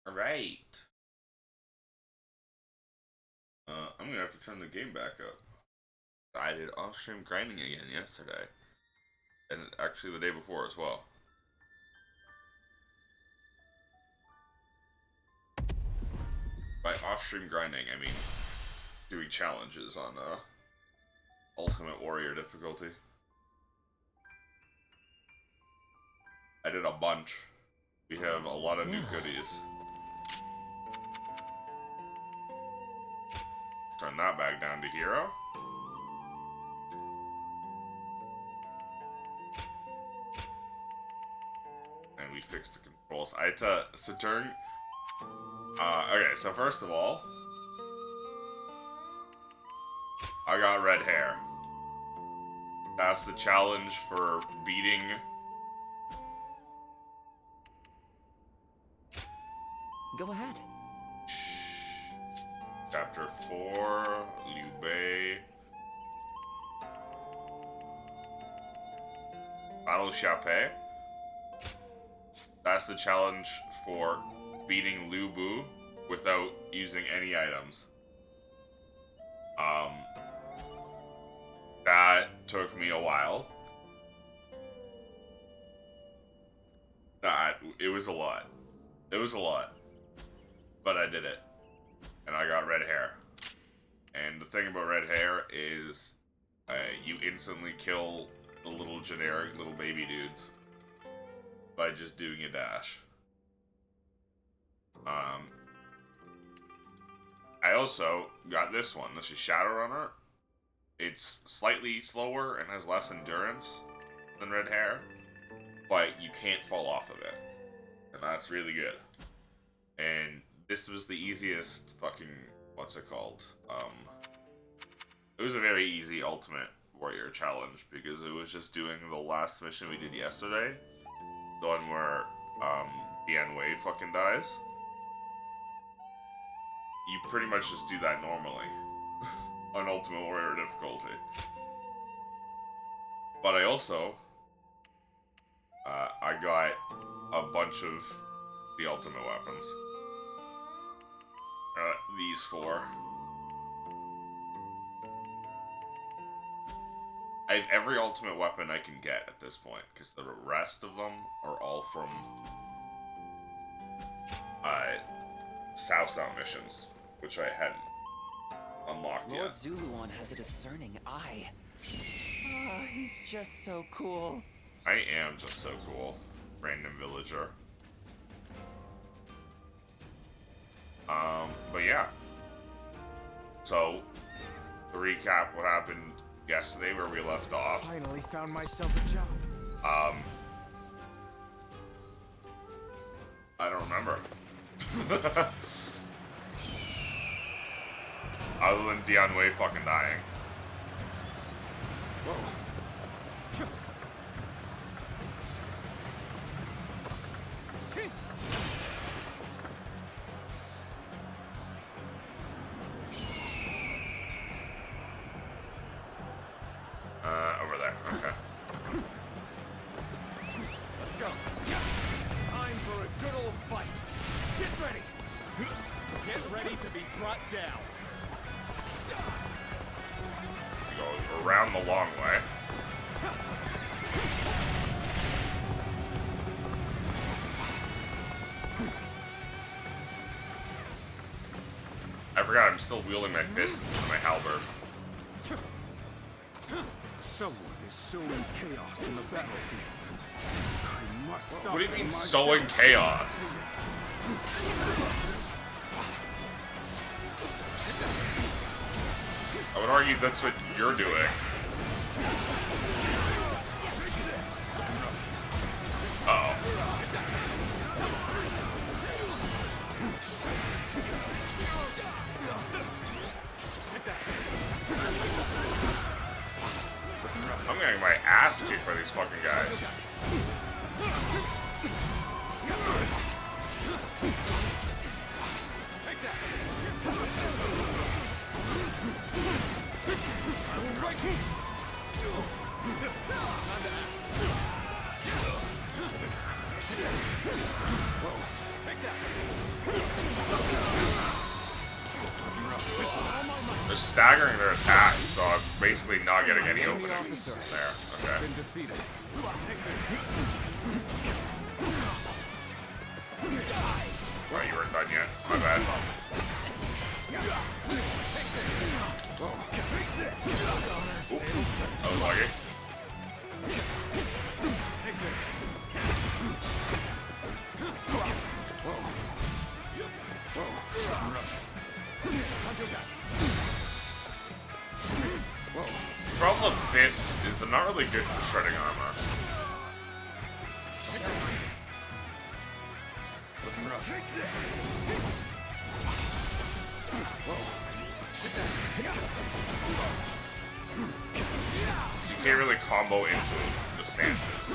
Alright. I'm gonna have to turn the game back up. I did off-stream grinding again yesterday. And actually the day before as well. By off-stream grinding, I mean doing challenges on Ultimate Warrior difficulty. I did a bunch. We have a lot of new goodies. Turn that back down to hero. And we fixed the controls. I had to Saturn. Okay, so first of all, I got red hair. That's the challenge for beating Go ahead. Chapter 4, Liu Bei. Battle Chape. That's the challenge for beating Lu Bu without using any items. That took me a while. It was a lot. It was a lot. But I did it. And I got red hair. And the thing about red hair is you instantly kill the little generic little baby dudes by just doing a dash. I also got this one. This is Shadowrunner. It's slightly slower and has less endurance than red hair, but you can't fall off of it. And that's really good. And this was the easiest fucking, what's it called? It was a very easy Ultimate Warrior challenge because it was just doing the last mission we did yesterday. The one where, Dian Wei fucking dies. You pretty much just do that normally. On Ultimate Warrior difficulty. But I also, I got a bunch of the ultimate weapons. These four. I have every ultimate weapon I can get at this point, because the rest of them are all from South missions, which I hadn't unlocked Lord yet. Zuluan has a discerning eye. Ah, he's just so cool. I am just so cool. Random villager. But yeah. So, to recap what happened yesterday where we left off. Finally found myself a job. I don't remember. Other than Dian Wei fucking dying. Whoa. Over there. Okay. Let's go. Time for a good old fight. Get ready. Get ready to be brought down. Go around the long way. I forgot I'm still wielding my fists and my halberd. Someone is sowing chaos in the battlefield. I must stop. What do you mean myself. sowing chaos? I would argue that's what you're doing. Uh-oh. I'm getting my ass kicked by these fucking guys. Take that. Whoa. Take that. They're staggering their attack, so I'm basically not getting any Enemy opening. officer There, has okay. been defeated. Take this. Oh, you weren't done yet. My bad. Ooh, that was lucky. Take this. The problem with fists is they're not really good for shredding armor. Looking rough. You can't really combo into the stances.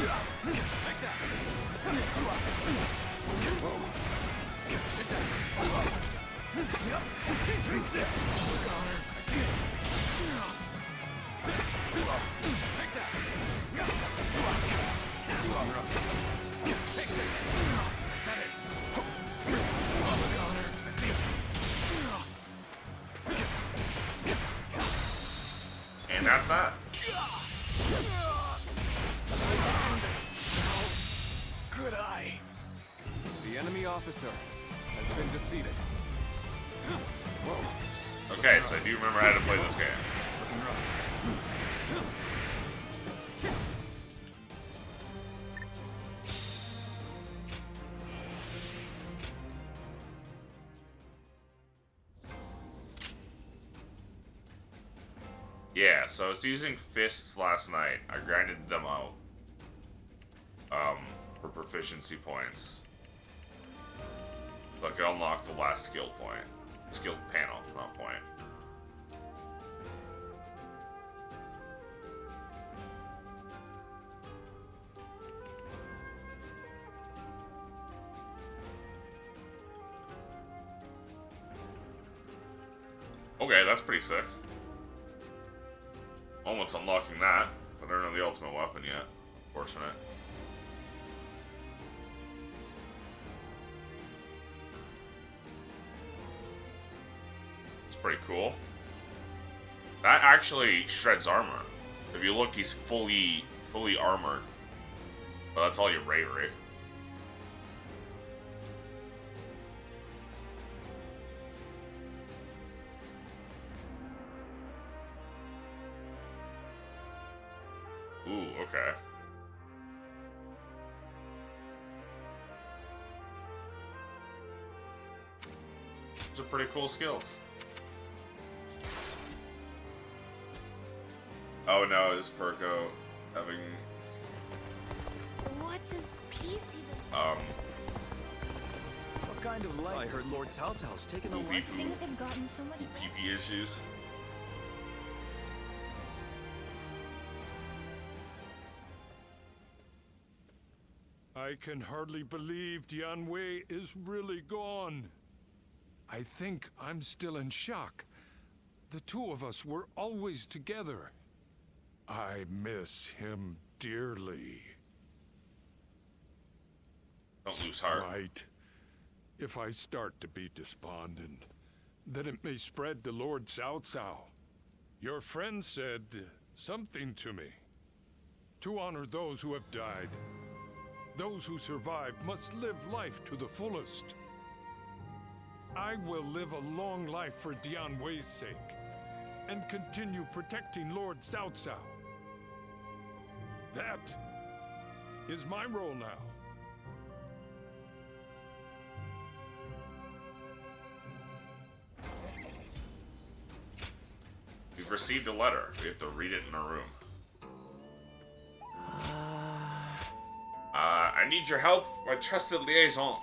And that's that. Good eye. The enemy officer has been defeated. Whoa. Okay, so I do remember how to play this game. Looking rough. Yeah, so I was using fists last night. I grinded them out. For proficiency points. So I could unlock the last skill point. Skill panel, not point. Okay, that's pretty sick. Almost unlocking that, but I don't know the ultimate weapon yet. Fortunate. It's pretty cool. That actually shreds armor. If you look, he's fully armored. But that's all your ray, right? Ooh, okay. Those are pretty cool skills. Oh no, is Perko having What does peace even? What kind of life? I heard Lord Cao Cao's taken a life. Things have gotten so much better. PP issues? I can hardly believe Dian Wei is really gone. I think I'm still in shock. The two of us were always together. I miss him dearly. Don't lose heart. Right. If I start to be despondent, then it may spread to Lord Cao Cao. Your friend said something to me. To honor those who have died. Those who survived must live life to the fullest. I will live a long life for Dian Wei's sake, and continue protecting Lord Cao Cao. That is my role now. We've received a letter. We have to read it in our room. I need your help, my trusted liaison.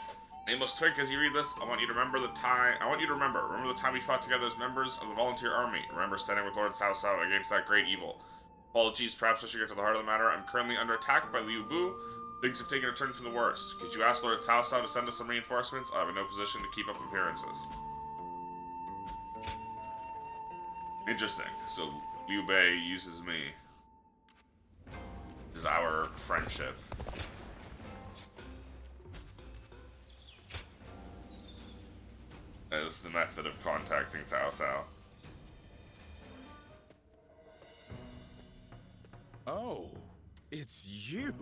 Amos Twink, as you read this, I want you to remember the time the time we fought together as members of the volunteer army. Remember standing with Lord Cao Cao against that great evil. Apologies, perhaps I should get to the heart of the matter. I'm currently under attack by Liu Bu. Things have taken a turn for the worse. Could you ask Lord Cao Cao to send us some reinforcements? I am in no position to keep up appearances. Interesting. So Liu Bei uses me. This is our friendship. is the method of contacting Cao Cao. Oh, it's you.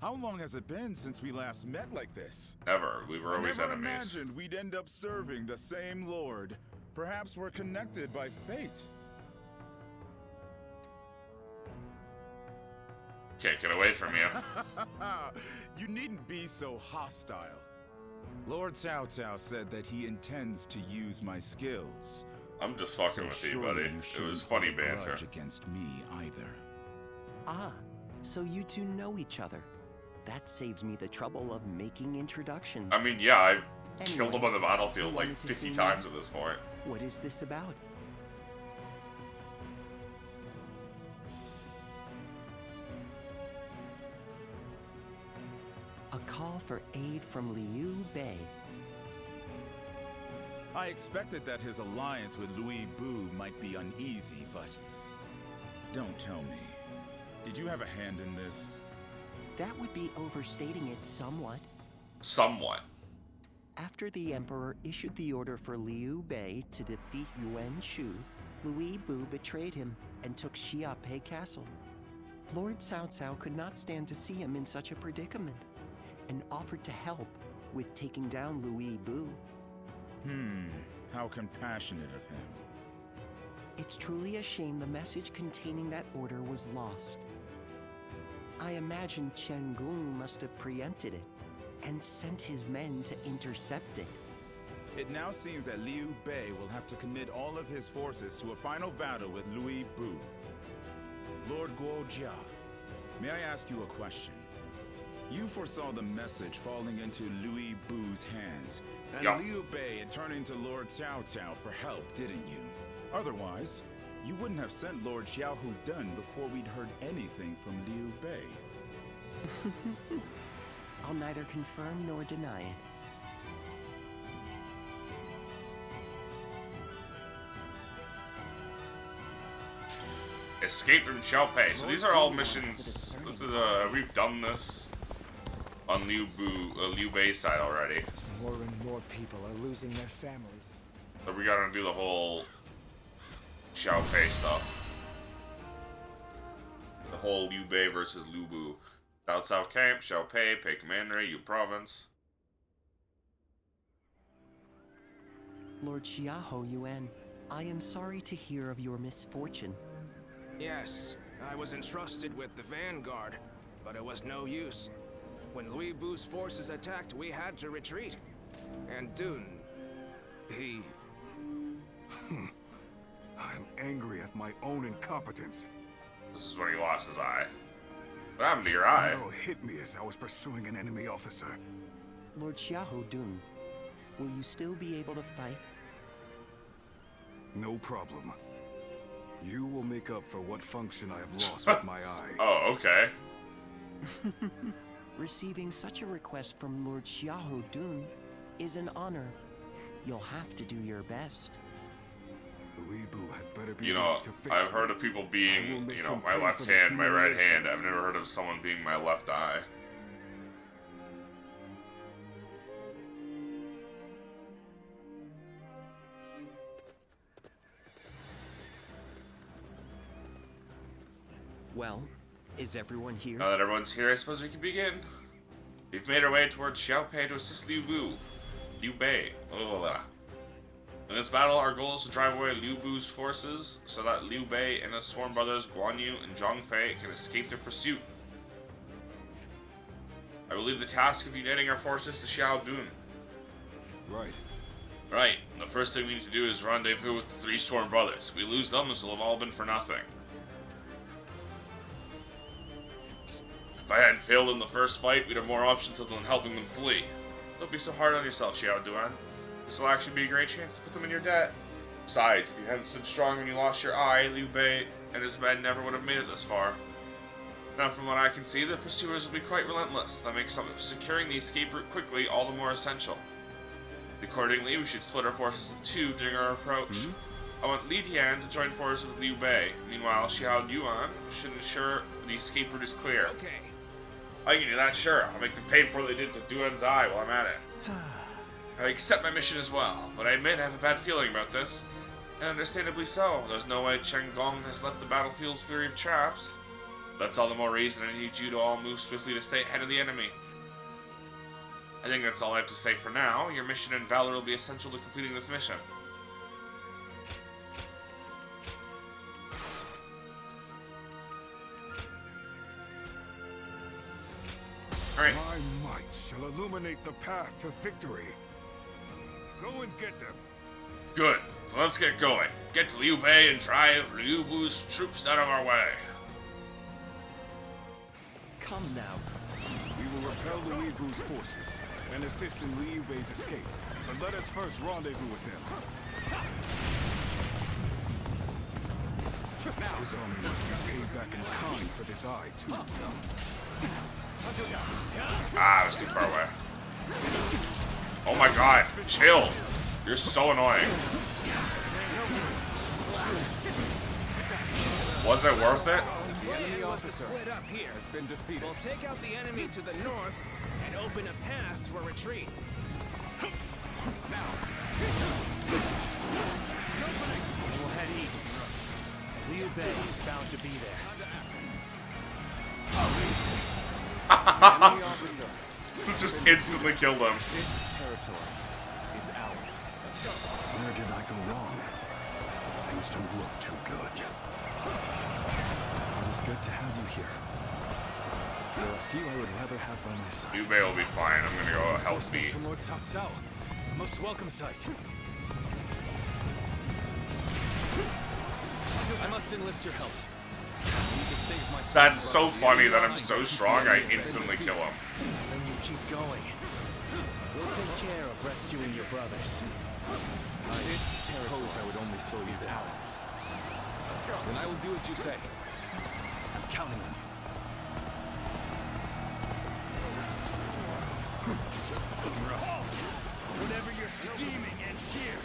How long has it been since we last met like this? Never. We were always I never enemies. imagined we'd end up serving the same lord. Perhaps we're connected by fate. Can't get away from you. You needn't be so hostile. Lord Cao Cao said that he intends to use my skills. I'm just fucking with you, buddy. It was funny banter. Against me either. Ah, so you two know each other. That saves me the trouble of making introductions. I mean, yeah, I've Anyway, killed him on the battlefield you like wanted to 50 see times me? at this point. What is this about? A call for aid from Liu Bei. I expected that his alliance with Louis Bu might be uneasy, but don't tell me. Did you have a hand in this? That would be overstating it somewhat. Somewhat. After the Emperor issued the order for Liu Bei to defeat Yuan Shu, Louis Bu betrayed him and took Xiaopei Castle. Lord Cao Cao could not stand to see him in such a predicament, and offered to help with taking down Louis Bu. How compassionate of him. It's truly a shame the message containing that order was lost. I imagine Chen Gung must have preempted it and sent his men to intercept it. It now seems that Liu Bei will have to commit all of his forces to a final battle with Louis Bu. Lord Guojia, may I ask you a question? You foresaw the message falling into Louis Bu's hands, and Yeah. Liu Bei had turned into Lord Cao Cao for help, didn't you? Otherwise, you wouldn't have sent Lord Xiao Dun before we'd heard anything from Liu Bei. I'll neither confirm nor deny it. Escape from Xiaopei. So these are all missions. This is we've done this on Liu Bei's side already. More and more people are losing their families. So we gotta do the whole Xiaopei stuff. The whole Liu Bei versus Liu Bu. Cao Cao Camp, Xiaopei, Pei Commandery, Yu Province. Lord Xiahou Yuan, I am sorry to hear of your misfortune. Yes, I was entrusted with the vanguard, but it was no use. When Louis Bu's forces attacked, we had to retreat. And Dun, he... I'm angry at my own incompetence. This is when he lost his eye. What happened to your eye? An arrow hit me as I was pursuing an enemy officer. Lord Xiahou Dun, will you still be able to fight? No problem. You will make up for what function I have lost with my eye. Oh, okay. Receiving such a request from Lord Xiahou Dun is an honor. You'll have to do your best. Louis Bu had better be You know, ready to face I've heard me. of people I will being, make you know, him my pay left for this hand, my right humiliation. hand. I've never heard of someone being my left eye. Well, is everyone here? Now that everyone's here, I suppose we can begin. We've made our way towards Xiaopei to assist Liu Bei. In this battle, our goal is to drive away Liu Bu's forces so that Liu Bei and his sworn brothers Guan Yu and Zhang Fei can escape their pursuit. I will leave the task of uniting our forces to Xiao Dun. Right. Right, the first thing we need to do is rendezvous with the three sworn brothers. If we lose them, this will have all been for nothing. If I hadn't failed in the first fight, we'd have more options other than helping them flee. Don't be so hard on yourself, Xiao Duan. This will actually be a great chance to put them in your debt. Besides, if you hadn't stood strong when you lost your eye, Liu Bei and his men never would have made it this far. Now, from what I can see, the pursuers will be quite relentless. That makes securing the escape route quickly all the more essential. Accordingly, we should split our forces in two during our approach. I want Li Tian to join forces with Liu Bei. Meanwhile, Xiao Yuan should ensure the escape route is clear. Okay. I can do that, sure. I'll make them pay for what they did to Duan's eye while I'm at it. I accept my mission as well, but I admit I have a bad feeling about this. And understandably so. There's no way Chen Gong has left the battlefield free of traps. That's all the more reason I need you to all move swiftly to stay ahead of the enemy. I think that's all I have to say for now. Your mission and valor will be essential to completing this mission. Alright. My might shall illuminate the path to victory. Go and get them. Good. So let's get going. Get to Liu Bei and drive Liu Bu's troops out of our way. Come now. We will repel Liu Bu's forces and assist in Liu Bei's escape. But let us first rendezvous with them. His army must be paid back in kind for this eye, too. Ah, that's too far away. Oh my god, chill. You're so annoying. Was it worth it? The enemy officer split up here has been defeated. We'll take out the enemy to the north and open a path to a retreat. We'll head east. Liu Bei is bound to be there. Enemy officer. Just instantly killed him. This territory is ours. Where did I go wrong? Things don't look too good. It is good to have you here. There are a few I would rather have by my side. Liu Bei will be fine. I'm gonna go help Reinforcements me. from Lord Cao Cao. A most welcome sight. I must enlist your help. I need to save my That's so brothers. funny that I'm so strong I instantly kill him. Then you keep going. We'll take care of rescuing your brothers. This territory I would only so is ours. Let's go. Then I will do as you say. I'm counting on you. Whatever you're scheming ends here.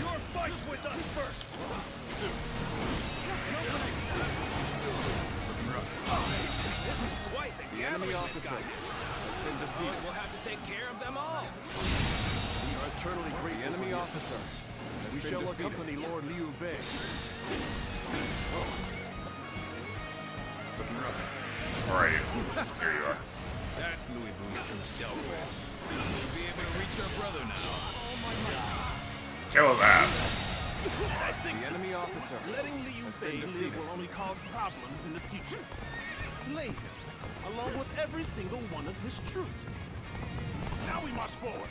Your fight's with us first. This is quite the enemy gathering officer they've got. has been defeated. We'll have to take care of them all. We are eternally grateful. The enemy officer has We been shall defeated. accompany Lord Liu Bei. Alright, here you are. That's Louis Bu's troops dealt with. Should be able to reach our brother now. Kill his ass. The enemy officer Letting Liu has Bei been live defeated. will only cause problems in the future. Slay him, along with every single one of his troops. Now we march forward.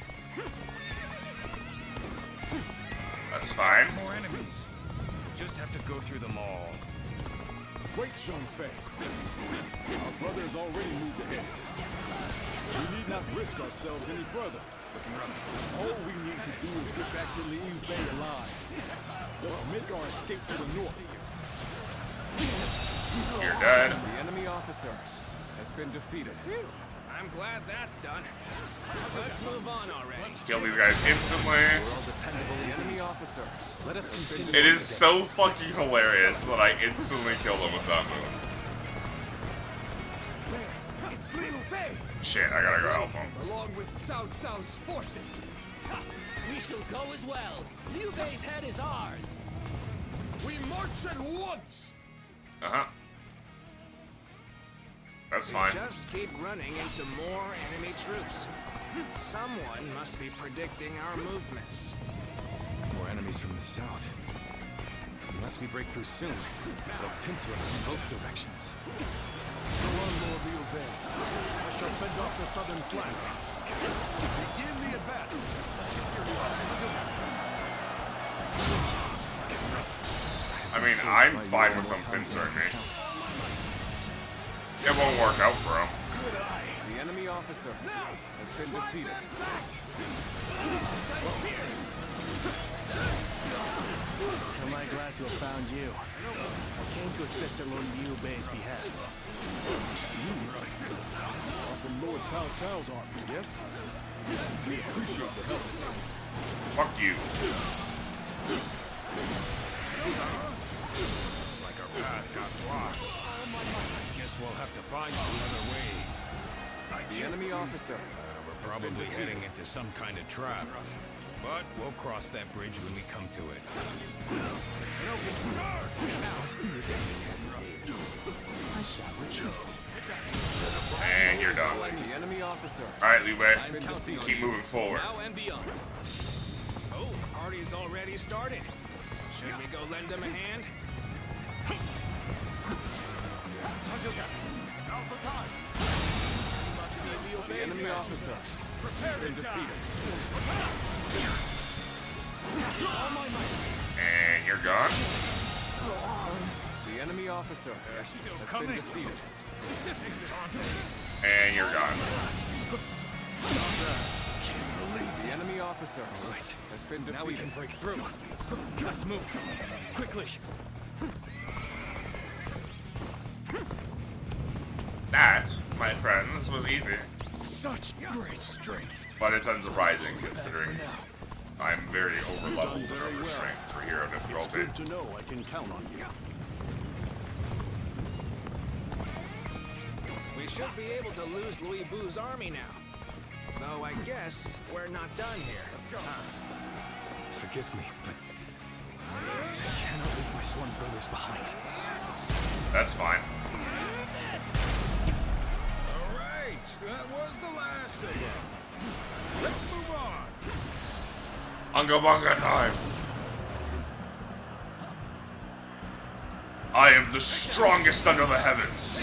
That's fine. More enemies. Just have to go through them all. Wait, Zhang Fei. Our brother has already moved ahead. We need not risk ourselves any further. All we need to do is get back to Liu Bei alive. Let's make our escape to the north. You're dead. The enemy officer has been defeated. I'm glad that's done. Let's move on already. Kill these guys instantly. We're all dependable. The enemy officer. Let us continue. It is so fucking hilarious that I instantly killed him with that move. It's Liu Bei, Shit, I gotta go help him. along with Cao Cao's forces. We shall go as well. Liu Bei's head is ours. We march at once. Uh-huh. That's We fine. just keep running into more enemy troops. Someone must be predicting our movements. More enemies from the south. Unless we break through soon, they'll pincer us from both directions. Go on, Lord Liu Bei. I shall fend off the southern flank. Begin the advance. I mean, I'm fine with them pincering me. It won't work out for him. The enemy officer has been defeated. Am I glad to have found you? I came to assist at Lord Liu Bei's behest. From Lord Cao Cao's army, yes? We appreciate the help. Fuck you. Looks like our path got blocked. Guess we'll have to find another way. The enemy officer Probably heading into some kind of trap. But we'll cross that bridge when we come to it. I shall retreat. And you're done. The enemy officer. Alright, Liu Bei. I've been defeated. Keep moving forward. Now and beyond. Oh, the party's already started. Should we go lend them a hand? Now's the time. The enemy officer has been defeated. And you're gone. The enemy officer has been defeated. And you're gone. The enemy officer has been defeated. Now we can break through. Let's move. Quickly. That, my friends, was easy. Such great strength. But it's unsurprising considering I'm very over-leveled and over-strength for hero It's difficulty. good to know I can count on you. We should be able to lose Louis Bu's army now. Though I guess we're not done here. Let's go. Forgive me, but I cannot leave my sworn brothers behind. That's fine. Alright, that was the last of them. Let's move on. Unga bunga time! I am the strongest under the heavens!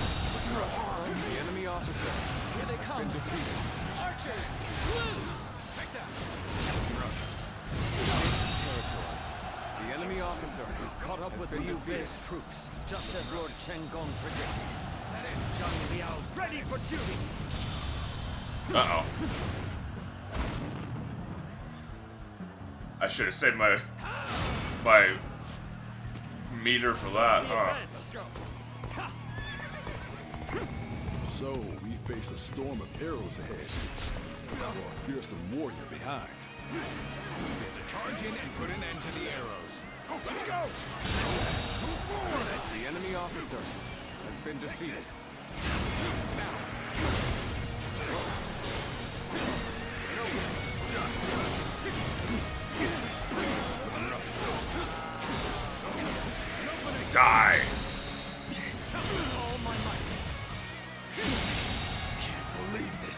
The enemy officer Here they has come. been defeated. Archers, loose! Take that. The enemy officer Caught up has with been Liu defeated. Bei's troops, just as Lord Chen Gong predicted. And Zhang Liao ready for duty. Uh-oh. I should have saved my meter for that, huh? Let's go. So, we face a storm of arrows ahead. Or a fearsome warrior behind. Charge in and put an end to the arrows. Let's go! The enemy officer has been defeated. Die!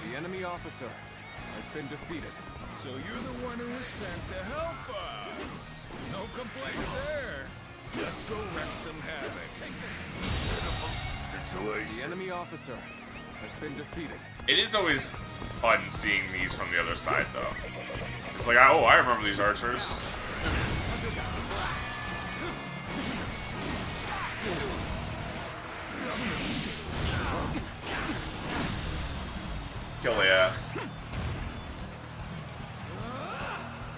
The enemy officer has been defeated. So you're the one who was sent to help us. No complaints there. Let's go wreak some havoc. The enemy officer has been defeated. It is always fun seeing these from the other side, though. It's like, oh, I remember these archers. Kill the ass.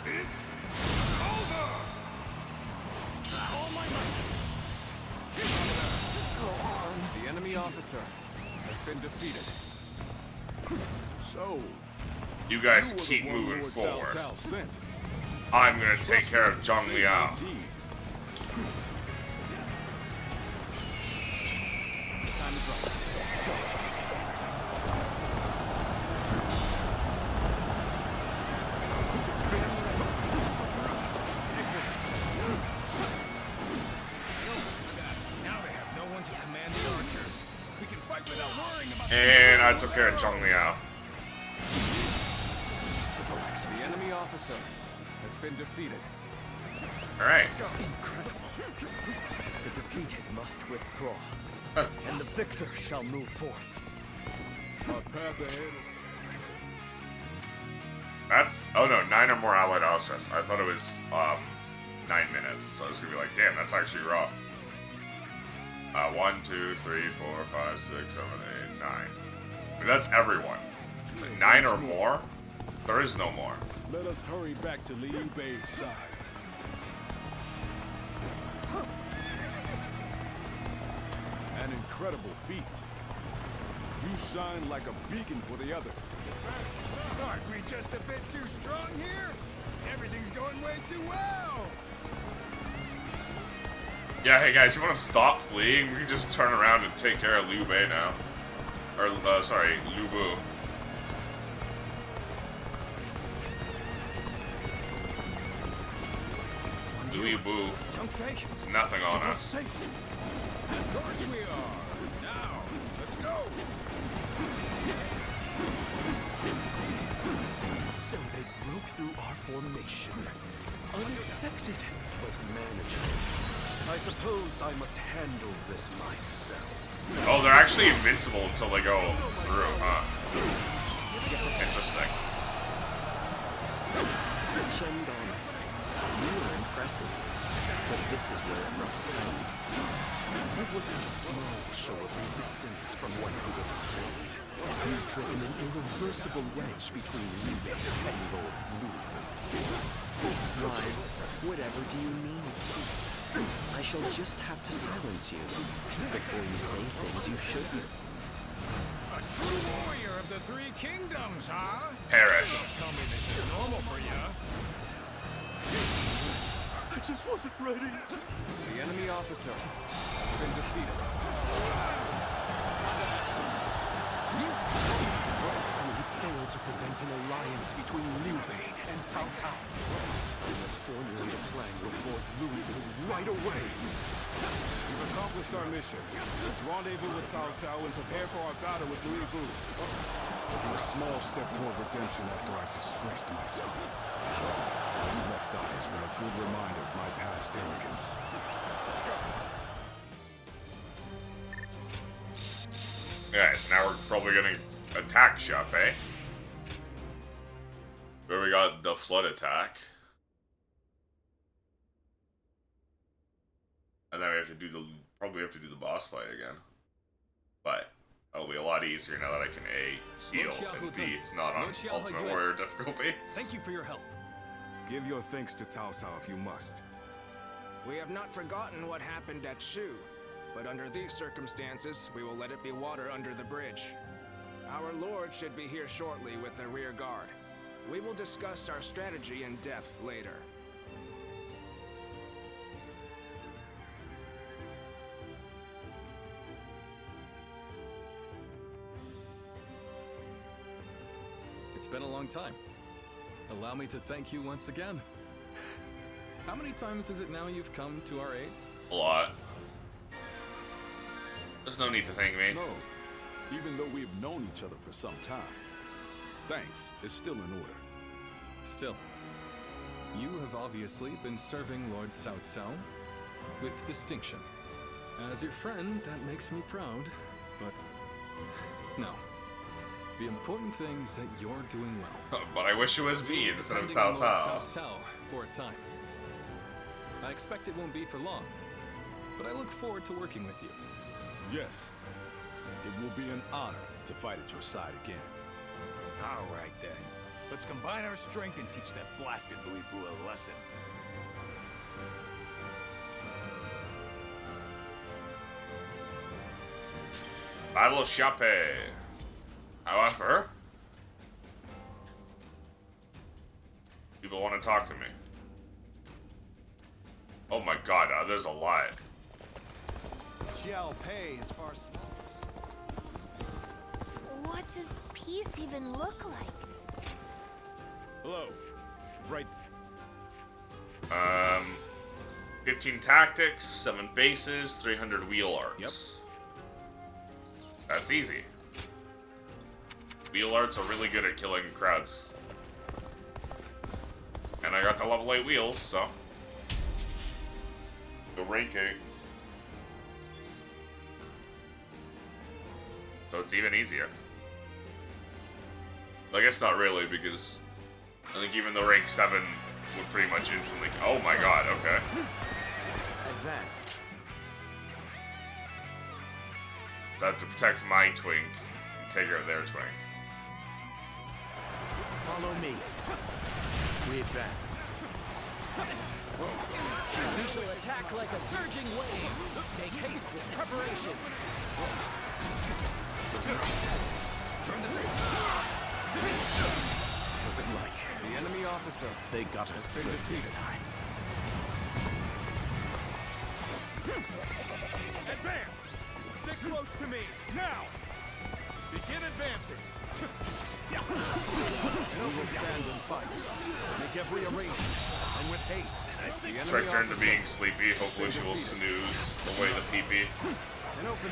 It's over! The enemy officer has been defeated. So, You guys you were keep the one moving Lord forward. Cao Cao sent. I'm gonna take care of Zhang Safe Liao. indeed. The time is right. Go. Now they have no one to command the archers. We can fight without worrying about And I took care of Zhang Liao. the enemy officer has been defeated. Alright. Incredible. The defeated must withdraw, and the victor shall move forth. Our path ahead. That's, oh no, 9 or more allied outstretched. I thought it was 9 minutes, so I was gonna be like, damn, that's actually rough. 1, 2, 3, 4, 5, 6, 7, 8, 9. And that's everyone. So 9 or more? There is no more. Let us hurry back to Liu Bei's side. An incredible feat. You shine like a beacon for the others. Aren't we just a bit too strong here? Everything's going way too well. Yeah, hey guys, you want to stop fleeing? We can just turn around and take care of Liu Bei now. Or, sorry, Liu Bu. Liu Bu. It's nothing on us. Of course we are. Now, let's go. So they broke through our formation. Unexpected, but manageable. I suppose I must handle this myself. Oh, they're actually invincible until they go through, huh? Interesting. Shendong, you were impressive, but this is where it must come. It was but a small show of resistance from one who was afraid. You've driven an irreversible wedge between Liu Bei and Lord Lu. Why, whatever do you mean? I shall just have to silence you before you say things you shouldn't. A true warrior of the three kingdoms, huh? Perish. Don't tell me this is normal for you. I just wasn't ready. The enemy officer has been defeated. We failed to prevent an alliance between Liu Bei and Cao Cao. We must formulate a plan with Lord Lu right away. We've accomplished our mission. Let's rendezvous with Cao Cao and prepare for our battle with Lu Bu. It'll be a small step toward redemption after I've disgraced myself. This left eye has been a good reminder of my past arrogance. Let's go. Yeah, so now we're probably gonna attack Xiaopei. Where we got the flood attack. And then we have to do probably have to do the boss fight again. But that'll be a lot easier now that I can A, heal, and B, it's not on Ultimate Warrior difficulty. Thank you for your help. Give your thanks to Cao Cao if you must. We have not forgotten what happened at Shu, but under these circumstances, we will let it be water under the bridge. Our lord should be here shortly with the rear guard. We will discuss our strategy in depth later. It's been a long time. Allow me to thank you once again. How many times is it now you've come to our aid? A lot. There's no need to thank me. No, even though we've known each other for some time. Thanks is still in order. Still, you have obviously been serving Lord Cao Cao with distinction. As your friend, that makes me proud, but no. The important thing is that you're doing well. But I wish it was me instead of Depending Cao on Lord Cao. Cao Cao for a time. I expect it won't be for long, but I look forward to working with you. Yes, it will be an honor to fight at your side again. All right, then. Let's combine our strength and teach that blasted Louis Bu a lesson. Battle of Xiaopei. However, people want to talk to me. Oh my god, there's a lot. Xiaopei is far smaller. What does peace even look like? Hello. Right. 15 tactics, 7 bases, 300 wheel arts. Yep. That's easy. Wheel arts are really good at killing crowds. And I got the level 8 wheels, so... The rank 8. So it's even easier. I guess not really, because I think even the rank 7 would pretty much instantly... Oh my god, okay. Advance. So I have to protect my twink and take out their twink. Follow me. We advance. We shall attack like a surging wave. Make haste with preparations. Turn this Looks like The enemy officer they got us good this time. Advance! Stick close to me, now! Begin advancing! We will stand and fight. Make every arrangement, and with haste. It's her turn to being sleepy. Hopefully she will snooze away the pee-pee. And open.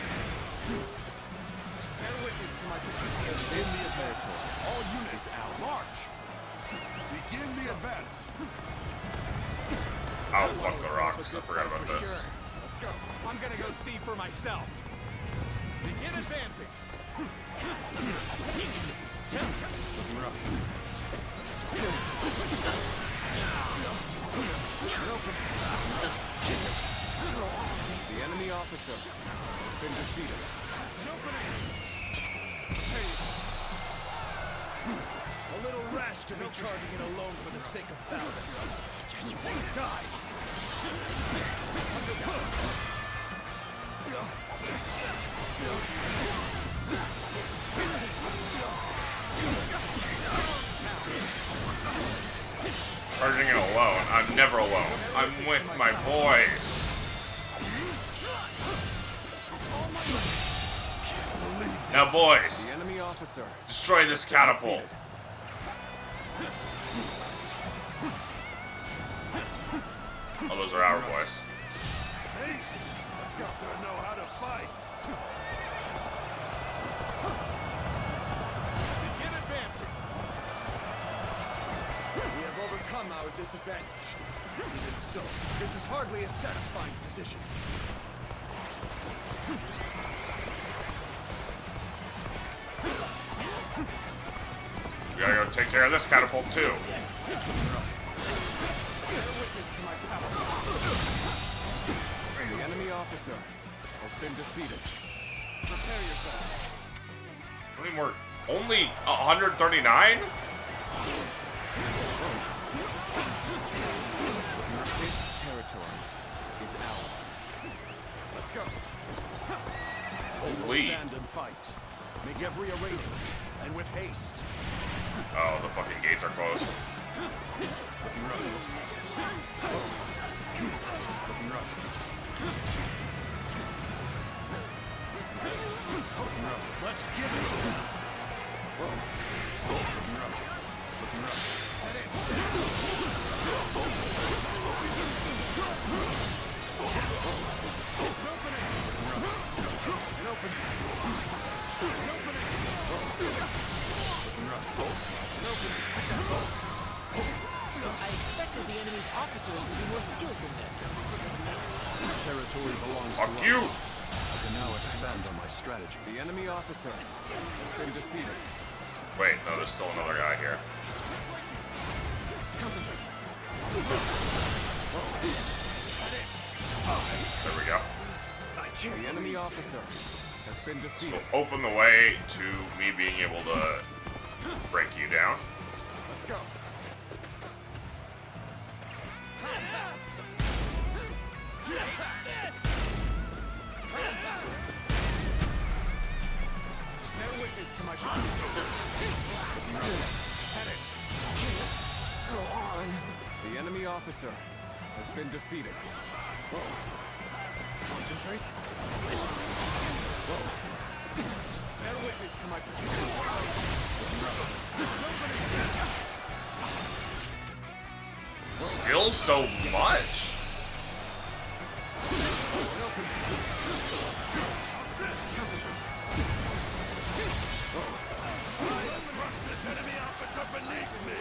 Bear witness to my position. This is territory. All units, march! Begin the advance. Oh, fuck the rocks. I forgot about this. Sure. Let's go. I'm gonna go see for myself. Begin advancing. Easy. Looking rough. The enemy officer has been defeated. A little rash to be charging it alone for the sake of battle. Guess you want to die. Charging it alone. I'm never alone. I'm with my boys. Now, boys, The enemy officer. destroy this catapult. Oh, those are our boys. Let's go. Sure know how to fight. Begin advancing. We have overcome our disadvantage. Even so, this is hardly a satisfying position. We gotta go take care of this catapult too. The enemy officer has been defeated. Prepare yourselves. How many more? Only 139? This territory is ours. Let's go. Holy. Stand and fight. Make every arrangement, and with haste. Oh, the fucking gates are closed. Looking rough. Looking rough. Looking rough. Let's give it. Whoa. Looking rough. Looking rough. Head in. An opening. An opening. Looking rough. An opening. I expected the enemy's officers to be more skilled than this. Territory belongs Fuck to you! us. I can now expand on my strategy. The enemy officer has been defeated. Wait, no, there's still another guy here. Concentrate. There we go. The enemy officer has been So defeated. open the way to me being able to break you down. Let's go. Bear witness to my power. Head it. Go on. The enemy officer has been defeated. Concentrate. Bear witness to my position. Still so much? This enemy officer beneath me.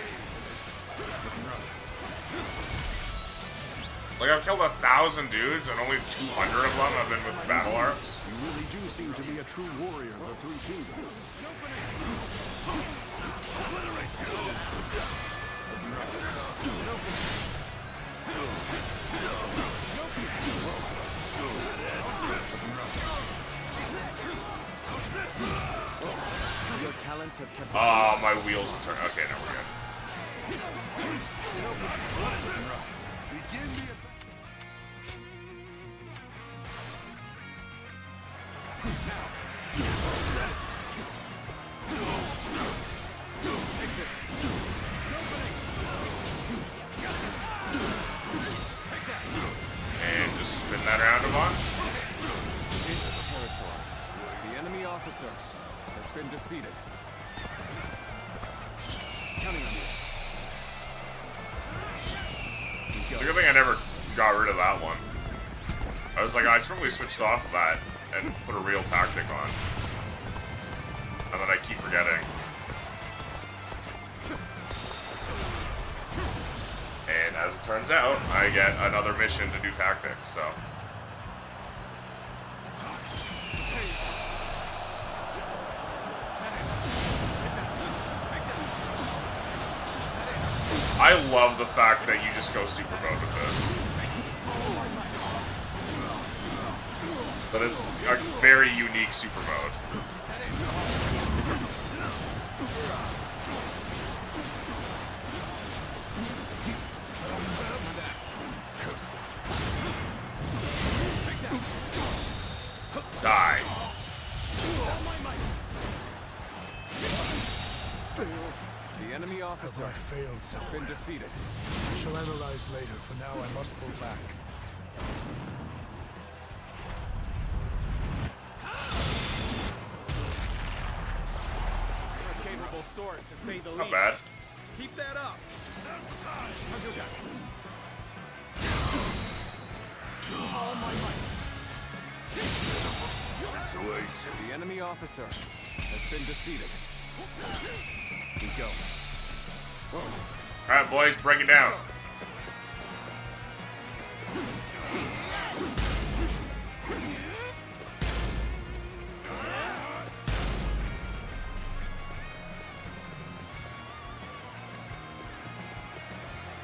Like, I've killed 1,000 dudes and only 200 of them have been with battle arcs. You really do seem to be a true warrior of the Three Kingdoms. Your talents have kept. Oh, my wheels are turning. Okay, now we're good. Begin the. And just spin that around to on? This territory, the enemy officer has been defeated. Counting on you. It's a good thing I never got rid of that one. I was like, I totally switched off of that and put a real tactic on. And then I keep forgetting. And as it turns out, I get another mission to do tactics, so. I love the fact that you just go super mode with this. But it's a very unique super mode. Die. The enemy officer has been defeated. I shall analyze later. For now, I must pull back. A capable sword, to say the least. Not bad. Keep that up. All my might. Situation. The enemy officer has been defeated. We go. Alright, boys, break it down.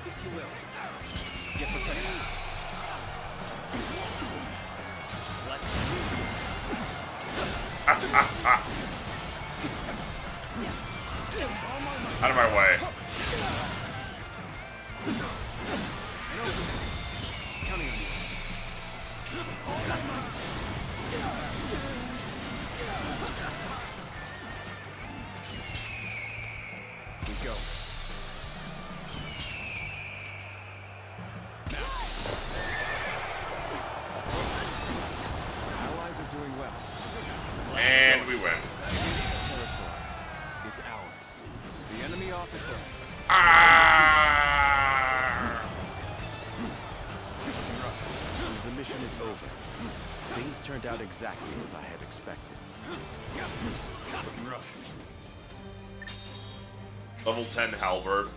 If you will. Get prepared. Out of my way. Counting on you. We go. Allies are doing well. And we win. This territory is ours. The enemy officer. The mission is over. Things turned out exactly as I had expected. Looking rough. Level 10 halberd.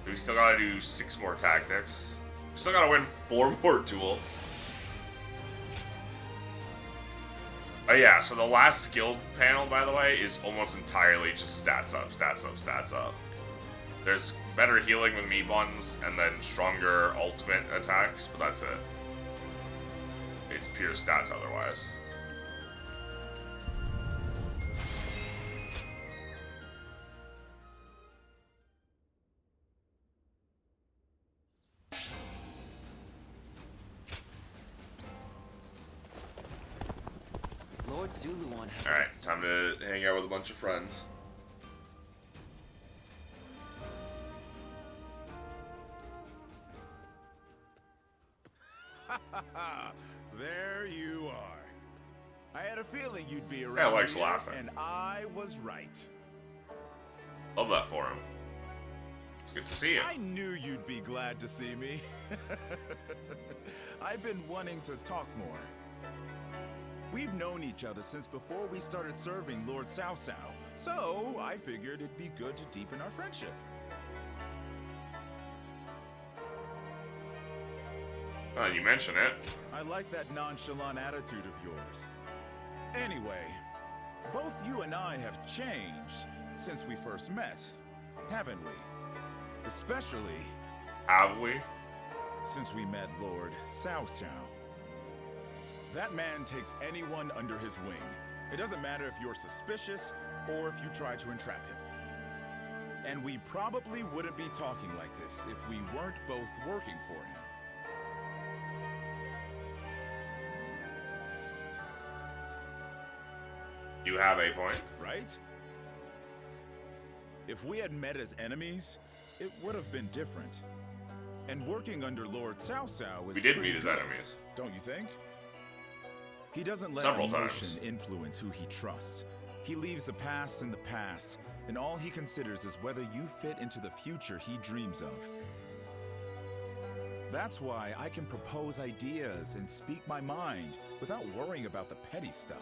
We still gotta do 6 more tactics. We still gotta win 4 more duels. Oh yeah, so the last skill panel, by the way, is almost entirely just stats up, stats up, stats up. There's better healing with meat buns, and then stronger ultimate attacks, but that's it. It's pure stats otherwise. Lord Zuluan has Alright, time to hang out with a bunch of friends. There you are. I had a feeling you'd be Yeah, around likes here, laughing. and I was right. Love that for him. It's good to see you. I knew you'd be glad to see me. I've been wanting to talk more. We've known each other since before we started serving Lord Cao Cao, so I figured it'd be good to deepen our friendship. Oh, you mention it. I like that nonchalant attitude of yours. Anyway, both you and I have changed since we first met, haven't we? Especially Have we? since we met Lord Cao Cao. That man takes anyone under his wing. It doesn't matter if you're suspicious or if you try to entrap him. And we probably wouldn't be talking like this if we weren't both working for him. You have a point. Right? If we had met as enemies, it would have been different. And working under Lord Cao Cao is We did pretty meet as good, enemies. don't you think? He doesn't let Several emotion times. influence who he trusts. He leaves the past in the past, and all he considers is whether you fit into the future he dreams of. That's why I can propose ideas and speak my mind without worrying about the petty stuff.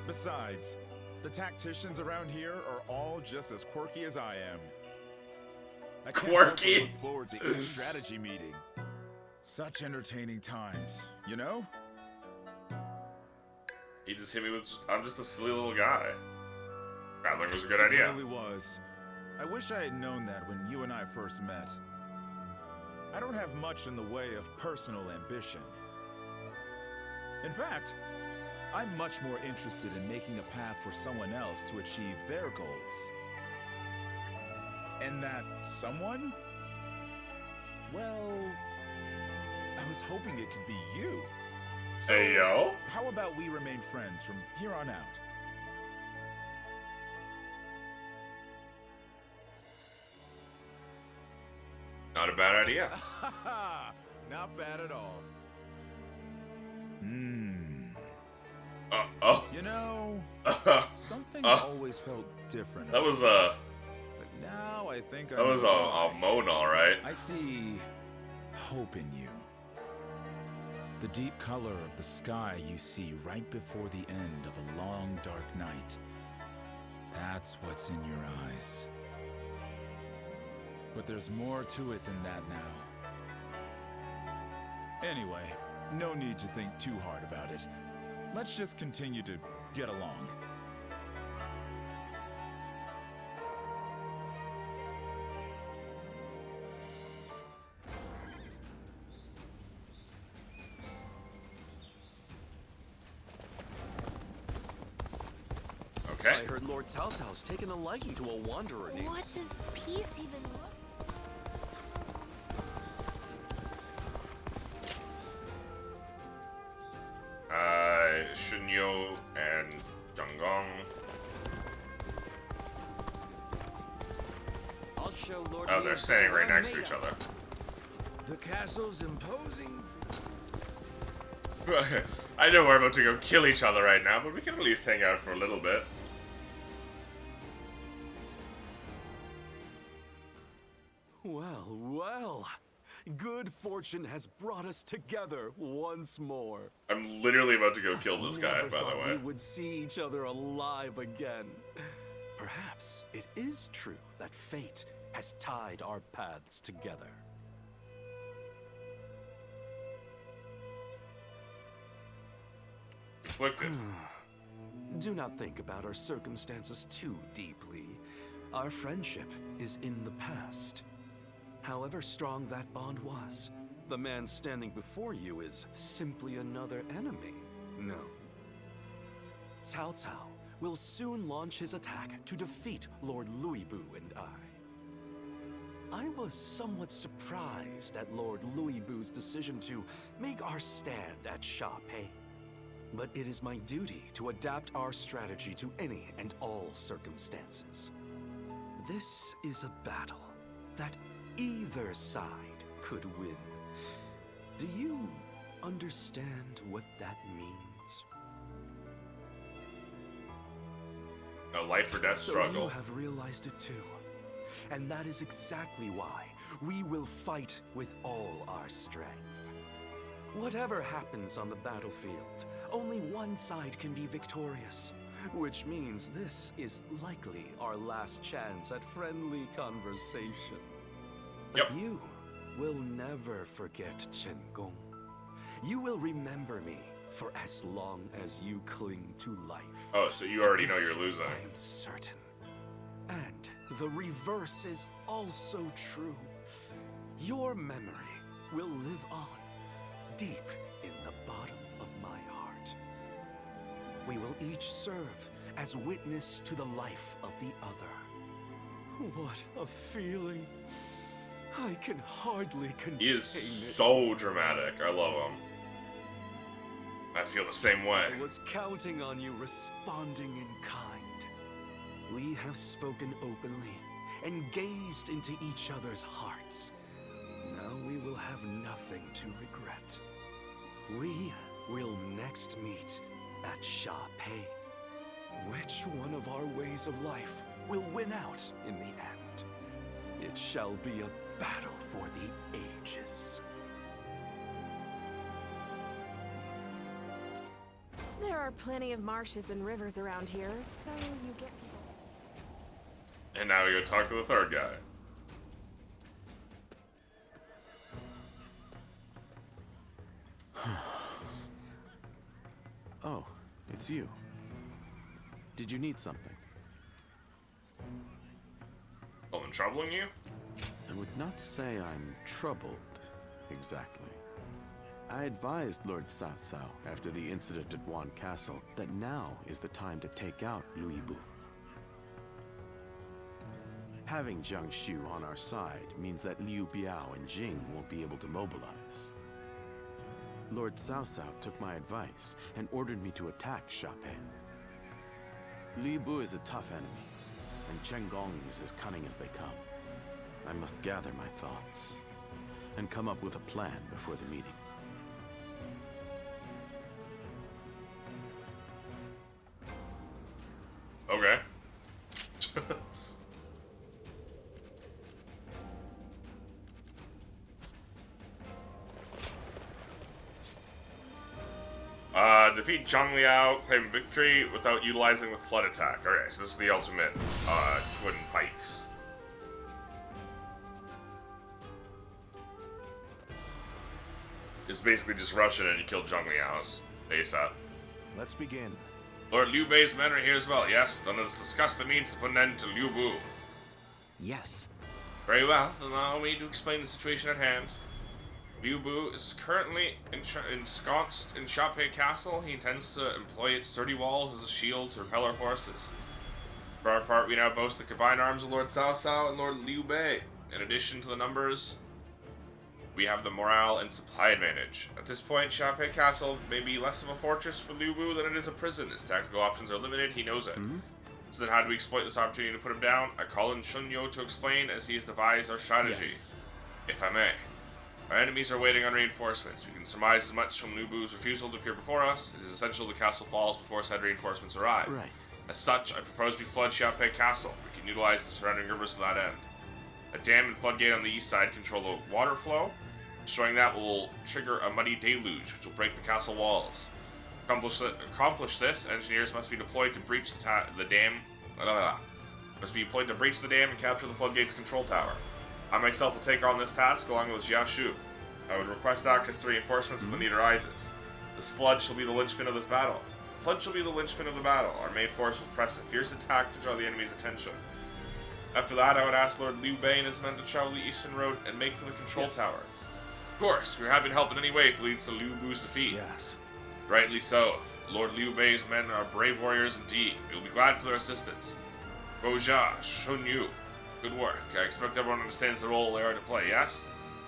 Besides, the tacticians around here are all just as quirky as I am. I can't help but Quirky? look forward to each strategy meeting. Such entertaining times, you know? He just hit me with, I'm just a silly little guy. Traveling was a good It idea. really was. I wish I had known that when you and I first met. I don't have much in the way of personal ambition. In fact, I'm much more interested in making a path for someone else to achieve their goals. And that someone? Well, I was hoping it could be you. So, Hey, yo. how about we remain friends from here on out? Not a bad idea. Not bad at all. Oh. You know, something That always felt different. was about it. But now I think that was a moan, alright. I see hope in you. The deep color of the sky you see right before the end of a long dark night. That's what's in your eyes. But there's more to it than that now. Anyway, no need to think too hard about it. Let's just continue to get along. Okay. I heard Lord Cao Cao's taken a liking to a wanderer named... What's his piece even look? Shunyo and Zhonggong. I'll show Lord Oh, they're Liu standing what right I'm next to made each of. other. The castle's imposing. I know we're about to go kill each other right now, but we can at least hang out for a little bit. Well, well. Good fortune has brought us together once more. I'm literally about to go kill this guy, Never by the thought way. we would see each other alive again. Perhaps it is true that fate has tied our paths together. Conflicted. Do not think about our circumstances too deeply. Our friendship is in the past. However strong that bond was, the man standing before you is simply another enemy. No. Cao Cao will soon launch his attack to defeat Lord Louisbu and I was somewhat surprised at Lord Louisbu's decision to make our stand at Sha-Pei. But it is my duty to adapt our strategy to any and all circumstances. This is a battle that either side could win. Do you understand what that means? A life or death So struggle. you have realized it too. And that is exactly why we will fight with all our strength. Whatever happens on the battlefield, only one side can be victorious. Which means this is likely our last chance at friendly conversation. But Yep. you will never forget Chen Gong. You will remember me for as long as you cling to life. Oh, so you already know This you're losing. I am certain. And the reverse is also true. Your memory will live on, deep in the bottom of my heart. We will each serve as witness to the life of the other. What a feeling. I can hardly contain He is it. so dramatic. I love him. I feel the same way. I was counting on you responding in kind. We have spoken openly and gazed into each other's hearts. Now we will have nothing to regret. We will next meet at Sha-Pei. Which one of our ways of life will win out in the end? It shall be a battle for the ages. There are plenty of marshes and rivers around here, so you get people. And now we go talk to the third guy. Oh, it's you. Did you need something? Someone troubling you? I would not say I'm troubled, exactly. I advised Lord Cao Cao after the incident at Guan Castle that now is the time to take out Louis Bu. Having Jiang Shu on our side means that Liu Biao and Jing won't be able to mobilize. Lord Cao Cao took my advice and ordered me to attack Sha-Pei. Li Bu is a tough enemy, and Chen Gong is as cunning as they come. I must gather my thoughts and come up with a plan before the meeting. Okay. Defeat Zhang Liao, claim victory without utilizing the flood attack. Okay, so this is the ultimate twin pikes. It's basically just rush in and you kill Zhang Liao's ASAP. Let's begin. Lord Liu Bei's men are here as well, yes? Then let's discuss the means to put an end to Liu Bu. Yes. Very well, allow me to explain the situation at hand. Liu Bu is currently ensconced in Sha-Pei Castle. He intends to employ its sturdy walls as a shield to repel our forces. For our part, we now boast the combined arms of Lord Cao Cao and Lord Liu Bei. In addition to the numbers, we have the morale and supply advantage. At this point, Sha-Pei Castle may be less of a fortress for Liu Bu than it is a prison. His tactical options are limited, he knows it. So then how do we exploit this opportunity to put him down? I call in Shunyo to explain, as he has devised our strategy. Yes. If I may. Our enemies are waiting on reinforcements. We can surmise as much from Liu Bu's refusal to appear before us. It is essential the castle falls before said reinforcements arrive. Right. As such, I propose we flood Sha-Pei Castle. We can utilize the surrounding rivers to that end. A dam and floodgate on the east side control the water flow. Destroying that will trigger a muddy deluge, which will break the castle walls. To accomplish this, engineers must be deployed to breach the dam. Must be deployed to breach the dam and capture the floodgate's control tower. I myself will take on this task along with Jia Shu. I would request access to reinforcements if the need arises. This flood shall be the linchpin of this battle. The flood shall be the linchpin of the battle. Our main force will press a fierce attack to draw the enemy's attention. After that, I would ask Lord Liu Bei and his men to travel the eastern road and make for the control tower. Of course, we're happy to help in any way if it leads to Liu Bu's defeat. Yes. Rightly so. Lord Liu Bei's men are brave warriors indeed. We will be glad for their assistance. Guojia, Shunyu, good work. I expect everyone understands the role they are to play, yes?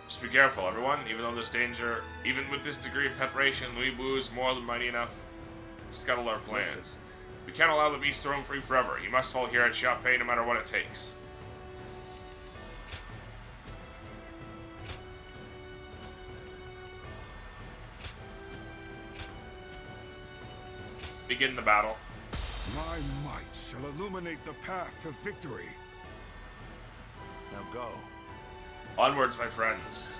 Just be careful, everyone. Even though there's danger, even with this degree of preparation, Liu Bu is more than mighty enough to scuttle our plans. Listen. We can't allow the beast to roam free forever. He must fall here at Sha-Pei no matter what it takes. Begin the battle. My might shall illuminate the path to victory. Now go. Onwards, my friends.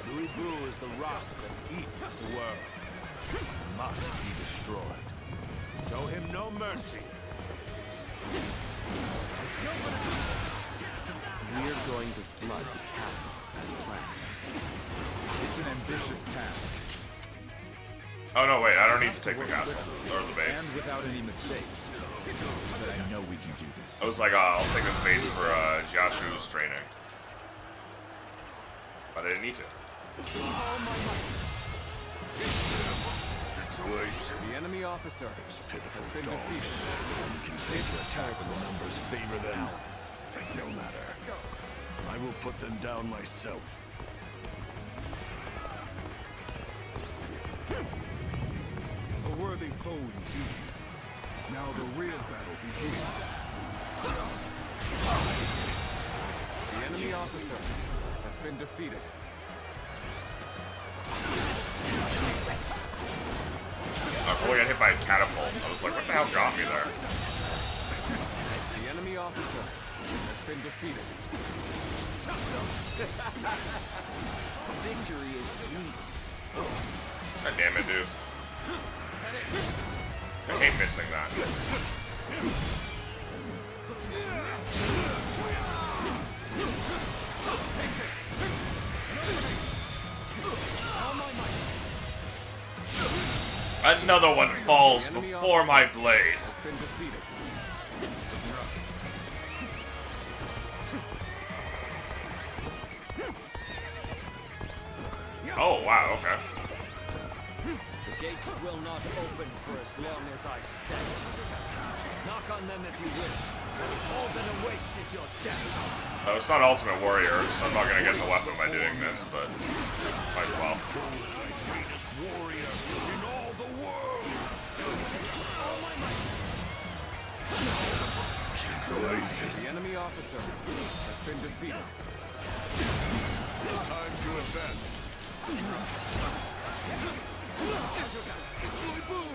Louis Bu is the rock that eats the world. He must be destroyed. Show him no mercy. We're going to flood the castle as planned. It's an ambitious task. Oh no, wait, I don't need to take the castle or the base. And without any mistakes. But I know we can do this. I was like, I'll take the base for Jashu's training. But I didn't need to. The enemy officer has been defeated. This territory numbers favor them. No matter. I will put them down myself. A worthy foe indeed. Now the real battle begins. The enemy officer has been defeated. Before I got hit by a catapult, I was like, what the hell got me there? The enemy officer has been defeated. Victory is sweet. God damn it, dude. I hate missing that. Another one falls before my blade. Has been defeated. Oh, wow, okay. The gates will not open for as long as I stay. Knock on them if you wish. All that awaits is your death. It's not Ultimate Warrior, so I'm not gonna get the weapon by doing this, but might as well. Greatest warrior in all the world. The enemy officer has been defeated. It's time to advance. It's Louis Boo!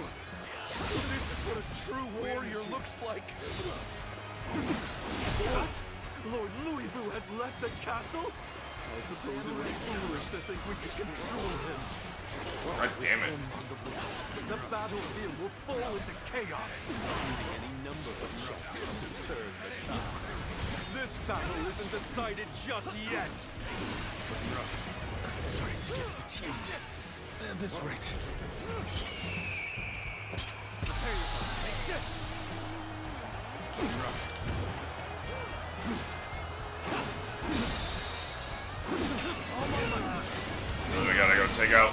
This is what a true warrior looks like. What? Lord Louis Boo has left the castle? I suppose it was foolish to think we could control him. God damn it. The battlefield will fall into chaos, needing any number of chances to turn the tide. This battle isn't decided just yet. I'm starting to get fatigued. At this rate. Prepare yourself. Take this. We gotta go take out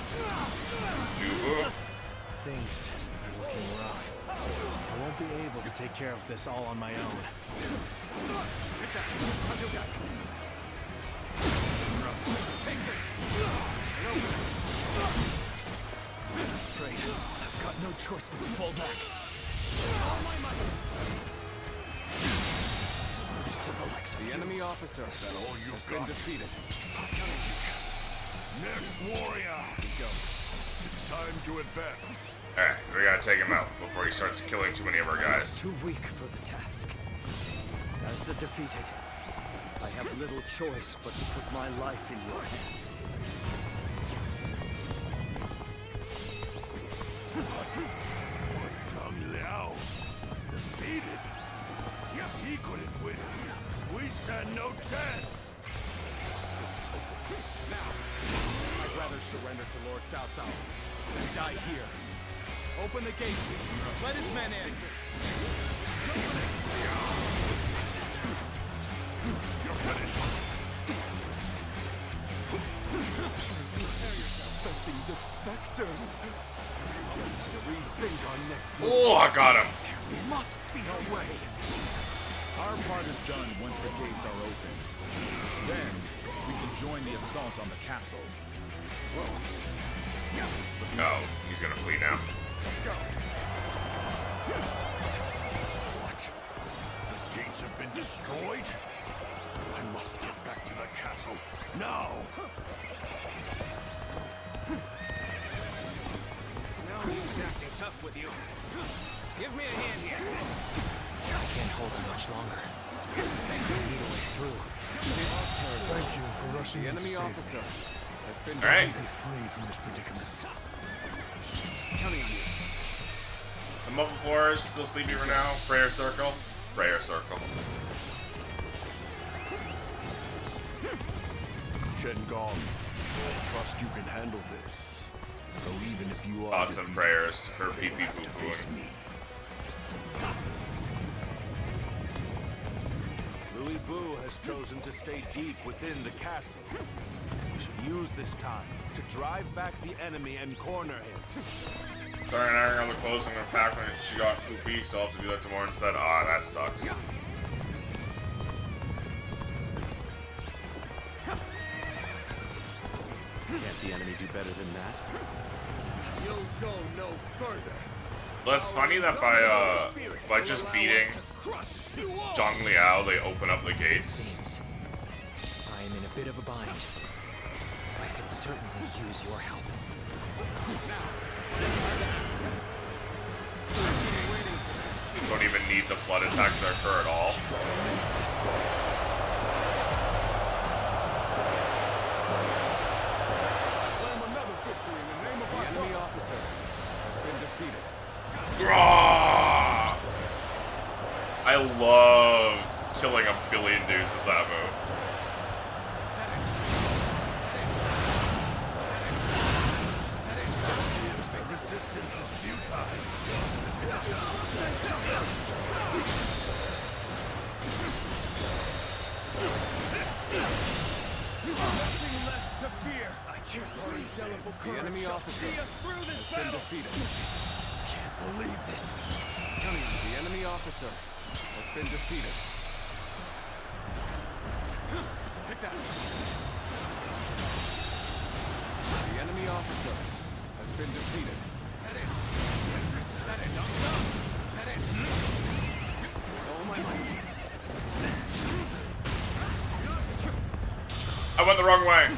Dubu. Things are looking rough. I won't be able to take care of this all on my own. Take this. I'm afraid I've got no choice but to fall back. All my might. To lose to the likes of the enemy officer has been defeated. Next warrior. Go. It's time to advance. Alright, we gotta take him out before he starts killing too many of our I was guys. too weak for the task. As the defeated, I have little choice but to put my life in your hands. Zhang Liao was defeated. He couldn't win. We stand no chance. I'd rather surrender to Lord Cao Cao than die here. Open the gates. Let his men in. You're finished. Expecting defectors. To rethink our next move. Oh, I got him. There must be a way. Our part is done once the gates are open. Then, we can join the assault on the castle. No, he's gonna flee now. Let's go. What? The gates have been destroyed? I must get back to the castle. Now! No use acting tough with you. Give me a hand here. I can't hold it much longer. I need a way through. Thank you for rushing The in to enemy save officer me. has been Alright. Be free from this predicament. Counting on you. The Muffin Forest, still sleepy for now. Prayer Circle. Prayer Circle. Shen Gong, I trust you can handle this. Though even if you are Thoughts and prayers for pee-pee face poo-pooing. me. Louis Boo has chosen to stay deep within the castle. We should use this time to drive back the enemy and corner him. Sorry, an iron on the clothes I'm gonna pack when she got poopy, so I'll have to do that tomorrow instead. Ah, that sucks. Can't the enemy do better than that? You'll go no further. Well, it's funny that by just beating Zhang Liao, they open up the gates. I am in a bit of a bind. I could certainly use your help. Don't even need the flood attack to occur at all. The enemy officer has been defeated. Grah! I love killing a billion dudes with that move. The resistance is futile. Nothing left to fear. I can't believe The enemy officer has been defeated. Can't believe this. The enemy officer has been defeated. Take that. The enemy officer has been defeated. Oh my might. I went the wrong way.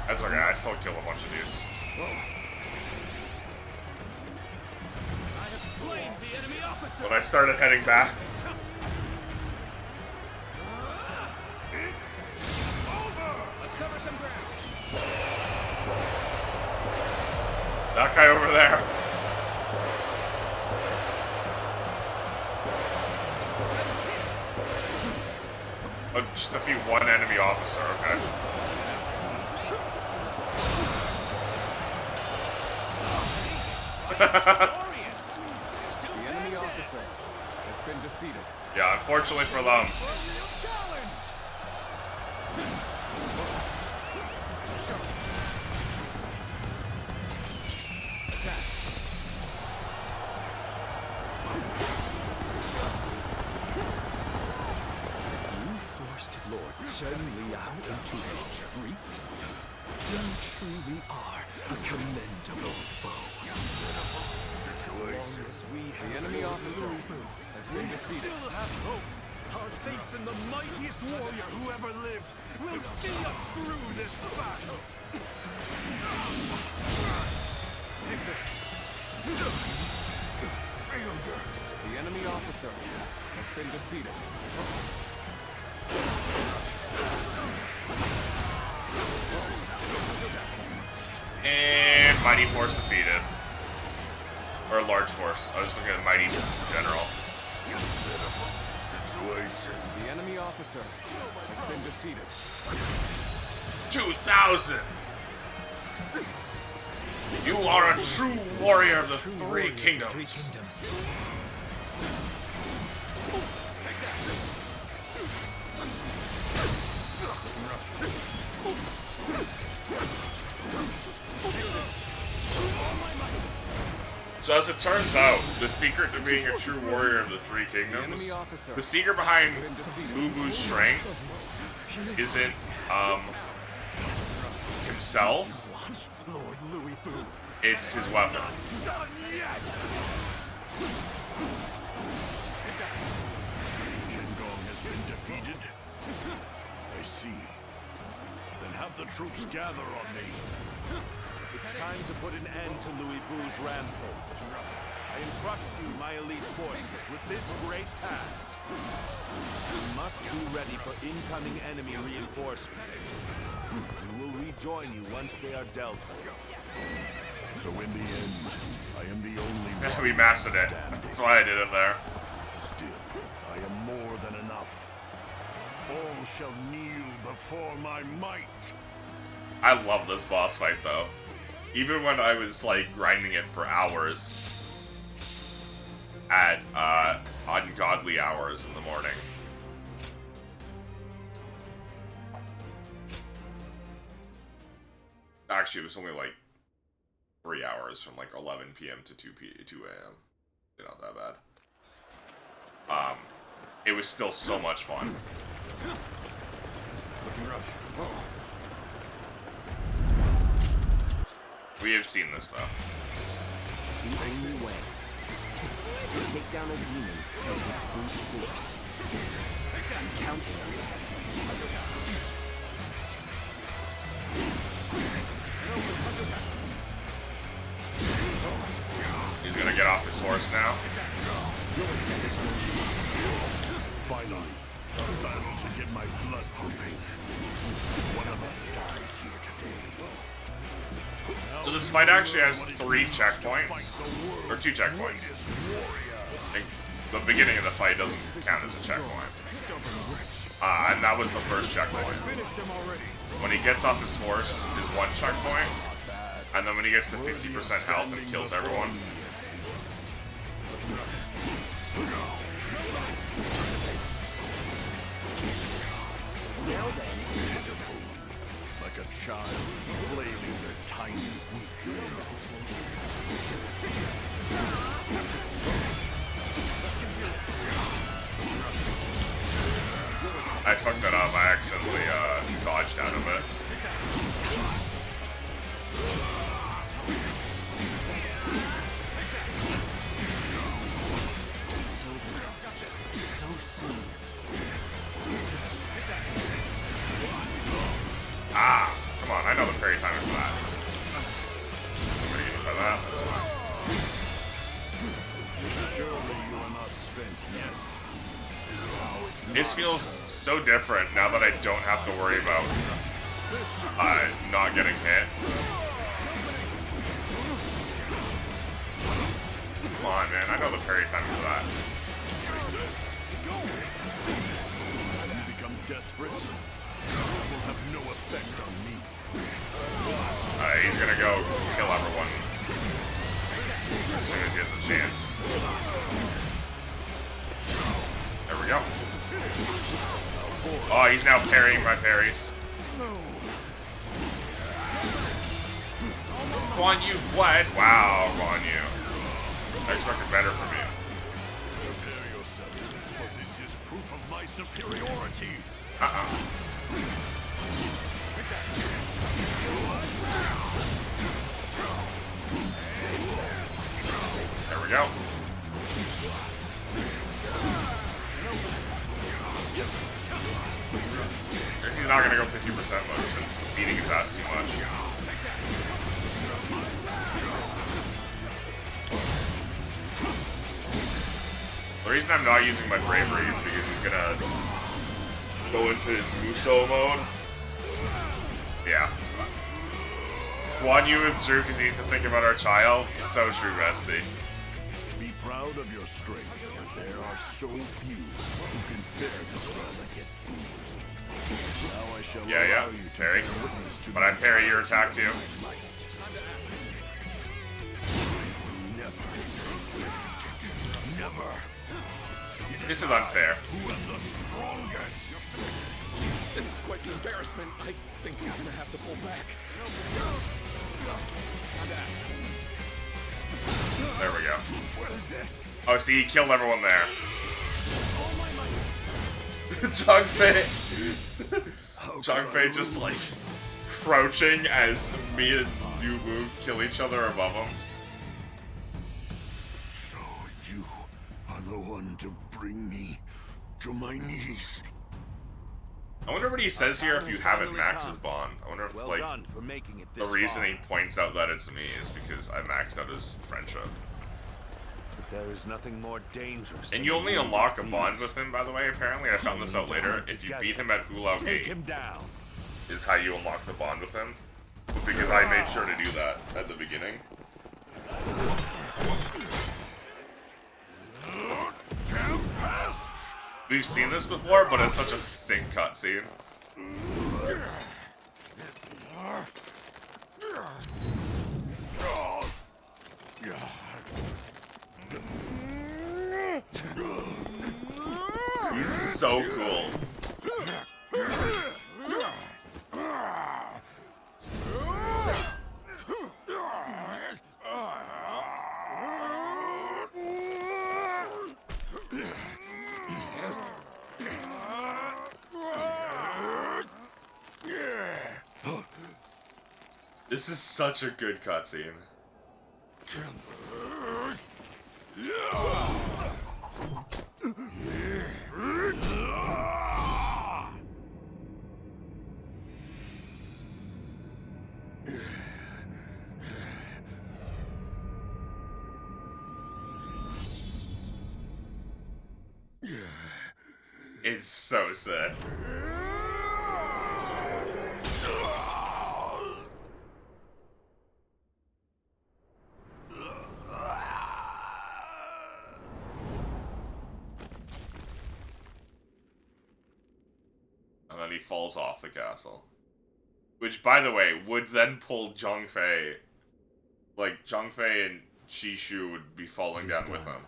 That's okay, I still kill a bunch of dudes. I have slain the enemy officer. When I started heading back, It's over. Let's cover some ground. that guy over there. Oh, just defeat one enemy officer, okay. The enemy officer has been defeated. Yeah, unfortunately for them. Attack. You forced Lord Chen Liao into retreat. You truly are a commendable foe. The enemy officer has been defeated. Still have hope. Our faith in the mightiest warrior who ever lived will see us through this battle. Take this. The enemy officer has been defeated. And Mighty Force defeated. Or Large Force. I was looking at Mighty General. The enemy officer has been defeated. 2,000! You are a true warrior of the Three Kingdoms. So as it turns out, the secret to being a true warrior of the Three Kingdoms, the secret behind Ubu's strength isn't himself, it's his weapon. Jingong has been defeated. I see. Then have the troops gather on me. It's time to put an end to Louis Vu's rampage. I entrust you, my elite forces, with this great task. You must be ready for incoming enemy reinforcements. We will rejoin you once they are dealt with. So in the end, I am the only one We mastered it. standing. That's why I did it there. Still, I am more than enough. All shall kneel before my might. I love this boss fight though. Even when I was like grinding it for hours at ungodly hours in the morning. Actually, it was only like 3 hours from like 11 p.m. to 2 a.m. Not that bad. It was still so much fun. Looking rough. have seen this though. The only way to take down a demon is with brute force. I'm counting on that. He's gonna get off his horse now. Finally, a battle to get my blood pumping. One of us dies here today. So this fight actually has 3 checkpoints, or 2 checkpoints. Like, the beginning of the fight doesn't count as a checkpoint. And that was the first checkpoint. When he gets off his horse is 1 checkpoint, and then when he gets to 50% health and kills everyone. Like a child flailing their tiny weak limbs. I fucked that up. I accidentally dodged out of it. So soon. Ah! Come on, I know the parry timing for that. I'm gonna get hit by that. Surely you are not spent yet. This feels so different now that I don't have to worry about not getting hit. Come on, man. I know the parry timing for that. Have you become desperate? That will have no effect on me. He's gonna go kill everyone as soon as he has a chance. There we go. Oh, he's now parrying my parries. Guan Yu, what? Wow, Guan Yu. I expected better from you. Prepare yourself, for this is proof of my superiority. There we go. He's not gonna go 50% mode, so beating his ass too much. The reason I'm not using my bravery is because he's gonna go into his Muso mode. Yeah. Guan Yu with Drew because he needs to think about our child. So true, bestie. Be proud of your strength. There are so few who can bear the struggle against me. Now I shall Yeah, allow you to parry. bear witness to But I parry your attack too. Never. This is unfair. Who am the strongest? This is quite the embarrassment. I think you're gonna have to pull back. There we go. What is this? Oh, see, he killed everyone there. Changfei. Changfei just like crouching as me and Yu kill each other above him. So you are the one to bring me to my knees. I wonder what he says here if you haven't maxed his bond. I wonder if Well like done for making it the this reason far. he points out that it's me is because I maxed out his friendship. But there is nothing more dangerous. And than you only a unlock a beast. bond with him, by the way, apparently. I found this out later. If you beat him at Hulao Take Gate, him down. is how you unlock the bond with him. Because I made sure to do that at the beginning. We've seen this before, but it's such a sick cutscene. He's so cool. This is such a good cutscene. It's so sick. And then he falls off the castle. Which, by the way, would then pull Zhang Fei. Like, Zhang Fei and Shishu would be falling down with him.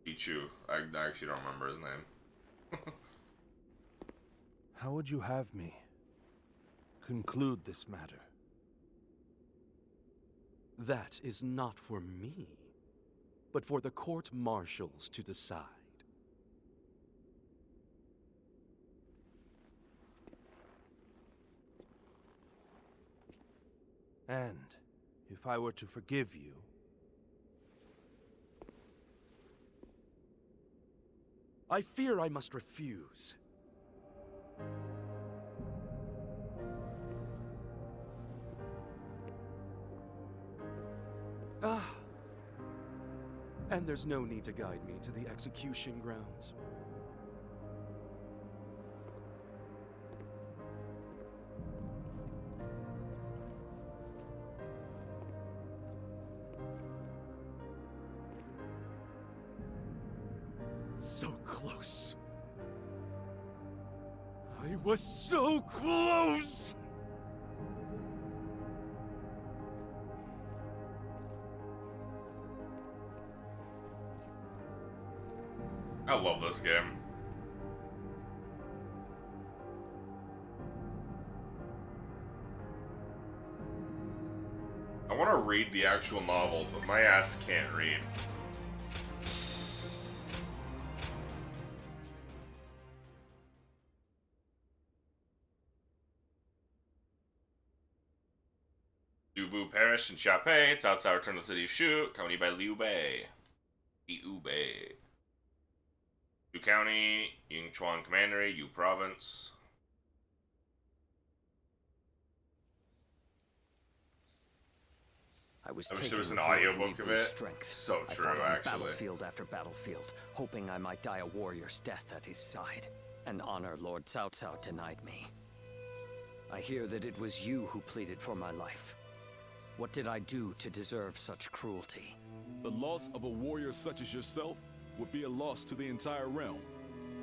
Ichu. I actually don't remember his name. How would you have me conclude this matter? That is not for me, but for the court-martials to decide. And if I were to forgive you, I fear I must refuse. And there's no need to guide me to the execution grounds. So close. I was so close! I love this game. I want to read the actual novel, but my ass can't read. Liu Bu perished in Xiaopei. Cao Cao returned to the city of Shu, accompanied by Liu Bei. Liu Bei. Shu County, Yingchuan Commandery, Yu Province. I wish there was an audiobook of it. Strength. So true, I fought on actually. Battlefield after battlefield, hoping I might die a warrior's death at his side. An honor Lord Cao Cao denied me. I hear that it was you who pleaded for my life. What did I do to deserve such cruelty? The loss of a warrior such as yourself would be a loss to the entire realm,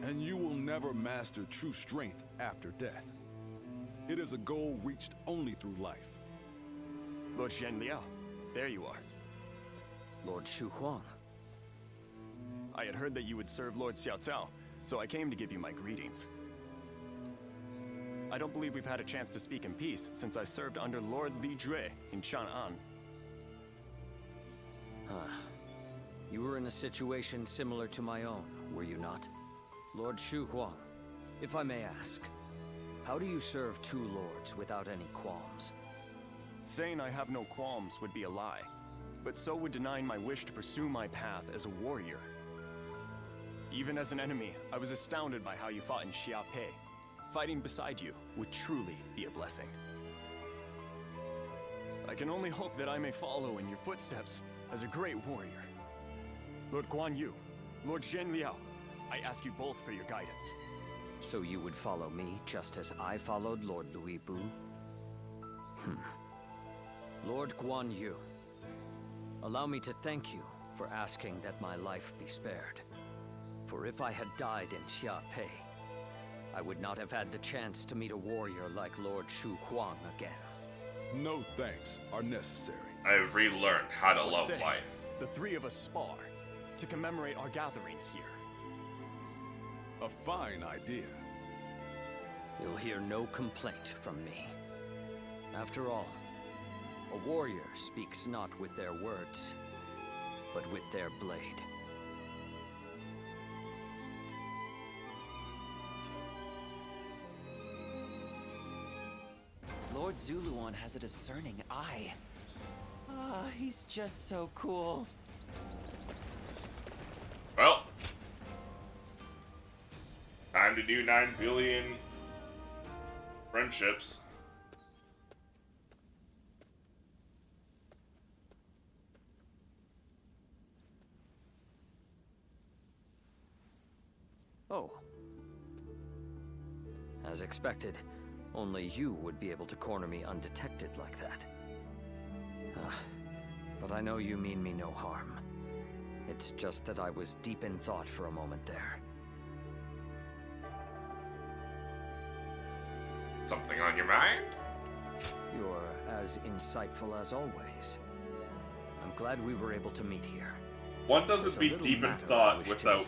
and you will never master true strength after death. It is a goal reached only through life. Lord Zhenliao, there you are. Lord Shu Huang. I had heard that you would serve Lord Xiao Cao, so I came to give you my greetings. I don't believe we've had a chance to speak in peace since I served under Lord Li Jue in Chang'an. You were in a situation similar to my own, were you not? Lord Shu Huang, if I may ask, how do you serve two lords without any qualms? Saying I have no qualms would be a lie, but so would denying my wish to pursue my path as a warrior. Even as an enemy, I was astounded by how you fought in Xiaopei. Fighting beside you would truly be a blessing. I can only hope that I may follow in your footsteps as a great warrior. Lord Guan Yu, Lord Zhenliao, I ask you both for your guidance. So you would follow me just as I followed Lord Louis Bu? Lord Guan Yu, allow me to thank you for asking that my life be spared. For if I had died in Xiaopei, I would not have had the chance to meet a warrior like Lord Shu Huang again. No thanks are necessary. I have relearned how to love life. The three of us spar to commemorate our gathering here. A fine idea. You'll hear no complaint from me. After all, a warrior speaks not with their words, but with their blade. Lord Zuluan has a discerning eye. Ah, he's just so cool. Well, time to do 9 billion friendships. Oh. As expected, only you would be able to corner me undetected like that. But I know you mean me no harm. It's just that I was deep in thought for a moment there. Something on your mind? You're as insightful as always. I'm glad we were able to meet here. One doesn't be deep in thought without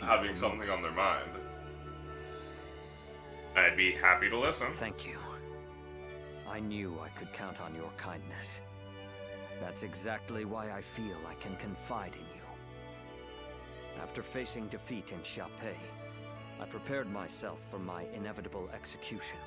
having something on their mind. I'd be happy to listen. Thank you. I knew I could count on your kindness. That's exactly why I feel I can confide in you. After facing defeat in Xiaopei, I prepared myself for my inevitable execution.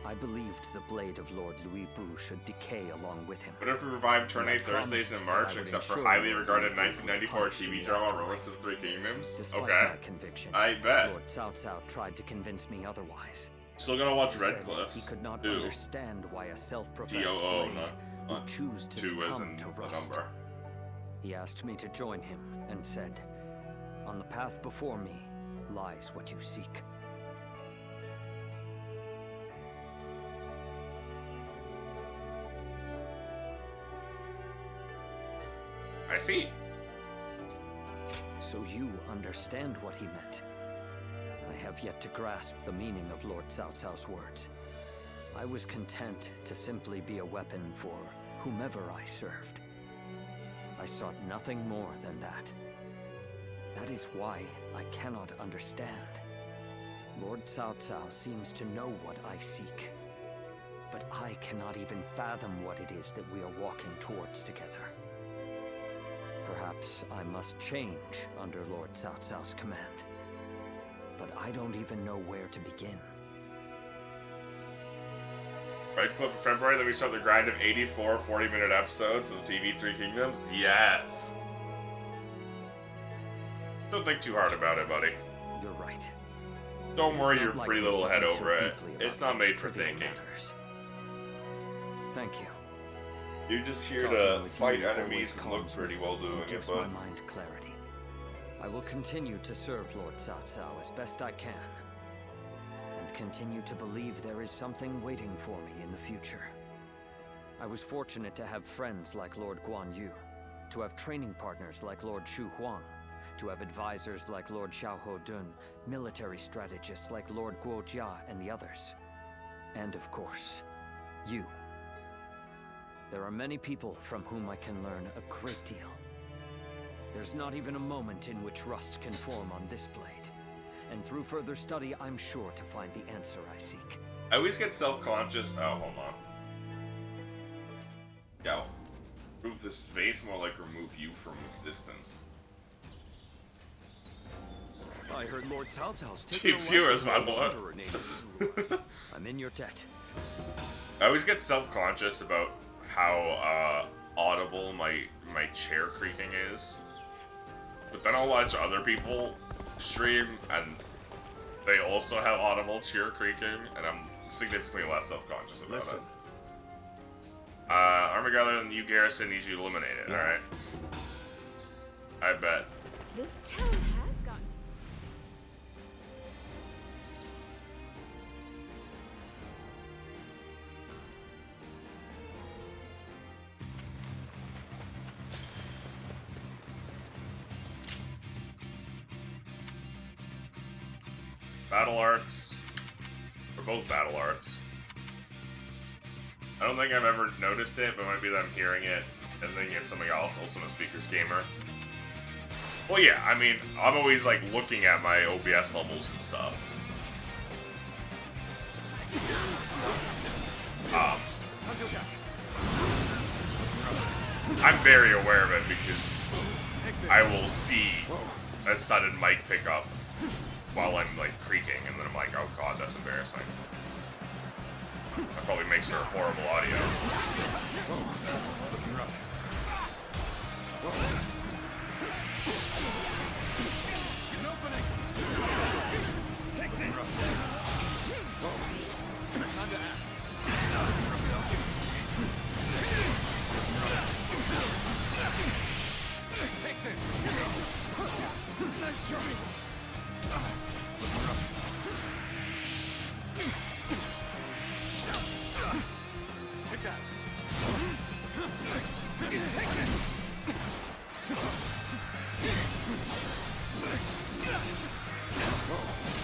I believed the blade of Lord Louis Bu should decay along with him. What if we revived Turn 8 Thursdays in March, except for highly regarded 1994 TV drama Romance of the Three Kingdoms? Despite Okay. my conviction, I bet. Lord Cao Cao tried to convince me otherwise. Still gonna watch He said Redcliffe. he could not Ew. understand why a self-professed DOO, blade would choose to two as succumb in to a rust. number. He asked me to join him and said, "On the path before me lies what you seek." I see. So you understand what he meant. I have yet to grasp the meaning of Lord Cao Cao's words. I was content to simply be a weapon for whomever I served. I sought nothing more than that. That is why I cannot understand. Lord Cao Cao seems to know what I seek, but I cannot even fathom what it is that we are walking towards together. Perhaps I must change under Lord Cao Cao's command, but I don't even know where to begin. Redcliffe in February, then we start the grind of 84 40-minute episodes of TV Three Kingdoms? Yes! Don't think too hard about it, buddy. You're right. Don't It worry is your not pretty like me little to head think so over it. deeply about It's not such made for trivial thinking. matters. Thank you. You're just here Talking to with fight you enemies always and look calms pretty me well and doing it, gives bud. my mind clarity. I will continue to serve Lord Cao Cao as best I can, and continue to believe there is something waiting for me in the future. I was fortunate to have friends like Lord Guan Yu, to have training partners like Lord Shu Huang, to have advisors like Lord Xiao Ho Dun, military strategists like Lord Guo Jia and the others. And of course, you. There are many people from whom I can learn a great deal. There's not even a moment in which rust can form on this blade. And through further study, I'm sure to find the answer I seek. I always get self-conscious. Oh, hold on. Yo. Remove the space, more like remove you from existence. I heard Lord Cao Cao's taken Cheap viewers, my lord. I'm in your debt. I always get self-conscious about how audible my chair creaking is. But then I'll watch other people stream and they also have audible chair creaking, and I'm significantly less self-conscious about it. Armageddon, you Garrison needs you to eliminate it, alright? I bet. This town has gotten... Battle arts. Or both battle arts. I don't think I've ever noticed it, but it might be that I'm hearing it and thinking it's something else. Also, a speakers gamer. Well, yeah, I mean, I'm always like looking at my OBS levels and stuff. I'm very aware of it because I will see a sudden mic pickup while I'm like creaking, and then I'm like, oh god, that's embarrassing. That probably makes her horrible audio. Looking rough. An opening! Take this! Time to act. Take this! Nice try! Looking rough. Take that! Take this!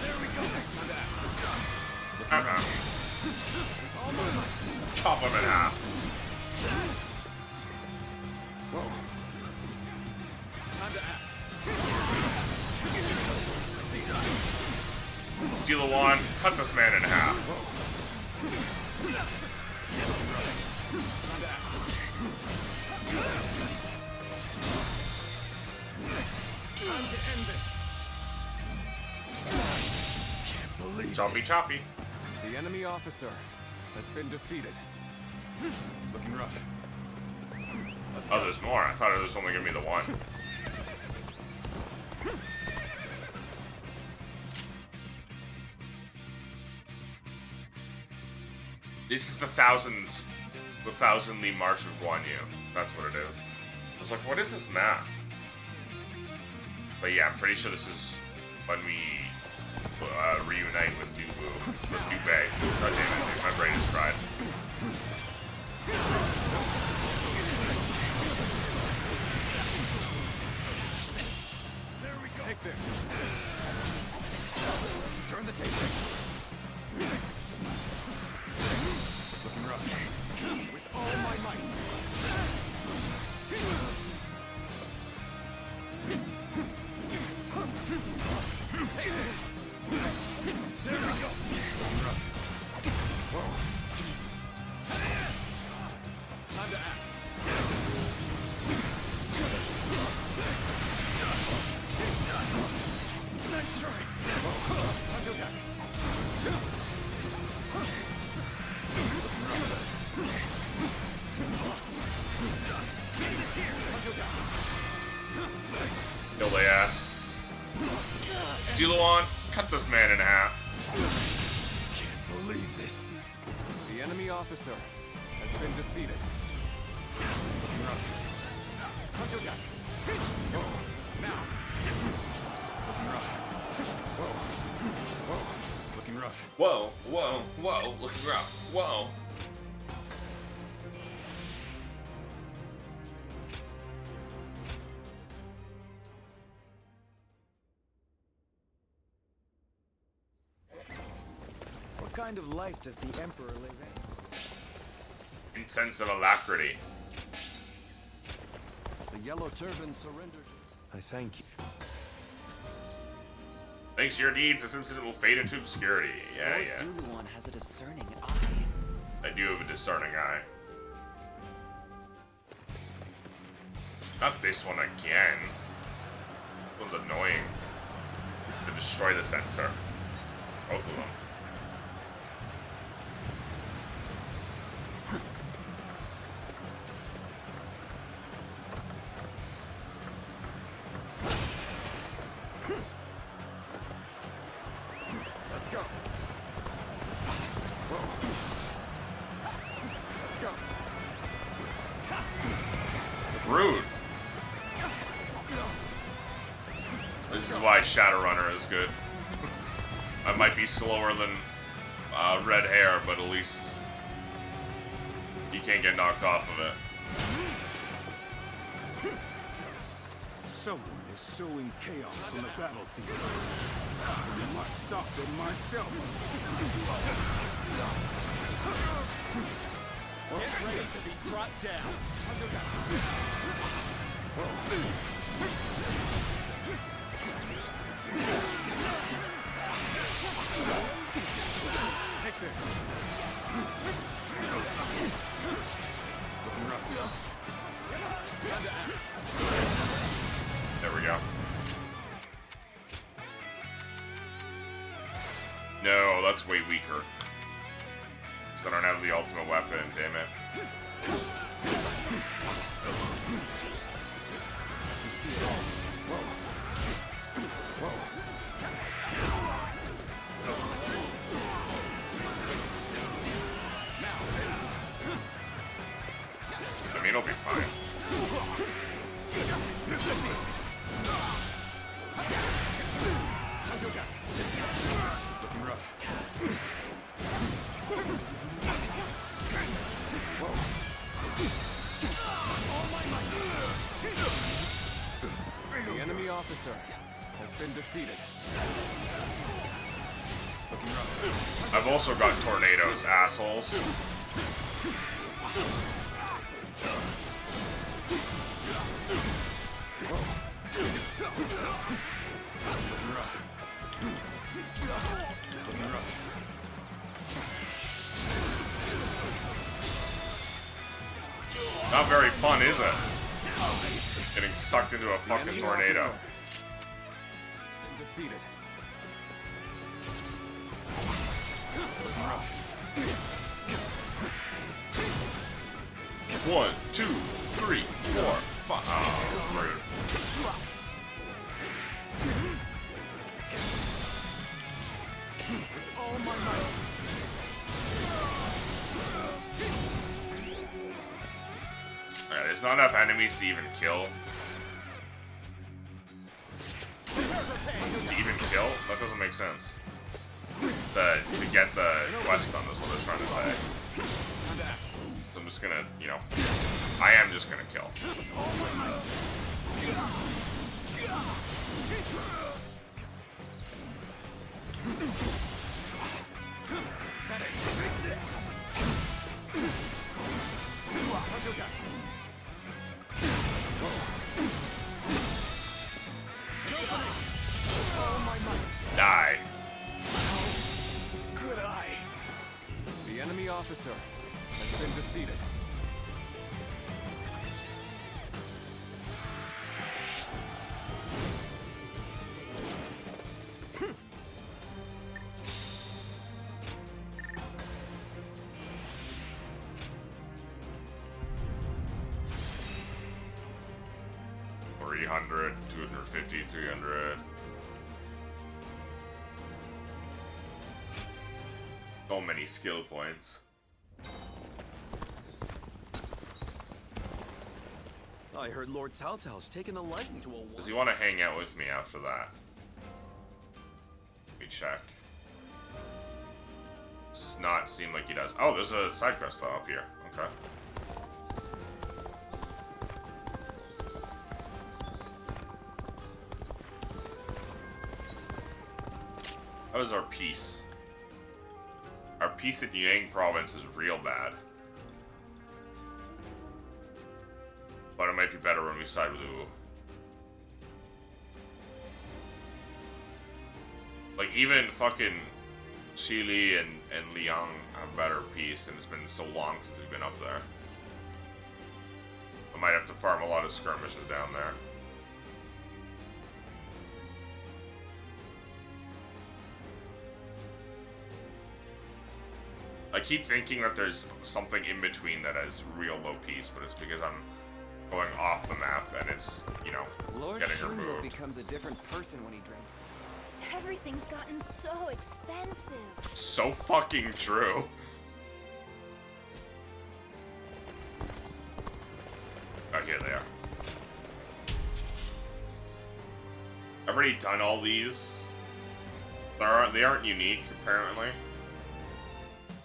There we go! Time to act. Chop him in half. Whoa. Time to act. Deal a wand, cut this man in half. Time to end this. Can't believe Choppy this. choppy. The enemy officer has been defeated. Looking rough. Let's Oh, go. there's more. I thought it was only gonna be the one. This is the thousandly March of Guan Yu. That's what it is. I was like, what is this map? But yeah, I'm pretty sure this is when we reunite with Liu Bei. God damn it, dude, my brain is fried. There we go. Take this. Turn the table. Looking rough. With all my might. Take this. There we go. Looking rough. Whoa. Easy. Time to act. Nice try. Time to attack. Kill the ass. Jiluan, cut this man in half. Can't believe this. The enemy officer has been defeated. Looking rough. Hunter Jack. Whoa. Now. Looking rough. Whoa. Whoa. Looking rough. Whoa, whoa, whoa, looking rough. Whoa. What kind of life does the Emperor live in? Incense of alacrity. The Yellow Turban surrendered. I thank you. Thanks to your deeds, this incident will fade into obscurity. Yeah, Lord yeah. Zuluan has a discerning eye. I do have a discerning eye. Not this one again. This one's annoying. To destroy the sensor. Both of them. Let's go. Whoa. Let's go. Rude. This is why Shadowrunner is good. I might be slower than Red Hair, but at least he can't get knocked off of it. Someone is sowing chaos on the battlefield. I must stop them myself. Get ready to be brought down. Take this. Looking rough. Time to act. There we go. No, that's way weaker. I don't have the ultimate weapon, damn it. You see it all. Whoa. Whoa. I mean, it'll be fine. Looking rough. The enemy officer has been defeated. Looking rough. I've also got tornadoes, assholes. Looking rough. Looking rough. Not very fun, is it? Getting sucked into a fucking tornado. Defeated. 1, 2, 3, 4, 5. Oh, rude. All my might. Alright, there's not enough enemies to even kill. To even kill? That doesn't make sense. To get the quest done is what I was trying to say. So I'm just gonna, you know, I am just gonna kill. Die. Could I? The enemy officer has been defeated. $300, $250, $300. So many skill points. I heard Lord Cao Cao's taken a liking to a... Does he want to hang out with me after that? Let me check. Does not seem like he does. Oh, there's a side quest though up here. Okay. How is our peace? Our peace in Yang province is real bad. But it might be better when we side with Wu. Like, even fucking Xili and Liang have better peace, and it's been so long since we've been up there. I might have to farm a lot of skirmishes down there. I keep thinking that there's something in between that has real low peace, but it's because I'm going off the map and it's, you know, Lord getting Shunwo removed. becomes a different person when he drinks. Everything's gotten so expensive. So fucking true. Oh, here they are. I've already done all these. They aren't unique, apparently.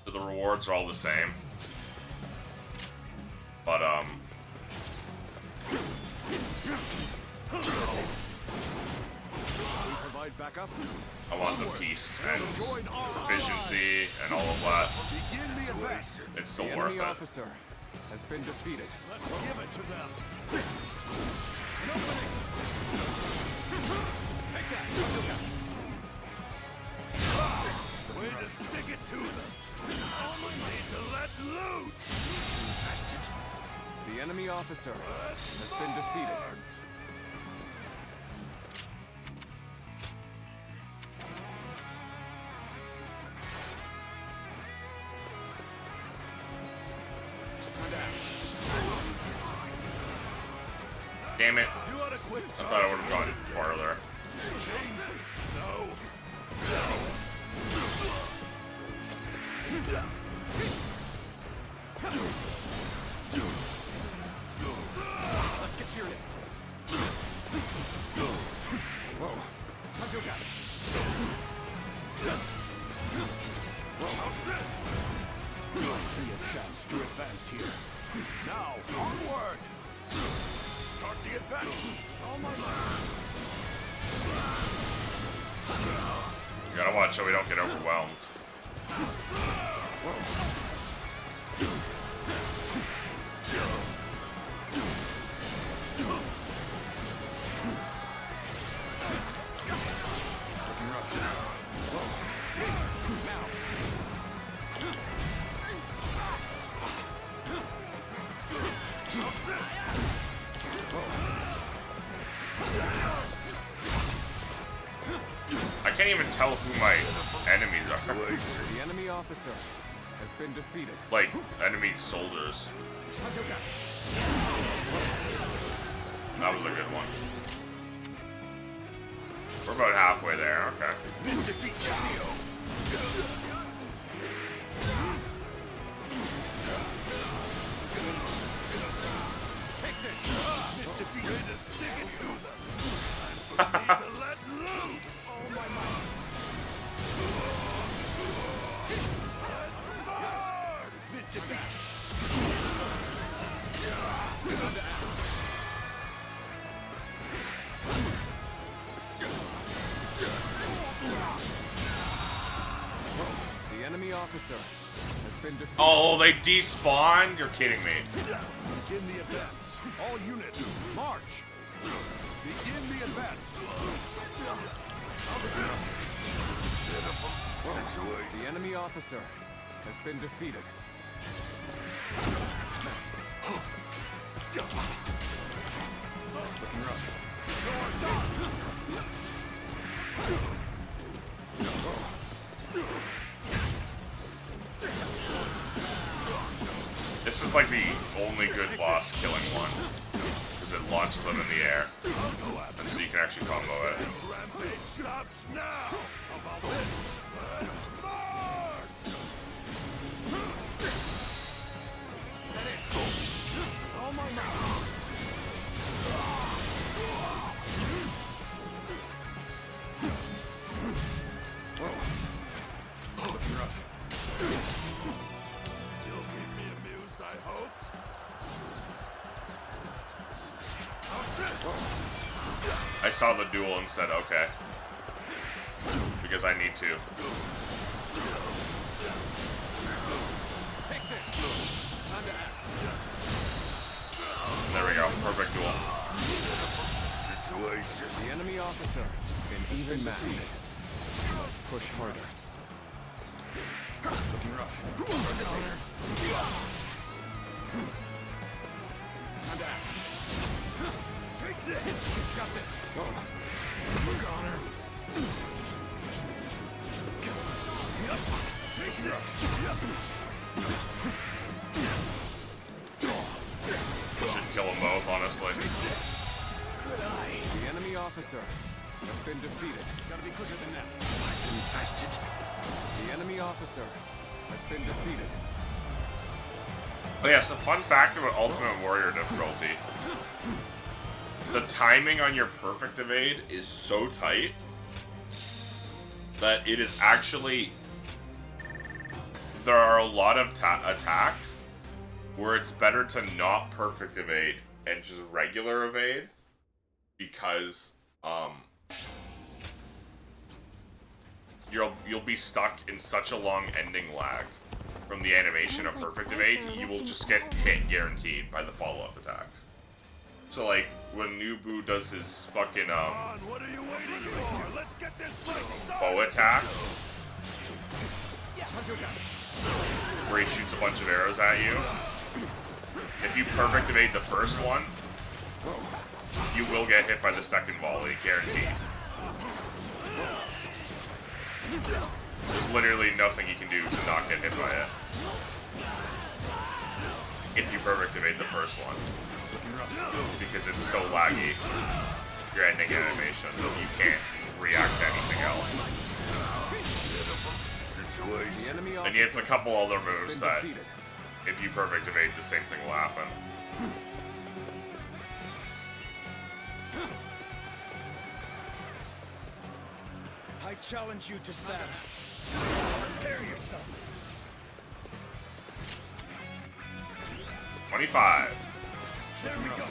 So the rewards are all the same. But, Provide backup. I want the peace and efficiency and all of that. Begin the advance. It's still the worth enemy it. officer has been defeated. Let's give it to them. An opening. Take that. Way to stick it to them. Only need to let loose. Bastard. The enemy officer has been defeated. Damn it. I thought I would have gone farther. Let's get serious. Whoa. I see a chance to advance here. Now, onward! Start the advance! All my might! You gotta watch so we don't get overwhelmed. I can't even tell who my enemies are. The enemy officer has been defeated. Like, enemy soldiers. That was a good one. We're about halfway there, okay. Take this! Defeated to stick it to them! I'm need to let loose! All my might! The enemy officer has been defeated. Oh, they despawned? You're kidding me. Begin the advance. All units, march! Begin the advance. The enemy officer has been defeated. Looking rough. This is like the only good boss killing one. Because it launches them in the air. And so you can actually combo it. Rampage stops now! How about this? All my might! Looking rough. You'll keep me amused, I hope. I saw the duel and said, okay. Because I need to. Take this. Time to act. There we go. Perfect duel. Situation. The enemy officer can even match. You must push harder. Looking rough. Time to act. Take this. Got this. Look on her. Take it. Should kill them both, honestly. Good eye. The enemy officer has been defeated. Gotta be quicker than that. I've been bested. The enemy officer has been defeated. Oh yeah, so fun fact about Ultimate Warrior difficulty. The timing on your perfect evade is so tight that it is actually... There are a lot of attacks where it's better to not perfect evade and just regular evade because you'll be stuck in such a long ending lag from the animation of perfect evade, you will just get hit guaranteed by the follow-up attacks. So like when Nubu does his fucking What are you waiting for? Let's get this fight started. bow attack, where he shoots a bunch of arrows at you, if you perfect evade the first one, you will get hit by the second volley, guaranteed. There's literally nothing you can do to not get hit by it. If you perfect evade the first one. because it's so laggy. Your ending animation, you can't react to anything else. And it's a couple other moves that, if you perfect evade, the same thing will happen. I challenge you to battle. Prepare yourself. 25. There we go.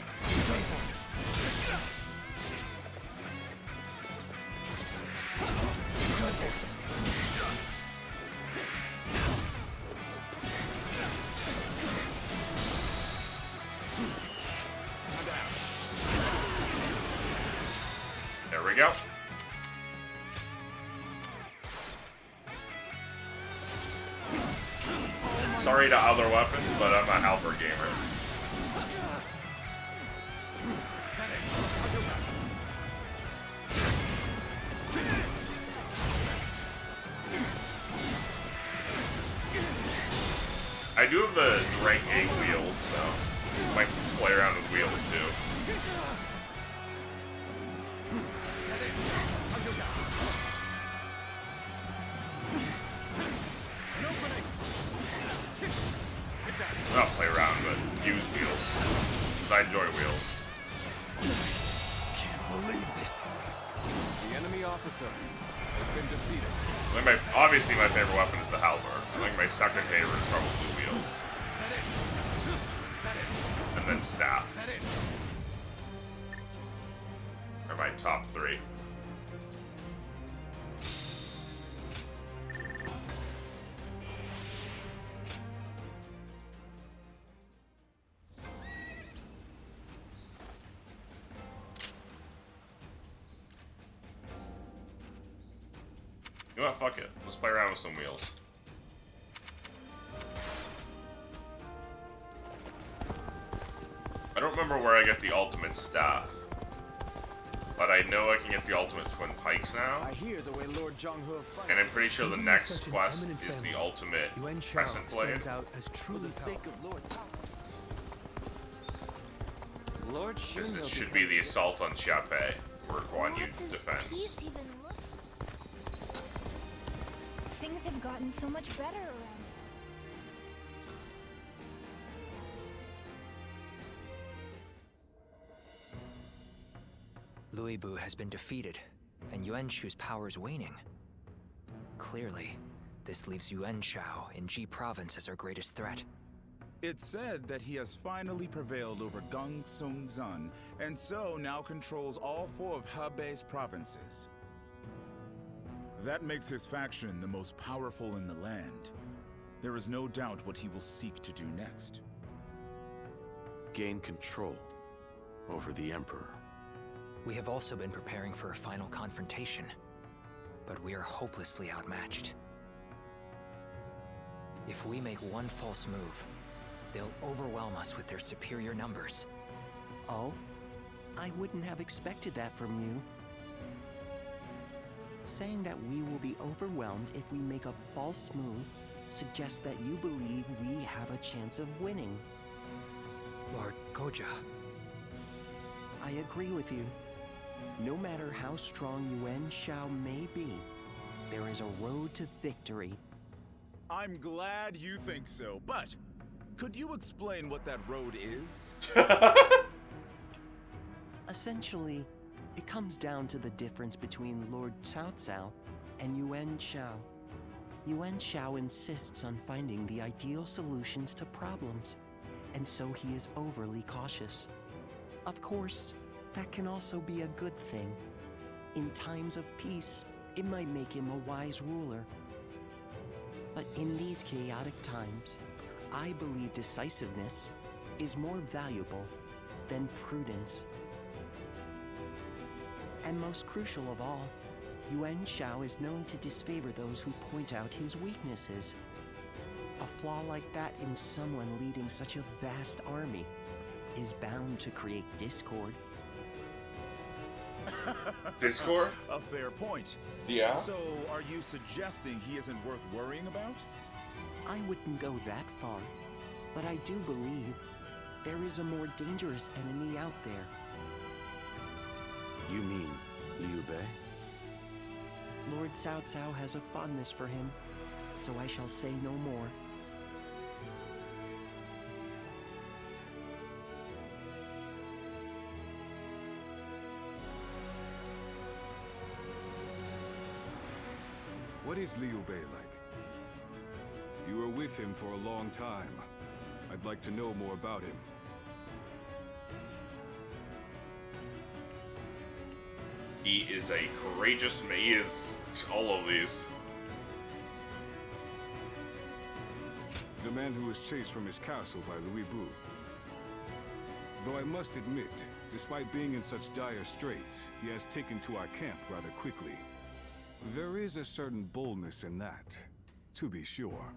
There we go. Sorry to other weapons, but I'm a halberd gamer. I do have the rank 8 wheels, so I might play around with wheels too. I'll play around, but use wheels. Because I enjoy wheels. Can't believe this. The enemy officer has been defeated. I think obviously my favorite weapon is the halberd. I think my second favorite is probably wheels. And then staff. Are my top 3. You know what, fuck it. Let's play around with some wheels. I don't remember where I get the ultimate staff. But I know I can get the ultimate twin pikes now. I hear the way Lord Zhonghe fights. And I'm pretty sure the next quest is the ultimate crescent blade. For the sake of Lord Because it should be the assault on Xiaopei, where Guan Yu defends. Peace even look. Things have gotten so much better around. Louis Bu has been defeated, and Yuan Shu's power is waning. Clearly, this leaves Yuan Shao in Ji Province as our greatest threat. It's said that he has finally prevailed over Gong Sung Zun, and so now controls all 4 of Hebei's provinces. That makes his faction the most powerful in the land. There is no doubt what he will seek to do next. Gain control over the Emperor. We have also been preparing for a final confrontation, but we are hopelessly outmatched. If we make one false move, they'll overwhelm us with their superior numbers. Oh? I wouldn't have expected that from you. Saying that we will be overwhelmed if we make a false move suggests that you believe we have a chance of winning. Lord Goja. I agree with you. No matter how strong Yuan Shao may be, there is a road to victory. I'm glad you think so, but could you explain what that road is? Essentially, it comes down to the difference between Lord Cao Cao and Yuan Shao. Yuan Shao insists on finding the ideal solutions to problems, and so he is overly cautious. Of course, that can also be a good thing. In times of peace, it might make him a wise ruler. But in these chaotic times, I believe decisiveness is more valuable than prudence. And most crucial of all, Yuan Shao is known to disfavor those who point out his weaknesses. A flaw like that in someone leading such a vast army is bound to create discord. Discord? A fair point. Yeah? So, are you suggesting he isn't worth worrying about? I wouldn't go that far, but I do believe There is a more dangerous enemy out there. You mean Liu Bei? Lord Cao Cao has a fondness for him, so I shall say no more. What is Liu Bei like? You were with him for a long time. I'd like to know more about him. He is a courageous man. He is all of these. The man who was chased from his castle by Louis Bu. Though I must admit, despite being in such dire straits, he has taken to our camp rather quickly. There is a certain boldness in that, to be sure.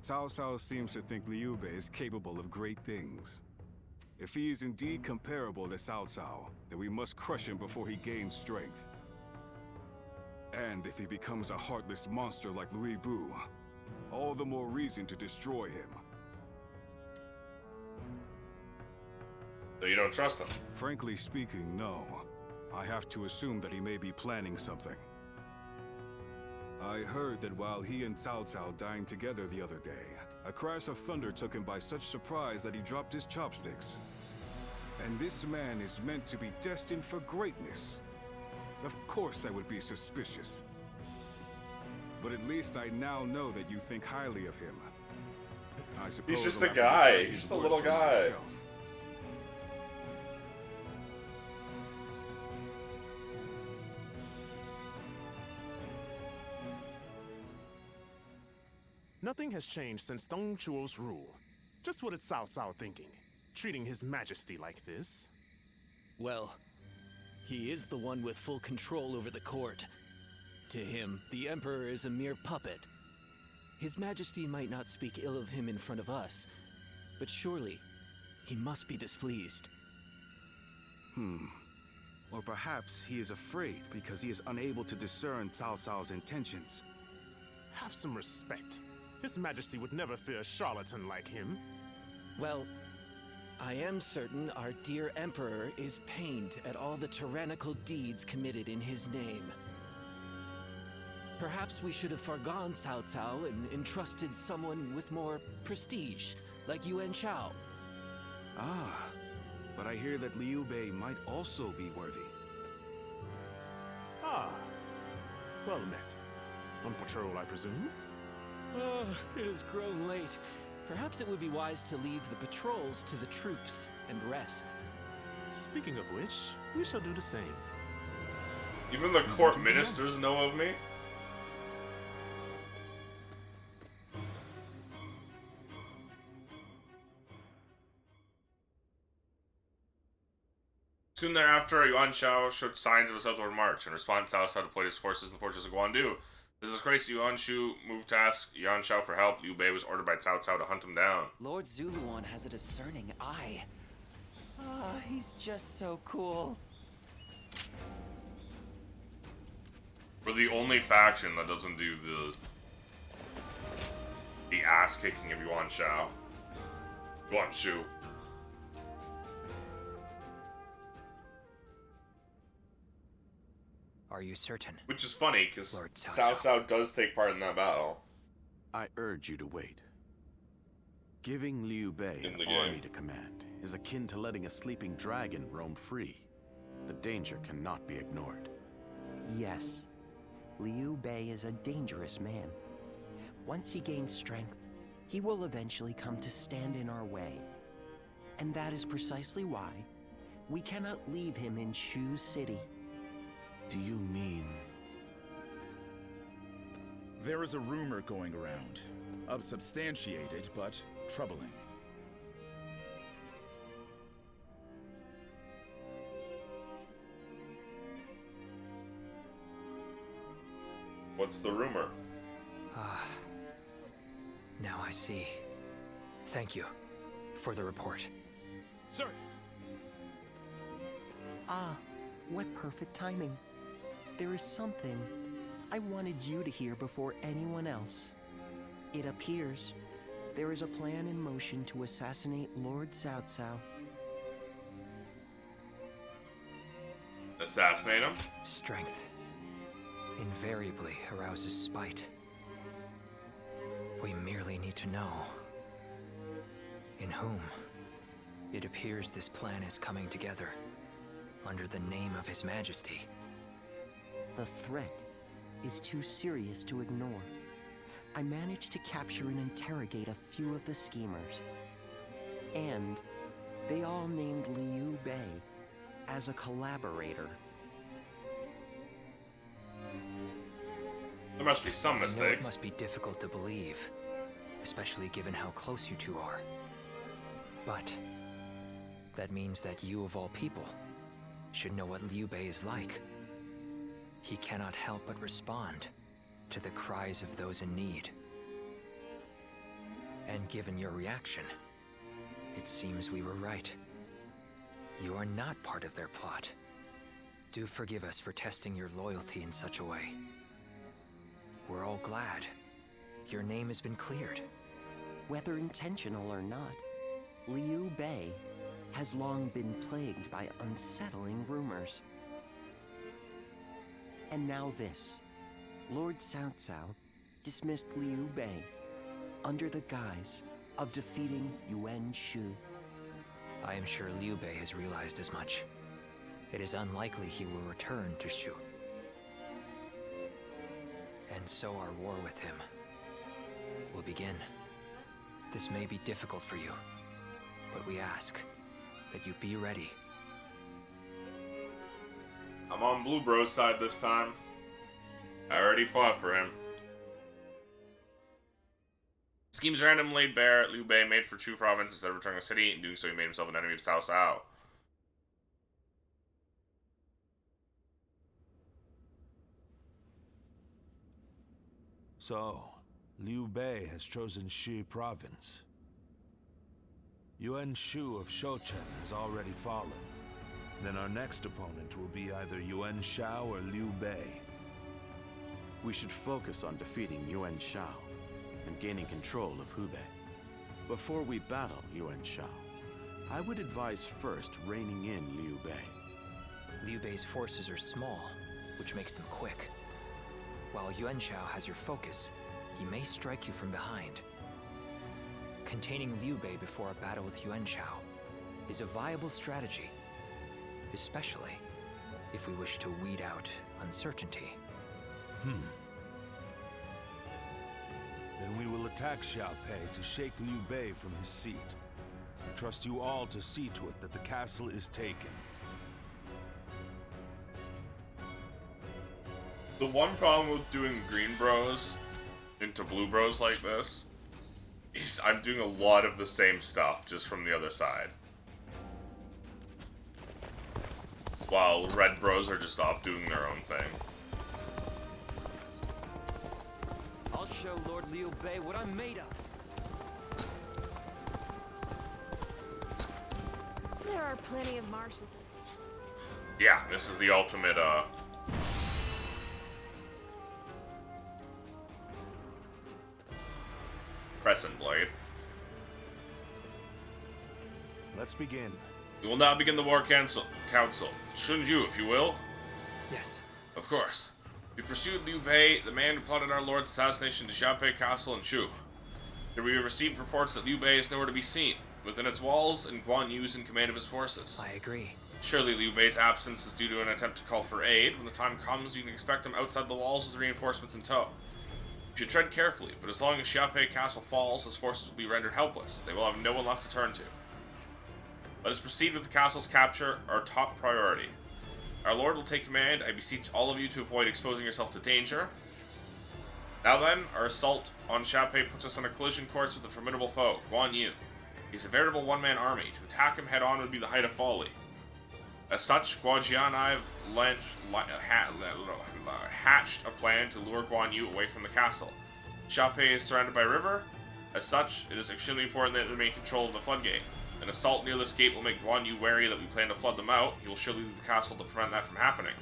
Cao Cao seems to think Liu Bei is capable of great things. If he is indeed comparable to Cao Cao, then we must crush him before he gains strength. And if he becomes a heartless monster like Louis Bu, all the more reason to destroy him. So you don't trust him? Frankly speaking, no. I have to assume that he may be planning something. I heard that while he and Cao Cao dined together the other day, a crash of thunder took him by such surprise that he dropped his chopsticks. And this man is meant to be destined for greatness. Of course I would be suspicious. But at least I now know that you think highly of him. I suppose He's just I'll a have to guy. say He's his just a word little for guy. myself. Nothing has changed since Dong Zhuo's rule. Just what is Cao Cao thinking? Treating his majesty like this? Well, he is the one with full control over the court. To him, the Emperor is a mere puppet. His Majesty might not speak ill of him in front of us, but surely he must be displeased. Or perhaps he is afraid because he is unable to discern Cao Cao's intentions. Have some respect. His Majesty would never fear a charlatan like him. Well, I am certain our dear Emperor is pained at all the tyrannical deeds committed in his name. Perhaps we should have forgone Cao Cao and entrusted someone with more prestige, like Yuan Shao. Ah, but I hear that Liu Bei might also be worthy. Ah, well met. On patrol, I presume? Oh, it has grown late. Perhaps it would be wise to leave the patrols to the troops and rest. Speaking of which, we shall do the same. Even the court ministers know of me? Soon thereafter, Yuan Shao showed signs of a southward march. In response, Cao Cao deployed his forces in the fortress of Guan Yu. This disgrace, Yuan Shu moved to ask Yuan Shao for help. Liu Bei was ordered by Cao Cao to hunt him down. Lord Zuluan has a discerning eye. Ah, he's just so cool. We're the only faction that doesn't do the ass kicking of Yuan Shao. Yuan Shu. Are you certain? Which is funny, because Lord Cao Cao does take part in that battle. I urge you to wait. Giving Liu Bei In an the army game. to command is akin to letting a sleeping dragon roam free. The danger cannot be ignored. Yes, Liu Bei is a dangerous man. Once he gains strength, he will eventually come to stand in our way. And that is precisely why we cannot leave him in Shu City. Do you mean... There is a rumor going around. Unsubstantiated, but troubling. What's the rumor? Ah. Now I see. Thank you for the report. Sir! Ah, what perfect timing. There is something I wanted you to hear before anyone else. It appears there is a plan in motion to assassinate Lord Cao Cao. Assassinate him? Strength invariably arouses spite. We merely need to know in whom. It appears this plan is coming together under the name of His Majesty. The threat is too serious to ignore. I managed to capture and interrogate a few of the schemers. And they all named Liu Bei as a collaborator. There must be some I know mistake. it must be difficult to believe, especially given how close you two are. But that means that you, of all people, should know what Liu Bei is like. He cannot help but respond to the cries of those in need. And given your reaction, it seems we were right. You are not part of their plot. Do forgive us for testing your loyalty in such a way. We're all glad your name has been cleared. Whether intentional or not, Liu Bei has long been plagued by unsettling rumors. And now this. Lord Cao Cao dismissed Liu Bei under the guise of defeating Yuan Shu. I am sure Liu Bei has realized as much. It is unlikely he will return to Shu. And so our war with him will begin. This may be difficult for you, but we ask that you be ready. I'm on Blue Bro's side this time. I already fought for him. Schemes random laid bare. Liu Bei made for Chu province instead of returning the city. In doing so, he made himself an enemy of Cao Cao. So, Liu Bei has chosen Shi province. Yuan Shu of Shouchen has already fallen. Then our next opponent will be either Yuan Shao or Liu Bei. We should focus on defeating Yuan Shao and gaining control of Hubei. Before we battle Yuan Shao, I would advise first reining in Liu Bei. Liu Bei's forces are small, which makes them quick. While Yuan Shao has your focus, he may strike you from behind. Containing Liu Bei before a battle with Yuan Shao is a viable strategy, especially if we wish to weed out uncertainty. Then we will attack Xiaopei to shake Liu Bei from his seat. I trust you all to see to it that the castle is taken. The one problem with doing Green Bros into Blue Bros like this is I'm doing a lot of the same stuff just from the other side. While Red Bros are just off doing their own thing. I'll show Lord Liu Bei what I'm made of. There are plenty of marshes. Yeah, this is the ultimate, Crescent Blade. Let's begin. We will now begin the War Council. Shun Ju, if you will. Yes. Of course. We pursued Liu Bei, the man who plotted our lord's assassination to Xiaopei Castle in Shu. Here we have received reports that Liu Bei is nowhere to be seen, within its walls, and Guan Yu is in command of his forces. I agree. Surely Liu Bei's absence is due to an attempt to call for aid. When the time comes, you can expect him outside the walls with reinforcements in tow. You should tread carefully, but as long as Xiaopei Castle falls, his forces will be rendered helpless. They will have no one left to turn to. Let us proceed with the castle's capture, our top priority. Our lord will take command. I beseech all of you to avoid exposing yourself to danger. Now then, our assault on Xiaopei puts us on a collision course with a formidable foe, Guan Yu. He's a veritable one-man army. To attack him head-on would be the height of folly. As such, Guo Jia and I have hatched a plan to lure Guan Yu away from the castle. Xiaopei is surrounded by a river. As such, it is extremely important that they remain control of the floodgate. An assault near this gate will make Guan Yu wary that we plan to flood them out. He will surely leave the castle to prevent that from happening.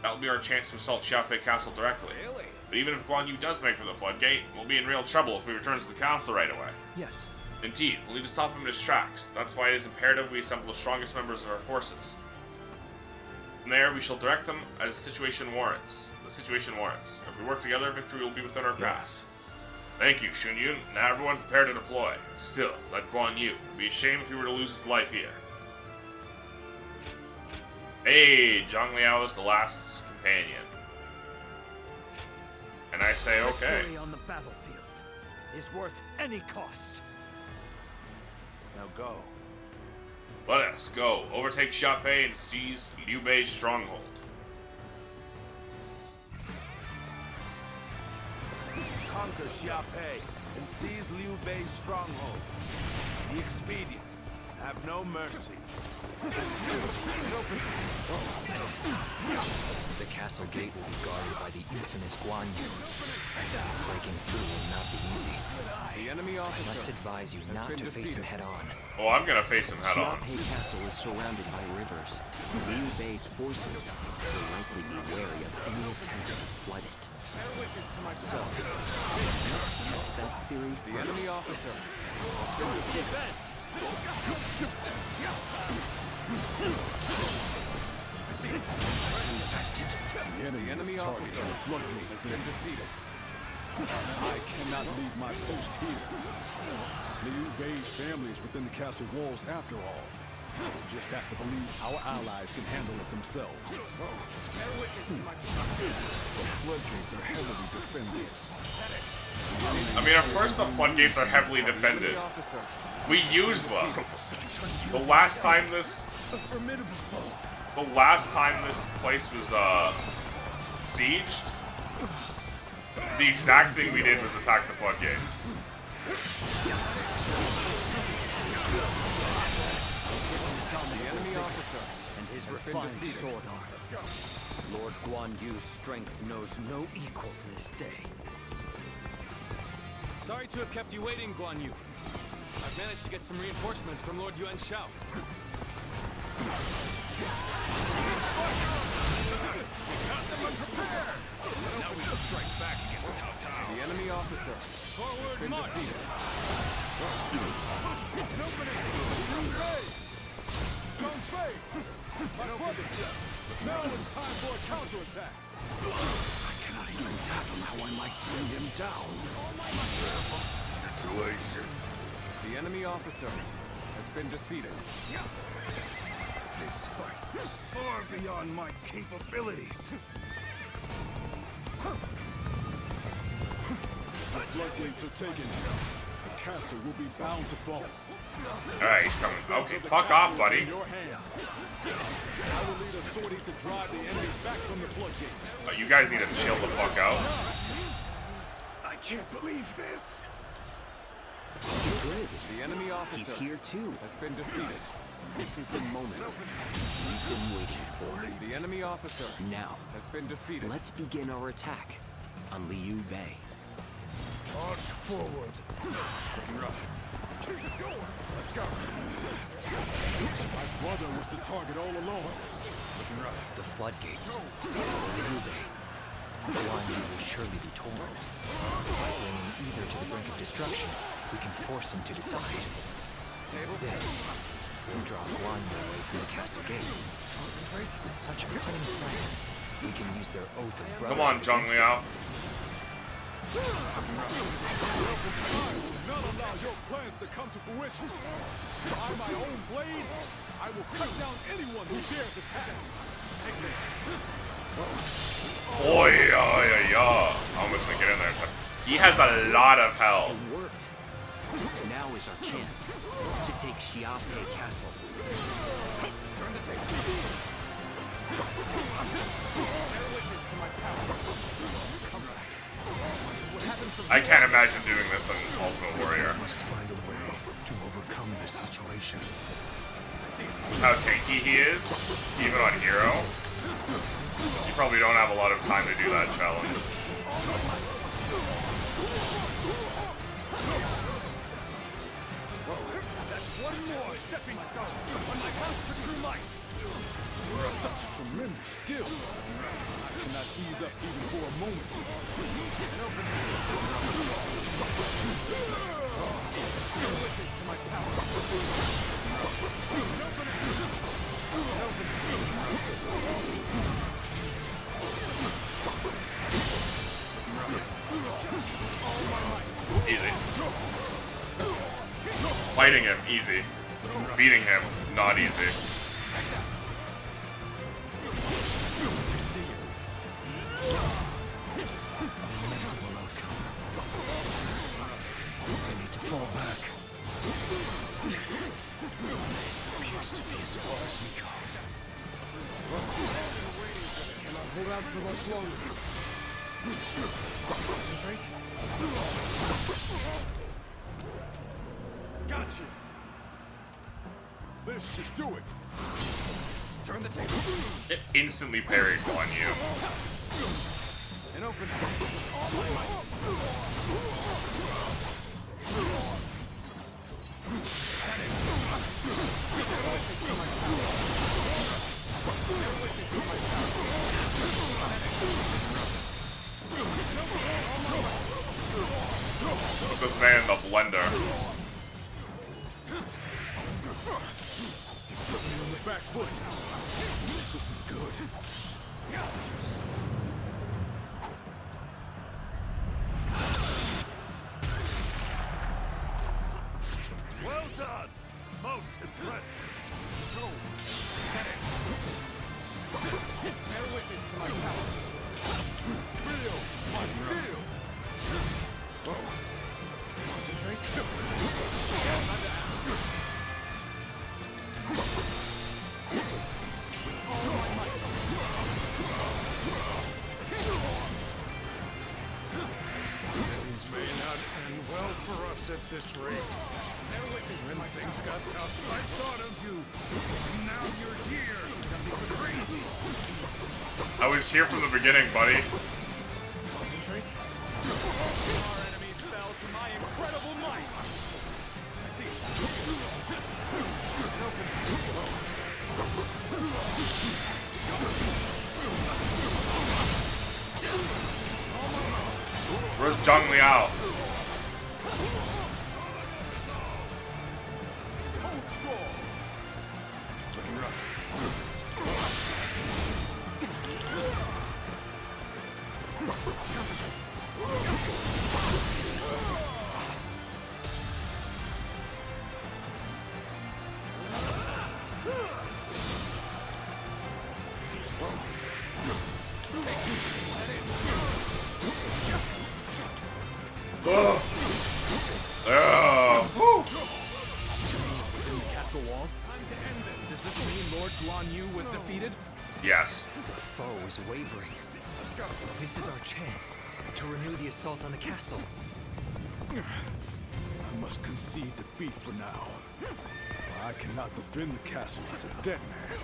That will be our chance to assault Xiaopei Castle directly. Really? But even if Guan Yu does make for the floodgate, we'll be in real trouble if he returns to the castle right away. Yes. Indeed, we'll need to stop him in his tracks. That's why it is imperative we assemble the strongest members of our forces. From there, we shall direct them as the situation warrants. If we work together, victory will be within our grasp. Thank you, Shunyun. Now everyone prepare to deploy. Still, let Guan Yu. It would be a shame if he were to lose his life here. Hey, Zhang Liao is the last companion. And I say, okay. Victory on the battlefield is worth any cost. Now go. Let us go. Overtake Xia Pei and seize Liu Bei's stronghold. Conquer Xia Pei and seize Liu Bei's stronghold. The expedient. Have no mercy. The castle gate will be guarded by the infamous Guan Yu. Breaking through will not be easy. The enemy I officer must advise you not to face him head on. Oh, I'm gonna face him head on. Xia Pei Castle is surrounded by rivers. Liu Bei's forces will likely be wary of any attempt to flood it. So, let's test that theory first. The enemy officer. Defense! I see it. Infested. The enemy officer has been defeated. I cannot leave my post here. Liu Bei's family is within the castle walls after all. We just have to believe our allies can handle it themselves. The floodgates are heavily defended. I mean, of course the floodgates are heavily defended. We used them. The last time this place was sieged, the exact thing we did was attack the floodgates. The enemy officer and his refined sword art. Lord Guan Yu's strength knows no equal this day. Sorry to have kept you waiting, Guan Yu. I've managed to get some reinforcements from Lord Yuan Shao. Now we can strike back against Cao Cao. The enemy officer has been defeated. Now it's time for a counterattack. I cannot even fathom how I might bring him down. Situation. The enemy officer has been defeated. This fight is far beyond my capabilities. The floodgates are taken. The castle will be bound to fall. Alright, he's coming. Okay, fuck off, buddy. In your hands. I will lead a sortie to drive the enemy back from the floodgates. Oh, you guys need to chill the fuck out. I can't believe this. Good. The enemy officer He's here too. has been defeated. This is the moment we've been waiting for. The enemy officer Now, has been defeated. let's begin our attack on Liu Bei. March forward. Looking rough. Let's go. My brother was the target all along. Looking rough. The floodgates. Liu Bei. Guan Yu will surely be torn. By bringing either to the brink of destruction, we can force him to decide. This will draw Guan Yu away from the castle gates. With such a cunning plan, we can use their oath of brotherhood. Come on, Zhang Liao. Not allow your plans to come to fruition. By my own blade, I will cut down anyone who dares attack. Take this. Oi, almost didn't get in there. He has a lot of health. It worked. Now is our chance to take Xia Pei Castle. Turn the table. Bear witness to my power. Come back. I can't imagine doing this on Ultimate Warrior. I must find a way to overcome this situation. With how tanky he is, even on Hero, you probably don't have a lot of time to do that challenge. That's one more stepping stone on my path to true light. Such tremendous skill. I cannot ease up even for a moment. Easy. Fighting him, easy. Beating him, not easy. I need to fall back. This appears to be as far as we go. Cannot hold out for much longer. Concentrate. Gotcha. This should do it. Turn the table. It instantly parried Guan Yu. And open with all my might. Put this man in the blender. On the back foot. This isn't good. Well done! Most impressive. Go. Bear witness to my power. Feel my steel. Concentrate. All my might. Things may not end well for us at this rate. When things got tough, I thought of you. And now you're here. Crazy. I was here from the beginning, buddy. Concentrate. Our enemies fell to my incredible might. I see. Where's Zhang Liao? Looking rough. Ugh. Woo. Within the castle walls. Time to end this. Does this mean Lord Guan Yu was defeated? Yes. The foe is wavering. Let's go. This is our chance to renew the assault on the castle. I must concede defeat for now. For I cannot defend the castle as a dead man.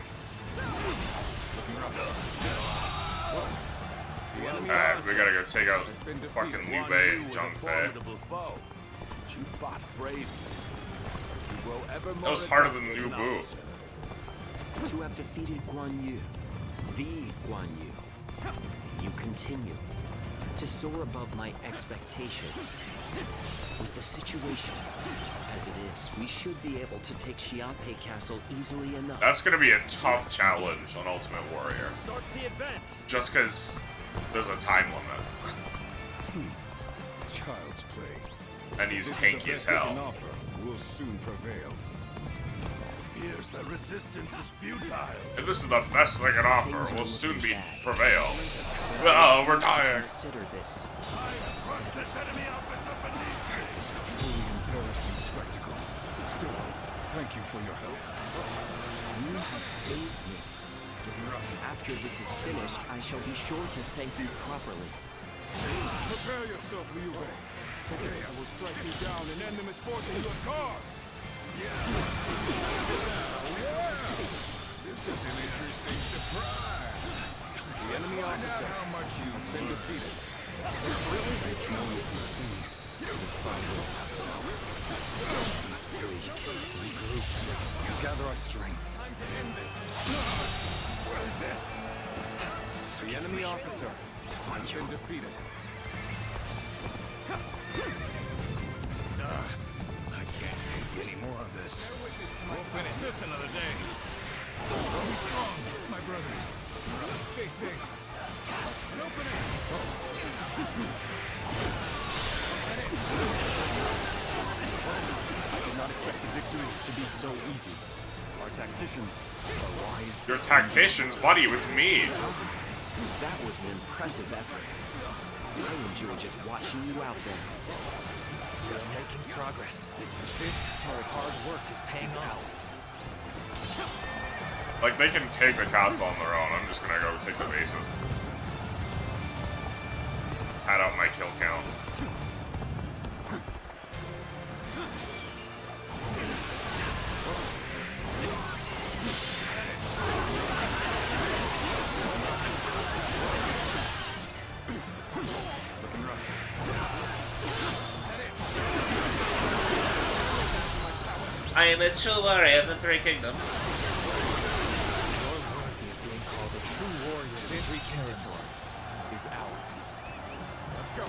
Alright, we gotta go take out fucking Liu Bei and Zhang Fei. Foe. But you fought bravely. You grow ever more That was harder than adept as Liu an Bu. officer. To have defeated Guan Yu, the Guan Yu, you continue to soar above my expectation. With the situation as it is, we should be able to take Xiape Castle easily enough. That's gonna be a tough challenge on Ultimate Warrior. Start the advance. Just because there's a time limit. Child's play. And he's This is tanky the as best we can hell. offer. We'll soon prevail. Here's the resistance is futile. If this is the best they can offer, we'll soon be prevail. Oh, we're dying. Consider this. Crush this enemy officer beneath you. Truly embarrassing spectacle. Still, thank you for your help. You have saved me. After this is finished, I shall be sure to thank you properly. Prepare yourself, Liu Bei. Today I will strike you down and end the misfortune you have caused. This is an interesting surprise. The enemy officer How much has been defeated. This moment is key to the fight with Cao Cao. We must regroup. Gather our strength. Time to end this. What is this? The enemy officer has been defeated. I can't take any more of this. We'll finish this another day. Be strong, my brothers. Stay safe. An opening. victory to be so easy. Our tacticians are wise. Your tacticians, buddy, it was me. That was an impressive effort. I enjoy just watching you out there. We're making progress. This hard work is paying off. Like, they can take the castle on their own. I'm just gonna go take the bases. Add out my kill count. I am a true warrior of the Three Kingdoms. You're worthy of being called a true warrior of This three kingdoms. territory is ours. Let's go.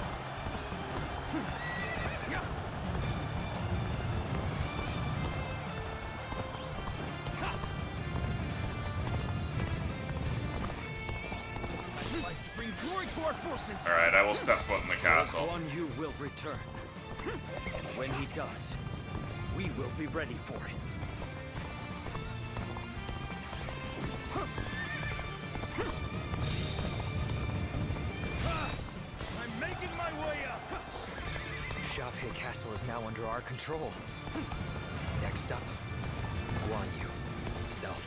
Alright, I will step foot in the castle. Guan Yu will return. And when he does, we will be ready for him. I'm making my way up. Xiaopei Castle is now under our control. Next up, Guan Yu himself.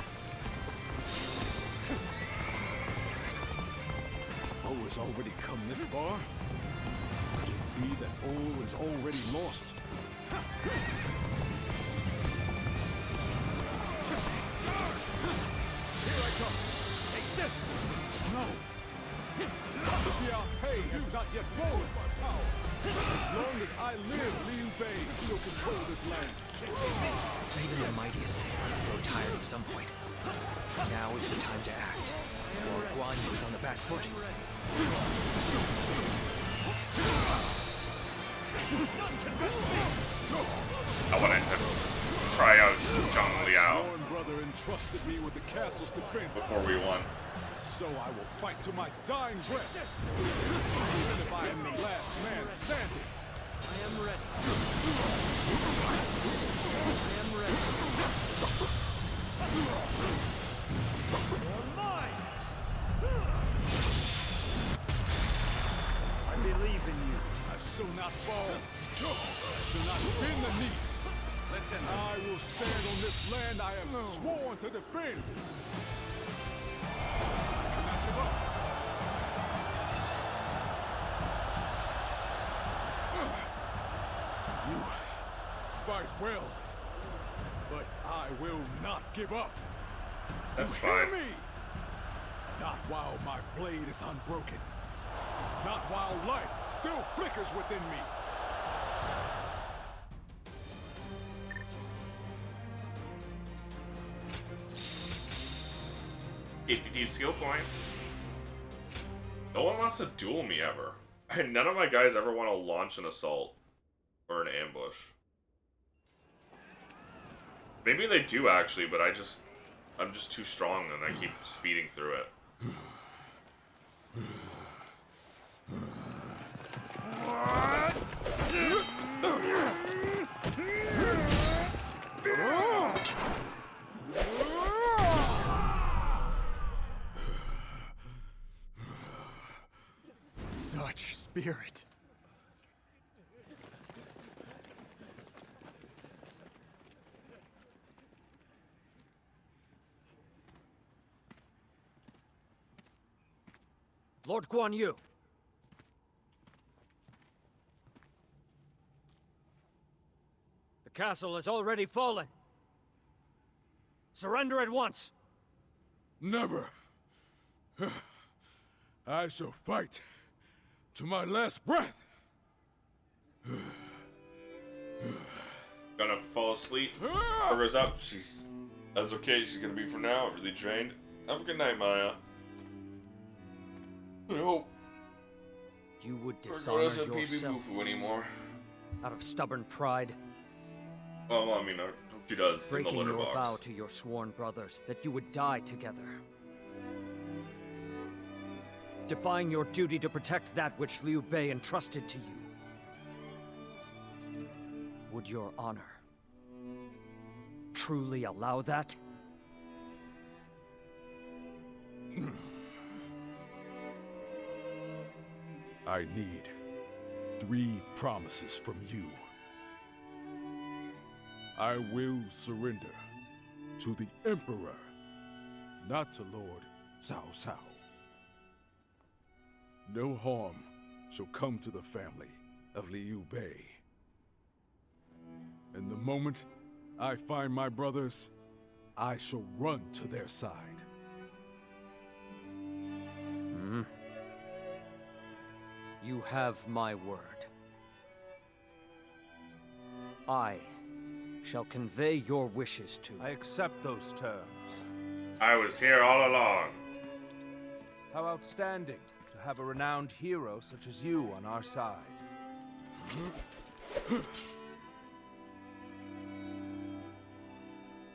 The foe has already come this far? Could it be that all is already lost? Here I come! Take this! No! Xiaopei has not yet fallen by power. As long as I live, Liu Bei shall control this land. Even the mightiest grow tired at some point. Now is the time to act. Lord Guan Yu is on the back foot. I want to try out Zhang Liao Sworn brother entrusted me with the castle's defense. before we won. So I will fight to my dying breath. Even if I am the last man standing. I am ready. I am ready. You're mine. I believe in you. I shall not fall. I shall not bend the knee. I will stand on this land I have sworn to defend. You fight well, but I will not give up. That's You hear fine. me? Not while my blade is unbroken. Not while life still flickers within me. Skill points. No one wants to duel me ever. None of my guys ever want to launch an assault or an ambush. Maybe they do actually, but I'm just too strong and I keep speeding through it. Such spirit. Lord Guan Yu. The castle has already fallen. Surrender at once. Never. I shall fight to my last breath. Gonna fall asleep. Cover's up. That's okay. She's gonna be for now. Really drained. Have a good night, Maya. I hope. You would Or dishonor doesn't yourself PB anymore. out of stubborn pride, Well, I mean, I hope she does in the breaking litter your box. vow to your sworn brothers that you would die together. Defying your duty to protect that which Liu Bei entrusted to you. Would your honor truly allow that? I need 3 promises from you. I will surrender to the Emperor, not to Lord Cao Cao. No harm shall come to the family of Liu Bei. And the moment I find my brothers, I shall run to their side. You have my word. I shall convey your wishes to... I accept those terms. I was here all along. How outstanding to have a renowned hero such as you on our side.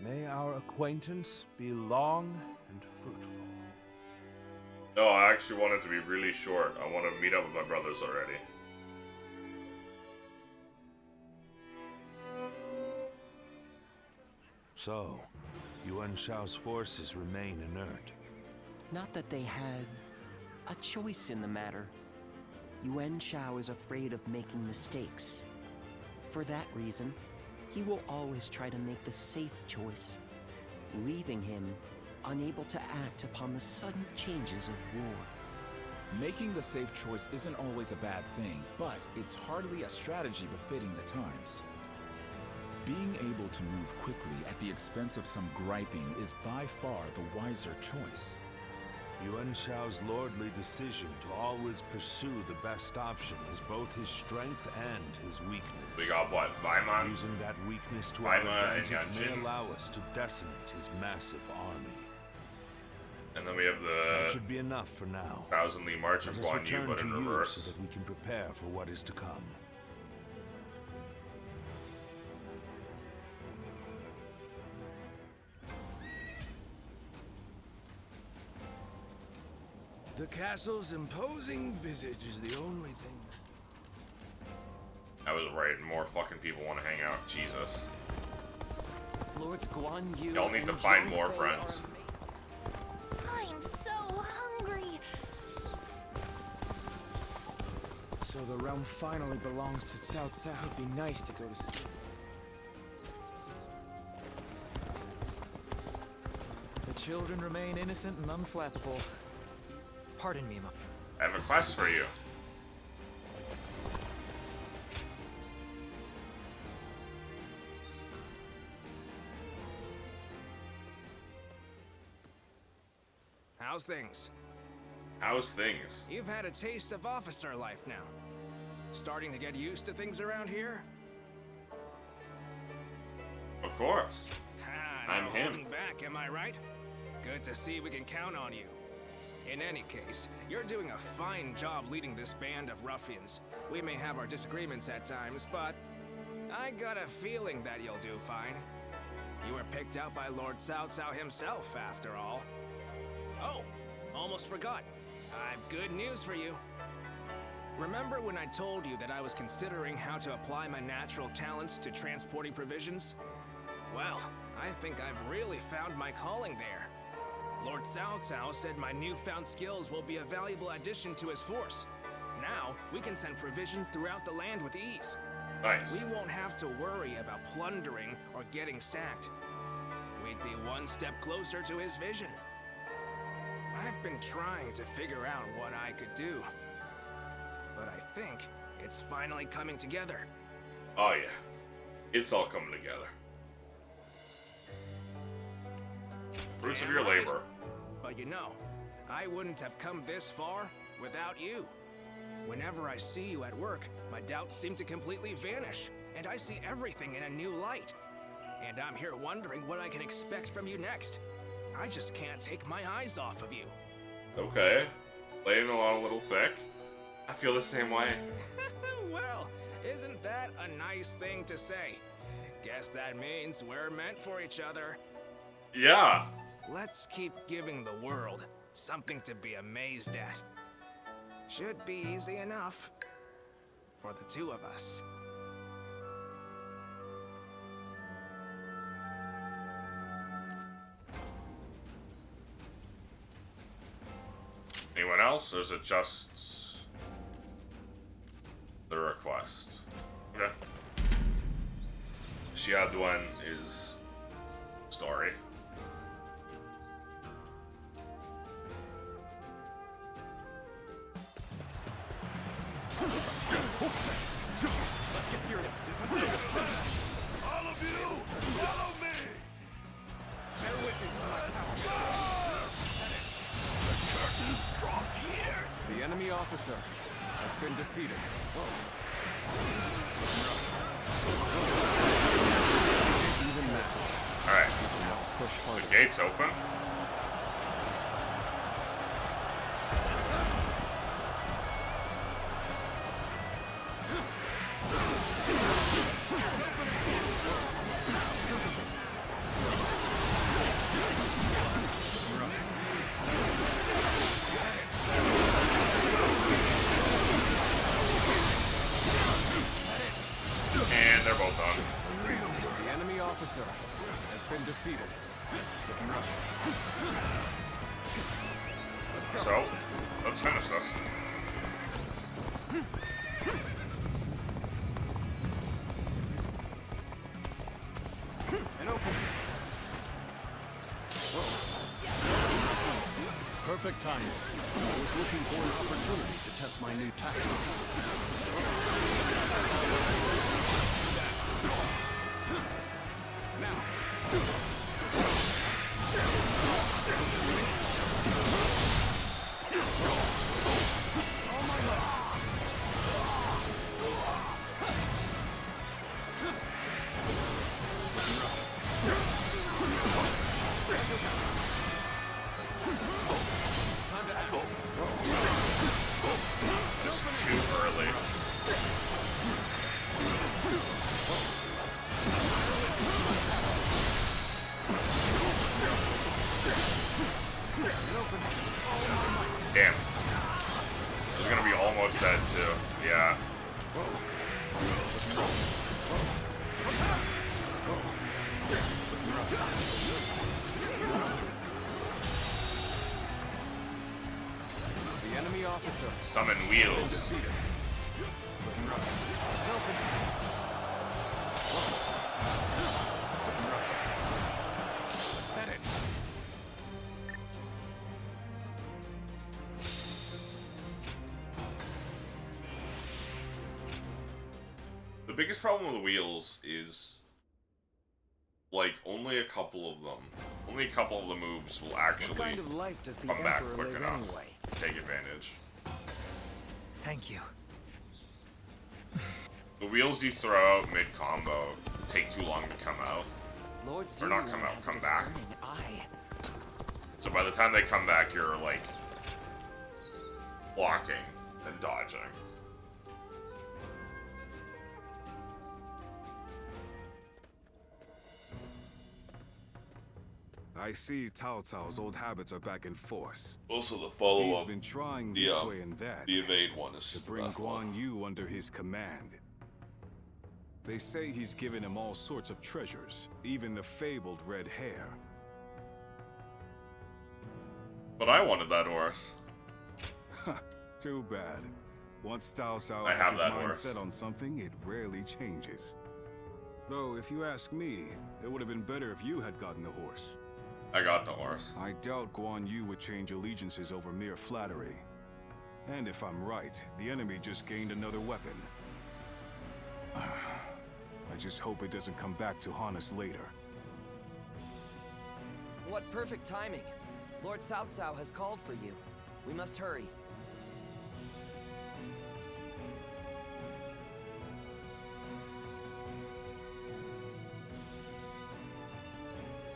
May our acquaintance be long and fruitful. No, I actually want it to be really short. I want to meet up with my brothers already. So, Yuan Shao's forces remain inert. Not that they had a choice in the matter. Yuan Shao is afraid of making mistakes. For that reason, he will always try to make the safe choice, leaving him unable to act upon the sudden changes of war. Making the safe choice isn't always a bad thing, but it's hardly a strategy befitting the times. Being able to move quickly at the expense of some griping is by far the wiser choice. Yuan Shao's lordly decision to always pursue the best option is both his strength and his weakness. We got what? Weimar? Using that weakness to our Weimar and advantage may Yanjin. allow us to decimate his massive army. And then we have That the should be enough for now. 1,000 Li March of Let us Guan Yu, return but to in you reverse. so that we can prepare for what is to come. The castle's imposing visage is the only thing. I was right. More fucking people want to hang out. Jesus. Lords Guan Yu Y'all need to and find Zhang more Fei friends. I'm so hungry. So the realm finally belongs to Cao Cao. It'd be nice to go to sleep. The children remain innocent and unflappable. Pardon me, I have a quest for you. How's things? How's things? You've had a taste of officer life now. Starting to get used to things around here? Of course. I'm No him. holding back, am I right? Good to see we can count on you. In any case, you're doing a fine job leading this band of ruffians. We may have our disagreements at times, but I got a feeling that you'll do fine. You were picked out by Lord Cao Cao himself, after all. Oh, almost forgot. I've good news for you. Remember when I told you that I was considering how to apply my natural talents to transporting provisions? Well, I think I've really found my calling there. Lord Cao Cao said my newfound skills will be a valuable addition to his force. Now, we can send provisions throughout the land with ease. Nice. We won't have to worry about plundering or getting sacked. We'd be one step closer to his vision. I've been trying to figure out what I could do. But I think it's finally coming together. Oh yeah. It's all coming together. Fruits of Damn your right. labor. But you know, I wouldn't have come this far without you. Whenever I see you at work, my doubts seem to completely vanish, and I see everything in a new light. And I'm here wondering what I can expect from you next. I just can't take my eyes off of you. Okay. Laying along a little thick. I feel the same way. Well, isn't that a nice thing to say? Guess that means we're meant for each other. Yeah. Let's keep giving the world something to be amazed at. Should be easy enough for the two of us. else, or is it just the request? Okay. Xia Duan is story. Let's get serious. All of you, follow me! Bear witness to my power. The curtain draws here! The enemy officer has been defeated. Even now. Alright. The gate's open. And they're both on. The enemy officer has been defeated. Looking rough. Let's go. So, let's finish this. And open. Perfect timing. I was looking for an opportunity to test my new tactics. Just too early. Damn. It was gonna be almost dead too. Yeah. The enemy officer. Summon wheels. Looking rough. And open. Let's head it. The biggest problem with the wheels is, like, only a couple of the moves will actually What kind of life does the come back Emperor quick live enough anyway? to take advantage. Thank you. The wheels you throw out mid-combo take too long to come out. Lord Or not come Zululand out, has come a back. discerning eye. So by the time they come back, you're, like, blocking and dodging. I see Cao Cao's old habits are back in force. Also, the follow-up, He's been trying the, this way and that the evade one is to just the bring best Guan one. Yu under his command. They say he's given him all sorts of treasures, even the fabled red hair. But I wanted that horse. Too bad. Once Cao Cao I has have his that mind horse. set on something, it rarely changes. Though, if you ask me, it would have been better if you had gotten the horse. I got the horse. I doubt Guan Yu would change allegiances over mere flattery. And if I'm right, the enemy just gained another weapon. I just hope it doesn't come back to haunt us later. What perfect timing. Lord Cao Cao has called for you. We must hurry.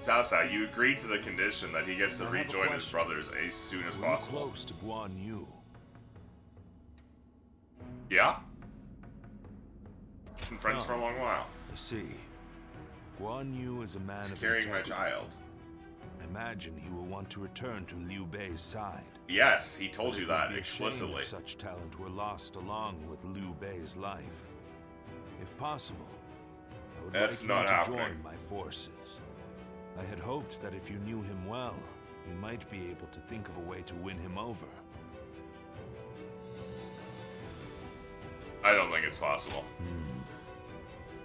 Cao Cao, you agreed to the condition that he gets to I have a rejoin his question. brothers as soon as Were you possible. close to Guan Yu? Yeah? Been friends No. for a long while. I see. Guan Yu is a man He's of carrying my integrity. child. Imagine he will want to return to Liu Bei's side. Yes, he told But you it would that be a shame explicitly. if such talent were lost along with Liu Bei's life. If possible, I would That's like not you to happening. join my forces. I had hoped that if you knew him well, you might be able to think of a way to win him over. I don't think it's possible.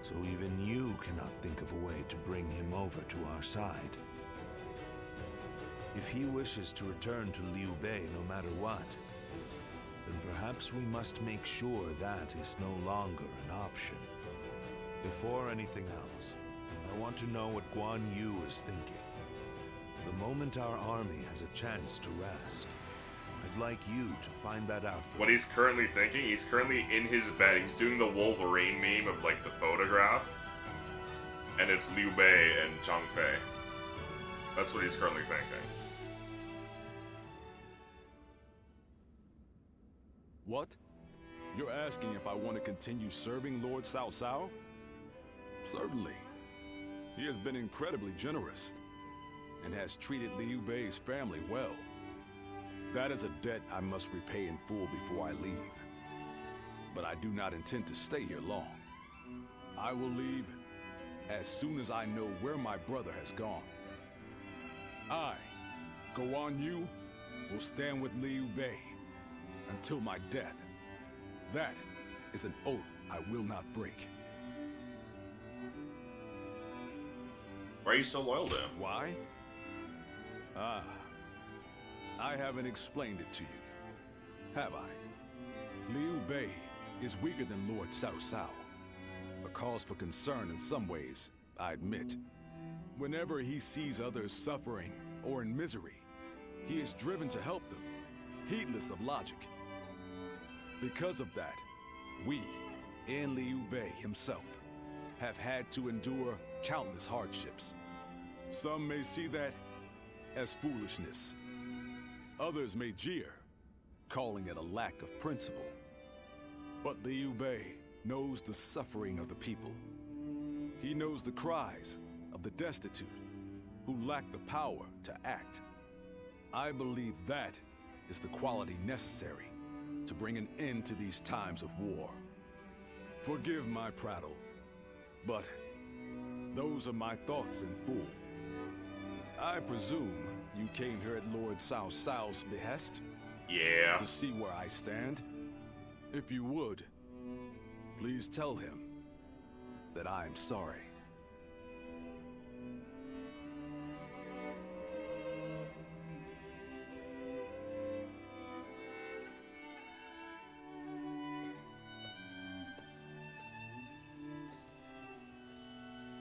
So even you cannot think of a way to bring him over to our side. If he wishes to return to Liu Bei no matter what, then perhaps we must make sure that is no longer an option. Before anything else, I want to know what Guan Yu is thinking. The moment our army has a chance to rest, I'd like you to find that out for What he's currently thinking, he's currently in his bed. He's doing the Wolverine meme of, like, the photograph. And it's Liu Bei and Zhang Fei. That's what he's currently thinking. What? You're asking if I want to continue serving Lord Cao Cao? Certainly. He has been incredibly generous, and has treated Liu Bei's family well. That is a debt I must repay in full before I leave. But I do not intend to stay here long. I will leave as soon as I know where my brother has gone. I, Guan Yu, will stand with Liu Bei until my death. That is an oath I will not break. Why are you so loyal to him? Why? I haven't explained it to you, have I? Liu Bei is weaker than Lord Cao Cao. A cause for concern in some ways, I admit. Whenever he sees others suffering or in misery, he is driven to help them, heedless of logic. Because of that, we, and Liu Bei himself, have had to endure countless hardships. Some may see that as foolishness. Others may jeer, calling it a lack of principle. But Liu Bei knows the suffering of the people. He knows the cries of the destitute, who lack the power to act. I believe that is the quality necessary to bring an end to these times of war. Forgive my prattle, but those are my thoughts in full. I presume you came here at Lord Cao Cao's behest? Yeah. To see where I stand? If you would, please tell him that I am sorry.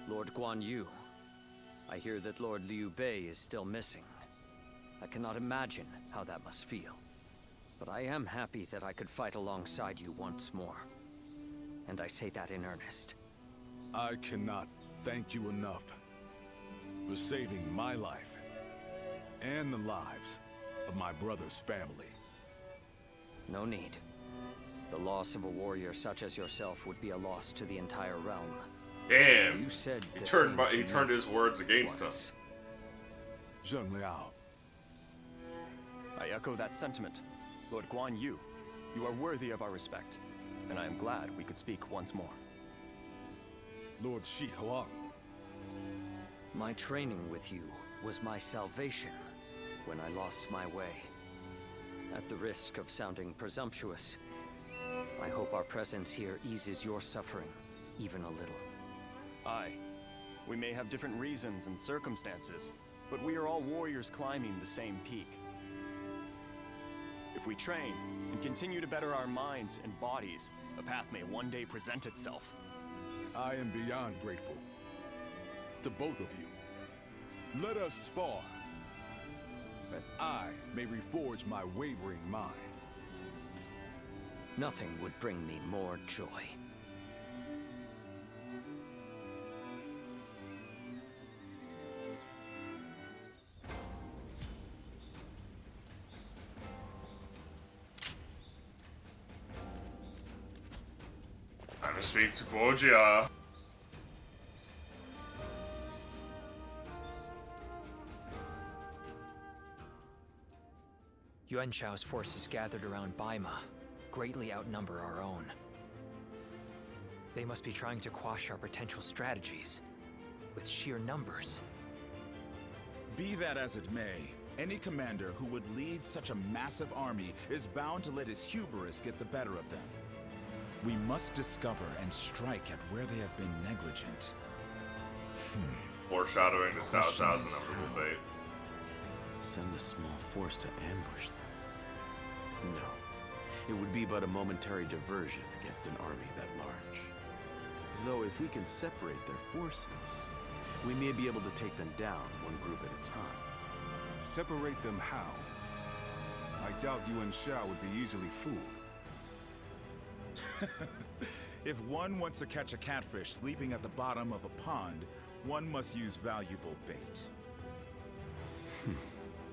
Lord Guan Yu, I hear that Lord Liu Bei is still missing. I cannot imagine how that must feel. But I am happy that I could fight alongside you once more. And I say that in earnest. I cannot thank you enough for saving my life and the lives of my brother's family. No need. The loss of a warrior such as yourself would be a loss to the entire realm. Damn. You said he turned his words against us. Zheng Liao. I echo that sentiment. Lord Guan Yu, you are worthy of our respect, and I am glad we could speak once more. Lord Shi Huang. My training with you was my salvation when I lost my way. At the risk of sounding presumptuous, I hope our presence here eases your suffering even a little. Aye. We may have different reasons and circumstances, but we are all warriors climbing the same peak. If we train and continue to better our minds and bodies, a path may one day present itself. I am beyond grateful to both of you. Let us spar, that I may reforge my wavering mind. Nothing would bring me more joy. Time to speak to Guojia. Yuan Shao's forces gathered around Baima greatly outnumber our own. They must be trying to quash our potential strategies with sheer numbers. Be that as it may, any commander who would lead such a massive army is bound to let his hubris get the better of them. We must discover and strike at where they have been negligent. Foreshadowing to Cao Cao's inevitable fate. Send a small force to ambush them? No. It would be but a momentary diversion against an army that large. Though if we can separate their forces, we may be able to take them down one group at a time. Separate them how? I doubt Yuan Shao would be easily fooled. If one wants to catch a catfish sleeping at the bottom of a pond, one must use valuable bait.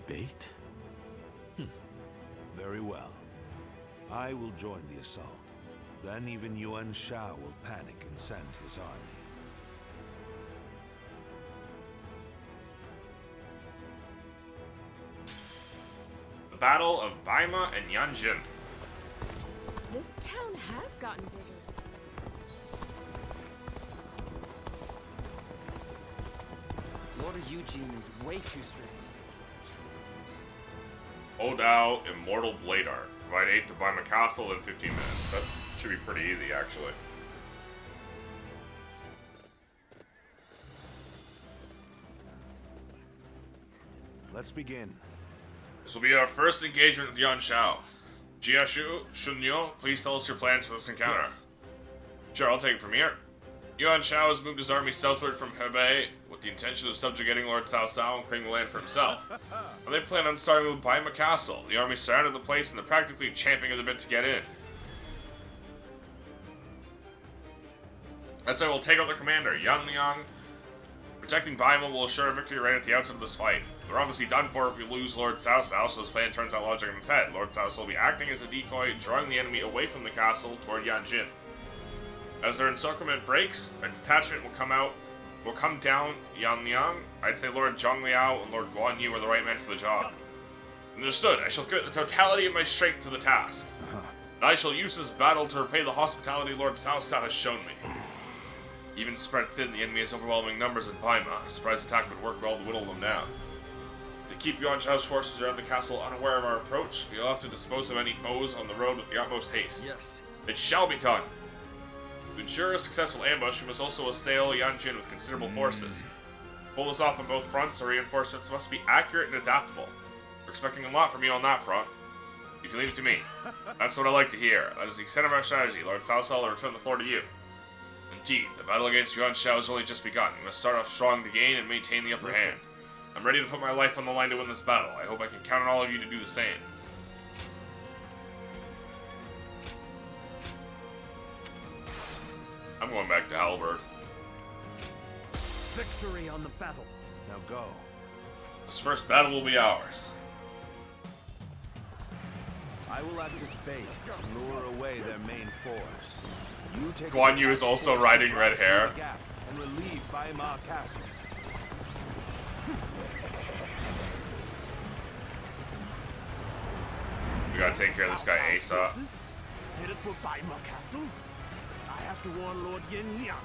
Bait? Very well. I will join the assault. Then even Yuan Shao will panic and send his army. The Battle of Baima and Yanjin. This town has gotten bigger. Lord Eugene is way too strict. Odao, Immortal Blade Art. Provide 8 to Baima Castle in 15 minutes. That should be pretty easy, actually. Let's begin. This will be our first engagement with Yuan Shao. Jiashu, Shunyo, please tell us your plans for this encounter. Yes. Sure, I'll take it from here. Yuan Shao has moved his army southward from Hebei with the intention of subjugating Lord Cao Cao and claiming the land for himself. And they plan on starting with Baima Castle. The army surrounded the place and they're practically champing at the bit to get in. That's why we'll take out their commander, Yan Liang. Protecting Baima will assure victory right at the outset of this fight. They're obviously done for if we lose Lord Cao Cao, so this plan turns out logic on its head. Lord Cao Cao will be acting as a decoy, drawing the enemy away from the castle toward Yanjin. As their encirclement breaks, a detachment will come down Yan Liang. I'd say Lord Zhang Liao and Lord Guan Yu are the right men for the job. Understood. I shall commit the totality of my strength to the task. And I shall use this battle to repay the hospitality Lord Cao Cao has shown me. Even spread thin, the enemy has overwhelming numbers in Baima. A surprise attack would work well to whittle them down. To keep Yuan Shao's forces around the castle unaware of our approach, we'll have to dispose of any foes on the road with the utmost haste. Yes. It shall be done. To ensure a successful ambush, we must also assail Yanjin with considerable forces. To pull this off on both fronts, our reinforcements must be accurate and adaptable. We're expecting a lot from you on that front. You can leave it to me. That's what I like to hear. That is the extent of our strategy. Lord Cao Cao will return the floor to you. Indeed, the battle against Yuan Shao has only just begun. We must start off strong to gain and maintain the upper hand. I'm ready to put my life on the line to win this battle. I hope I can count on all of you to do the same. I'm going back to Halberd. Victory on the battle. Now go. This first battle will be ours. I will act as bait, lure away their main force. You take Guan Yu is also riding red hair. And relieve Baima Castle. We gotta take care of this guy ASAP. Headed for Baima Castle? I have to warn Lord Yin Liang.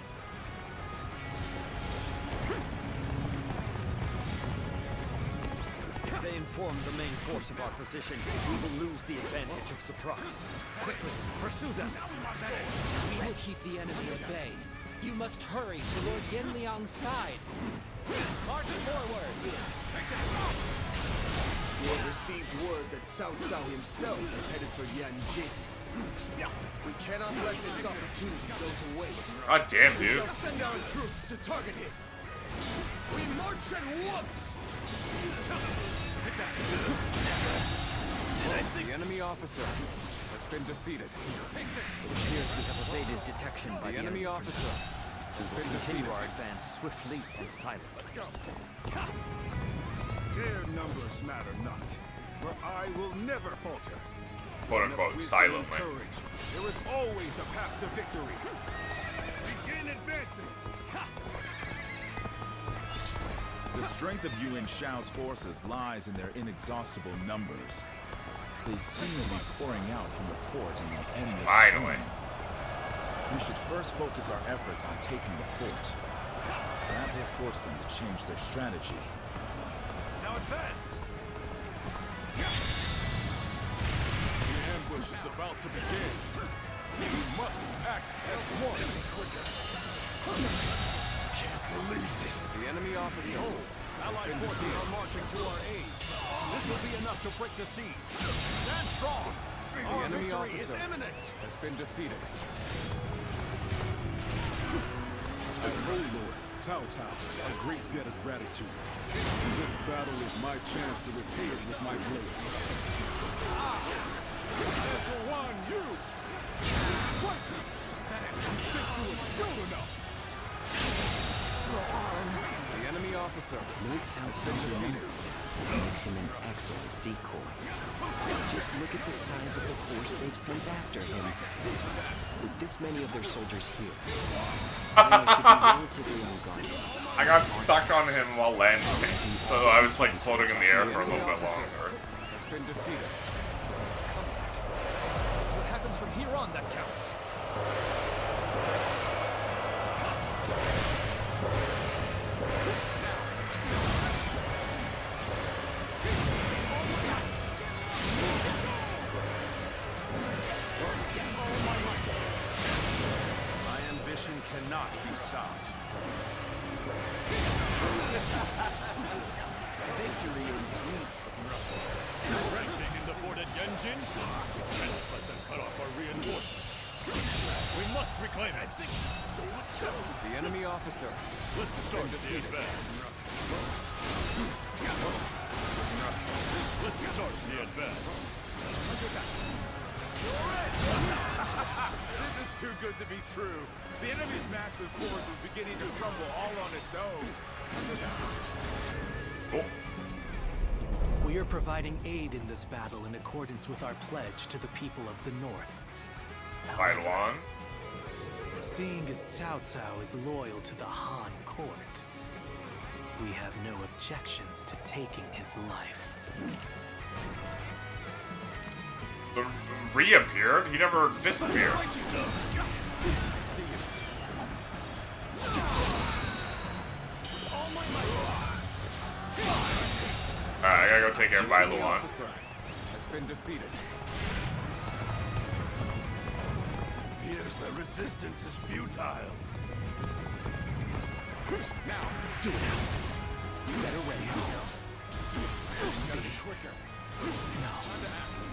If they inform the main force of our position, we will lose the advantage of surprise. Quickly, pursue them! We will keep the enemy at bay. You must hurry to Lord Yin Liang's side. March forward! We have received word that Cao Cao himself is headed for Yanjin. We cannot let this opportunity go to waste. God damn, dude. We shall send our troops to target him. We march at once! Take that. The enemy officer has been defeated. Take this. It appears we have evaded detection by The enemy officer has We been will continue defeated. our advance swiftly and silently. Let's go. Their numbers matter not, for I will never falter. Quote unquote, silently. Courage. There is always a path to victory. Begin advancing. The strength of Yuan Shao's forces lies in their inexhaustible numbers. They seem to be pouring out from the fort in an endless Finally. stream. We should first focus our efforts on taking the fort. That will force them to change their strategy. Now advance. The ambush is about to begin. We must act as one. Can't believe this. The enemy officer. Allied forces are marching to our aid. This will be enough to break the siege. Stand strong. The Our enemy victory officer is imminent. has been defeated. I owe Lord Cao Cao a great debt of gratitude. This battle is my chance to repay it with my blade. Guan Yu! What? You think you were still enough? The enemy officer. Lord Cao Cao's number makes him an excellent decoy. Just look at the size of the force they've sent after him. With this many of their soldiers here, they should be relatively on guard. I got stuck on him while landing, so I was like floating in the air for a little bit longer. Has been defeated. It's what happens from here on that counts. My ambition cannot be stopped. Victory is sweet. Resting in the fort at Yenjin? Cannot let them cut off our reinforcements. We must reclaim it. The enemy officer. Let's start the advance. Let's start the advance. This is too good to be true. The enemy's massive force is beginning to crumble all on its own. We are providing aid in this battle in accordance with our pledge to the people of the North. Bailuan? Seeing as Cao Cao is loyal to the Han court, we have no objections to taking his life. Reappeared? He never disappeared. Alright, I gotta go take care of Bailuan. Has been defeated. Here's the resistance is futile. Now, Do it. You better ready yourself. you gotta be quicker. No,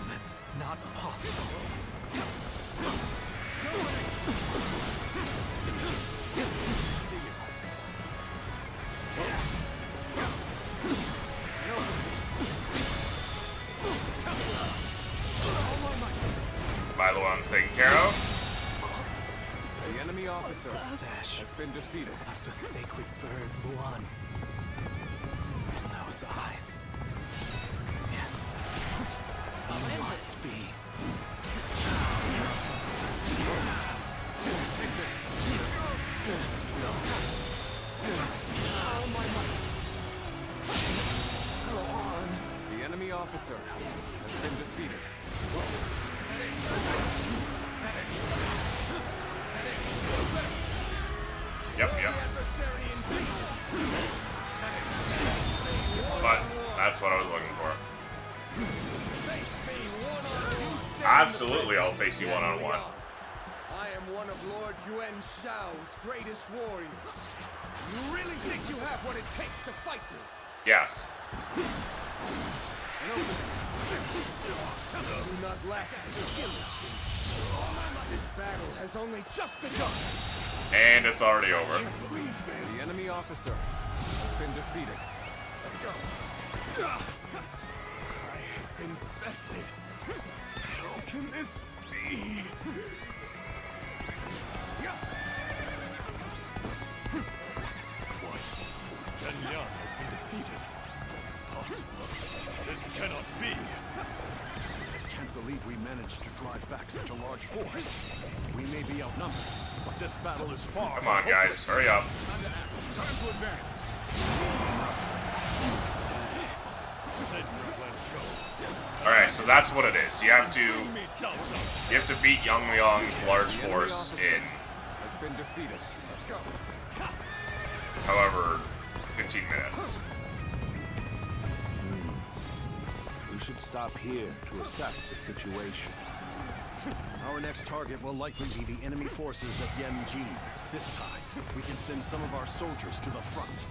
that's not possible. See you. Bailuan's taken care of. The enemy officer Sash has been defeated. of the sacred bird Luan. Those eyes. Yes. He must be. The enemy officer has been defeated. Yep. But that's what I was looking for. Absolutely, I'll face you one-on-one. I am one of Lord Yuan Shao's greatest warriors. You really think you have what it takes to fight me? Yes. Do not lack the skill. This battle has only just begun. And it's already over. The enemy officer has been defeated. Let's go. I have been bested. How can this be? What? Ten Yan has been defeated. Impossible. This cannot be. I can't believe we managed to drive back such a large force. We may be outnumbered, but this battle is far Come from on, guys, hopeless. hurry up. Time to advance. Alright, so that's what it is. You have to beat Yang Liang's large force in Has been defeated. Let's go. however 15 minutes. We should stop here to assess the situation. Our next target will likely be the enemy forces of Yanji. This time, we can send some of our soldiers to the front.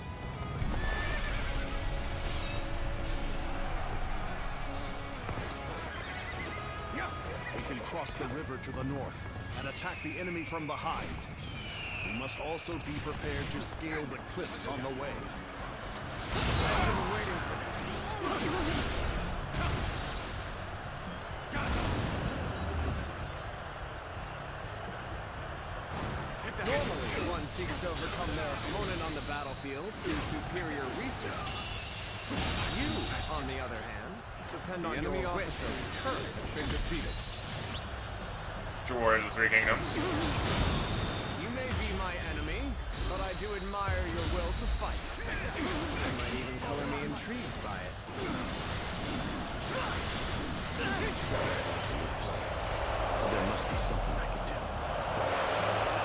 We can cross the river to the north and attack the enemy from behind. We must also be prepared to scale the cliffs on the way. I've been waiting for this. Normally, one seeks to overcome their opponent on the battlefield through superior research. You, on the other hand, depend on your wits and courage. Has been defeated. Warriors of the Three Kingdoms. You may be my enemy, but I do admire your will to fight. You might even color me intrigued by it. There must be something I can do.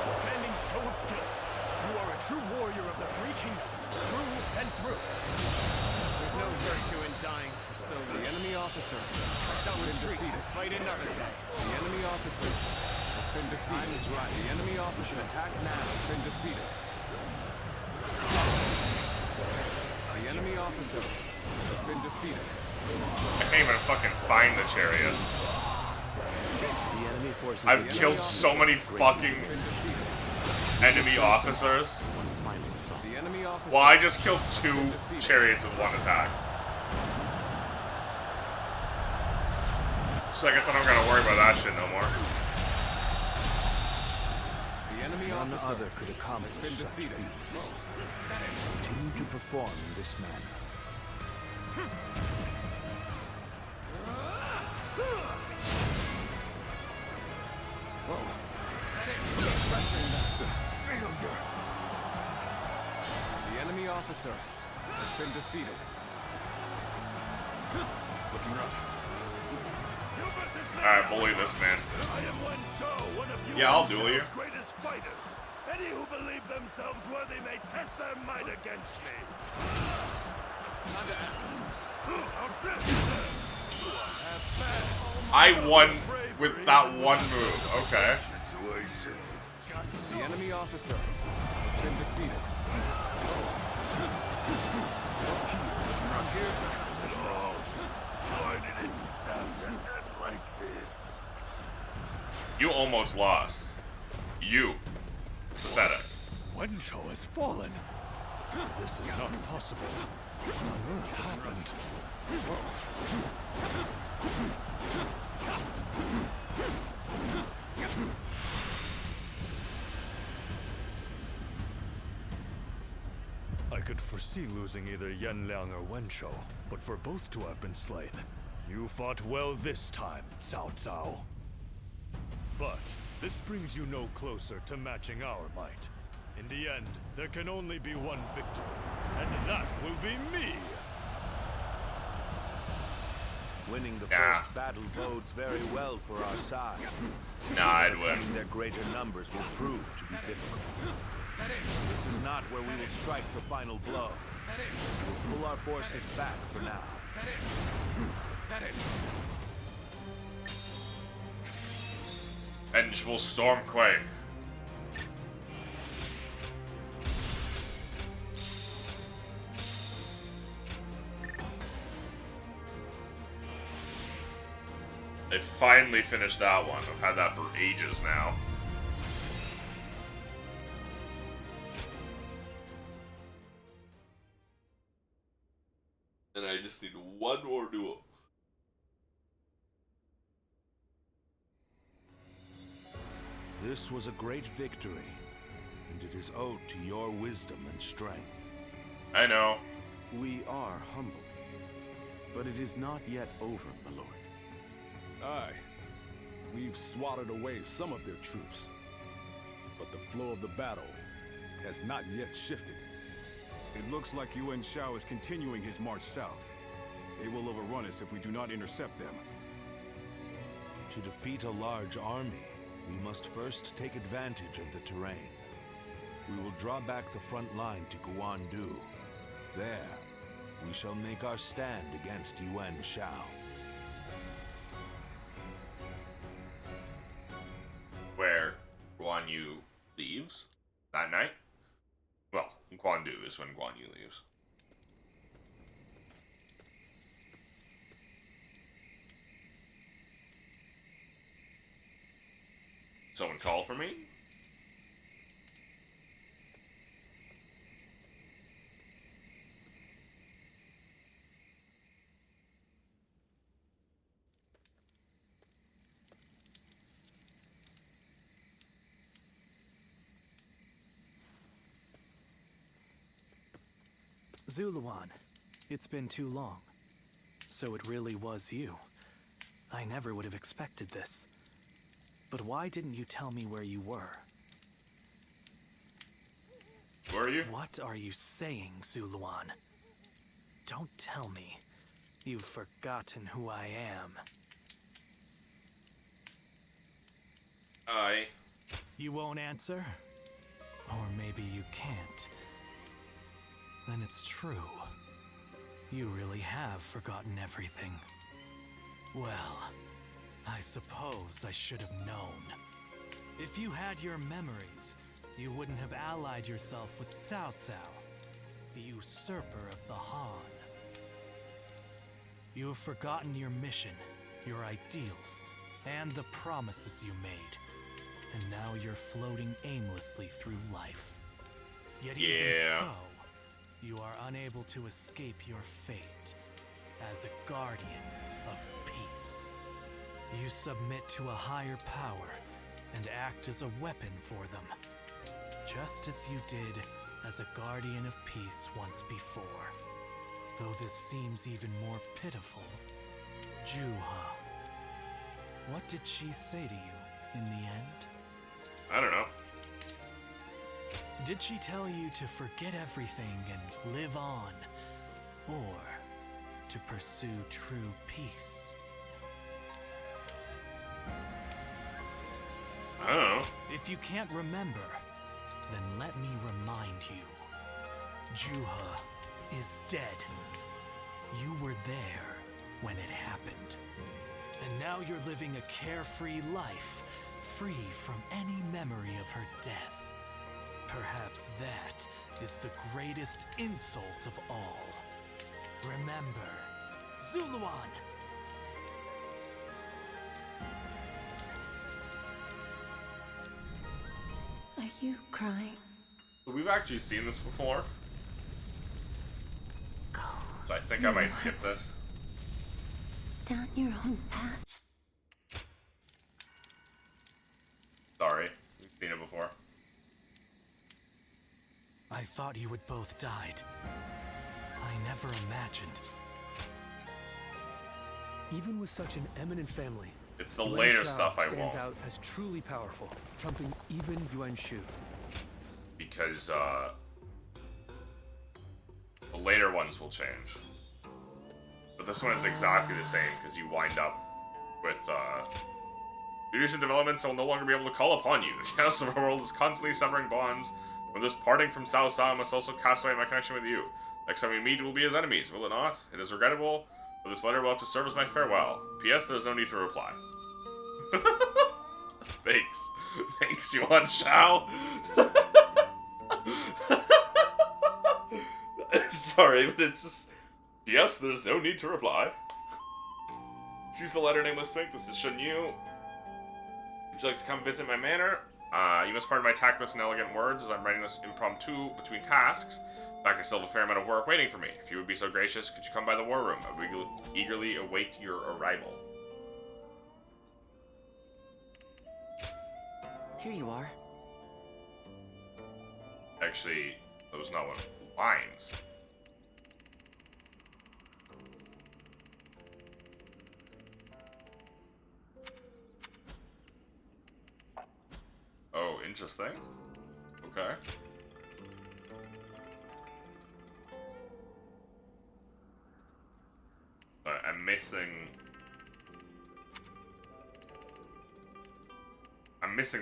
Outstanding show of skill. You are a true warrior of the Three Kingdoms, through and through. There's no virtue in dying for so little. The enemy officer I shall retreat to fight another day. The enemy officer has been defeated. Time is right. The enemy officer attack now has been defeated. The enemy officer has been defeated. I can't even fucking find the chariots. The enemy forces. I've killed so many fucking enemy officers. The enemy officer. Well, I just killed 2 chariots with 1 attack. So I guess I'm not gonna worry about that shit no more. The enemy None officer other could accomplish has been such defeated. feats. Continue to perform in this manner. The enemy officer has been defeated. Looking rough. Alright, bully this man. I am Wen Chou, one of Yeah, I'll duel you. greatest fighters. Any who believe themselves worthy may test their might against me. Time to act. I won with that one move. Okay. The enemy officer has been defeated. I'm here to help it all. Why did it have to end like this? You almost lost. You. Pathetic. Wen Chou has fallen. This is not possible. What on earth happened? I could foresee losing either Yanliang or Wen Chou, but for both to have been slain, you fought well this time, Cao Cao. But this brings you no closer to matching our might. In the end, there can only be one victor, and that will be me! Winning the first battle bodes very well for our side. Nah, I'd win. Their greater numbers will prove to be difficult. This is not where we will strike the final blow. We'll pull our forces back for now. Vengeful Stormquake. I finally finished that one. I've had that for ages now. And I just need one more duel. This was a great victory, and it is owed to your wisdom and strength. I know. We are humbled, but it is not yet over, my lord. Aye. We've swatted away some of their troops, but the flow of the battle has not yet shifted. It looks like Yuan Shao is continuing his march south. They will overrun us if we do not intercept them. To defeat a large army, we must first take advantage of the terrain. We will draw back the front line to Guan Yu. There, we shall make our stand against Yuan Shao. that night. Well, Guan Yu is when Guan Yu leaves. Someone call for me? Zuluan, it's been too long. So it really was you. I never would have expected this. But why didn't you tell me where you were? Where are you? What are you saying, Zuluan? Don't tell me. You've forgotten who I am. You won't answer? Or maybe you can't. Then it's true. You really have forgotten everything. Well, I suppose I should have known. If you had your memories, you wouldn't have allied yourself with Cao Cao, the usurper of the Han. You have forgotten your mission, your ideals, and the promises you made. And now you're floating aimlessly through life. Yet even so, you are unable to escape your fate as a guardian of peace. You submit to a higher power and act as a weapon for them, just as you did as a guardian of peace once before. Though this seems even more pitiful, Juha, what did she say to you in the end? I don't know. Did she tell you to forget everything and live on? Or to pursue true peace? I don't know. If you can't remember, then let me remind you. Juha is dead. You were there when it happened. And now you're living a carefree life, free from any memory of her death. Perhaps that is the greatest insult of all. Remember, Zuluan! Are you crying? We've actually seen this before. So I think I might skip this. Down your own path. Sorry, we've seen it before. I thought you had both died. I never imagined. Even with such an eminent family, It's the Yuan later Shao stuff I stands won't. out as truly powerful, trumping even Yuan Shu. Because, the later ones will change. But this one is exactly the same, because you wind up with, recent developments I will no longer be able to call upon you. The cast of our world is constantly severing bonds. With this parting from Cao Cao, I must also cast away my connection with you. Next time we meet, we'll be as enemies, will it not? It is regrettable, but this letter will have to serve as my farewell. P.S. There's no need to reply. Thanks. Thanks, Yuan Shao. I'm sorry, but it's just... P.S. There's no need to reply. Sees the letter nameless Spink. This is Shun Yu. Would you like to come visit my manor? You must pardon my tactless and elegant words as I'm writing this impromptu between tasks. In fact, I still have a fair amount of work waiting for me. If you would be so gracious, could you come by the war room? I would eagerly await your arrival. Here you are. Actually, that was not one of the lines. Oh, interesting. Okay. But I'm missing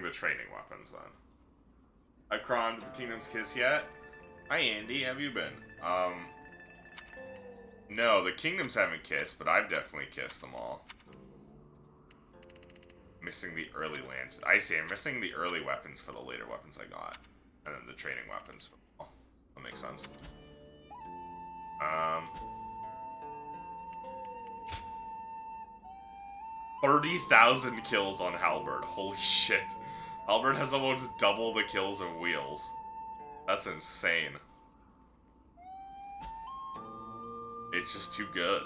the training weapons then. I crowned the Kingdom's Kiss yet? Hi Andy, have you been? No, the Kingdoms haven't kissed, but I've definitely kissed them all. Missing the early lands. I see, I'm missing the early weapons for the later weapons I got. And then the training weapons. Oh, that makes sense. 30,000 kills on Halberd. Holy shit. Halberd has almost double the kills of Wheels. That's insane. It's just too good.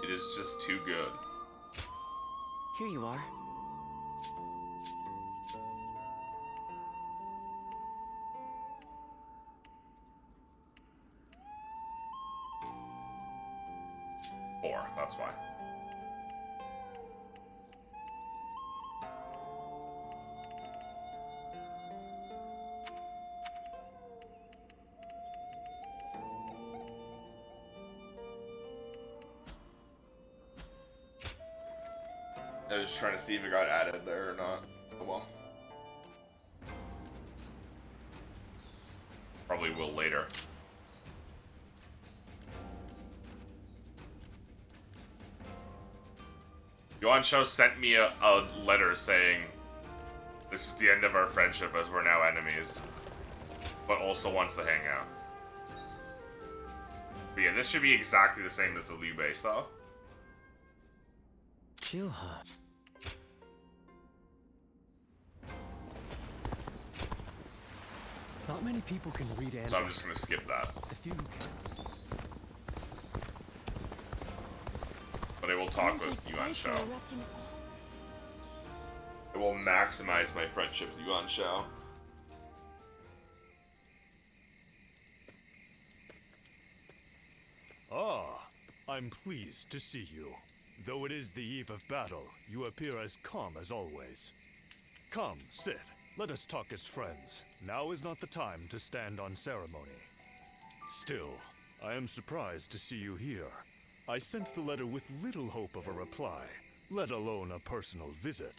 It is just too good. Here you are. Four, that's why. I was trying to see if it got added there or not. Oh well. Probably will later. Yuan Shao sent me a letter saying, this is the end of our friendship as we're now enemies, but also wants to hang out. But yeah, this should be exactly the same as the Liu Bei stuff. Juha. Not many people can read and So I'm just gonna skip that. The few who can. But I will talk with Yuan Shao. It will maximize my friendship with Yuan Shao. Ah, I'm pleased to see you. Though it is the eve of battle, you appear as calm as always. Come, sit. Let us talk as friends. Now is not the time to stand on ceremony. Still, I am surprised to see you here. I sent the letter with little hope of a reply, let alone a personal visit.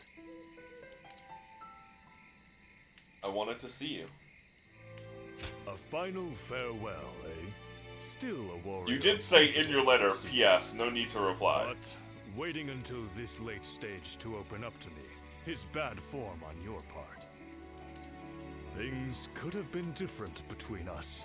I wanted to see you. A final farewell, eh? Still a warrior. You did say in your letter, P.S., no need to reply. But waiting until this late stage to open up to me is bad form on your part. Things could have been different between us.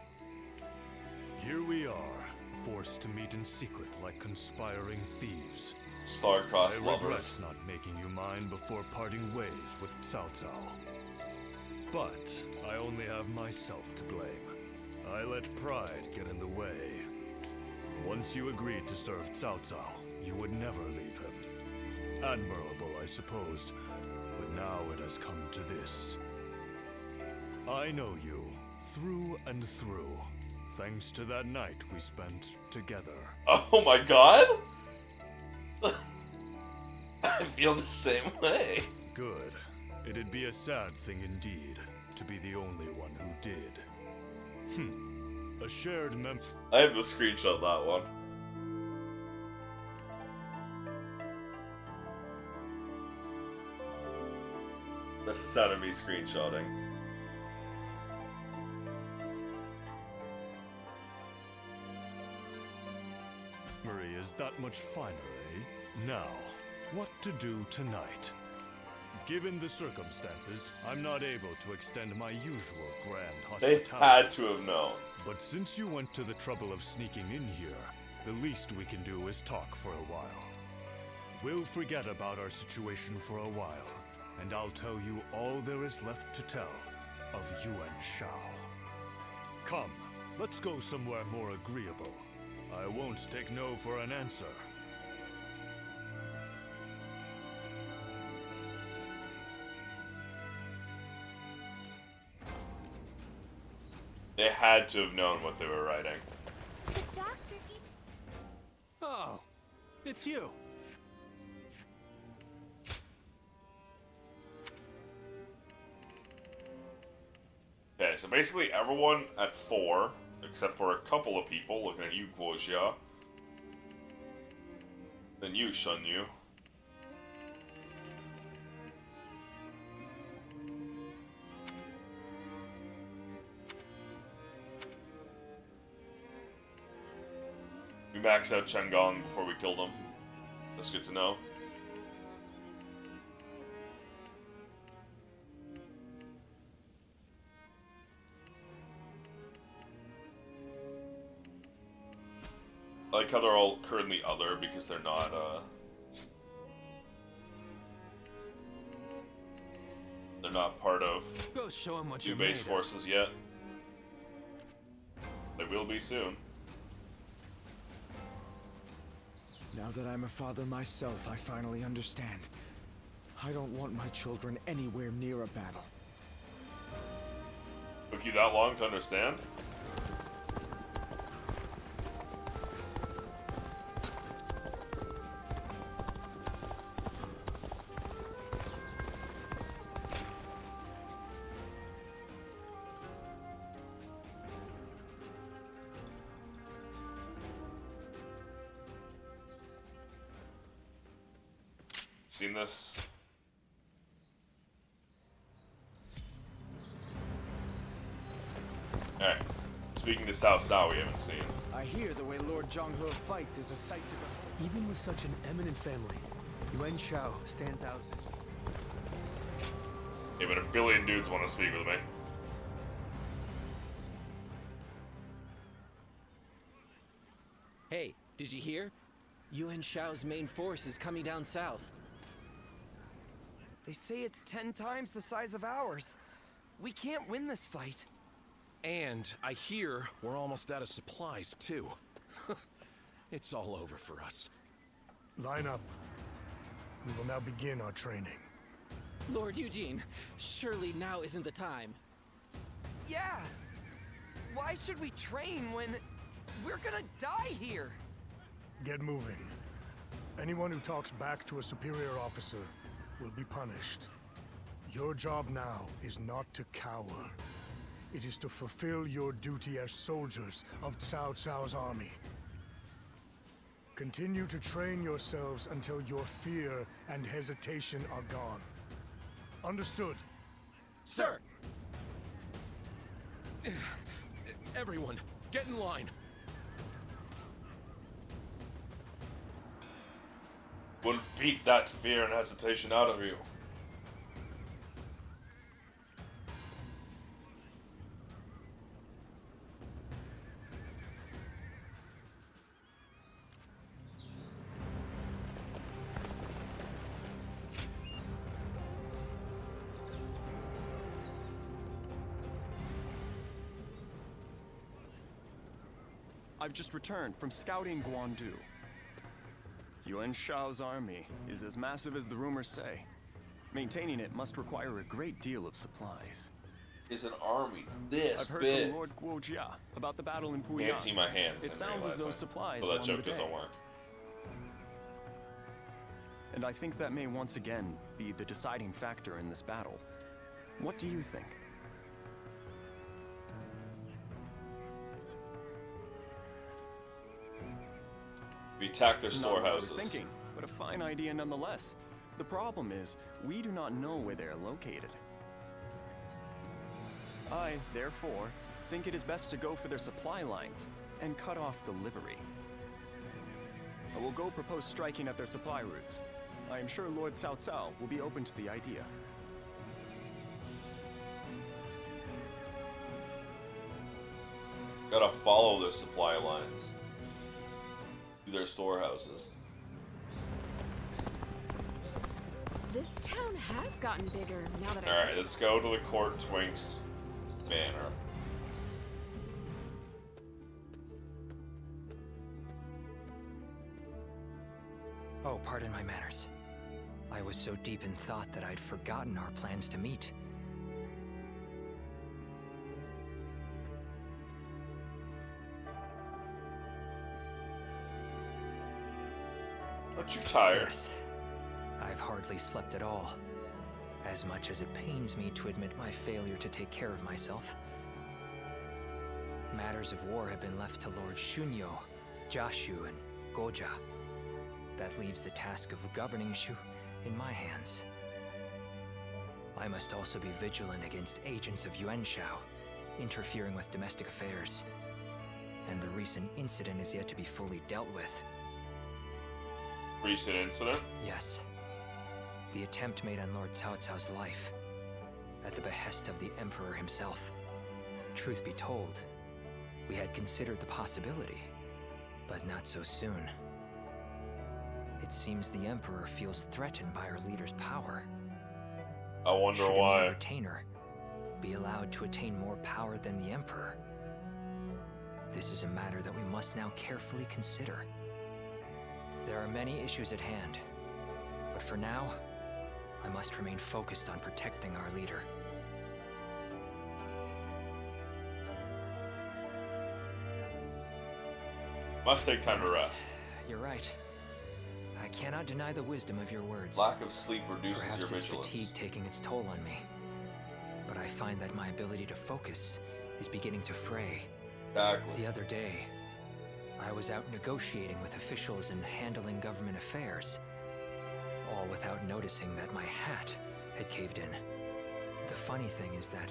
Here we are, forced to meet in secret like conspiring thieves. Star-crossed I regret lovers. not making you mine before parting ways with Cao Cao. But I only have myself to blame. I let pride get in the way. Once you agreed to serve Cao Cao, you would never leave him. Admirable, I suppose, but now it has come to this. I know you, through and through, thanks to that night we spent together. Oh my god? I feel the same way. Good. It'd be a sad thing indeed, to be the only one who did. A shared I have to screenshot that one. That's the sound of me screenshotting. Marie is that much finer, eh? Now, what to do tonight? Given the circumstances, I'm not able to extend my usual grand They hospitality. had to have known. But since you went to the trouble of sneaking in here, the least we can do is talk for a while. We'll forget about our situation for a while, and I'll tell you all there is left to tell of Yuan Shao. Come, let's go somewhere more agreeable. I won't take no for an answer. They had to have known what they were writing. The doctor. Oh, it's you. Okay, so basically everyone at 4, except for a couple of people, looking at you, Guojia. Then you, Shun Yu. We maxed out Chang'an before we killed him. That's good to know. I like how they're all currently other because they're not, they're not part of Go show him what Liu you Bei's made. forces yet. They will be soon. Now that I'm a father myself, I finally understand. I don't want my children anywhere near a battle. Took you that long to understand? Seen this? Alright. Speaking to Cao Cao, we haven't seen. I hear the way Lord Zhonghe fights is a sight to behold. Even with such an eminent family, Yuan Shao stands out. Yeah, but a billion dudes want to speak with me. Hey, did you hear? Yuan Shao's main force is coming down south. They say it's 10 times the size of ours. We can't win this fight. And I hear we're almost out of supplies, too. It's all over for us. Line up. We will now begin our training. Lord Eugene, surely now isn't the time. Yeah! Why should we train when we're gonna die here? Get moving. Anyone who talks back to a superior officer will be punished. Your job now is not to cower. It is to fulfill your duty as soldiers of Cao Cao's army. Continue to train yourselves until your fear and hesitation are gone. Understood? Sir! Everyone, get in line. We'll beat that fear and hesitation out of you. I've just returned from scouting Guan Yu. Yuan Shao's army is as massive as the rumors say. Maintaining it must require a great deal of supplies. Is an army this I've heard big? from Lord Guojia about the battle in Puyang. Can't see my hands. It I sounds as realize though that. supplies So that won joke the doesn't day. work. And I think that may once again be the deciding factor in this battle. What do you think? We attack their Not what I was storehouses. thinking, but a fine idea nonetheless. The problem is, we do not know where they are located. I, therefore, think it is best to go for their supply lines and cut off delivery. I will go propose striking at their supply routes. I am sure Lord Cao Cao will be open to the idea. Gotta follow their supply lines. To their storehouses. This town has gotten bigger now that Alright, let's go to the Court Twinks Manor. Oh, pardon my manners. I was so deep in thought that I'd forgotten our plans to meet. Aren't you tired? Yes. I've hardly slept at all. As much as it pains me to admit my failure to take care of myself. Matters of war have been left to Lord Shunyo, Jashu, and Goja. That leaves the task of governing Shu in my hands. I must also be vigilant against agents of Yuan Shao, interfering with domestic affairs. And the recent incident is yet to be fully dealt with. Recent incident? Yes. The attempt made on Lord Cao Cao's life, at the behest of the Emperor himself. Truth be told, we had considered the possibility, But not so soon. It seems the Emperor feels threatened by our leader's power. I wonder Should why. a mere retainer be allowed to attain more power than the Emperor? This is a matter that we must now carefully consider. There are many issues at hand, but for now, I must remain focused on protecting our leader. Must take time to rest. You're right. I cannot deny the wisdom of your words. Lack of sleep reduces Perhaps your it's vigilance. fatigue taking its toll on me. But I find that my ability to focus is beginning to fray. Exactly. The other day, I was out negotiating with officials and handling government affairs, all without noticing that my hat had caved in. The funny thing is that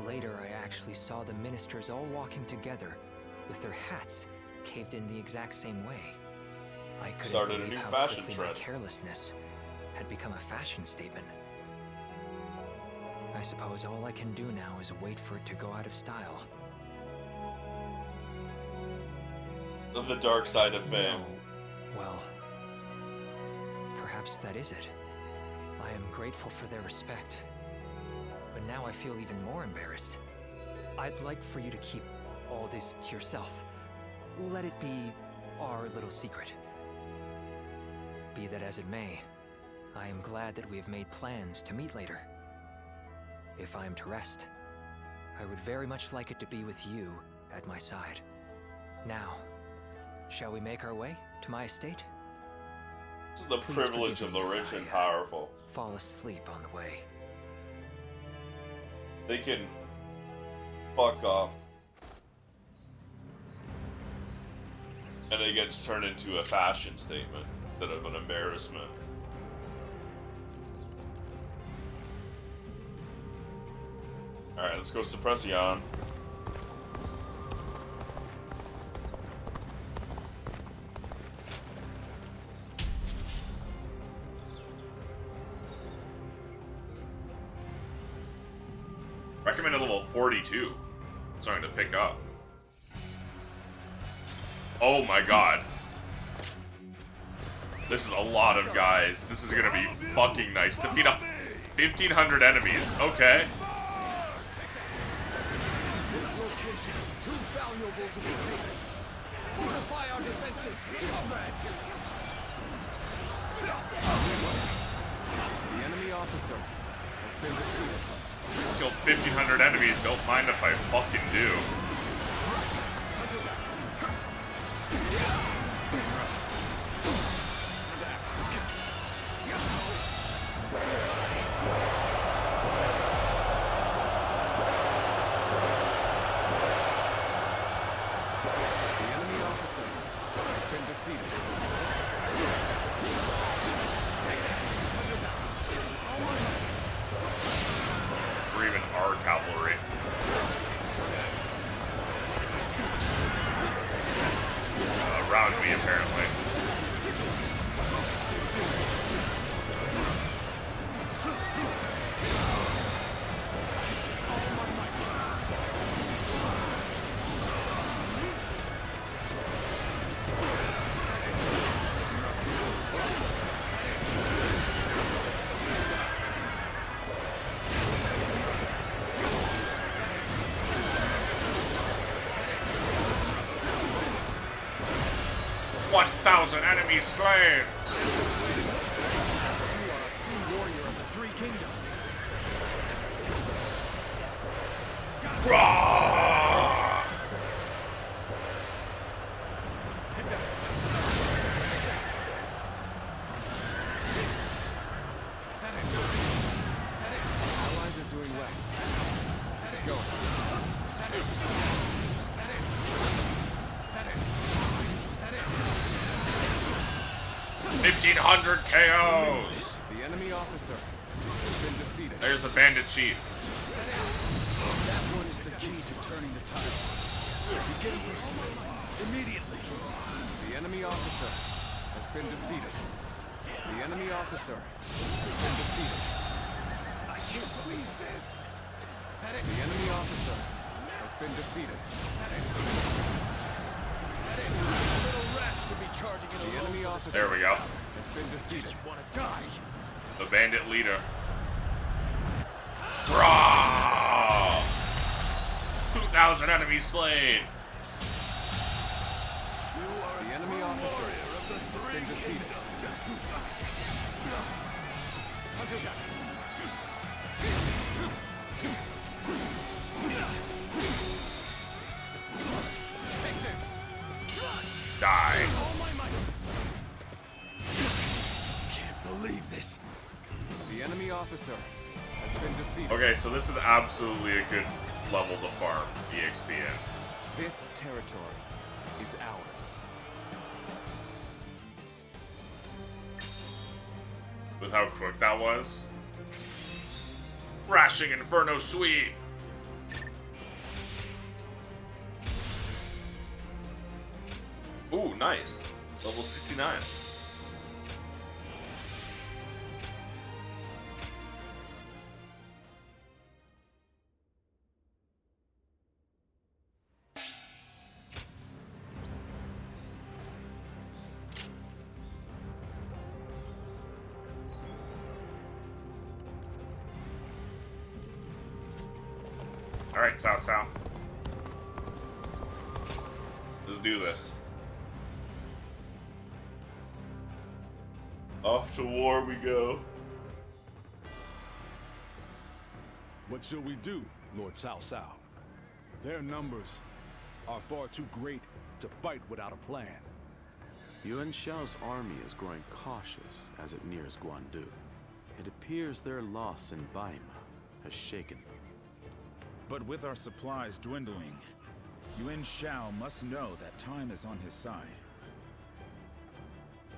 later I actually saw the ministers all walking together with their hats caved in the exact same way. I couldn't Started a believe new how fashion quickly my trend. carelessness had become a fashion statement. I suppose all I can do now is wait for it to go out of style. The dark side of fame. No. Well, perhaps that is it. I am grateful for their respect, but now I feel even more embarrassed. I'd like for you to keep all this to yourself. Let it be our little secret. Be that as it may, I am glad that we have made plans to meet later. If I am to rest, I would very much like it to be with you at my side. Now, shall we make our way to my estate? This is the Please privilege forgive of the me rich if and I, powerful. fall asleep on the way. They can fuck off. And it gets turned into a fashion statement instead of an embarrassment. Alright, let's go suppress Yan. Recommended level 42. Starting to pick up. Oh my god. This is a lot of guys. This is gonna be fucking nice. Defeat up 1,500 enemies. Okay. This location is too valuable to be taken. Fortify our defenses, comrades! The enemy officer has been defeated. Killed 1,500 enemies. Don't mind if I fucking do. Or even our cavalry. Around me, apparently. Enemies slain! You are a true warrior of the Three Kingdoms. Roar! Allies are doing well. Go. 1,500 KOs! The enemy officer has been defeated. There's the bandit chief. That one is the key to turning the tide. Begin pursuit immediately. The enemy officer has been defeated. The enemy officer has been defeated. I can't believe this. The enemy officer has been defeated. The enemy officer There we go. has been defeated. Want to die? The bandit leader. Raw! 2,000 enemies slain. The enemy officer has been defeated. Take this. Die. All my might. Can't believe this. The enemy officer has been defeated. Okay, so this is absolutely a good level to farm EXP in. This territory is ours. With how quick that was. Thrashing Inferno Sweep! Ooh, nice. Level 69. Alright, South. Let's do this. Off to war we go. What shall we do, Lord Cao Cao? Their numbers are far too great to fight without a plan. Yuan Shao's army is growing cautious as it nears Guan Yu. It appears their loss in Baima has shaken them. But with our supplies dwindling, Yuan Shao must know that time is on his side.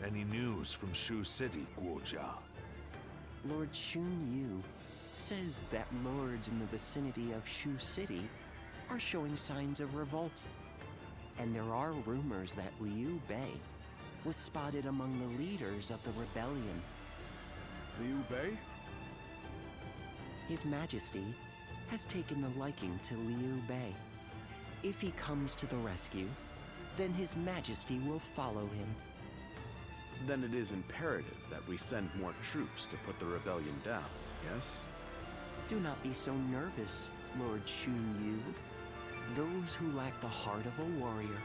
Any news from Shu City, Guojia? Lord Xun Yu says that lords in the vicinity of Shu City are showing signs of revolt. And there are rumors that Liu Bei was spotted among the leaders of the rebellion. Liu Bei? His Majesty has taken a liking to Liu Bei. If he comes to the rescue, then His Majesty will follow him. Then it is imperative that we send more troops to put the rebellion down, yes? Do not be so nervous, Lord Xun Yu. Those who lack the heart of a warrior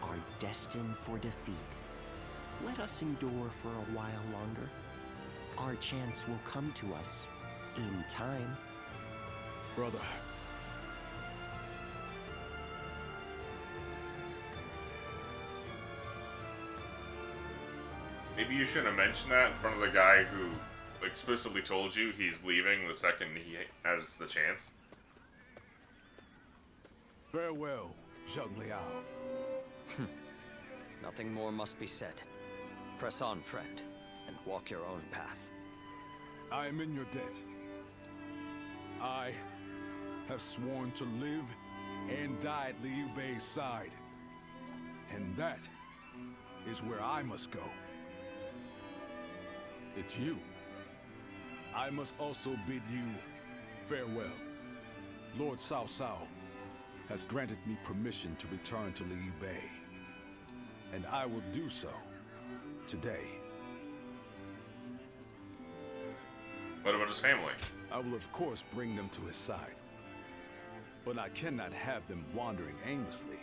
are destined for defeat. Let us endure for a while longer. Our chance will come to us in time. Brother. Maybe you shouldn't have mentioned that in front of the guy who explicitly told you he's leaving the second he has the chance. Farewell, Zheng Liao. Nothing more must be said. Press on, friend, and walk your own path. I am in your debt. I have sworn to live and die at Liu Bei's side. And that is where I must go. It's you. I must also bid you farewell. Lord Cao Cao has granted me permission to return to Liu Bei. And I will do so today. What about his family? I will of course bring them to his side. But I cannot have them wandering aimlessly.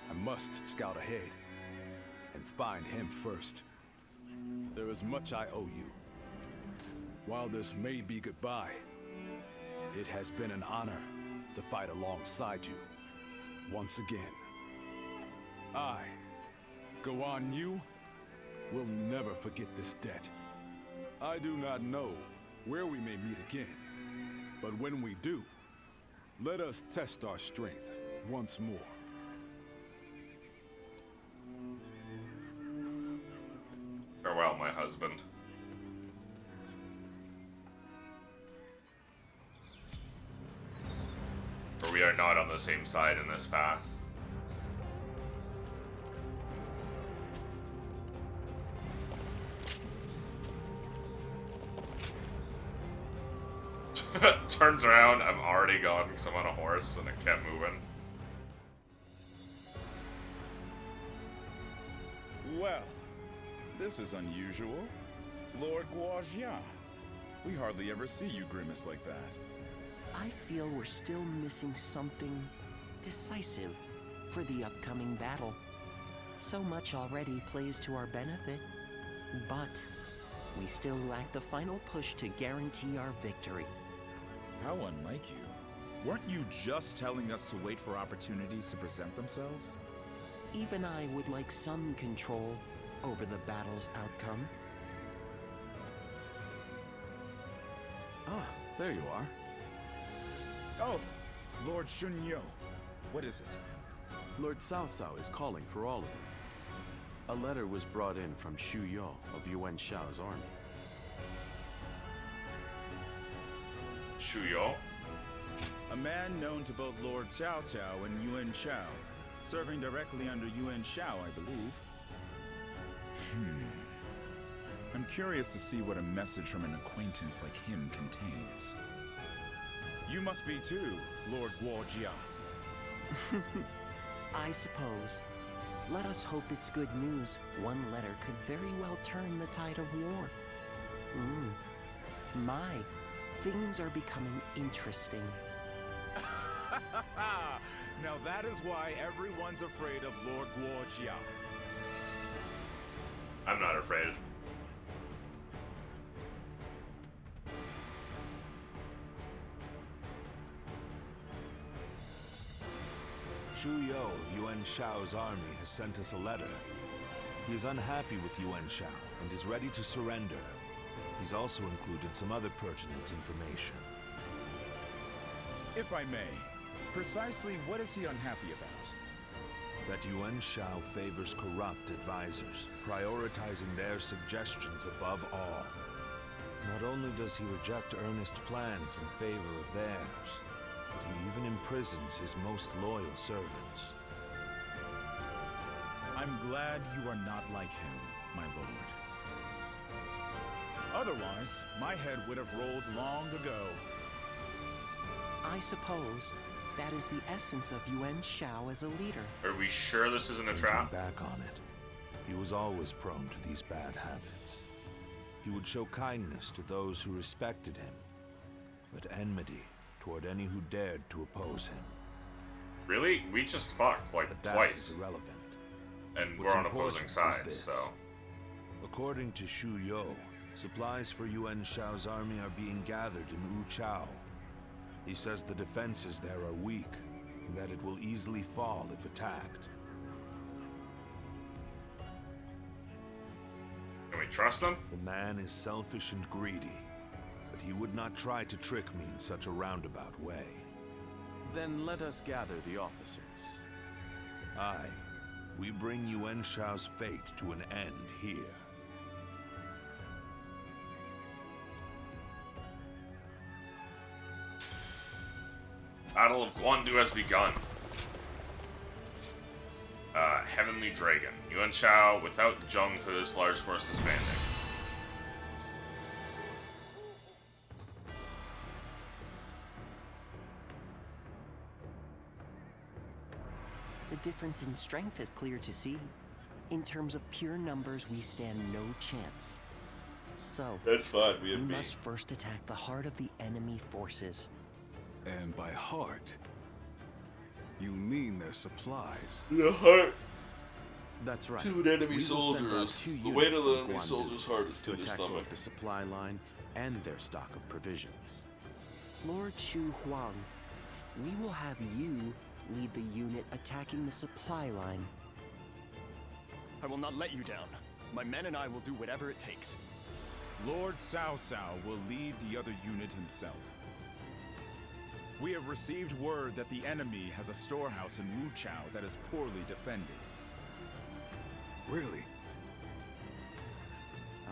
I must scout ahead and find him first. There is much I owe you. While this may be goodbye, it has been an honor to fight alongside you once again. I, Guan Yu, will never forget this debt. I do not know where we may meet again, but when we do, let us test our strength once more. Farewell, my husband. For we are not on the same side in this path. Turns around, I'm already gone because I'm on a horse and it kept moving. Well, this is unusual. Lord Guo Jia. We hardly ever see you grimace like that. I feel we're still missing something decisive for the upcoming battle. So much already plays to our benefit, but we still lack the final push to guarantee our victory. How unlike you. Weren't you just telling us to wait for opportunities to present themselves? Even I would like some control over the battle's outcome. Ah, there you are. Oh, Lord Shunyo. What is it? Lord Cao Cao is calling for all of you. A letter was brought in from Xu Yo of Yuan Shao's army. Xu Yo? A man known to both Lord Cao Cao and Yuan Shao, serving directly under Yuan Shao, I believe. I'm curious to see what a message from an acquaintance like him contains. You must be too, Lord Guo Jia. I suppose. Let us hope it's good news. One letter could very well turn the tide of war. My, things are becoming interesting. Now that is why everyone's afraid of Lord Guo Jia. I'm not afraid. Xu Yo, Yuan Shao's army, has sent us a letter. He is unhappy with Yuan Shao and is ready to surrender. He's also included some other pertinent information. If I may, precisely what is he unhappy about? That Yuan Shao favors corrupt advisors, prioritizing their suggestions above all. Not only does he reject earnest plans in favor of theirs, but he even imprisons his most loyal servants. I'm glad you are not like him, my lord. Otherwise, my head would have rolled long ago. I suppose that is the essence of Yuan Shao as a leader. Are we sure this isn't a trap? Back on it. He was always prone to these bad habits. He would show kindness to those who respected him, but enmity toward any who dared to oppose him. Really? We just fucked like But that twice. is irrelevant. And What's we're on important opposing is sides, this. so. According to Xu Yo, supplies for Yuan Shao's army are being gathered in Wu Chao. He says the defenses there are weak, and that it will easily fall if attacked. Can we trust him? The man is selfish and greedy, but he would not try to trick me in such a roundabout way. Then let us gather the officers. Aye, we bring Yuan Shao's fate to an end here. Battle of Guan Yu has begun. Heavenly Dragon. Yuan Shao without Zheng He's large force disbanding. The difference in strength is clear to see. In terms of pure numbers, we stand no chance. So, That's fine, we we have B. must first attack the heart of the enemy forces. And by heart, you mean their supplies. The heart. That's right. To an enemy We will send out soldiers. 2 The weight units of the from enemy Guan Yu soldier's heart is to to the attack stomach. both the supply line and their stock of provisions. Lord Chu Huang, we will have you lead the unit attacking the supply line. I will not let you down. My men and I will do whatever it takes. Lord Cao Cao will lead the other unit himself. We have received word that the enemy has a storehouse in Wu Chao that is poorly defended. Really?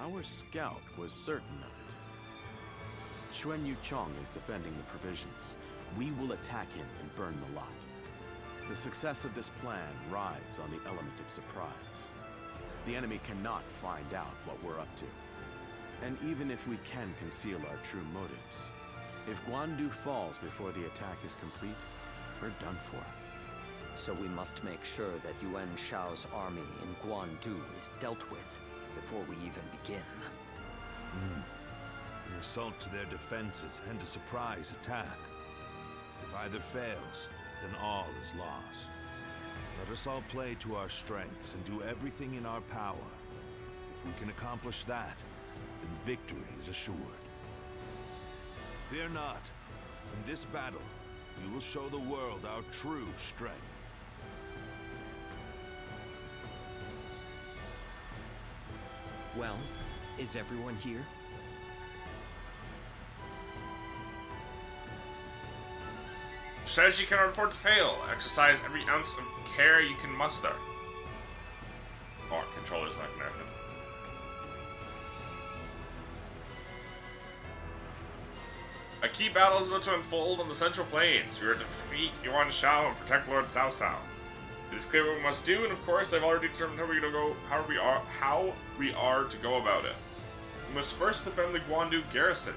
Our scout was certain of it. Xuan Yu Chong is defending the provisions. We will attack him and burn the lot. The success of this plan rides on the element of surprise. The enemy cannot find out what we're up to. And even if we can conceal our true motives, if Guan Yu falls before the attack is complete, we're done for. So we must make sure that Yuan Shao's army in Guan Yu is dealt with before we even begin. An assault to their defenses and a surprise attack. If either fails, then all is lost. Let us all play to our strengths and do everything in our power. If we can accomplish that, then victory is assured. Fear not. In this battle, we will show the world our true strength. Well, is everyone here? Strategy cannot afford to fail. Exercise every ounce of care you can muster. Oh, controller's not connected. A key battle is about to unfold on the Central Plains. We are to defeat Yuan Shao and protect Lord Cao Cao. It is clear what we must do, and of course, I've already determined how we are to go about it. We must first defend the Guan Yu garrison.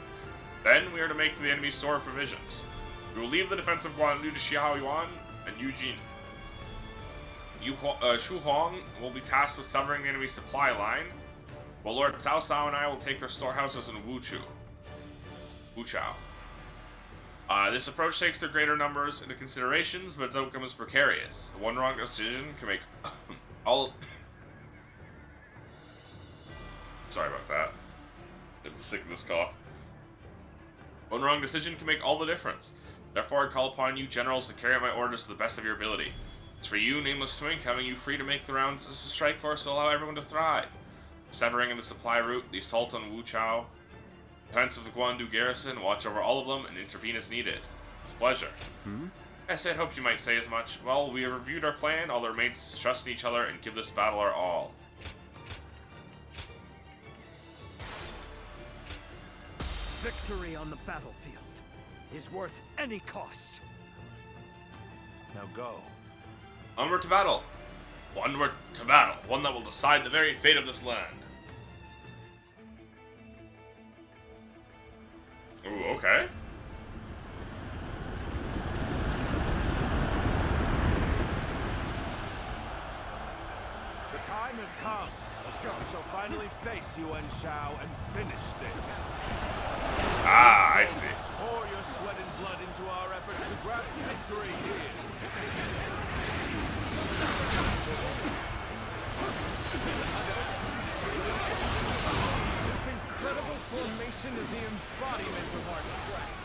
Then we are to make for the enemy's store of provisions. We will leave the defense of Guan Yu to Xiahou Yuan and Yu Jin. Shu Huang will be tasked with severing the enemy's supply line, while Lord Cao Cao and I will take their storehouses in Wu Chao. This approach takes their greater numbers into considerations, but its outcome is precarious. One wrong decision can make all... Sorry about that. I'm sick of this cough. One wrong decision can make all the difference. Therefore, I call upon you, generals, to carry out my orders to the best of your ability. As for you, Nameless Twink, having you free to make the rounds as a strike force to allow everyone to thrive. The severing of the supply route, the assault on Wu Chao, defense of the Guan Yu garrison, watch over all of them, and intervene as needed. With pleasure. Yes, I'd hope you might say as much. Well, we have reviewed our plan, all that remains is to trust in each other and give this battle our all. Victory on the battlefield is worth any cost. Now go. Onward to battle. Onward to battle. One that will decide the very fate of this land. Ooh, okay. The time has come. Let's go. We shall finally face Yuan Shao and finish this. Ah, I see. Pour your sweat and blood into our efforts to grasp victory here. This incredible formation is the embodiment of our strength.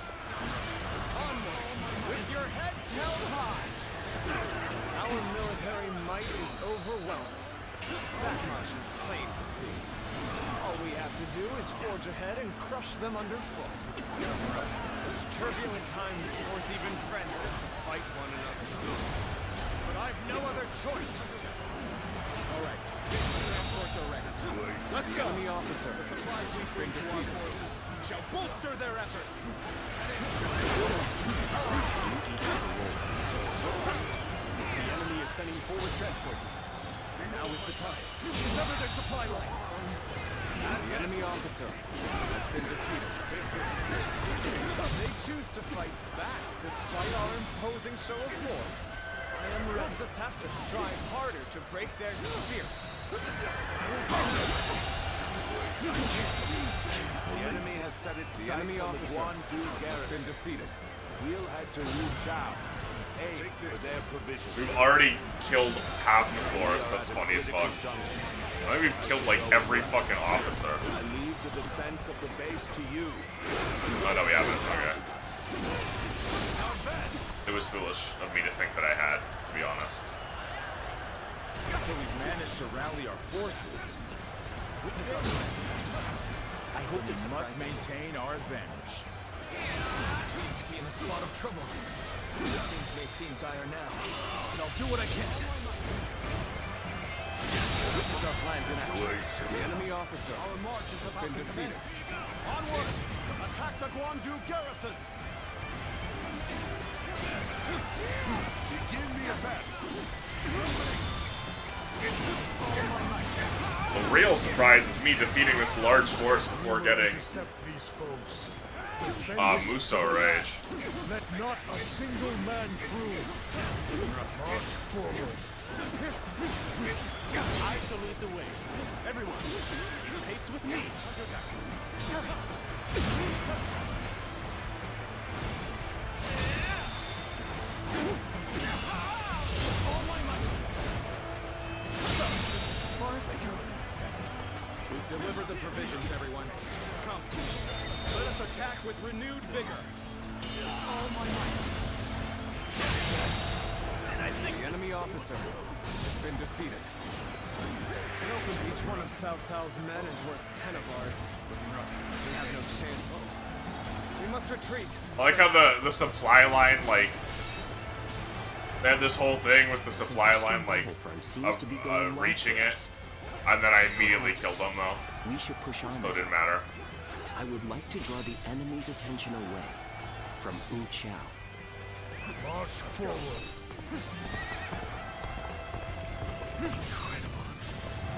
Onward, with your heads held high. Our military might is overwhelming. That much is plain to see. All we have to do is forge ahead and crush them underfoot. Such turbulent times force even friends to fight one another. But I've no other choice. All right, transports are ready. Let's go. Enemy officer. The supplies we bring to our forces shall bolster their efforts. The enemy is sending forward transport units. Now is the time. Sever their supply line. The enemy officer has been defeated. They choose to fight back despite our imposing show of force. We'll just have to strive harder to break their spirit. The enemy has set its sights on the Guan Yu garrison. Been defeated. We'll head to Wu Chao. Aid for their provisions. We've already killed half the force. That's funny as fuck. I think we've killed like every fucking officer. I leave the defense of the base to you. Oh no, we haven't. Okay. It was foolish of me to think that I had, to be honest. So we've managed to rally our forces. Witness our I hope this must maintain our advantage. seem to be in a spot of trouble. Things may seem dire now, but I'll do what I can. Witness our plans in action. The enemy officer Our march is has about been to defeated. commence. Onward! Attack the Guan Yu garrison! Begin the advance. The real surprise is me defeating this large force before getting Intercept these foes. Muso Rage. Let not a single man through. March forward. I shall lead the way. Everyone, pace with me. All my might. So, this is as far as I go. We've delivered the provisions, everyone. Come. Let us attack with renewed vigor. All my might. And I think the enemy officer has been defeated. Each one of Cao Cao's men is worth 10 of ours. We have no chance. We must retreat. I like how the supply line, like, they had this whole thing with the supply line, like, reaching it, and then I immediately killed them, though. We should push on. So it didn't matter. I would like to draw the enemy's attention away from Wu Chao. March forward. Incredible.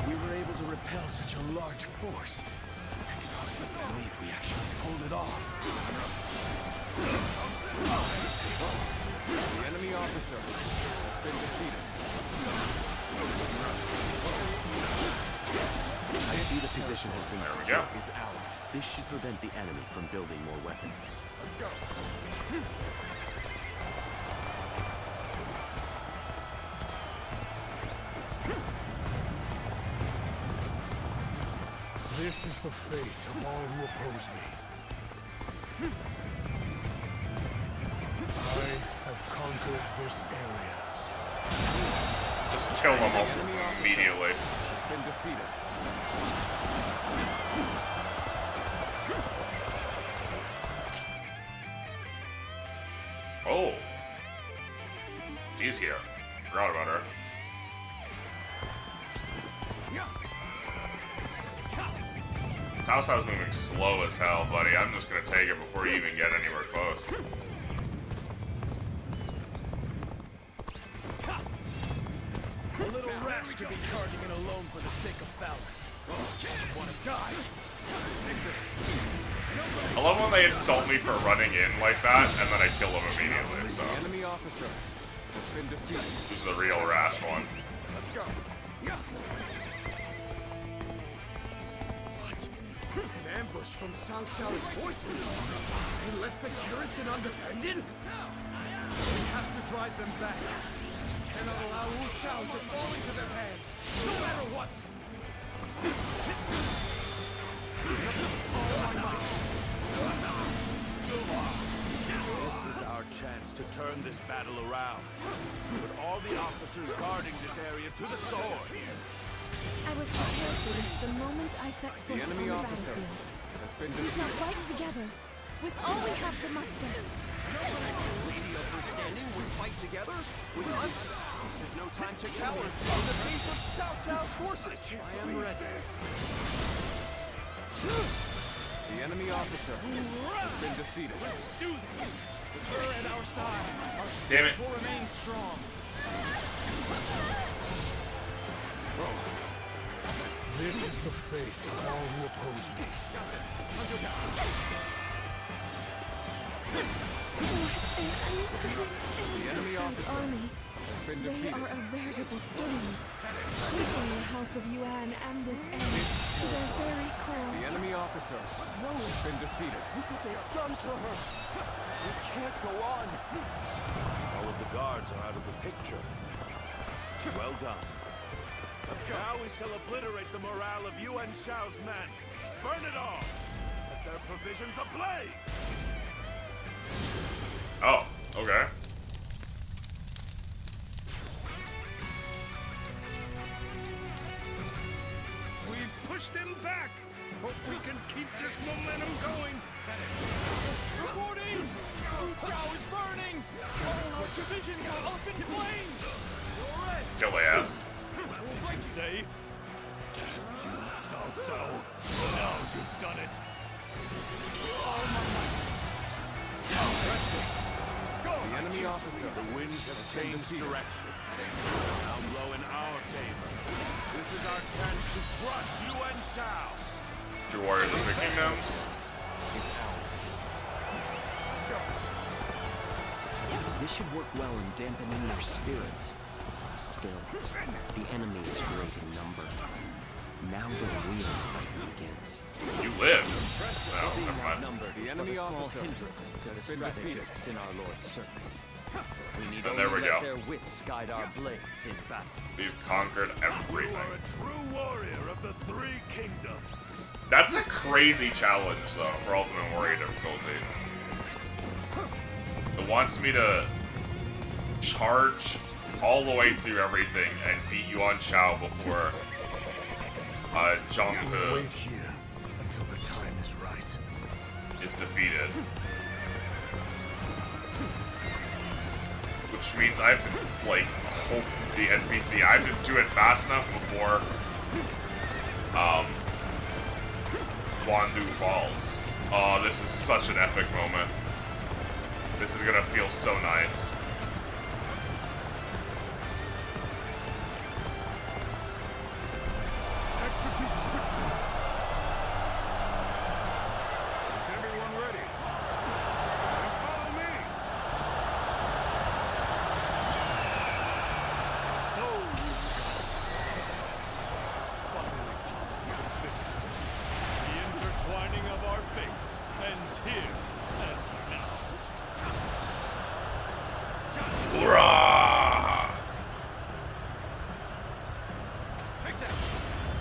We were able to repel such a large force. I can hardly believe we actually pulled it off. The enemy officer has been defeated. I see the position has been There we secured go. is ours. This should prevent the enemy from building more weapons. Let's go. This is the fate of all who oppose me. I have conquered this area. Just kill them all immediately. Has been defeated. Oh. She's here. Forgot about her. Cao Cao's moving slow as hell, buddy. I'm just gonna take it before you even get anywhere close. A little rash to be charging in alone for the sake of valor. Just wanna die. Take this. I love when they insult me for running in like that, and then I kill them immediately, so. The enemy officer has been defeated. This is the real rash one. Let's go. An ambush from Cao Cao's forces? They left the garrison undefended? We have to drive them back. We cannot allow Wu Chao to fall into their hands, no matter what! This is our chance to turn this battle around. Put all the officers guarding this area to the sword. I was prepared for this the moment I set foot The enemy on the officer battlefield. has been We shall defeated. fight together, with all we have to muster. Lady of her standing would fight together with us? This is no time to cower in the face of Cao Cao's forces. I am ready. The enemy officer has been defeated. Let's do this. With her at our side, our Damn it. spirits will remain strong. This is the fate of all who oppose me. Got this. Hunter down. The enemy officer Army. has been They defeated. are a veritable storm, shaking the House of Yuan and this area to their very core. The enemy officer has been defeated. Look what they have done to her. We can't go on. All of the guards are out of the picture. Well done. Let's go. Now we shall obliterate the morale of Yuan Shao's men. Burn it all. Set their provisions ablaze. Oh, okay. We've pushed him back. Hope we can keep this momentum going. Reporting! Wu Chao is burning! All our divisions are up in flames! Kill the ass. What did you say? Damn you, Cao Cao. Now you've done it. The enemy officer. The winds have changed direction. Now blow in our favor. This is our chance to crush Yuan Shao. Your warriors of the kingdoms. Is ours. This should work well in dampening their spirits. Still, the enemy is great in number. Now the real fight begins. You live. No, never mind. The enemy officer hindrance to the strategists in our Lord's service. We need And there only we let go. their wits guide our blades in battle. We've conquered everything. You are a true warrior of the Three Kingdoms. That's a crazy challenge, though, for Ultimate Warrior difficulty. It wants me to charge all the way through everything and beat Yuan Shao before Zhang He Wait here until the time is right. is defeated. Which means I have to, like, hope the NPC, I have to do it fast enough before, Guan Yu falls. Oh, this is such an epic moment. This is gonna feel so nice. Is everyone ready? Then follow me. So, finally time to finish this. The intertwining of our fates ends here and now. Hurrah! Take that!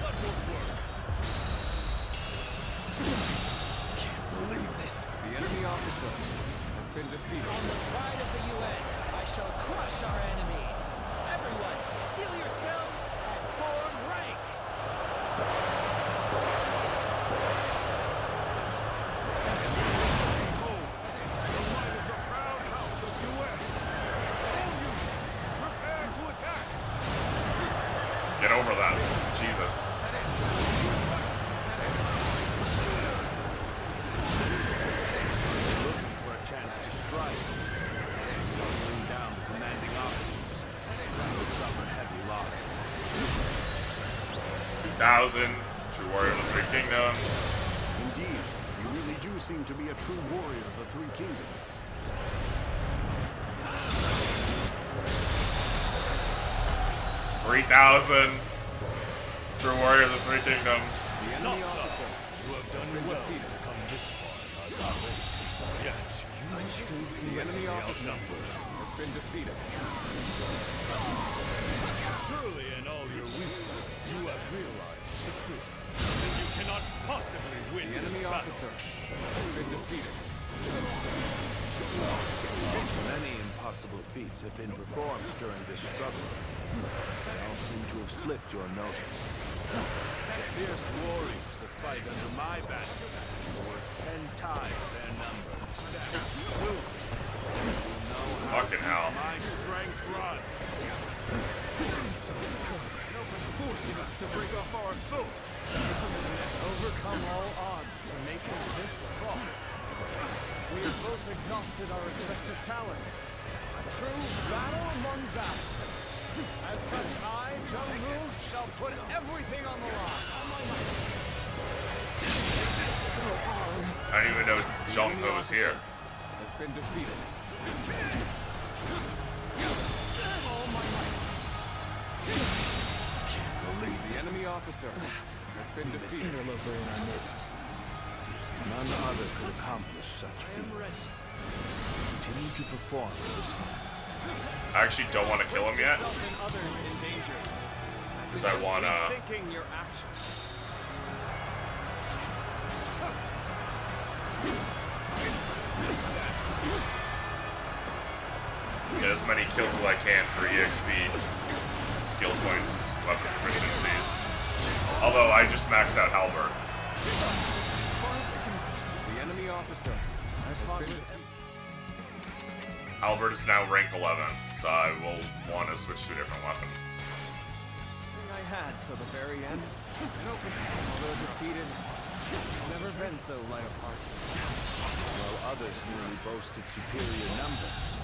That won't work. Can't believe this. The enemy officer has been defeated. On the pride of the UN, I shall crush our enemies. Everyone, steel yourselves and form rank. Behold, the might of the proud house of US. All units, prepare to attack. Get over that. Jesus. Looking for a chance to strike. Bring down the commanding officers. Will suffer heavy loss. 2000, True Warrior of the Three Kingdoms. Indeed, you really do seem to be a true warrior of the Three Kingdoms. 3000, True Warrior of the Three Kingdoms. The enemy officer You have done well to come this far, Agave. Yet, you still The enemy officer has been defeated. Surely in all your wisdom, you have realized the truth. That you cannot possibly win The enemy this battle. officer has been defeated. Many impossible feats have been performed during this struggle. They all seem to have slipped your notice. The fierce warriors that fight under my banner were 10 times their number. Soon, you will know how Fucking hell. my strength runs. Forcing us to break off our assault. Overcome all odds to make it this far. We have both exhausted our respective talents. A true battle among battles. As such, I, Jung-Woo, shall put everything on the line. I didn't even know Zhang He was here. Has been defeated. All my might. The enemy officer has been defeated. Interloper in our midst. None other could accomplish such feats. Continue to perform for this man. I actually don't want to kill him yet, Yourself and others in danger. because I want to... Thinking your actions. get as many kills as I can for EXP, skill points, weapon proficiencies. Although I just maxed out Halberd. The enemy officer has been defeated. Halberd is now rank 11, so I will want to switch to a different weapon. I had till the very end. Although defeated, never been so light of heart. While others merely boasted superior numbers,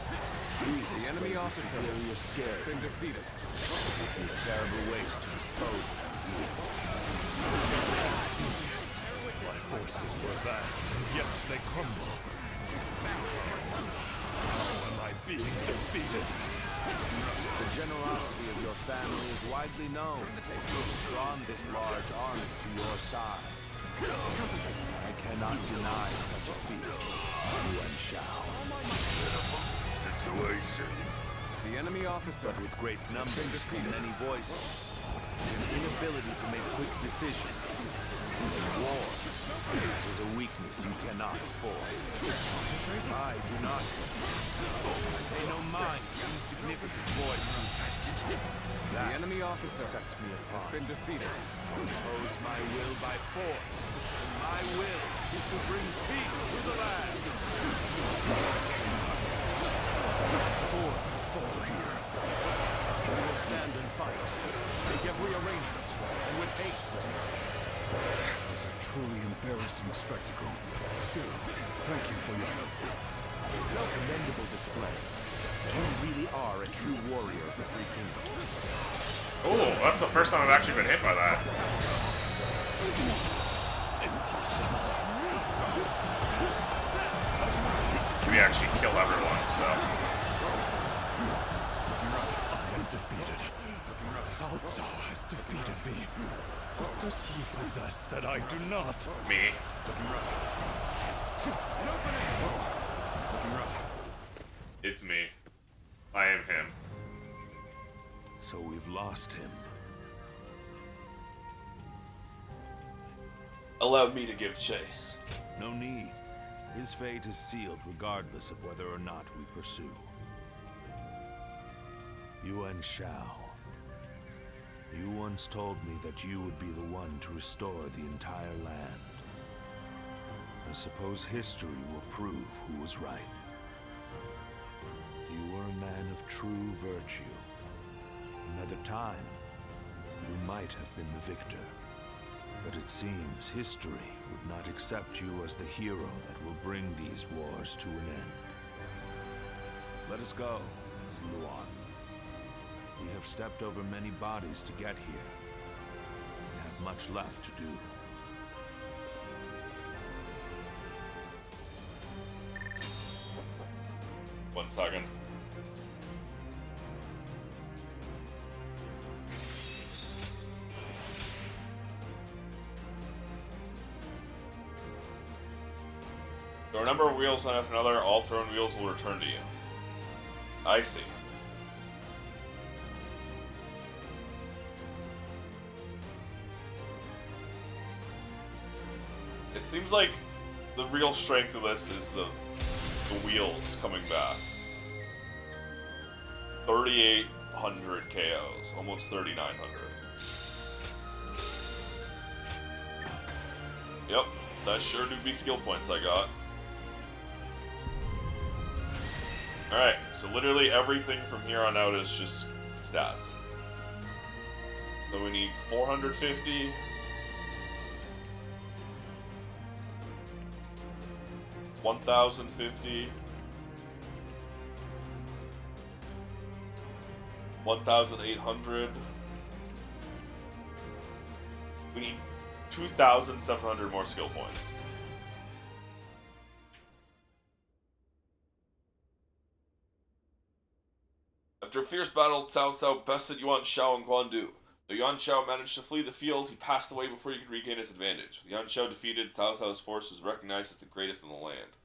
The enemy officer superior skill has been defeated. with terrible ways to dispose of them. My forces were vast, and yet they crumble. How am I being defeated? The generosity of your family is widely known. You've drawn this large army to your side. I cannot deny such a feat. Yuan Shao. Situation. The enemy officer, but with great numbers and many voices, an inability to make quick decisions. War is a weakness you cannot afford. I do not. I pay no mind to insignificant voice. The enemy officer sets me apart. Has been defeated. Impose my will by force. My will is to bring peace to the land. Four to fall here. We will stand and fight. Make every arrangement, and with haste. It was a truly embarrassing spectacle. Still, thank you for your help. No commendable display. You really are a true warrior of the Three Kingdoms. Oh, that's the first time I've actually been hit by that. We actually kill everyone, so. I am defeated. Cao Cao has defeated me. What does he possess that I do not? Me. It's me. I am him. So we've lost him. Allow me to give chase. No need. His fate is sealed regardless of whether or not we pursue. Yuan Shao. You once told me that you would be the one to restore the entire land. I suppose history will prove who was right. You were a man of true virtue. Another time, you might have been the victor. But it seems history would not accept you as the hero that will bring these wars to an end. Let us go, Luan. We have stepped over many bodies to get here. We have much left to do. One second. There are a number of wheels one after another. All thrown wheels will return to you. I see. It seems like the real strength of this is the wheels coming back. 3,800 KOs, almost 3,900. Yep, that sure do be skill points I got. Alright, so literally everything from here on out is just stats. So we need 450. 1,050. 1,800. We need 2,700 more skill points. After a fierce battle, Cao Cao bested Yuan Shao and Guan Yu. Though Yuan Shao managed to flee the field, he passed away before he could regain his advantage. Yuan Shao defeated, Cao Cao's force was recognized as the greatest in the land.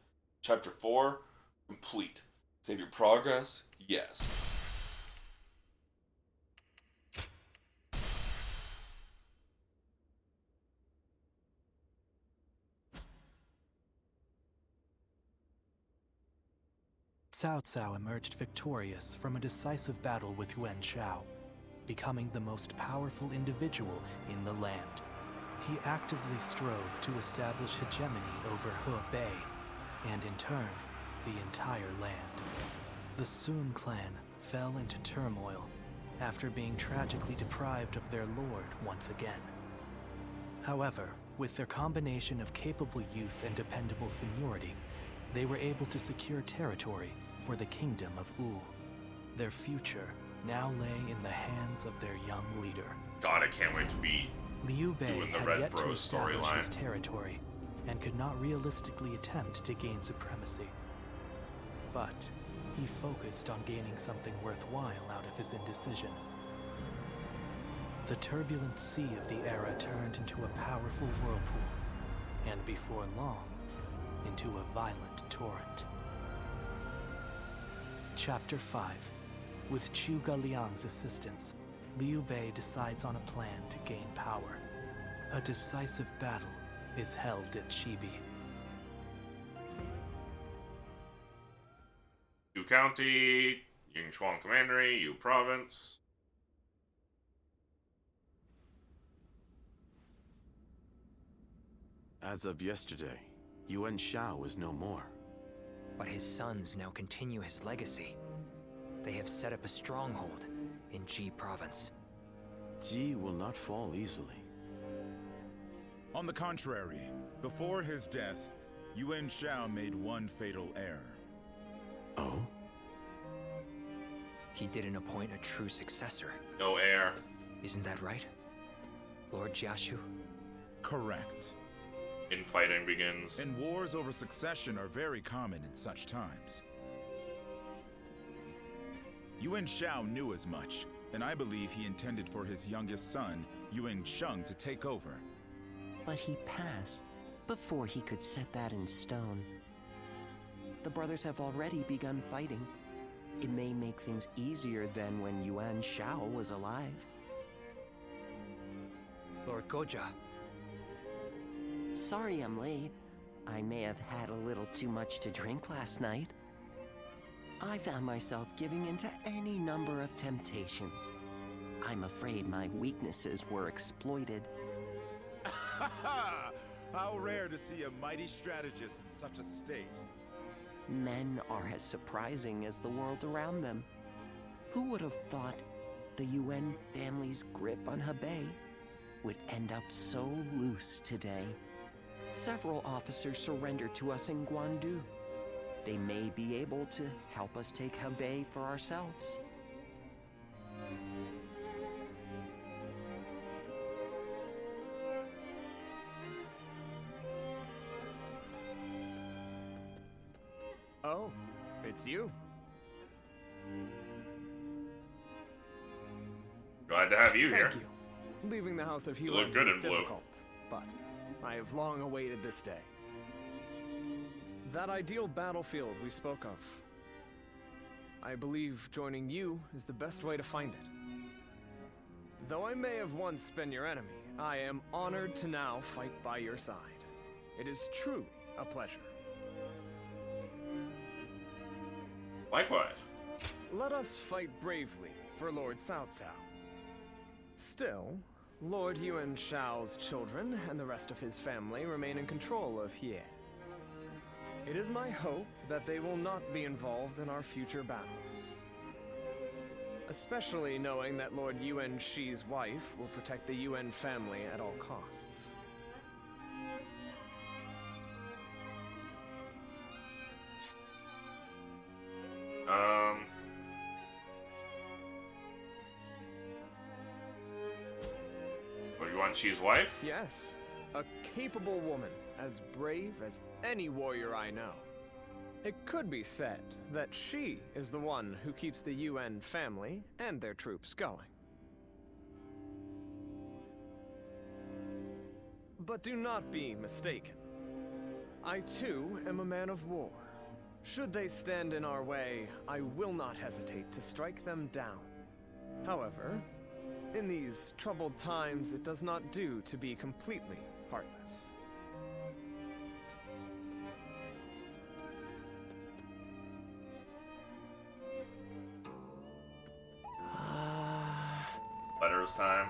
Chapter 4, complete. Save your progress? Yes. Cao Cao emerged victorious from a decisive battle with Yuan Shao, becoming the most powerful individual in the land. He actively strove to establish hegemony over Hebei, and in turn, the entire land. The Sun clan fell into turmoil after being tragically deprived of their lord once again. However, with their combination of capable youth and dependable seniority, they were able to secure territory for the kingdom of Wu. Their future now lay in the hands of their young leader. God, I can't wait to be Liu Bei doing the had Red yet to Bros establish his storyline. territory and could not realistically attempt to gain supremacy. but he focused on gaining something worthwhile out of his indecision. The turbulent sea of the era turned into a powerful whirlpool, and before long, into a violent torrent. Chapter 5. With Zhuge Liang's assistance, Liu Bei decides on a plan to gain power. A decisive battle is held at Chibi. Yu County, Yingchuan Commandery, Yu Province. As of yesterday, Yuan Shao is no more. But his sons now continue his legacy. They have set up a stronghold in Ji Province. Ji will not fall easily. On the contrary, before his death, Yuan Shao made one fatal error. Oh? He didn't appoint a true successor. No heir. Isn't that right, Lord Jiashu? Correct. Infighting begins. And wars over succession are very common in such times. Yuan Shao knew as much, and I believe he intended for his youngest son, Yuan Sheng, to take over. But he passed before he could set that in stone. The brothers have already begun fighting. It may make things easier than when Yuan Shao was alive. Lord Goja. Sorry I'm late. I may have had a little too much to drink last night. I found myself giving into any number of temptations. I'm afraid my weaknesses were exploited. How rare to see a mighty strategist in such a state. Men are as surprising as the world around them. Who would have thought the Yuan family's grip on Hebei would end up so loose today? Several officers surrendered to us in Guan Yu. They may be able to help us take Hebei for ourselves. Oh, it's you. Glad to have you here. Thank you. Leaving the House of You Yuan look good is in blue. difficult, but I have long awaited this day. That ideal battlefield we spoke of. I believe joining you is the best way to find it. Though I may have once been your enemy, I am honored to now fight by your side. It is truly a pleasure. Likewise. Let us fight bravely for Lord Cao Cao. Still, Lord Yuan Shao's children and the rest of his family remain in control of Hie. It is my hope that they will not be involved in our future battles. Especially knowing that Lord Yuan Shi's wife will protect the Yuan family at all costs. Yuan Shi's wife? Yes, a capable woman, as brave as any warrior I know. It could be said that she is the one who keeps the Yuan family and their troops going. But do not be mistaken. I too am a man of war. Should they stand in our way, I will not hesitate to strike them down. However, in these troubled times, it does not do to be completely heartless. Letters time.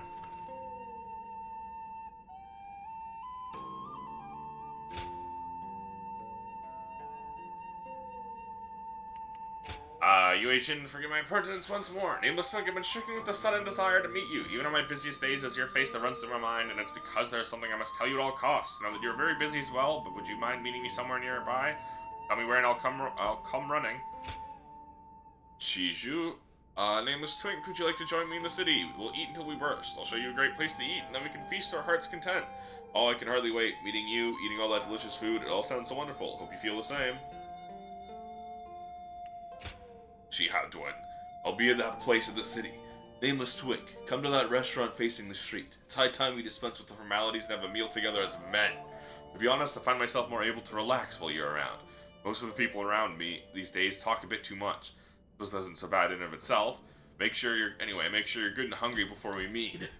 You agent, forgive my impertinence once more. Nameless Pig, I've been stricken with the sudden desire to meet you. Even on my busiest days, it's your face that runs through my mind, and it's because there's something I must tell you at all costs. I know that you're very busy as well, but would you mind meeting me somewhere nearby? Tell me where and I'll come running. Shiju, nameless Twink, would you like to join me in the city? We'll eat until we burst. I'll show you a great place to eat, and then we can feast to our heart's content. Oh, I can hardly wait. Meeting you, eating all that delicious food, it all sounds so wonderful. Hope you feel the same. She howled. I'll be at that place in the city. Nameless Twink, come to that restaurant facing the street. It's high time we dispense with the formalities and have a meal together as men. To be honest, I find myself more able to relax while you're around. Most of the people around me these days talk a bit too much. This isn't so bad in and of itself. Make sure you're good and hungry before we meet.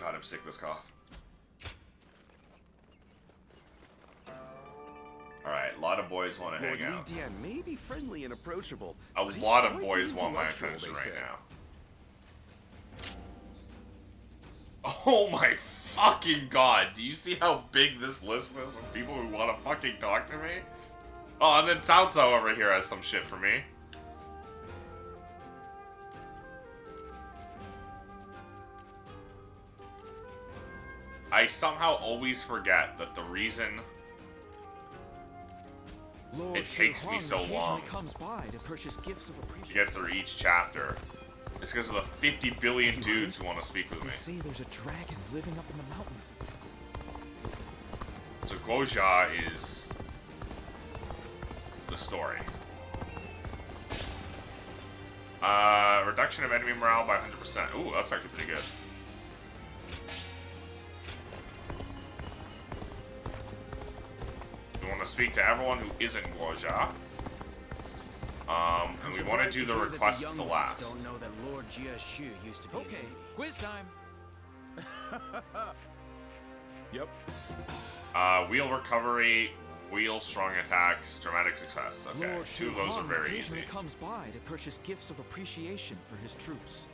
God, I'm sick of this cough. Alright, a lot of boys want to hang out. Lord Li may be friendly and approachable. A lot of boys want my attention right now. Oh my fucking god, do you see how big this list is of people who want to fucking talk to me? Oh, and then Cao Cao over here has some shit for me. I somehow always forget that the reason it takes me so long to get through each chapter is because of the 50 billion dudes who want to speak with me. They say there's a dragon living up in the mountains. So Guo Jia is the story. Reduction of enemy morale by 100%. Ooh, that's actually pretty good. We want to speak to everyone who isn't Guo Jia. And we want to do the requests to last. Don't know that Lord Jia Shu used to be. Okay, quiz time. Yep. Wheel recovery, wheel strong attacks, dramatic success. Okay, Lord two of those are very easy. Comes by to purchase gifts of appreciation for his troops.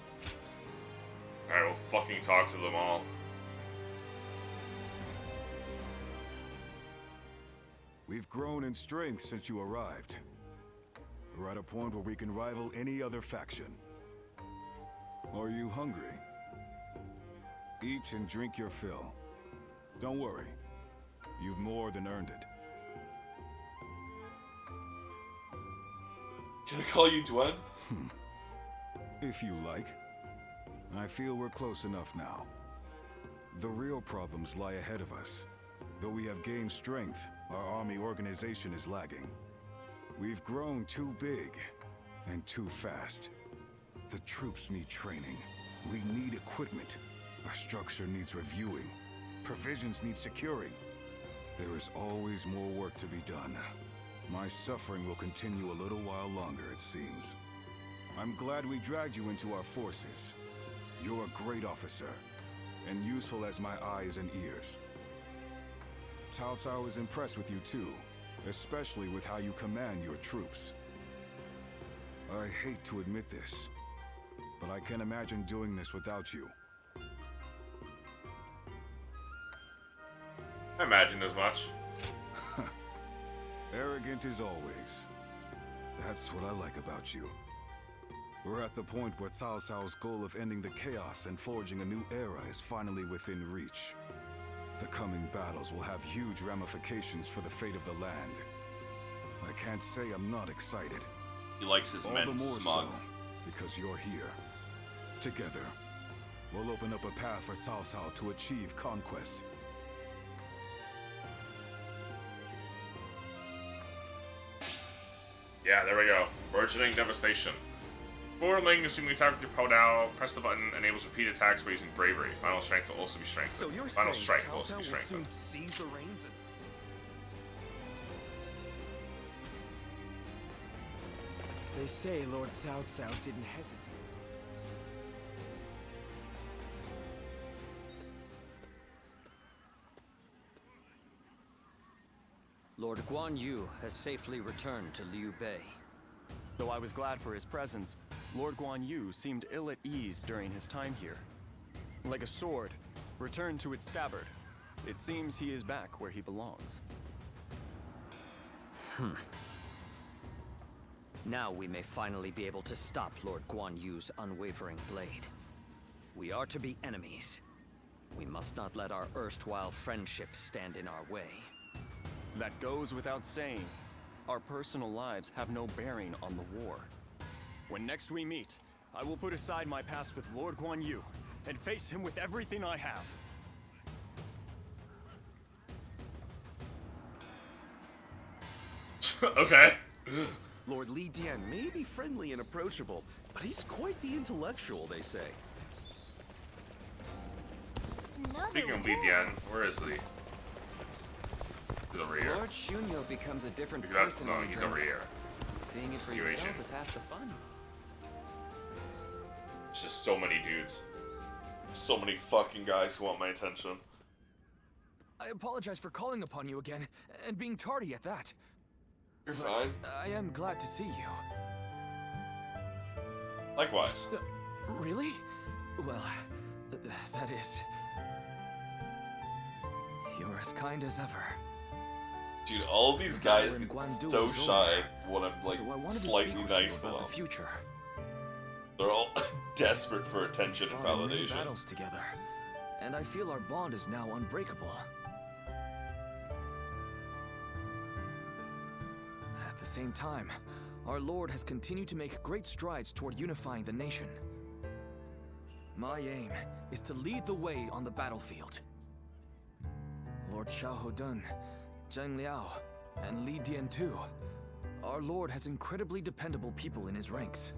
Alright, we'll fucking talk to them all. We've grown in strength since you arrived. We're at a point where we can rival any other faction. Are you hungry? Eat and drink your fill. Don't worry. You've more than earned it. Can I call you Dwen? If you like. I feel we're close enough now. The real problems lie ahead of us. Though we have gained strength, our army organization is lagging. We've grown too big and too fast. The troops need training. We need equipment. Our structure needs reviewing. Provisions need securing. There is always more work to be done. My suffering will continue a little while longer, it seems. I'm glad we dragged you into our forces. You're a great officer, and useful as my eyes and ears. Cao Cao is impressed with you too, especially with how you command your troops. I hate to admit this, but I can't imagine doing this without you. I imagined as much. Arrogant as always. That's what I like about you. We're at the point where Cao Cao's goal of ending the chaos and forging a new era is finally within reach. The coming battles will have huge ramifications for the fate of the land. I can't say I'm not excited. He likes his men smug. So, because you're here. Together, we'll open up a path for Cao Cao to achieve conquest. Yeah, there we go. Burgeoning devastation. Forward Ling, assuming attack with your Podao, press the button, enables repeat attacks by using bravery. Final strength will also be strengthened. So you're Final saying strike Cao will also Cao be will strengthened. soon seize the reins and... They say Lord Cao Cao didn't hesitate. Lord Guan Yu has safely returned to Liu Bei. Though I was glad for his presence, Lord Guan Yu seemed ill at ease during his time here. Like a sword, returned to its scabbard. It seems he is back where he belongs. Now we may finally be able to stop Lord Guan Yu's unwavering blade. We are to be enemies. We must not let our erstwhile friendships stand in our way. That goes without saying. Our personal lives have no bearing on the war. When next we meet, I will put aside my past with Lord Guan Yu and face him with everything I have. Okay. Lord Li Dian may be friendly and approachable, but he's quite the intellectual, they say. Speaking of Li Dian, where is he? He's over here. Lord Shunyo becomes a different Look at that. person No, when he he's over drinks. here. Seeing it for Situation. yourself is half the fun. It's just so many dudes. So many fucking guys who want my attention. I apologize for calling upon you again, and being tardy at that. You're fine. I am glad to see you. Likewise. Really? Well, that is... You're as kind as ever. Dude, all of these guys in get Guan so was shy when I'm like so I wanted to slightly speak with nice you to about them. the future. They're all desperate for attention and Fought in many validation. battles together, and I feel our bond is now unbreakable. At the same time, our Lord has continued to make great strides toward unifying the nation. My aim is to lead the way on the battlefield. Lord Xiahou Dun, Zheng Liao, and Li Dian too. Our Lord has incredibly dependable people in his ranks.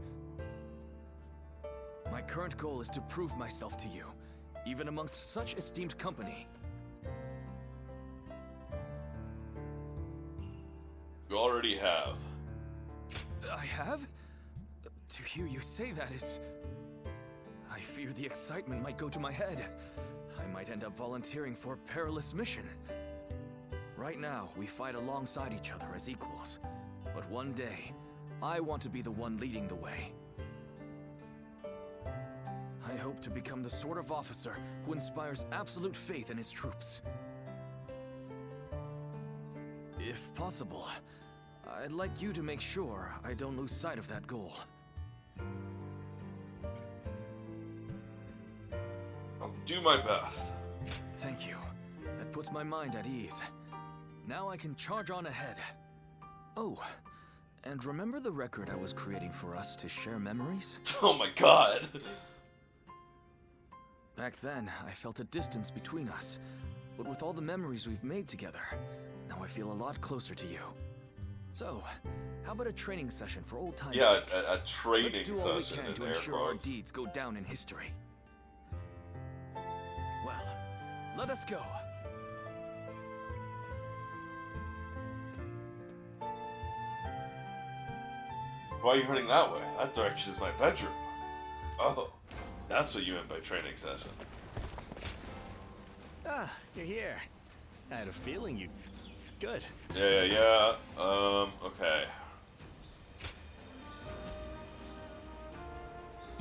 My current goal is to prove myself to you, even amongst such esteemed company. You already have. I have? To hear you say that is... I fear the excitement might go to my head. I might end up volunteering for a perilous mission. Right now, we fight alongside each other as equals. But one day, I want to be the one leading the way. I hope to become the sort of officer who inspires absolute faith in his troops. If possible, I'd like you to make sure I don't lose sight of that goal. I'll do my best. Thank you. That puts my mind at ease. Now I can charge on ahead. Oh, and remember the record I was creating for us to share memories? Oh my god! Back then, I felt a distance between us. But with all the memories we've made together, now I feel a lot closer to you. So, how about a training session for old time's Yeah, sake? a training Let's do all we session can to in air ensure our quotes. deeds go down in history. Well, let us go. Why are you running that way? That direction is my bedroom. Oh, that's what you meant by training session. Ah, you're here. I had a feeling you'd... Good. Yeah. Okay.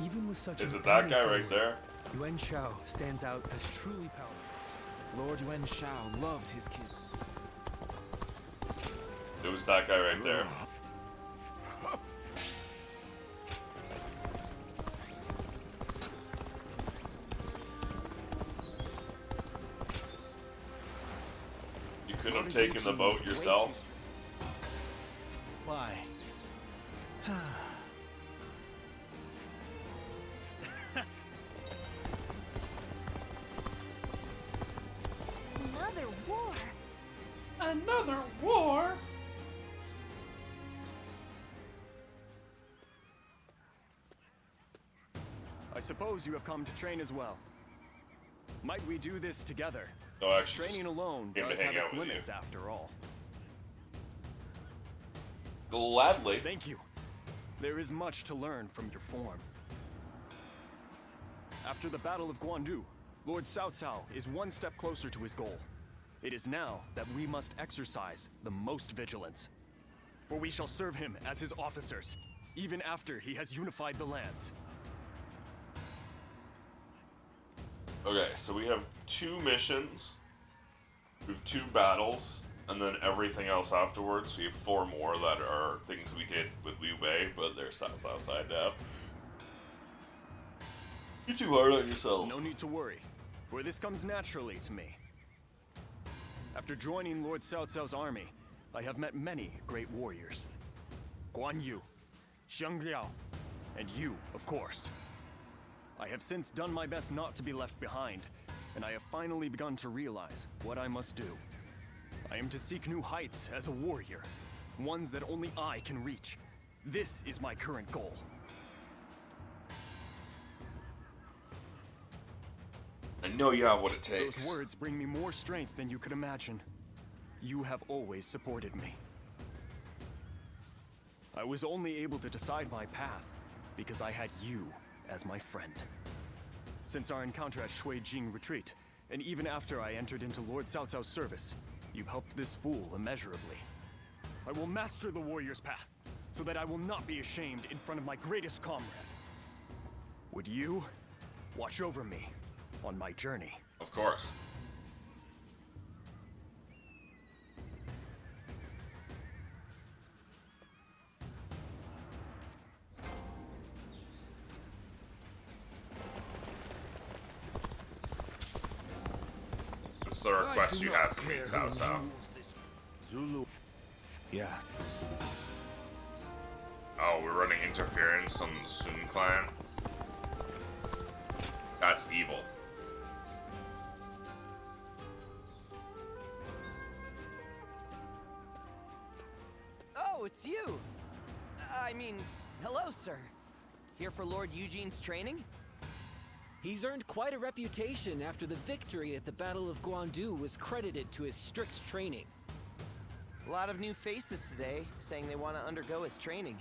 Even with such Is an it that enemy guy family, right there? Yuan Shao stands out as truly powerful. Lord Yuan Shao loved his kids. It was that guy right there. You couldn't have taken the boat yourself? Why? Another war? Another war? I suppose you have come to train as well. Might we do this together? No, actually, Training alone came to does hang have out its with limits you. after all. Gladly. Thank you. There is much to learn from your form. After the Battle of Guan Yu, Lord Cao Cao is one step closer to his goal. It is now that we must exercise the most vigilance. For we shall serve him as his officers, even after he has unified the lands. Okay, so we have 2 missions, we have 2 battles, and then everything else afterwards. We have 4 more that are things we did with Liu Bei, but they're outside now. You're too hard on yourself. No need to worry, for this comes naturally to me. After joining Lord Cao Cao's army, I have met many great warriors. Guan Yu, Xiang Liao, and you, of course. I have since done my best not to be left behind, and I have finally begun to realize what I must do. I am to seek new heights as a warrior, ones that only I can reach. This is my current goal. I know you have what it takes. Those words bring me more strength than you could imagine. You have always supported me. I was only able to decide my path because I had you as my friend. Since our encounter at Shui Jing Retreat, and even after I entered into Lord Cao Cao's service, you've helped this fool immeasurably. I will master the warrior's path, so that I will not be ashamed in front of my greatest comrade. Would you watch over me on my journey? Of course. What's the request you have for me, Cao Cao? Zulu. Yeah. Oh, we're running interference on the Sun clan? That's evil. Oh, it's you! I mean, hello, sir. Here for Lord Eugene's training? He's earned quite a reputation after the victory at the Battle of Guan Yu was credited to his strict training. A lot of new faces today, saying they want to undergo his training.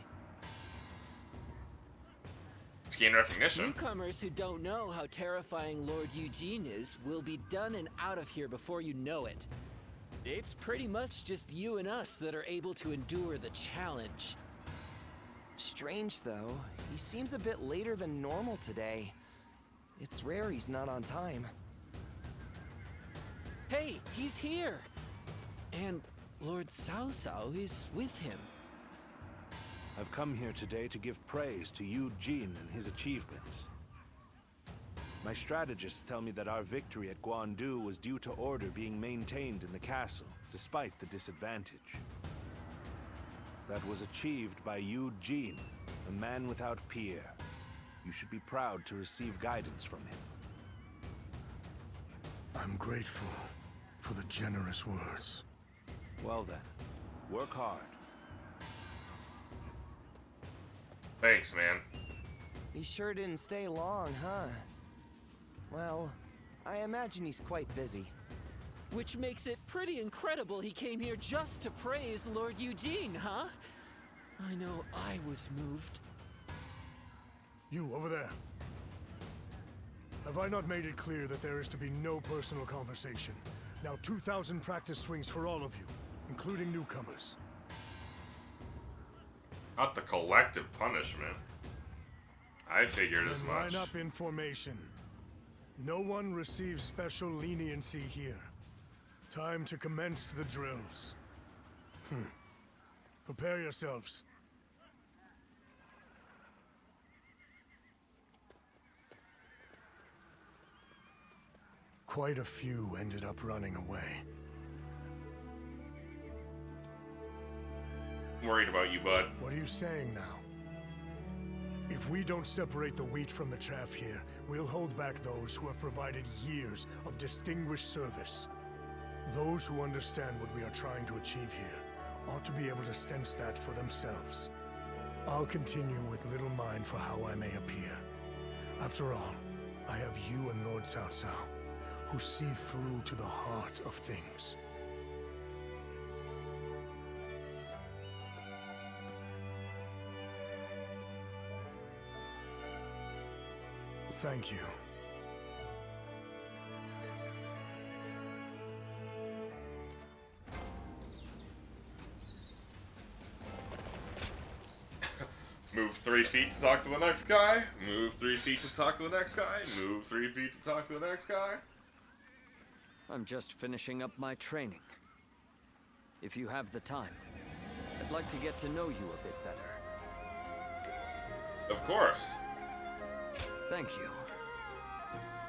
It's gain recognition. Newcomers who don't know how terrifying Lord Eugene is will be done and out of here before you know it. It's pretty much just you and us that are able to endure the challenge. Strange, though. He seems a bit later than normal today. It's rare he's not on time. Hey, he's here! And Lord Cao Cao is with him. I've come here today to give praise to Eugene and his achievements. My strategists tell me that our victory at Guan Yu was due to order being maintained in the castle, despite the disadvantage. That was achieved by Eugene, a man without peer. You should be proud to receive guidance from him. I'm grateful for the generous words. Well then, work hard. Thanks, man. He sure didn't stay long, huh? Well, I imagine he's quite busy. Which makes it pretty incredible he came here just to praise Lord Eugene, huh? I know I was moved. You, over there. Have I not made it clear that there is to be no personal conversation? Now 2,000 practice swings for all of you, including newcomers. Not the collective punishment. I figured as much. Line up in formation. No one receives special leniency here. Time to commence the drills. Prepare yourselves. Quite a few ended up running away. Worried about you, bud. What are you saying now? If we don't separate the wheat from the chaff here, we'll hold back those who have provided years of distinguished service. Those who understand what we are trying to achieve here ought to be able to sense that for themselves. I'll continue with little mind for how I may appear. After all, I have you and Lord Cao Cao, who see through to the heart of things. Thank you. Move 3 feet to talk to the next guy. Move 3 feet to talk to the next guy. Move 3 feet to talk to the next guy. I'm just finishing up my training. If you have the time, I'd like to get to know you a bit better. Of course. Thank you.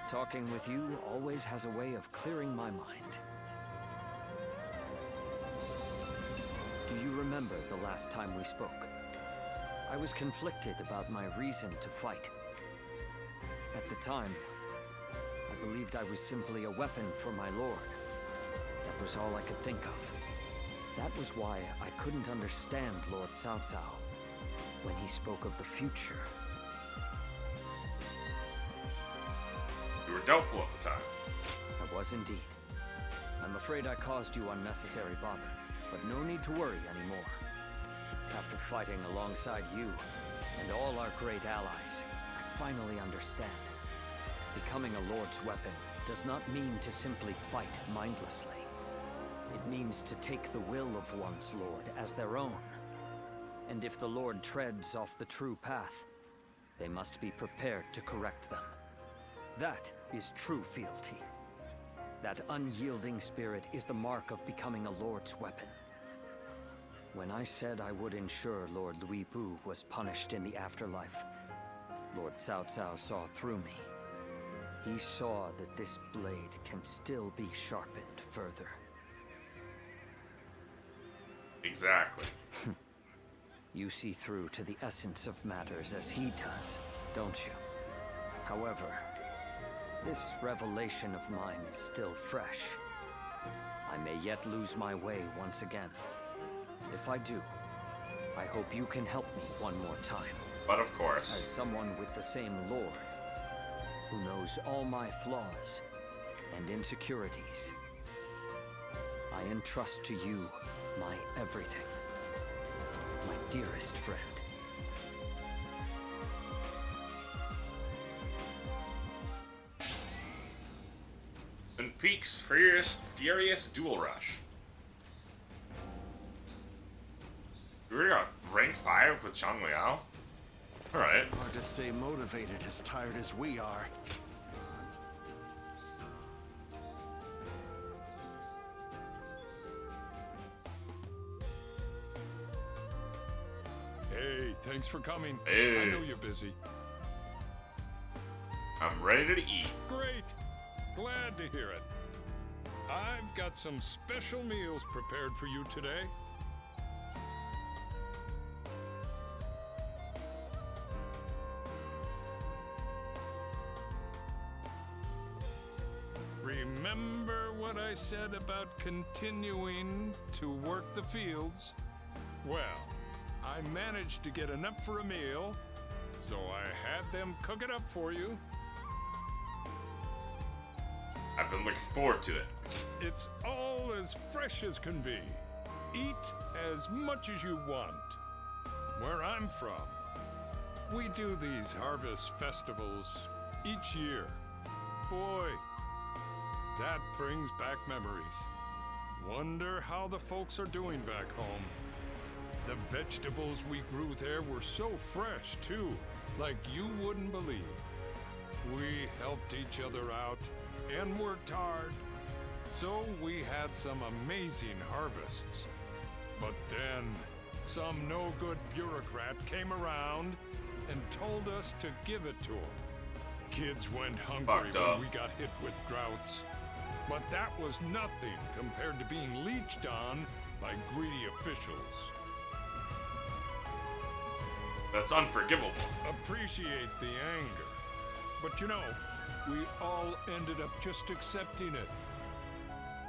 Talking with you always has a way of clearing my mind. Do you remember the last time we spoke? I was conflicted about my reason to fight. At the time, I believed I was simply a weapon for my lord. That was all I could think of. That was why I couldn't understand Lord Cao Cao when he spoke of the future. You were doubtful at the time. I was indeed. I'm afraid I caused you unnecessary bother, but no need to worry anymore. After fighting alongside you and all our great allies, I finally understand. Becoming a Lord's weapon does not mean to simply fight mindlessly. It means to take the will of one's Lord as their own. And if the Lord treads off the true path, they must be prepared to correct them. That is true fealty. That unyielding spirit is the mark of becoming a Lord's weapon. When I said I would ensure Lord Louis Bu was punished in the afterlife, Lord Cao Cao saw through me. He saw that this blade can still be sharpened further. Exactly. You see through to the essence of matters as he does, don't you? However, this revelation of mine is still fresh. I may yet lose my way once again. If I do, I hope you can help me one more time. But of course. As someone with the same Lord, who knows all my flaws and insecurities, I entrust to you my everything, my dearest friend. And Peak's Furious Duel Rush. You already got rank 5 with Zhang Liao? Alright. Hard to stay motivated as tired as we are. Hey, thanks for coming. Hey. I know you're busy. I'm ready to eat. Great. Glad to hear it. I've got some special meals prepared for you today. Remember what I said about continuing to work the fields? Well, I managed to get enough for a meal, so I had them cook it up for you. I've been looking forward to it. It's all as fresh as can be. Eat as much as you want. Where I'm from, we do these harvest festivals each year. Boy, that brings back memories. Wonder how the folks are doing back home. The vegetables we grew there were so fresh, too, like you wouldn't believe. We helped each other out and worked hard, so we had some amazing harvests. But then, some no-good bureaucrat came around and told us to give it to him. Kids went hungry when we got hit with droughts. But that was nothing compared to being leeched on by greedy officials. That's unforgivable. Appreciate the anger. But you know, we all ended up just accepting it.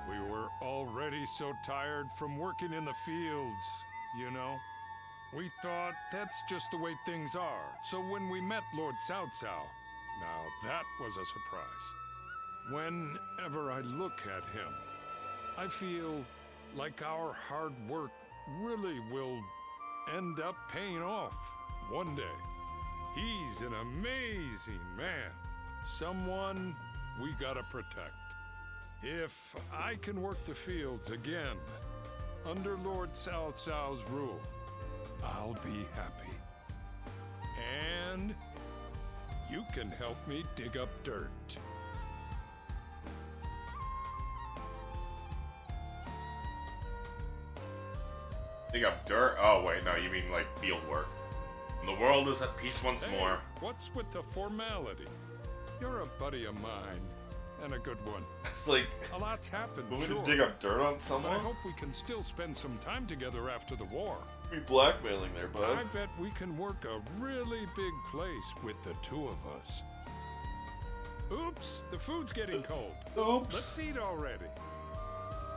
We were already so tired from working in the fields, you know. We thought that's just the way things are. So when we met Lord Cao Cao, now that was a surprise. Whenever I look at him, I feel like our hard work really will end up paying off one day. He's an amazing man. Someone we gotta protect. If I can work the fields again, under Lord Cao Cao's rule, I'll be happy. And you can help me dig up dirt. Dig up dirt? Oh, wait, no, you mean like field work. And the world is at peace once more. What's with the formality? You're a buddy of mine. and a good one. It's like a lot's happened. we Sure. to dig up dirt on But someone. I hope we can still spend some time together after the war. Be blackmailing there, bud. I bet we can work a really big place with the two of us. Oops, the food's getting cold. Oops. Let's eat already.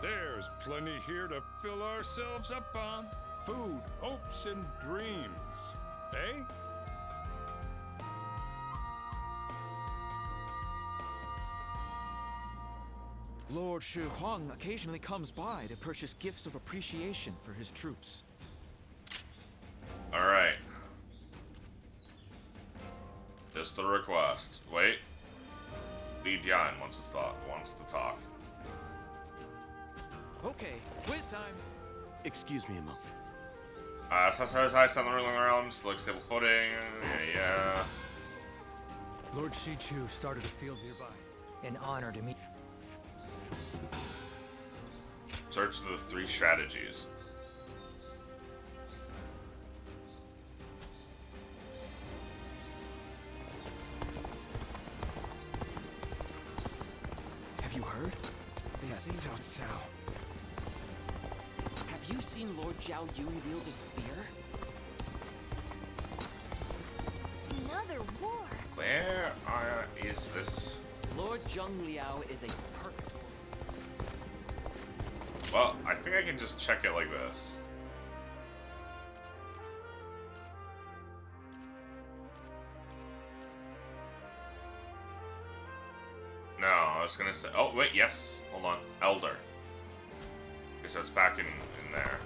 There's plenty here to fill ourselves up on. Food, hopes, and dreams. Eh? Lord Shi Huang occasionally comes by to purchase gifts of appreciation for his troops. Alright. Just the request. Wait. Li Dian wants to talk. Okay, quiz time. Excuse me a moment. I send the ruling realms to like stable footing. Yeah. Lord Shichu started a field nearby. An honor to meet. Search the 3 strategies. Have you heard? They That's seem Cao Cao. Have you seen Lord Zhao Yun wield a spear? Another war. Where is this? Lord Zheng Liao is a perfect warrior. Well, I think I can just check it like this. No, I was gonna say. Oh wait, yes. Hold on, Elder. Okay, so it's back in there.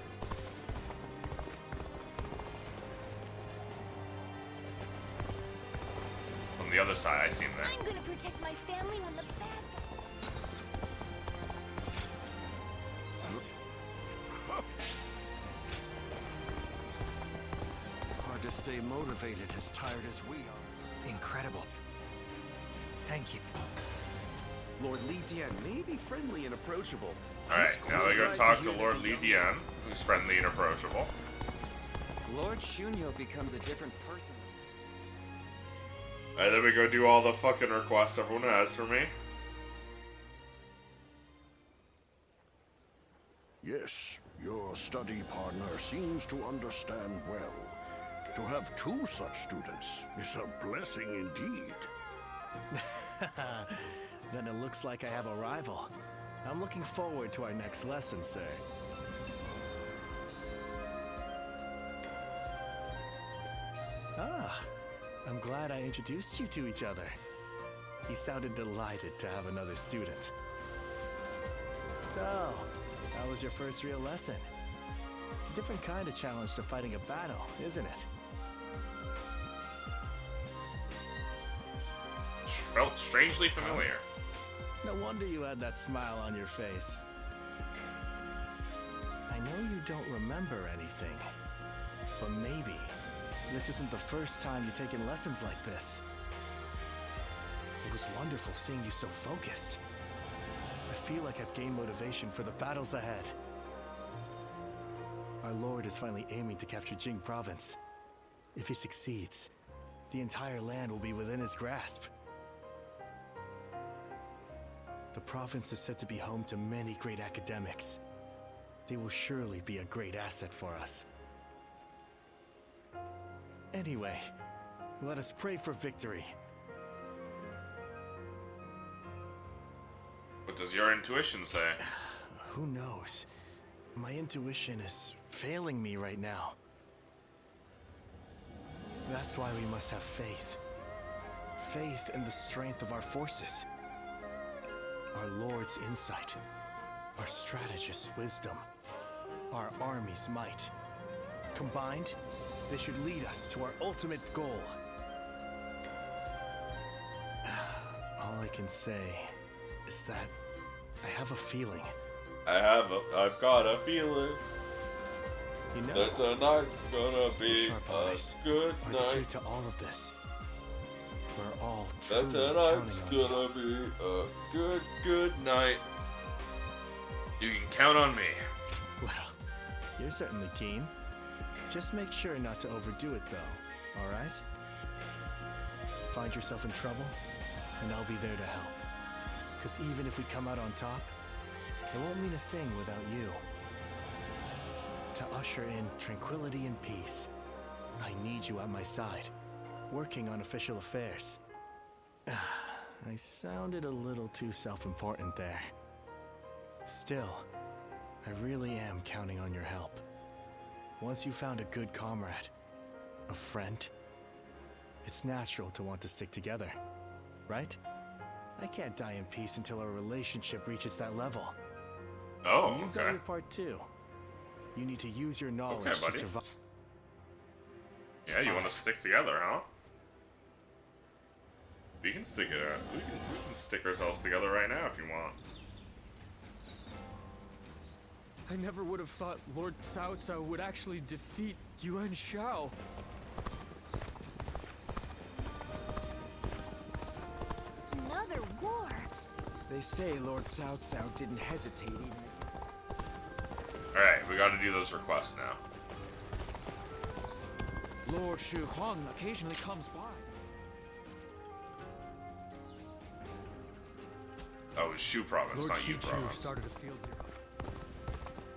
On the other side, I see him there. I'm gonna protect my family when the bad Hard to stay motivated as tired as we are. Incredible. Thank you. Lord Li Dian may be friendly and approachable. Alright, now we're gonna talk to Lord Li Dian, who's friendly and approachable. Lord Shunyo becomes a different person. Alright, then we go do all the fucking requests everyone has for me. Yes, your study partner seems to understand well. To have 2 such students is a blessing indeed. Then it looks like I have a rival. I'm looking forward to our next lesson, sir. Ah, I'm glad I introduced you to each other. He sounded delighted to have another student. So, how was your first real lesson? It's a different kind of challenge to fighting a battle, isn't it? Felt strangely familiar. No wonder you had that smile on your face. I know you don't remember anything, but maybe this isn't the first time you've taken lessons like this. It was wonderful seeing you so focused. I feel like I've gained motivation for the battles ahead. Our Lord is finally aiming to capture Jing Province. If he succeeds, the entire land will be within his grasp. The province is said to be home to many great academics. They will surely be a great asset for us. Anyway, let us pray for victory. What does your intuition say? Who knows? My intuition is failing me right now. That's why we must have faith. Faith in the strength of our forces. Our Lord's insight. Our strategist's wisdom. Our army's might. Combined, they should lead us to our ultimate goal. All I can say is that I have a feeling. I've got a feeling. You know, that tonight's gonna be sharp a eyes good are the key night. to all of this. We're all That truly tonight's counting on gonna be a good night. You can count on me. Well, you're certainly keen. Just make sure not to overdo it, though, alright? Find yourself in trouble, and I'll be there to help. Because even if we come out on top, it won't mean a thing without you. To usher in tranquility and peace, I need you at my side, working on official affairs. I sounded a little too self-important there. Still, I really am counting on your help. Once you found a good comrade, a friend, it's natural to want to stick together, right? I can't die in peace until our relationship reaches that level. Oh, You've got your part too. You need to use your knowledge to survive. Yeah, you want to stick together, huh? We can stick it. We can stick ourselves together right now if you want. I never would have thought Lord Cao Cao would actually defeat Yuan Shao. Another war? They say Lord Cao Cao didn't hesitate even. Alright, we gotta do those requests now. Lord Shu Huang occasionally comes by. Oh, it's Shu province, Lord not Yu Shichu province. started a field here.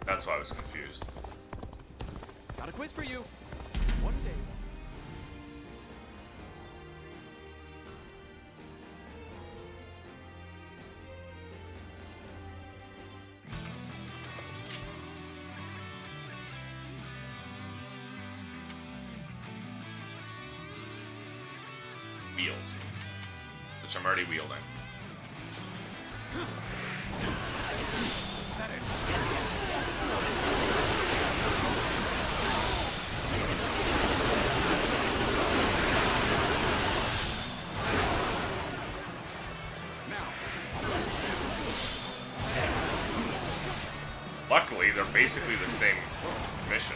That's why I was confused. Got a quiz for you. One day. Wheels. Which I'm already wielding. Luckily, they're basically the same mission.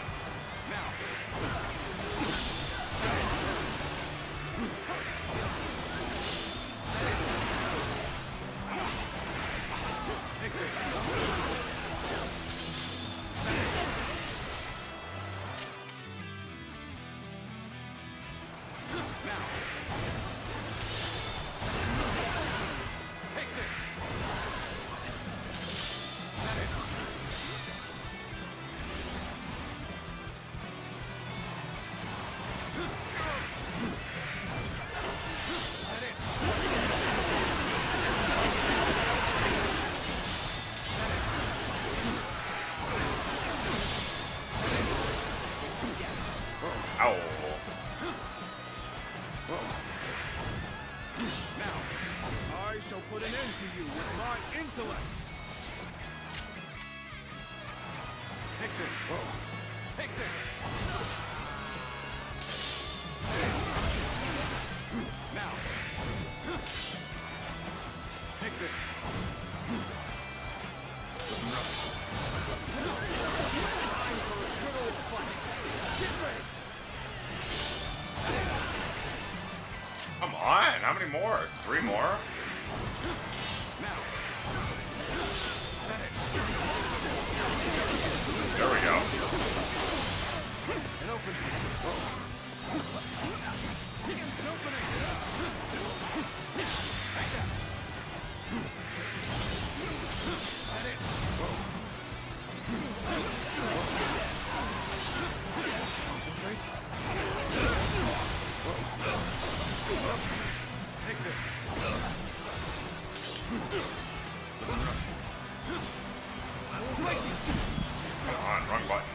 Take this. Take this. Ow. Now, I shall put an end to you with my intellect. Take this. Take this. Now. Take this. Time for a good old fight. Get ready. Come on, how many more? 3 more? There we go. An opening. An opening. Take that. Concentrate. Take this. I will break you. Come on, wrong button.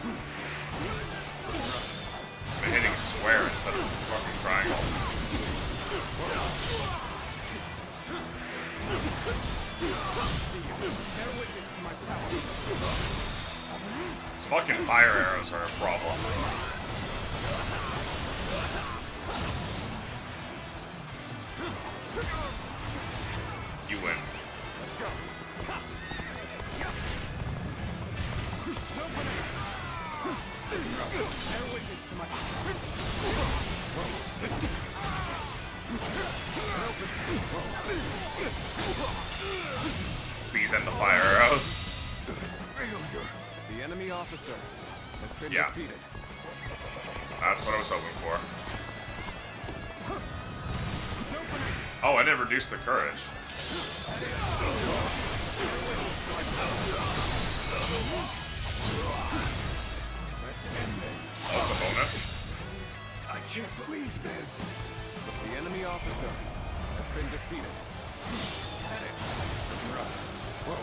I'm hitting square instead of fucking triangle. Bear witness to my power. These fucking fire arrows are a problem. You win. Let's go. Bear witness to my Please end the fire arrows. The enemy officer has been Yeah. defeated. That's what I was hoping for. Oh, I didn't reduce the courage. can't believe this. The enemy officer has been defeated. Looking rough. Whoa.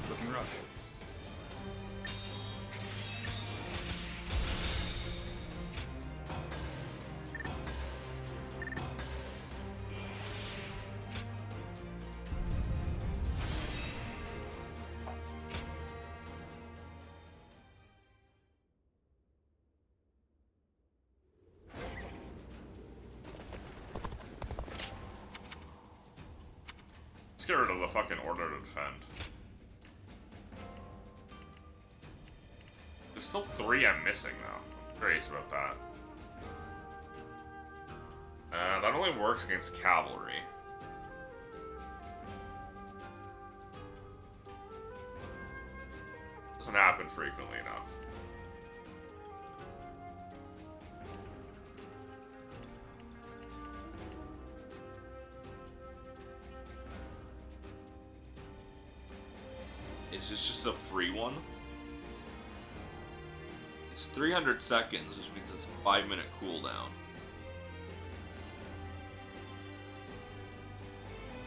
Looking rough. Let's get rid of the fucking order to defend. There's still 3 I'm missing, though. I'm curious about that. That only works against cavalry. Doesn't happen frequently enough. Is this just a free one? It's 300 seconds, which means it's a 5-minute cooldown.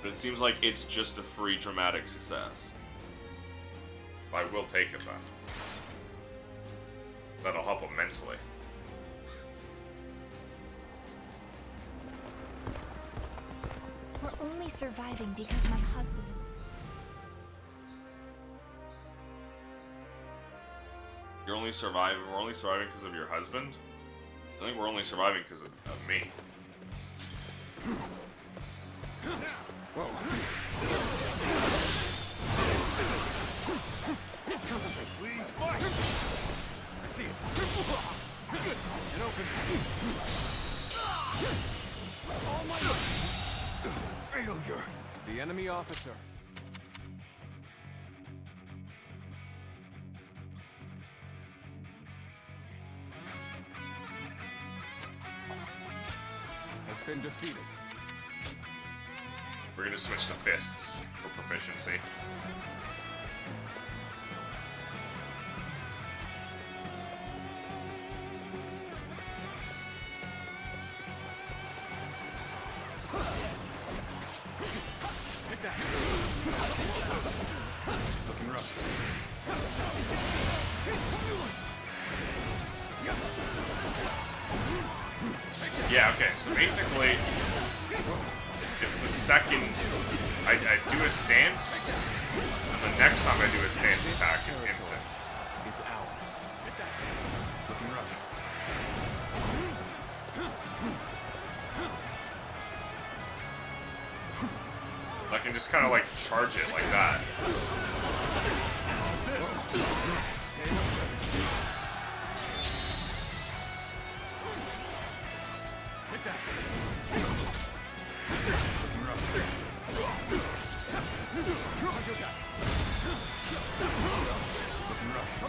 But it seems like it's just a free dramatic success. I will take it then. That'll help immensely. We're only surviving because my husband is... We're only surviving because of your husband? I think we're only surviving because of me. Whoa. Concentrate. I see it. Good. And open. All my failure. The enemy officer has been defeated. We're gonna switch to fists for proficiency. Take that. Looking rough. Yeah, okay, so basically, it's the second I do a stance, and the next time I do a stance attack, it's instant. Is ours. Looking rough. I can just kind of like charge it like that. Take that. Looking rough. Looking rough.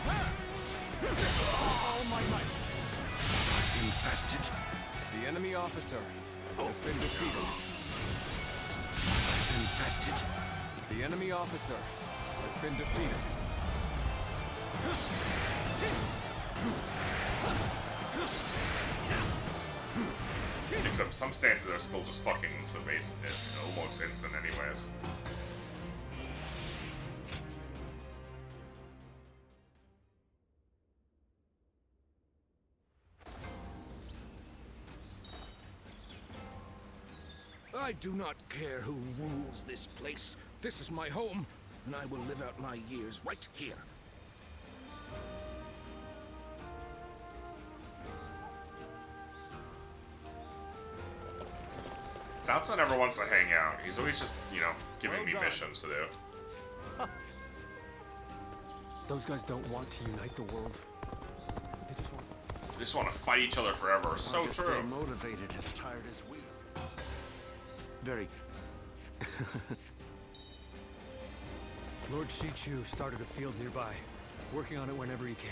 All my might. Infested. The enemy officer has been defeated. Infested. The enemy officer has been defeated. Except some stances are still just fucking almost instant anyways. I do not care who rules this place. This is my home, and I will live out my years right here. Southside never wants to hang out. He's always just, giving me missions to do. Those guys don't want to unite the world. They just want to fight each other forever. So to true. Stay motivated, as tired as we are. Very. Lord Shichu started a field nearby, working on it whenever he can.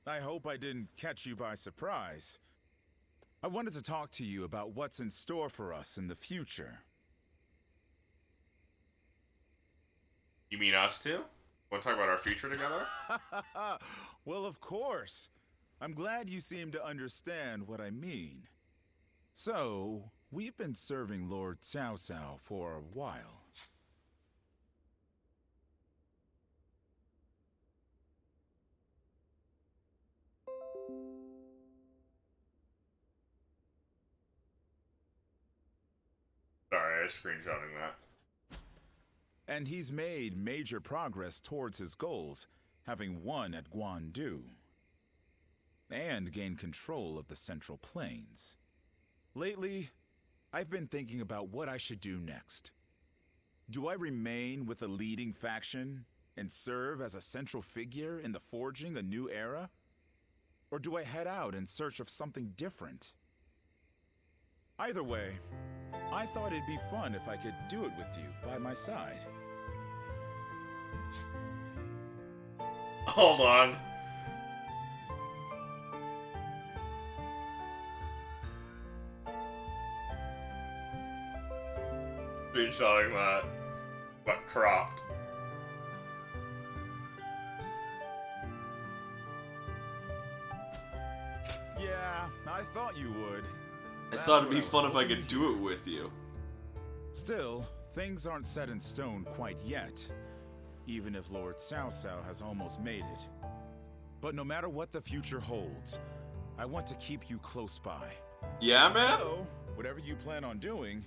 I hope I didn't catch you by surprise. I wanted to talk to you about what's in store for us in the future. You mean us two? Want to talk about our future together? Well, of course. I'm glad you seem to understand what I mean. So, we've been serving Lord Cao Cao for a while. Sorry, I was screenshotting that. And he's made major progress towards his goals, having won at Guan Yu and gained control of the Central Plains. Lately, I've been thinking about what I should do next. Do I remain with the leading faction and serve as a central figure in the forging a new era? Or do I head out in search of something different? Either way, I thought it'd be fun if I could do it with you by my side. Hold on. Screenshotting that, but cropped. Yeah, I thought you would. I That's thought it'd what be was fun if I hoping could to do it with you. Still, things aren't set in stone quite yet, even if Lord Cao Cao has almost made it. But no matter what the future holds, I want to keep you close by. Yeah, man? So, whatever you plan on doing,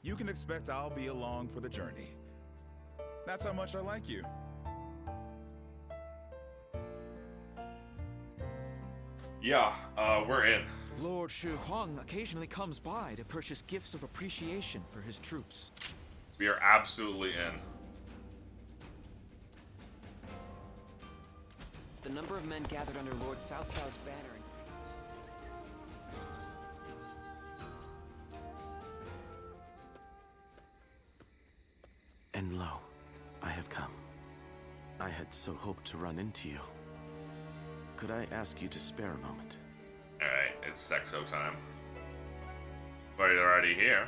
you can expect I'll be along for the journey. That's how much I like you. Yeah, we're in. Lord Shu Huang occasionally comes by to purchase gifts of appreciation for his troops. We are absolutely in. The number of men gathered under Lord Cao Cao's banner. And lo, I have come. I had so hoped to run into you. Could I ask you to spare a moment? Alright, it's sexo time. But you're already here.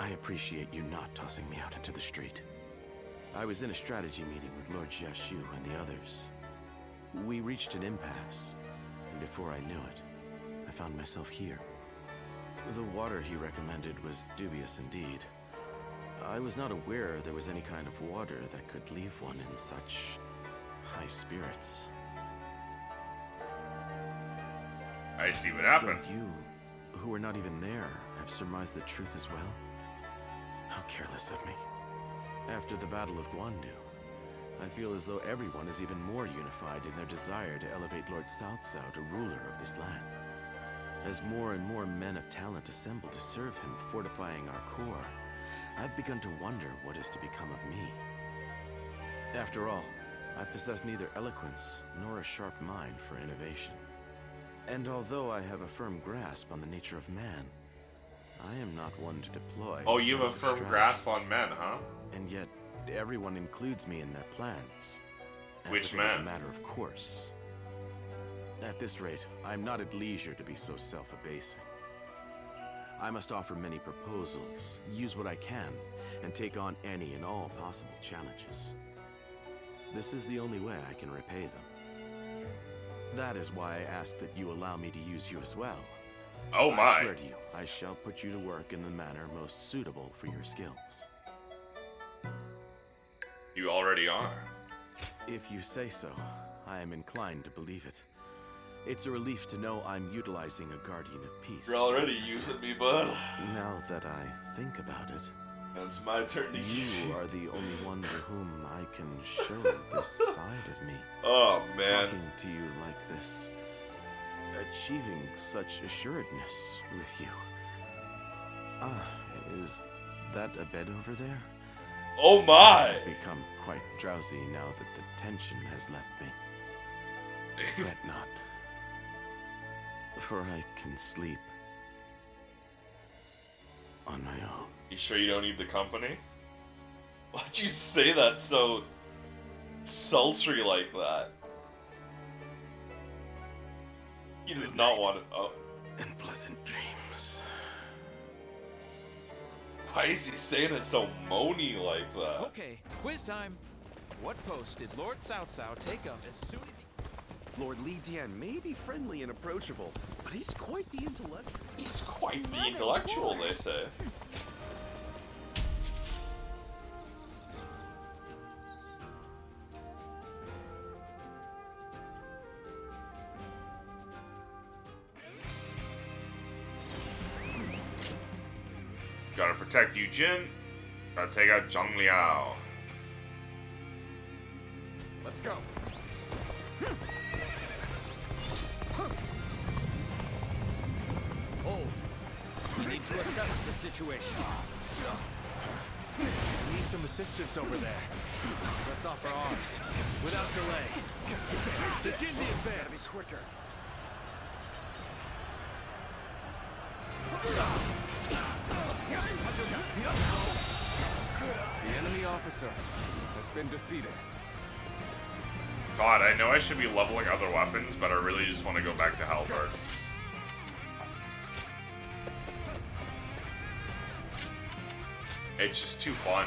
I appreciate you not tossing me out into the street. I was in a strategy meeting with Lord Jiashu and the others. We reached an impasse, and before I knew it, I found myself here. The water he recommended was dubious indeed. I was not aware there was any kind of water that could leave one in such high spirits. I see what happened. So you, who were not even there, have surmised the truth as well? How careless of me. After the Battle of Guan Yu, I feel as though everyone is even more unified in their desire to elevate Lord Cao Cao to ruler of this land. As more and more men of talent assemble to serve him, fortifying our core, I've begun to wonder what is to become of me. After all, I possess neither eloquence nor a sharp mind for innovation. And although I have a firm grasp on the nature of man, I am not one to deploy. Oh, you have a firm grasp on men, huh? And yet, everyone includes me in their plans. Which man? It is a man? matter of course. At this rate, I'm not at leisure to be so self-abasing. I must offer many proposals, use what I can, and take on any and all possible challenges. This is the only way I can repay them. That is why I ask that you allow me to use you as well. Oh my! I swear to you, I shall put you to work in the manner most suitable for your skills. You already are. If you say so, I am inclined to believe it. It's a relief to know I'm utilizing a guardian of peace. You're already using me, bud. Now that I think about it, it's my turn to use you. You are the only one to whom I can show this side of me. Oh, man. Talking to you like this, achieving such assuredness with you. Is that a bed over there? Oh my! I've become quite drowsy now that the tension has left me. Fret not, for I can sleep on my own. You sure you don't need the company? Why'd you say that so sultry like that? He does not want it. Oh. And pleasant dreams. Why is he saying it so moany like that? Okay, quiz time. What post did Lord Cao Cao take up as soon as he... Lord Li Dian may be friendly and approachable, but he's quite the intellectual. He's quite the intellectual, they say. Gotta protect Yu Jin. Gotta take out Zhang Liao. Let's go. Hold. We need to assess the situation. Need some assistance over there. Let's offer ours. Without delay. Begin the advance. Be quicker. The enemy officer has been defeated. God, I know I should be leveling other weapons, but I really just want to go back to Halberd. It's just too fun.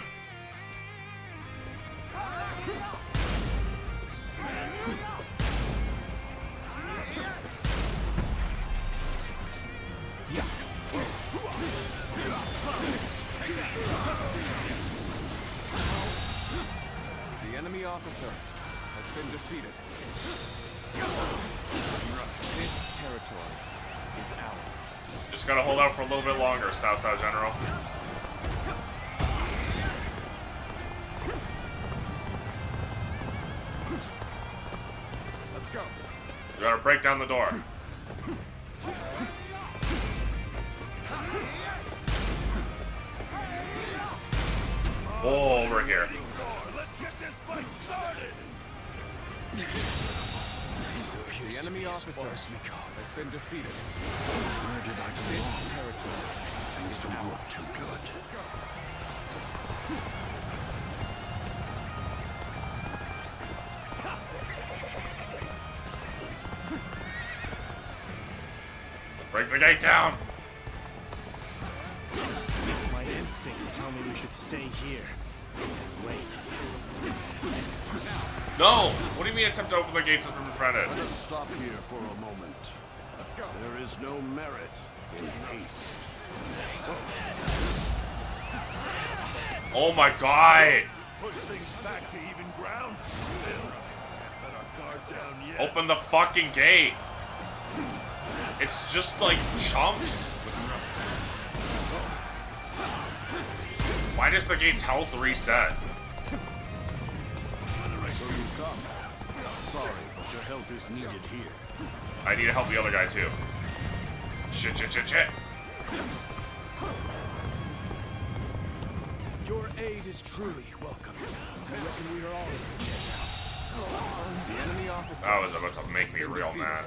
The enemy officer has been defeated. This territory is ours. Just gotta hold out for a little bit longer, Cao Cao General. Let's go. We gotta break down the door. Whoa, over here. Let's get this fight started. The enemy officer has been defeated. Where did I go This wrong? territory Things don't look too good. Break the gate down. My instincts tell me we should stay here. Wait. No! What do you mean attempt to open the gates has been befriended? Let us stop here for a moment. Let's go. There is no merit in haste. Oh my god! Push things back to even ground. Still, can't let our guard down yet. Open the fucking gate! It's just like chumps. Why does the gate's health reset? So you've come. Sorry, but your help is needed here. I need to help the other guy too. Shit, shit, shit, shit. Your aid is truly welcome. I reckon we are all in. The enemy officer. That was about to make me real mad.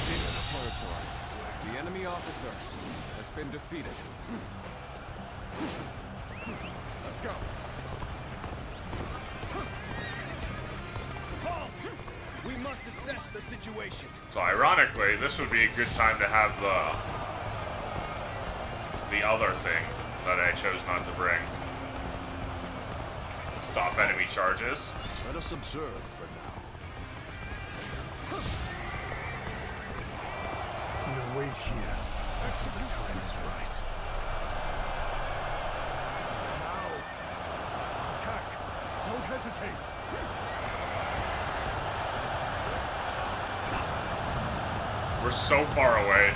This territory. The enemy officer has been defeated. Let's go. Halt! We must assess the situation. So ironically, this would be a good time to have the other thing that I chose not to bring. Stop enemy charges. Let us observe for now. We'll wait here until the time is right. Now. Attack. Don't hesitate. We're so far away.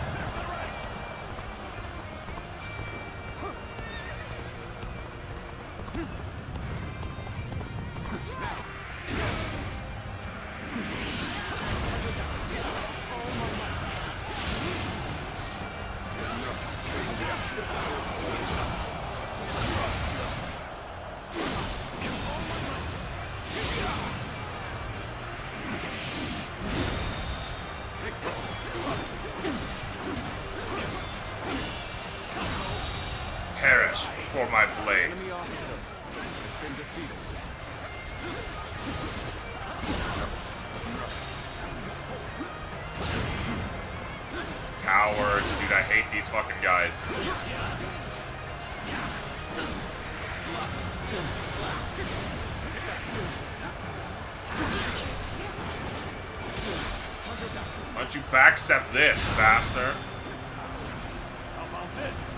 Perish before my blade. Enemy officer has been defeated. cowards. Dude, I hate these fucking guys. Why don't you backstep this, bastard? How about this?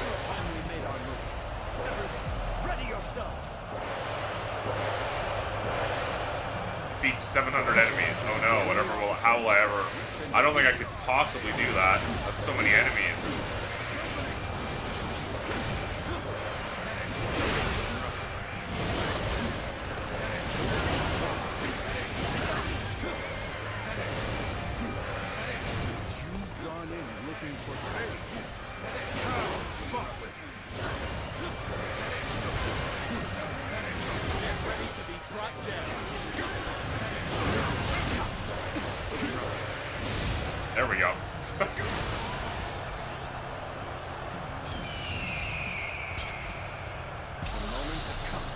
It's time we made our move. Everyone, ready yourselves. Beat 700 enemies. Oh no, whatever will, how will I ever... I don't think I could possibly do that. That's so many enemies. You've gone in looking for pain. Thoughtless. Get ready to be brought down. There we go. The moment has come.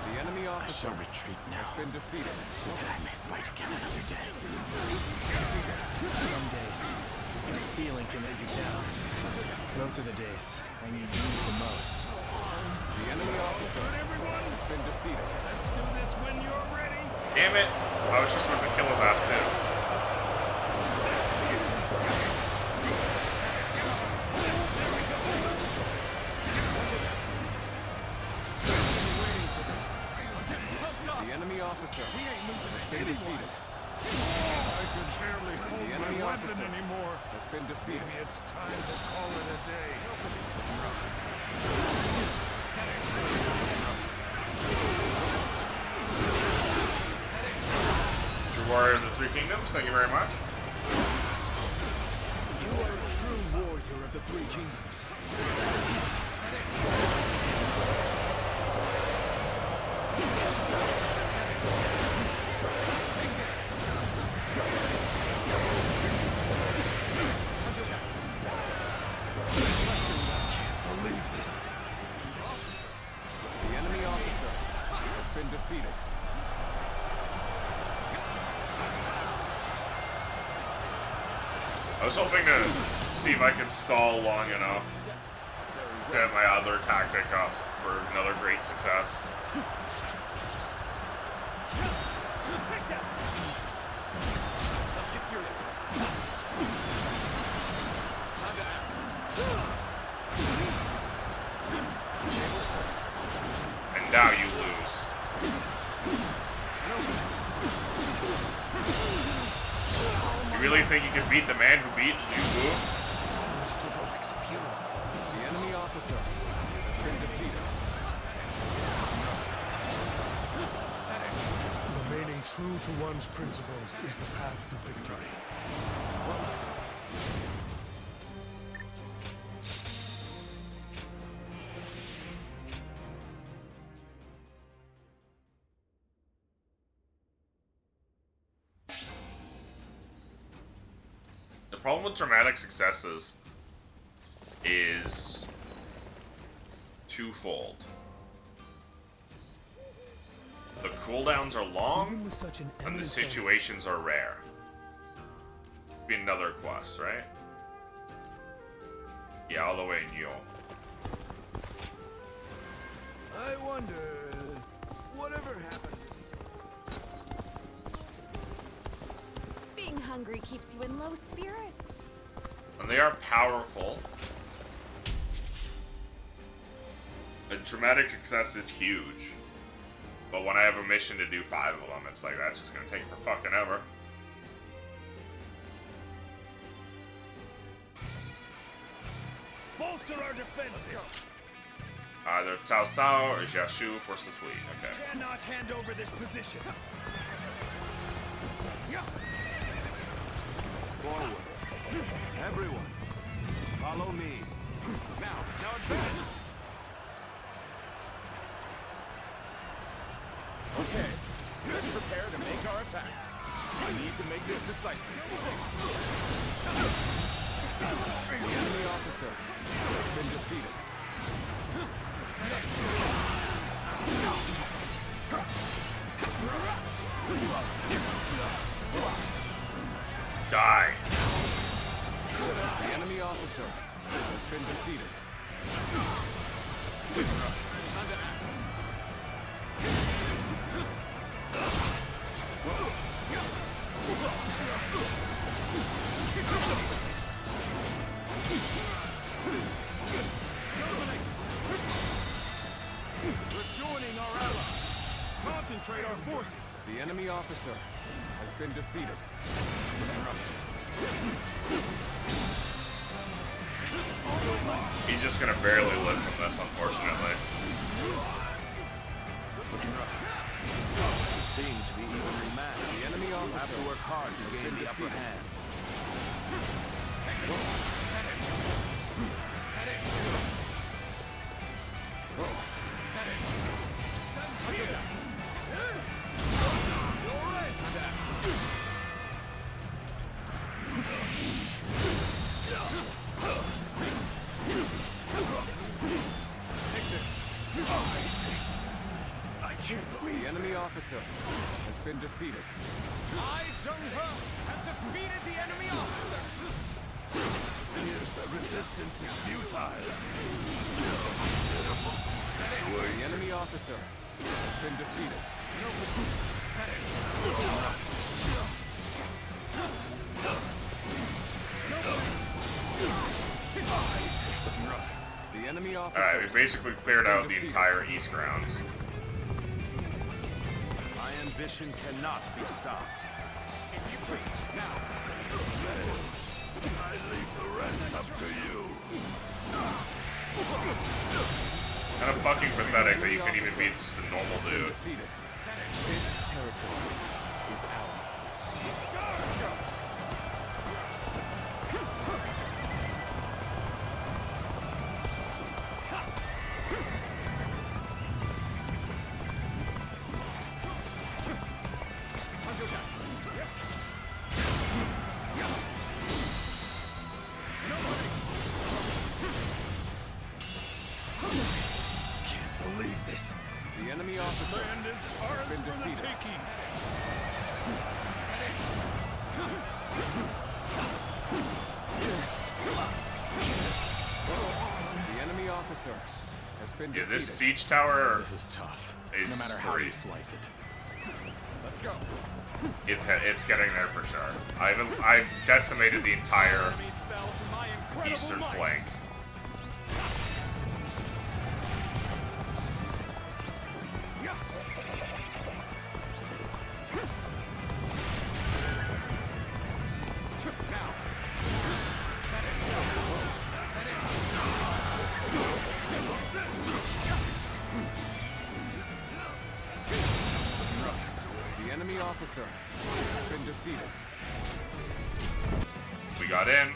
The enemy officer retreat now. has been defeated, so that I may fight again another day. Some days, that feeling can let you down. Those are the days I need you the most. The enemy officer has been defeated. Let's do this when you're ready. Damn it. I was just supposed to kill his ass too. The enemy officer has been defeated. I could barely hold The my enemy weapon officer anymore. has been defeated. Maybe it's time to call it a day. True Warrior of the Three Kingdoms, thank you very much. You are a true warrior of the Three Kingdoms. The enemy officer has been defeated. I was hoping to see if I could stall long enough to have my other tactic up for another great success. Take that. Let's get serious. Time to act. And now you lose. You really think you can beat the man who beat Liu Bu? Almost to the likes of you. The enemy officer has been defeated. Remaining true to one's principles is the path to victory. The problem with dramatic successes is twofold. The cooldowns are long, and the situations are rare. Be another quest, right? Yeah, all the way in Yule. I wonder, whatever happened? Being hungry keeps you in low spirits. And they are powerful. A dramatic success is huge. But when I have a mission to do 5 of them, it's like, that's just gonna take for fucking ever. Bolster our defenses. Either Cao Cao or Jia Shu force the fleet. Okay. Cannot hand over this position. Forward. Everyone, follow me. Now advance. Okay, let's prepare to make our attack. I need to make this decisive. The enemy officer has been defeated. Die. The enemy officer has been defeated. Time to act. We're joining our allies. Concentrate our forces. The enemy officer has been defeated. He's just gonna barely live from this, unfortunately. Seem to be evenly matched. The enemy officer have to work hard to gain the upper hand. The enemy officer has been defeated. I, Zheng-He, have defeated the enemy officer. Here's the resistance is futile. The enemy officer has been defeated. The enemy officer. Alright, we basically cleared out the entire East Grounds. My ambition cannot be stopped. If you please, now. I leave the rest up to you. Kind of fucking pathetic that you can even be just a normal dude. This territory is ours. Let's go. The enemy officer Land is has ours been for the defeated. taking. The enemy officer has been Yeah, defeated. this siege tower This is tough. is No matter how you free. slice it. Let's go. It's getting there for sure. I've decimated the entire Enemies fell to my incredible eastern might. flank. The enemy officer has been defeated. We got in.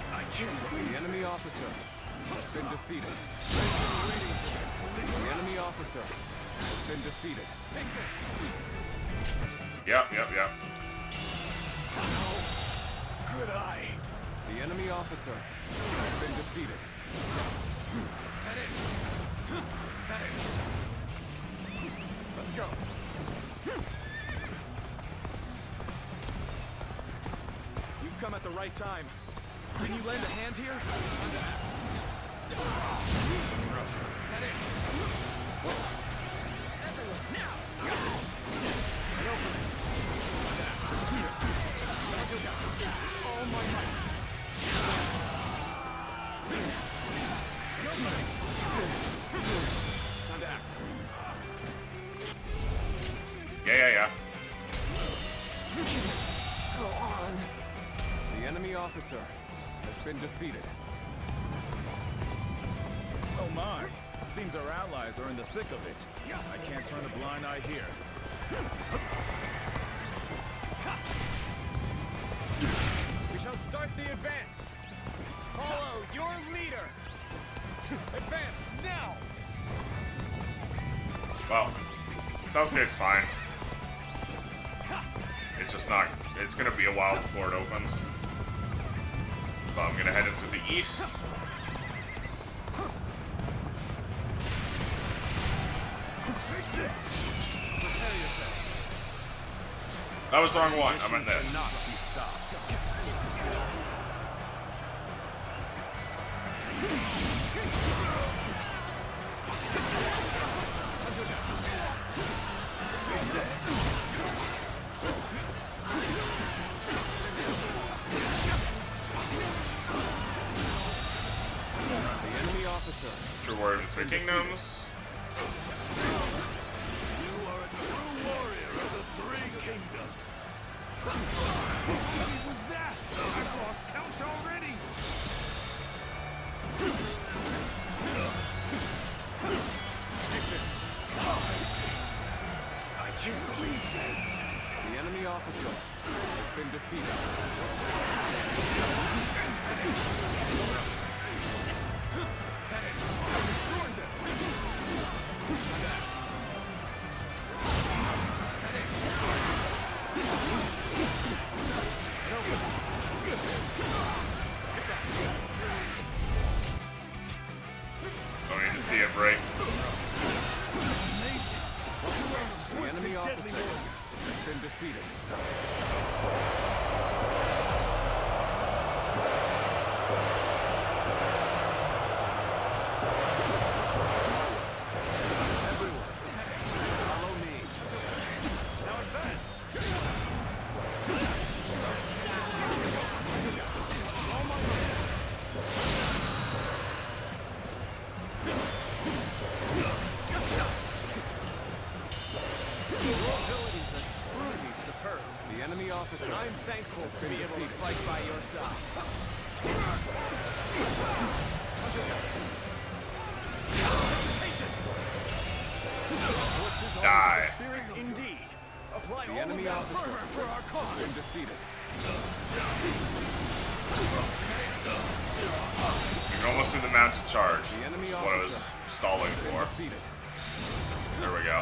The enemy officer has been defeated. The enemy officer has been defeated. Take this. Yep. Could I? The enemy officer has been defeated. Let's go. You've come at the right time. Can you lend a hand here? All my might. Time to act. Yeah. Go on. The enemy officer has been defeated. Oh my! Seems our allies are in the thick of it. I can't turn a blind eye here. Start the advance. Follow your leader. Advance now. Well, South Gate's fine. It's just not. It's gonna be a while before it opens. So I'm gonna head into the east. That was the wrong one. I meant this. The enemy officer. True Warrior of the Three Kingdoms. You are a true warrior of the Three Kingdoms. What was that? I've lost count already. Take this. I can't believe this. The enemy officer has been defeated. Don't need to see it break. The enemy officer has been defeated. The enemy officer. I'm thankful to be able to fight by your side. Die. Spirits indeed. Apply The all enemy of that officer fervor for our has cause. been defeated. You can almost do the mounted charge. The enemy Which is what I was officer stalling has been for. defeated. There we go.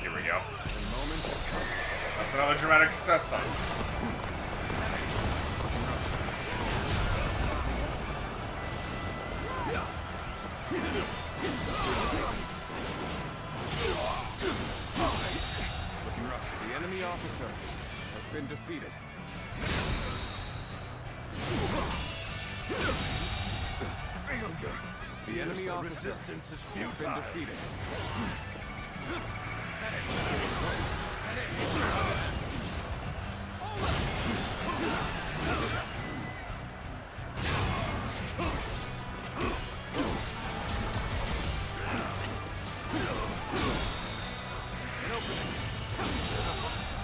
Here we go. The moment has come. That's another dramatic success then. Looking rough. The enemy officer has been defeated. Failure. The enemy The officer resistance is has been futile. defeated.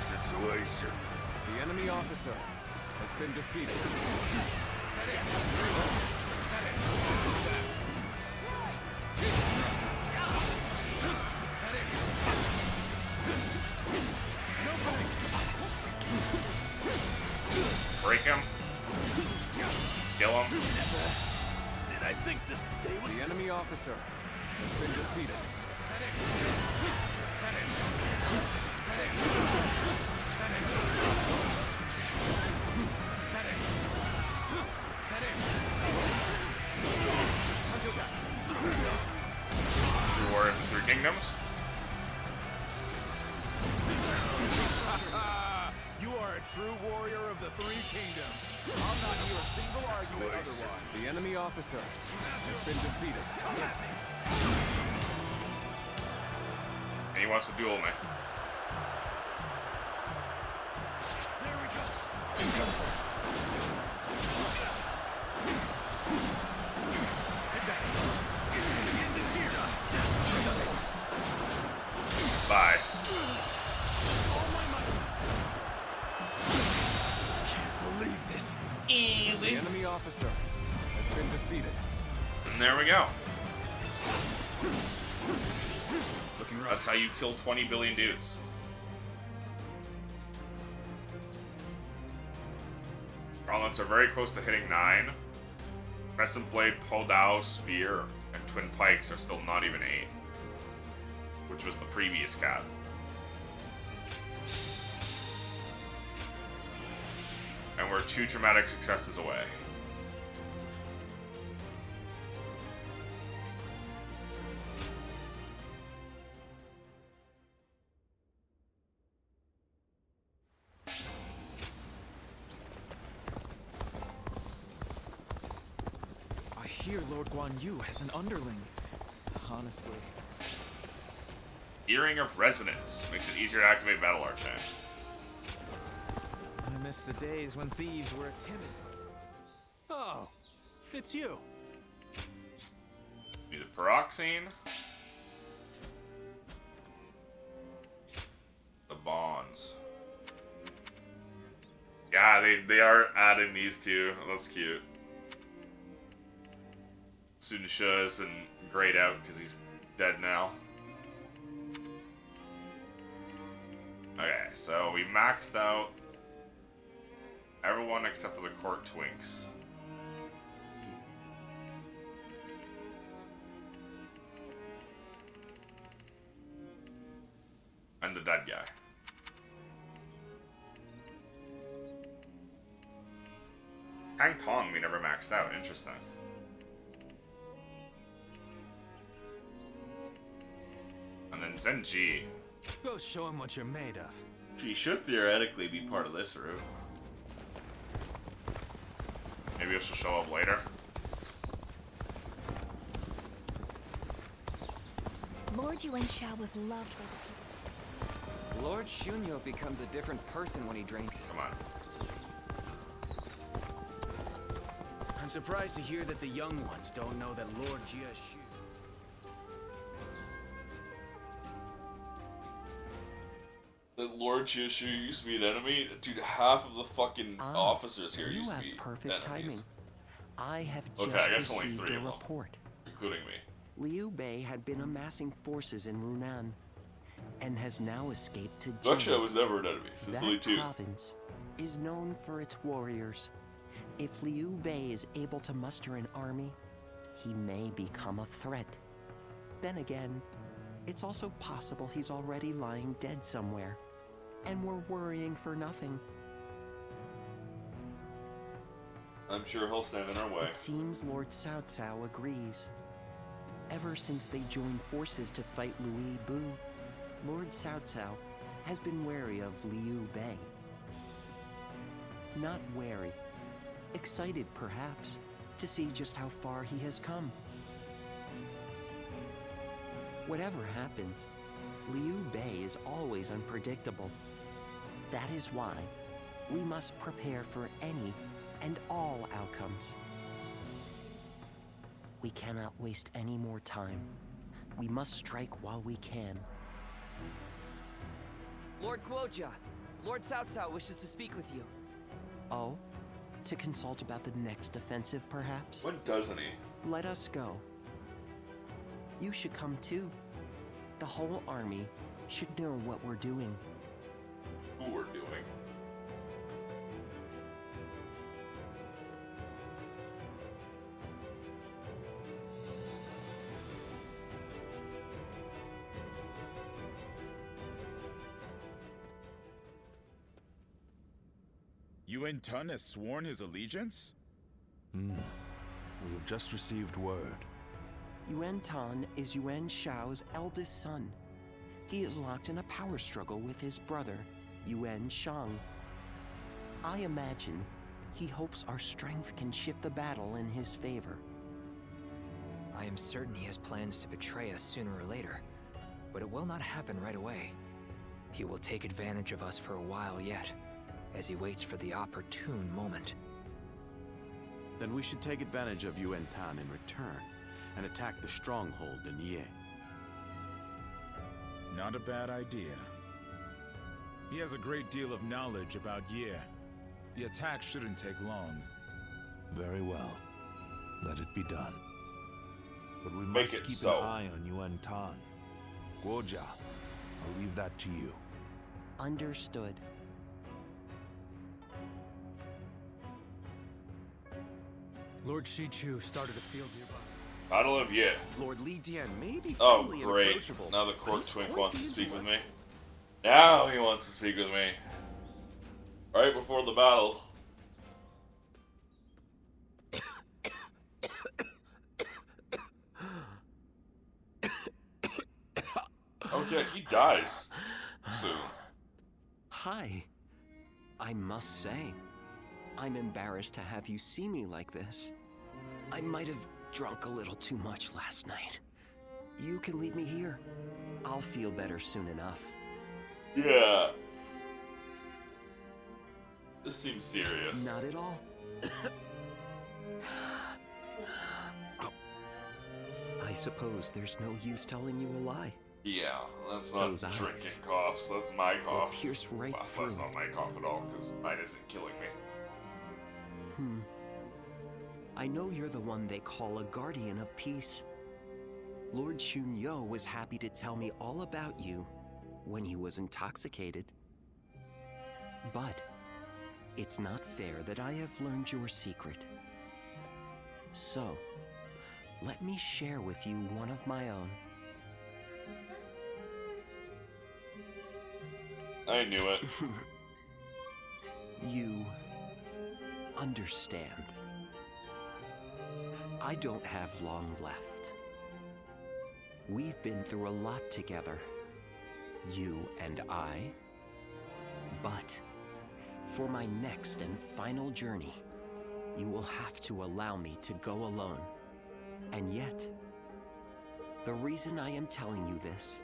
Situation. The enemy officer has been defeated. Break him. Kill him. Did I think to stay with The enemy officer has been defeated. True Warrior of the Three Kingdoms. You are a true warrior of the Three Kingdoms. I'll not hear a single argument otherwise. The enemy officer has been defeated. And he wants to duel me. There we go. Bye. Can't believe success. Easy. The enemy officer has been defeated. And there we go. Looking rough. That's how you kill 20 billion dudes. Gauntlets are very close to hitting 9. Crescent Blade, Podao, Spear, and Twin Pikes are still not even 8. Which was the previous cap. And we're 2 dramatic successes away. I hear Lord Guan Yu has an underling. Honestly. Earring of Resonance makes it easier to activate Battle Arching. I miss the days when thieves were timid. Oh, it's you. Need a Pyroxene. The Bonds. Yeah, they are adding these two. That's cute. Sunsha has been grayed out because he's dead now. Okay, so we maxed out everyone except for the Court Twinks. And the dead guy. Hang Tong we never maxed out. Interesting. And then Zenji. Go show him what you're made of. She should theoretically be part of this route. Maybe she'll show up later. Lord Yuan was loved by the people. Lord Shunyo becomes a different person when he drinks. Come on. I'm surprised to hear that the young ones don't know that Lord Jia Shu. That Lord Chishu used to be an enemy? Dude, half of the fucking officers here used to be perfect timing. enemies. I have Okay, just I guess only received 3 a of them, report. including me. Liu Bei had been amassing forces in Runan and has now escaped to Actually, I Jin. was never an enemy. Since only That 2. province is known for its warriors. If Liu Bei is able to muster an army, he may become a threat. Then again, it's also possible he's already lying dead somewhere, and we're worrying for nothing. I'm sure he'll stand in our way. It seems Lord Cao Cao agrees. Ever since they joined forces to fight Louis Bu, Lord Cao Cao has been wary of Liu Bei. Not wary, excited perhaps, to see just how far he has come. Whatever happens, Liu Bei is always unpredictable. That is why we must prepare for any and all outcomes. We cannot waste any more time. We must strike while we can. Lord Guojia, Lord Cao Cao wishes to speak with you. Oh? To consult about the next offensive, perhaps? When doesn't he? Let us go. You should come too. The whole army should know what we're doing. Who we're doing. Yuan Tun has sworn his allegiance? We have just received word. Yuan Tan is Yuan Shao's eldest son. He is locked in a power struggle with his brother, Yuan Shang. I imagine he hopes our strength can shift the battle in his favor. I am certain he has plans to betray us sooner or later, but it will not happen right away. He will take advantage of us for a while yet, as he waits for the opportune moment. Then we should take advantage of Yuan Tan in return and attack the stronghold in Ye. Not a bad idea. He has a great deal of knowledge about Ye. The attack shouldn't take long. Very well. Let it be done. But we Make must it keep so. an eye on Yuan Tan. Guojia, I'll leave that to you. Understood. Lord Shichu started a field nearby. Battle of Ye. Lord Li Dian may be Oh, friendly and great. approachable. Now the Cork He's Twink quite wants the to speak with me. intellect. Now he wants to speak with me. Right before the battle. Okay, he dies soon. Hi. I must say, I'm embarrassed to have you see me like this. I might have drunk a little too much last night. You can leave me here. I'll feel better soon enough. Yeah. This seems serious. Not at all. I suppose there's no use telling you a lie. Yeah, that's not Those eyes drinking coughs. That's my cough. pierce right well, through. that's not my cough at all, because mine isn't killing me. I know you're the one they call a guardian of peace. Lord Shunyo was happy to tell me all about you when he was intoxicated. But it's not fair that I have learned your secret. So, let me share with you one of my own. I knew it. You understand. I don't have long left. We've been through a lot together, you and I. But for my next and final journey, you will have to allow me to go alone. And yet, the reason I am telling you this,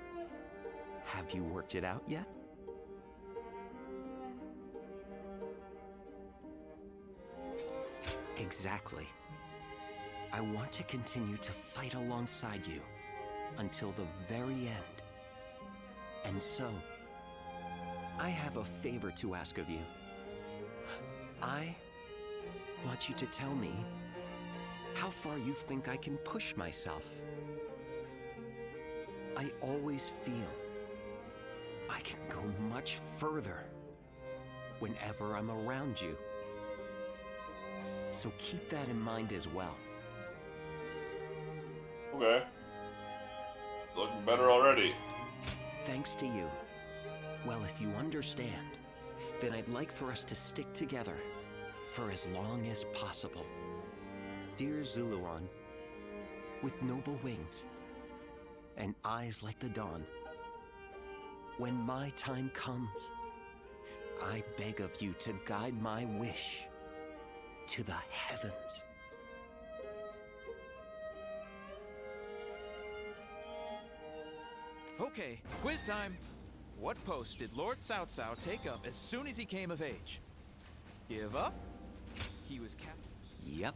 have you worked it out yet? Exactly. I want to continue to fight alongside you until the very end. And so, I have a favor to ask of you. I want you to tell me how far you think I can push myself. I always feel I can go much further whenever I'm around you. So keep that in mind as well. Okay. Looking better already. Thanks to you. Well, if you understand, then I'd like for us to stick together for as long as possible. Dear Zuluan, with noble wings and eyes like the dawn, when my time comes, I beg of you to guide my wish to the heavens. Okay, quiz time. What post did Lord Cao Cao take up as soon as he came of age? Give up? He was captured. Yep.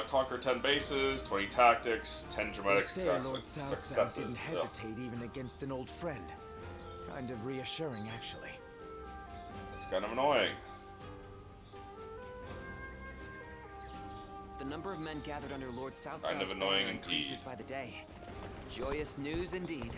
Conquer 10 bases, 20 tactics, 10 dramatic They say Lord Cao Cao successes. didn't hesitate even against an old friend. Kind of reassuring, actually. It's kind of annoying. The number of men gathered under Lord Cao Kind of Cao's annoying banner increases indeed. by the day. Joyous news indeed.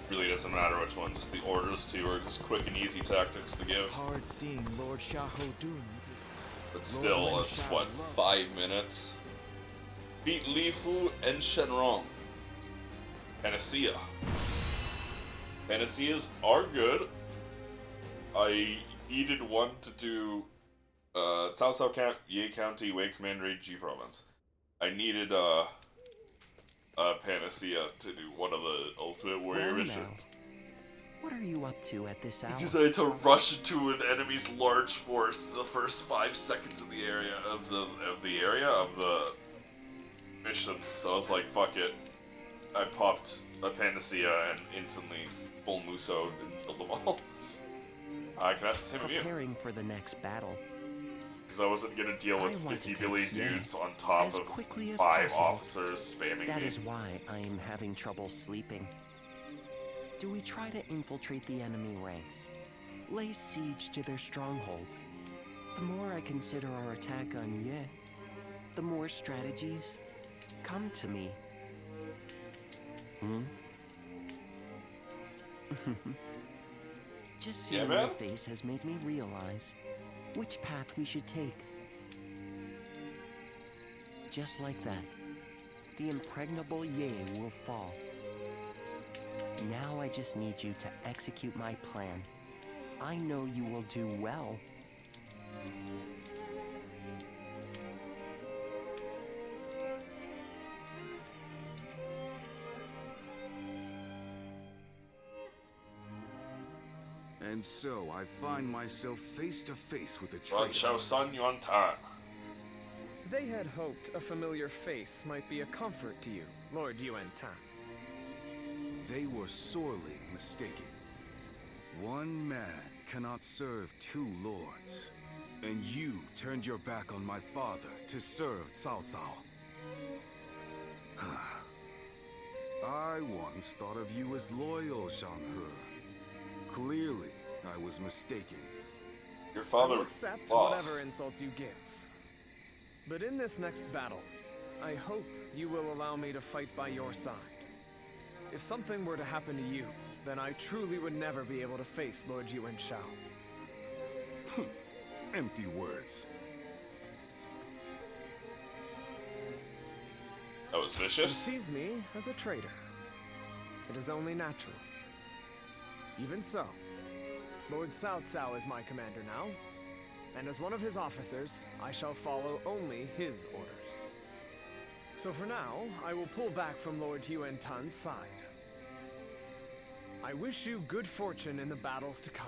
Really doesn't matter which one, just the orders two are just quick and easy tactics to give. Hard seeing Lord Xiahou Dun. But still, it's what, 5 minutes? Beat Li Fu and Shenrong. Panacea. Panaceas are good. I needed one to do Cao Cao Ye County, Wei Commandery, G Province. I needed a Panacea to do one of the Ultimate Warrior Well, missions. What are you up to at this hour? Because I had to rush into an enemy's large force the first 5 seconds of the mission. So I was like, fuck it. I popped a Panacea and instantly full Musoed and killed them all. I can ask the same of you. Preparing for the next battle. Because I wasn't gonna deal with 50 billion dudes on top as of quickly as 5 possible. officers spamming That me. is why I am having trouble sleeping. Do we try to infiltrate the enemy ranks? Lay siege to their stronghold? The more I consider our attack on Ye, the more strategies come to me. Just seeing your face has made me realize which path we should take. Just like that, the impregnable Ye will fall. Now I just need you to execute my plan. I know you will do well. And so I find myself face to face with a Guan traitor. Son Yuan Tan. They had hoped a familiar face might be a comfort to you, Lord Yuan Tan. They were sorely mistaken. One man cannot serve two lords. And you turned your back on my father to serve Cao Cao. I once thought of you as loyal, Zhang-He. Clearly, I was mistaken. Your father I will accept lost. whatever insults you give. But in this next battle, I hope you will allow me to fight by your side. If something were to happen to you, then I truly would never be able to face Lord Yuan Shao. Empty words. That was He vicious. sees me as a traitor. It is only natural. Even so, Lord Cao Cao is my commander now, and as one of his officers, I shall follow only his orders. So for now, I will pull back from Lord Yuan Tan's side. I wish you good fortune in the battles to come.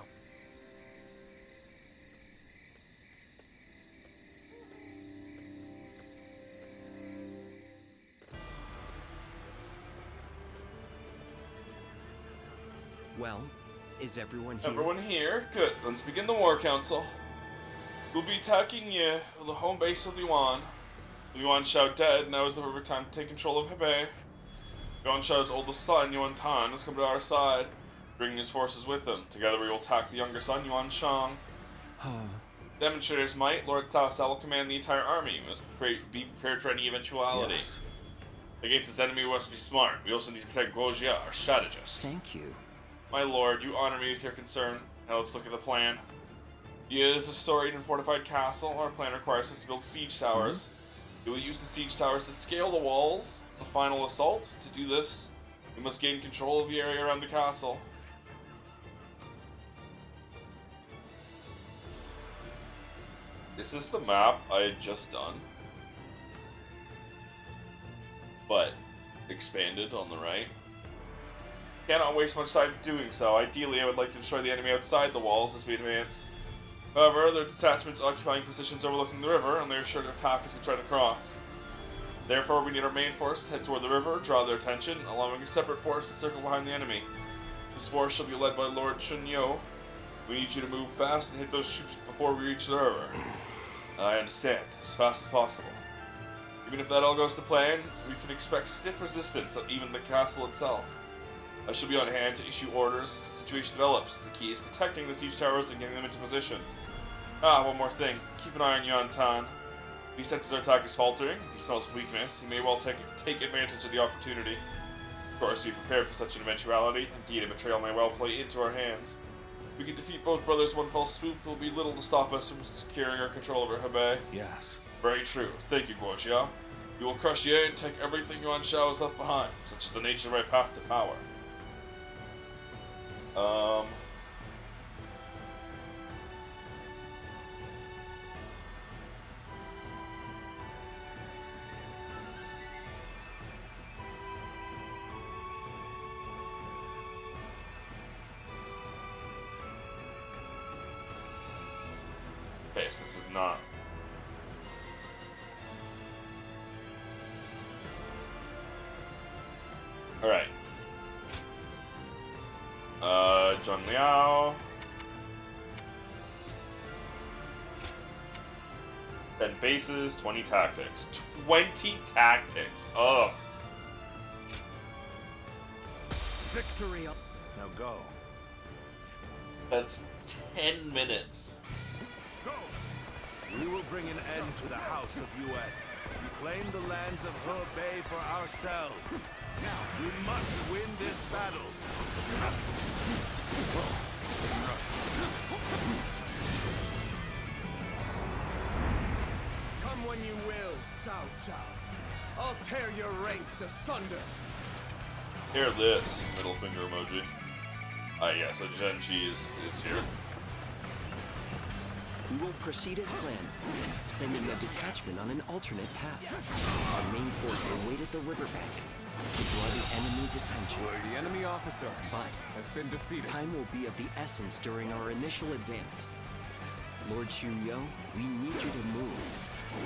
Well, is everyone here? Everyone here? Good. Let's begin the war council. We'll be attacking Ye, the home base of Yuan. Yuan Shao dead, now is the perfect time to take control of Hebei. Yuan Shao's oldest son, Yuan Tan, has come to our side, bringing his forces with him. Together we will attack the younger son, Yuan Shang. Demonstrate his might, Lord Cao Cao will command the entire army. We must be prepared for any eventuality. Yes. Against this enemy, we must be smart. We also need to protect Guo Jia, our strategist. Thank you. My lord, you honor me with your concern. Now let's look at the plan. Ye is a storied and fortified castle. Our plan requires us to build siege towers. We will use the siege towers to scale the walls. The final assault. To do this, we must gain control of the area around the castle. This is the map I had just done, but expanded on the right. Cannot waste much time doing so. Ideally, I would like to destroy the enemy outside the walls as we advance. However, their detachments occupying positions overlooking the river, and they are sure to attack as we try to cross. Therefore, we need our main force to head toward the river, draw their attention, allowing a separate force to circle behind the enemy. This force shall be led by Lord Chunyo. We need you to move fast and hit those troops before we reach the river. I understand, as fast as possible. Even if that all goes to plan, we can expect stiff resistance at even the castle itself. I shall be on hand to issue orders as the situation develops. The key is protecting the siege towers and getting them into position. One more thing. Keep an eye on Yuan Tan. If he senses our attack is faltering, if he smells weakness, he may well take advantage of the opportunity. Of course, be prepared for such an eventuality. Indeed, a betrayal may well play into our hands. If we can defeat both brothers in one fell swoop, there will be little to stop us from securing our control over Hebei. Yes. Very true. Thank you, Guo Jia. We will crush Ye and take everything Yuan Shao has left behind. Such is the nature of my path to power. Okay, so this is not. Alright. Zhang Liao. 10 bases, 20 tactics. 20 tactics. Ugh. Victory. Now go. That's 10 minutes. Go. We will bring an end to the House of Yuan. Reclaim the lands of Hebei for ourselves. Now, we must win this battle. Come when you will, Cao Cao. I'll tear your ranks asunder. Hear this, middle finger emoji. Yeah, so Genji is here. We will proceed as planned, sending a detachment on an alternate path. Our main force will wait at the riverbank to draw the enemy's attention. The enemy officer has been defeated. Time will be of the essence during our initial advance. Lord Xunyo, we need you to move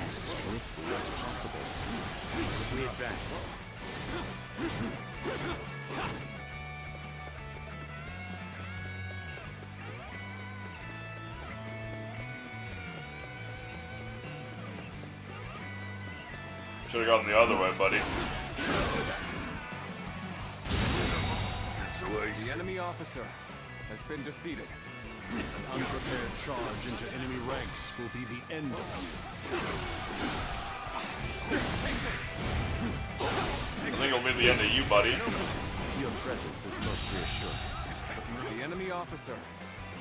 as swiftly as possible. We advance. Should've gone the other way, buddy. The enemy officer has been defeated. An unprepared charge into enemy ranks will be the end of you. I think it'll be the end of you, buddy. Your presence is most reassuring. The enemy officer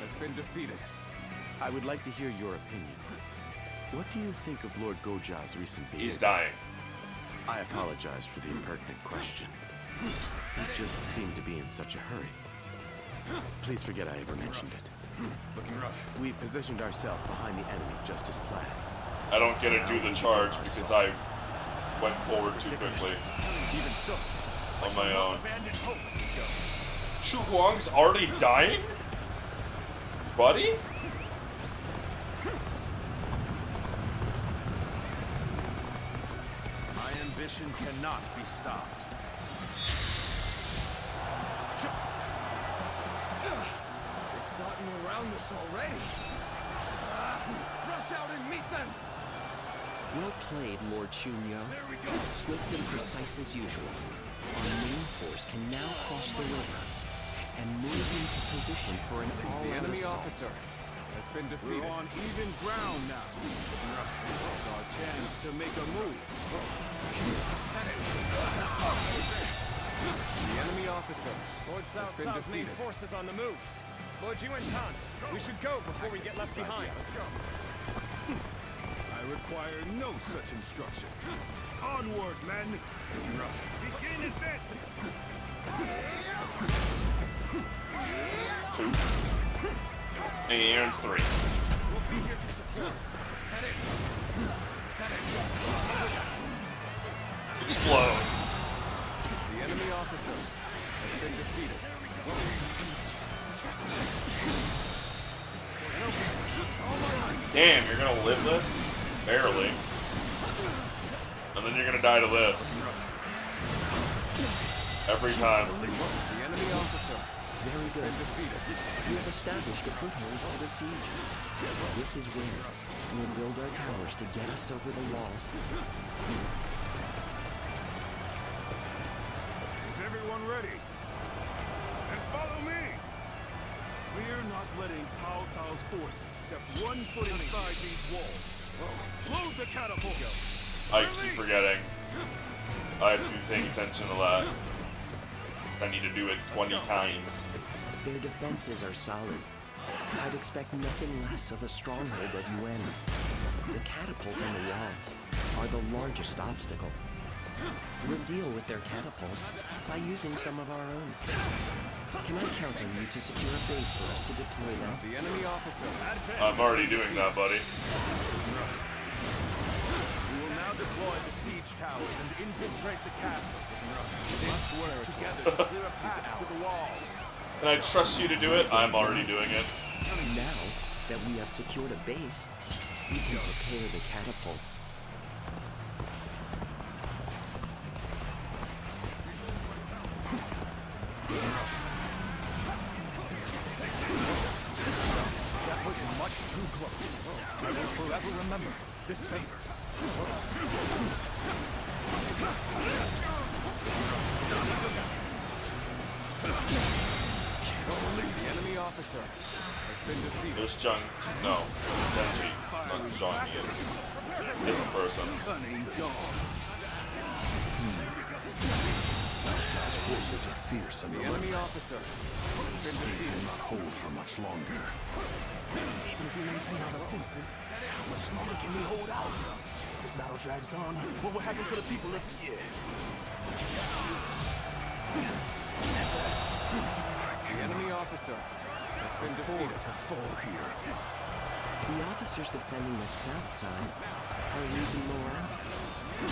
has been defeated. I would like to hear your opinion. What do you think of Lord Goja's recent behavior? He's dying. I apologize for the impertinent question. He just seemed to be in such a hurry. Please forget I ever mentioned it. Looking rough. We positioned ourselves behind the enemy just as planned. I don't get to do the charge because I went forward too quickly. Even so, On my own. abandon hope. Shu Huang's already dying? Buddy? My ambition cannot be stopped. They've gotten around us already. Rush out and meet them. Well played, Lord Xunyo. Swift and precise as usual. Our main force can now cross the river and move into position for an all-out The enemy assault. officer has been defeated. We're on even ground now. This is our chance to make a move. The enemy officer Lord has been Cao Cao's main defeated. force is on the move. Lord Yu I'm, we should go before we get left behind. Let's go. I require no such instruction. Onward, men! Begin advancing! And 3. We'll be here to support. Head in. Explode. The enemy officer has been defeated. Damn, you're gonna live this? Barely. And then you're gonna die to this. Every time. The enemy officer Very has good. been defeated. We have established a foothold for the siege. This is where we'll build our towers to get us over the walls. Is everyone ready? And follow me! We're not letting Cao Cao's forces step one foot inside these walls. Load the catapults! I keep forgetting. I have to be paying attention to that. I need to do it 20 times. Their defenses are solid. I'd expect nothing less of a stronghold at Yuan. The catapults on the walls are the largest obstacle. We'll deal with their catapults by using some of our own. Can I count on you to secure a base for us to deploy them? The enemy officer. I'm already doing that, buddy. We will now deploy the siege towers and infiltrate the castle. We must work together to clear a path to the walls. Can I trust you to do it? I'm already doing it. Now that we have secured a base, we can prepare the catapults. That was much too close. I will forever remember. this favor. The enemy officer has been defeated. There's Jung. No. Denji. Not Zhang Yi. Different person. Cunning dogs. Cao Cao's forces are fierce and The enemy officer has been defeated. will not hold for much longer. Even if we maintain our defenses, how much longer can we hold out? This battle drags on. What will happen to the people of here? The enemy officer has been defeated. To fall here. The officers defending the south side are losing morale. It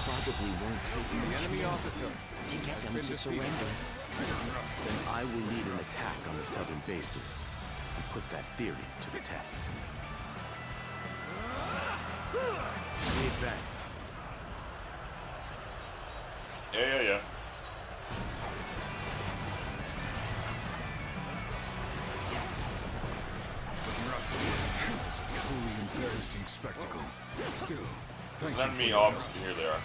probably won't take The enemy officer to get has them been to defeated. surrender. Then I will lead an attack on the southern bases and put that theory to the test. We advance. Yeah. It's a truly embarrassing spectacle. Still, thank you. Enemy ops. Here they are.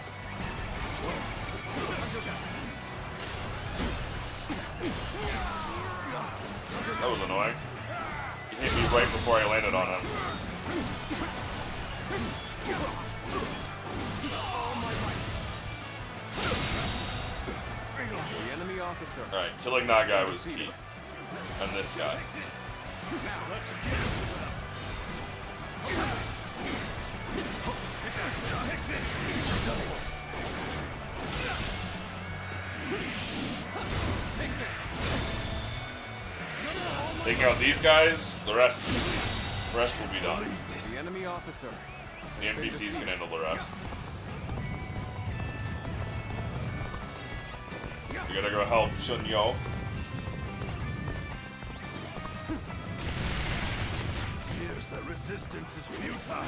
That was annoying. He hit me right before I landed on him. The enemy officer. Alright, killing that guy was key. And this guy. Take out these guys, the rest will be done. The enemy officer. The NPCs can handle the rest. We gotta go help Shun Yo. Here's the resistance is futile.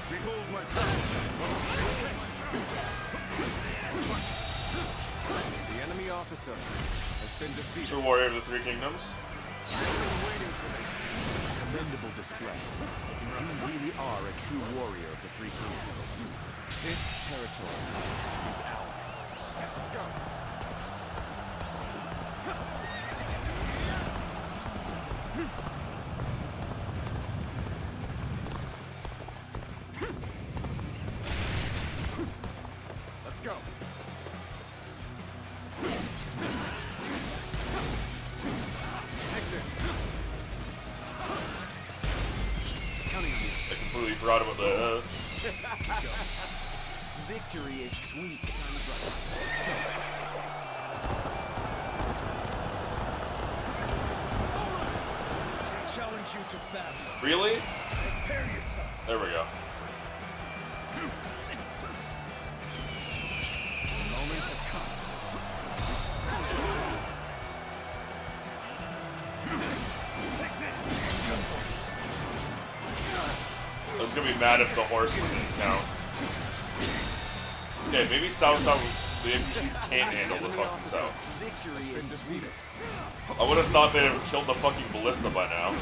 Behold my power. The enemy officer has been defeated. True warrior of the Three Kingdoms. Commendable display. You really are a true warrior of the Three Kingdoms. This territory is ours. Let's go. Let's go. Take this. Counting on you. I completely forgot about the. Victory is sweet. Time is right. I challenge you to battle. Really? Prepare yourself. There we go. The moment has come. Take this. I was gonna be mad if the horse didn't count. Okay, maybe South, the NPCs can't handle the fucking South. Victory is sweet. I would have thought they'd have killed the fucking ballista by now.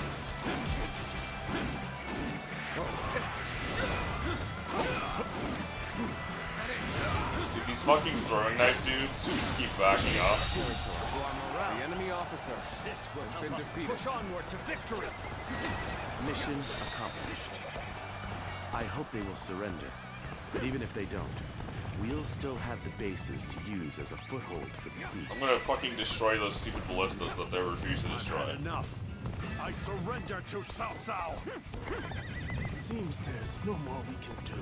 Dude, these fucking throwing knife dudes who just keep backing up. The enemy officer has been defeated. Push onward to victory. Mission accomplished. I hope they will surrender. But even if they don't, we'll still have the bases to use as a foothold for the siege. I'm gonna fucking destroy those stupid ballistas that they refuse to destroy. Enough. I surrender to Cao Cao. It seems there's no more we can do.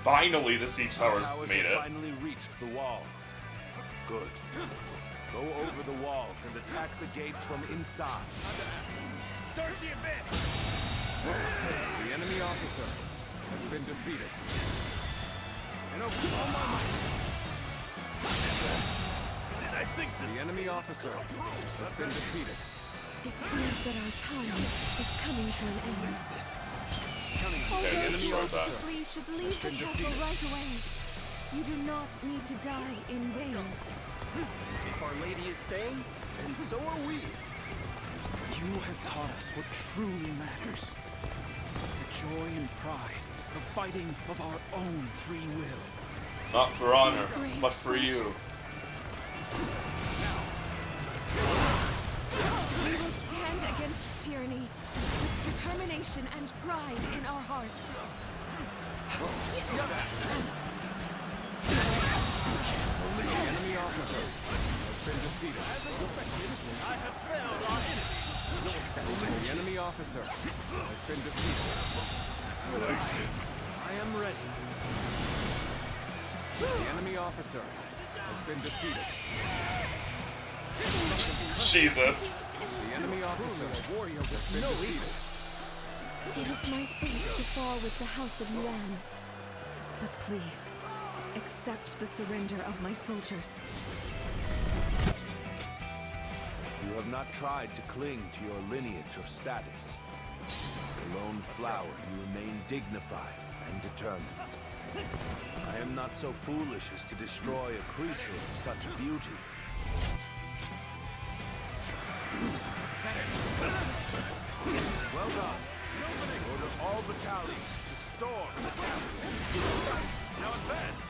Finally, the siege towers Towers made have it. finally reached the wall. Good. Go over the walls and attack the gates from inside. Start the event. The enemy officer has been defeated. And over all my might. Did I think this? The enemy officer has been defeated. It seems that our time is coming to an end. Okay, Enemy destroy officer. that. Please should leave the castle right away. You do not need to die in vain. If Our Lady is staying, and so are we. You have taught us what truly matters. The joy and pride of fighting of our own free will. Not for honor, but for you. We will stand against tyranny with determination and pride in our hearts. The enemy officer has been defeated. As expected, I have failed our enemy. The enemy officer has been defeated. I am ready. The enemy officer has been defeated. Jesus. The enemy officer has been defeated. It is my fate to fall with the House of Yuan. But please, accept the surrender of my soldiers. You have not tried to cling to your lineage or status. A lone flower, you remain dignified and determined. I am not so foolish as to destroy a creature of such beauty. Well done. Order all battalions to storm the castle. Now advance.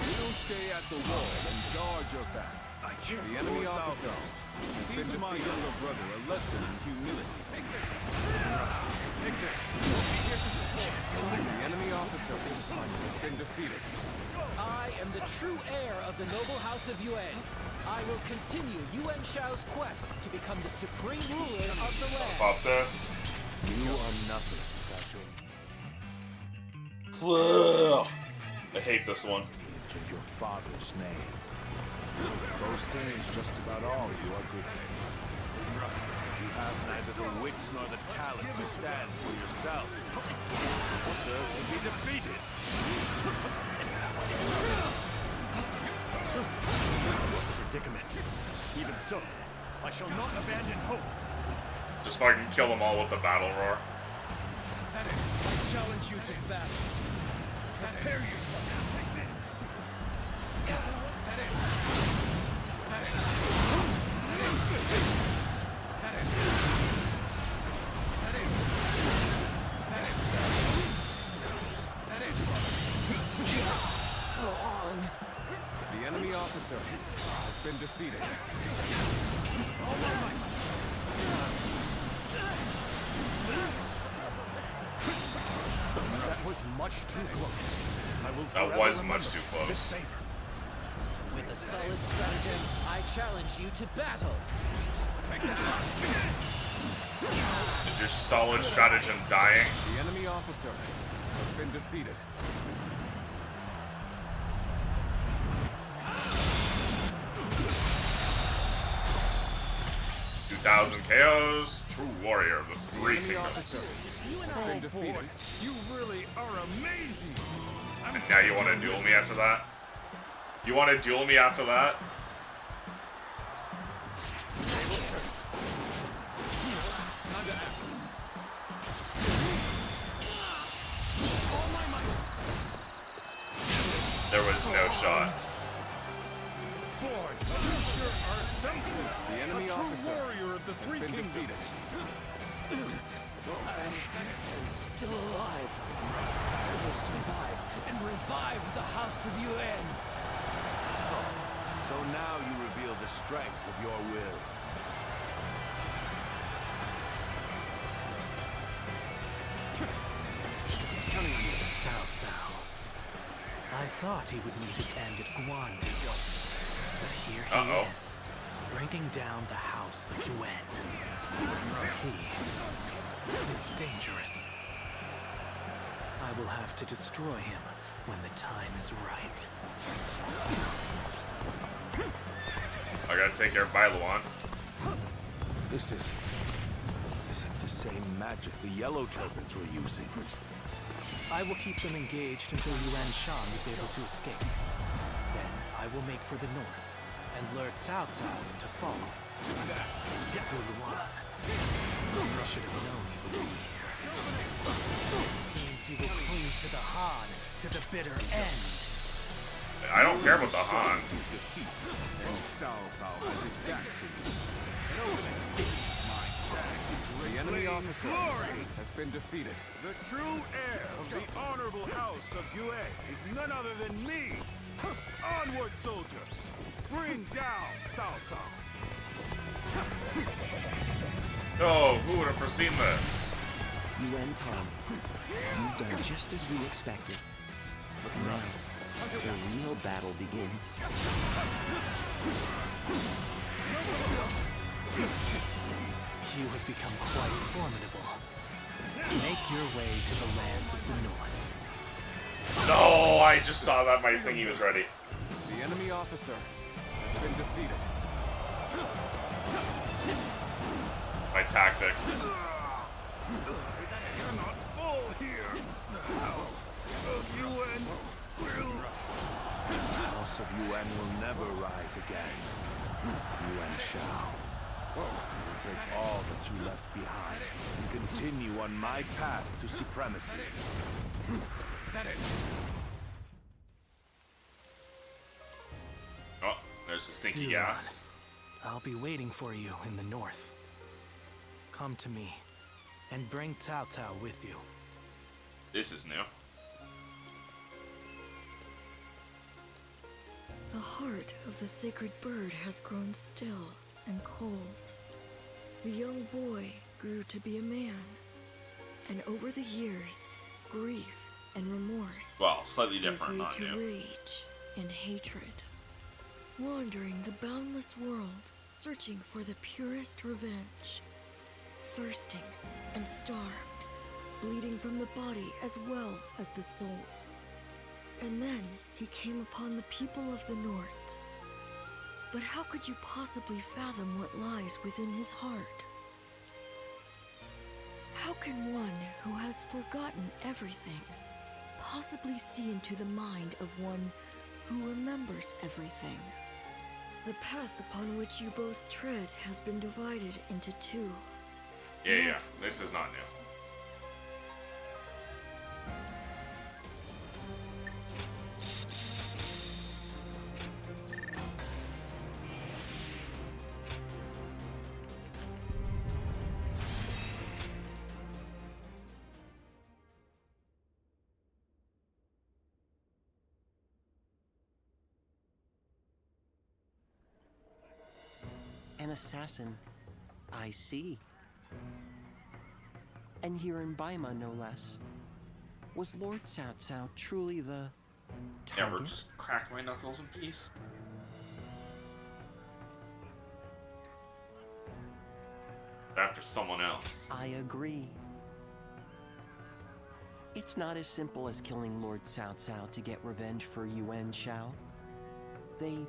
You stay at the wall and guard your back. The enemy officer has been Teach my defeated. younger brother a lesson in humility. Take this. Take this. We'll be here to support. The enemy officer has been defeated. I am the true heir of the noble house of Yuan. I will continue Yuan Shao's quest to become the supreme ruler of the land. Pop this. You are nothing without Ugh. your I hate this one. lineage and your father's name. Boasting is just about all you are good at. You have neither the wits nor the talent to stand for yourself. Deserve to be defeated. What's a predicament? Even so, I shall not abandon hope. Just fucking kill them all with the battle roar. Is that it? I challenge you to battle. Prepare yourself to take this. Is that it? Is that it? Is that it? Is that it? Is that it? Is that it? Go on. The enemy officer has been defeated. All my might. That was much too close. I will That forever was remember much too close. this favor. With a solid stratagem, I challenge you to battle. Take that. Is your solid stratagem dying? The enemy officer has been defeated. 2,000 KOs. True warrior of the three Enemy kingdoms. officer has been defeated. You really are amazing. And now you want to duel me after that? You want to duel me after that? Time to act. There was no shot. Lord, you sure are something. The enemy a true officer warrior of the has three been kingdoms. defeated. I am still alive. I will survive and revive the House of Yuan. So now you reveal the strength of your will. Coming in, Cao Cao. I thought he would meet his end at Guan Yu, but here he is, bringing down the House of Yuan. He is dangerous. I will have to destroy him when the time is right. I gotta take care of Bailuan. This is the same magic the Yellow Turbans were using. I will keep them engaged until Yuan Shan is able to escape. Then I will make for the north and lure Cao Cao to follow. Zuluan. I should have known you would be here. It seems you will cling to the Han to the bitter end. I don't care about the Han. His defeat, and Cao Cao has his back to you. The enemy officer has been defeated. The true heir of the honorable house of Yue is none other than me! Onward, soldiers! Bring down Cao Cao! Oh, who would have foreseen this? Yuan Tom, you've done just as we expected. Now, the real battle begins. You have become quite formidable. Make your way to the lands of the north. No, I just saw that my thingy was ready. The enemy officer has been defeated. My tactics. I cannot fall here! The house of Yuan will... The house of Yuan will never rise again. Yuan Shao. I will take all that you left behind and continue on my path to supremacy. Is that it? Oh, there's the stinky Zero. gas. I'll be waiting for you in the north. Come to me, and bring Cao Cao with you. This is new. The heart of the sacred bird has grown still and cold. The young boy grew to be a man, and over the years, grief and remorse Well, slightly different, gave way not to new. rage and hatred. Wandering the boundless world, searching for the purest revenge, thirsting and starved, bleeding from the body as well as the soul. And then he came upon the people of the north. But how could you possibly fathom what lies within his heart? How can one who has forgotten everything possibly see into the mind of one who remembers everything? The path upon which you both tread has been divided into two. Yeah, this is not new. An assassin, I see. And here in Baima, no less. Was Lord Cao Cao truly the Ever target? just crack my knuckles in peace? After someone else. I agree. It's not as simple as killing Lord Cao Cao to get revenge for Yuan Shao. They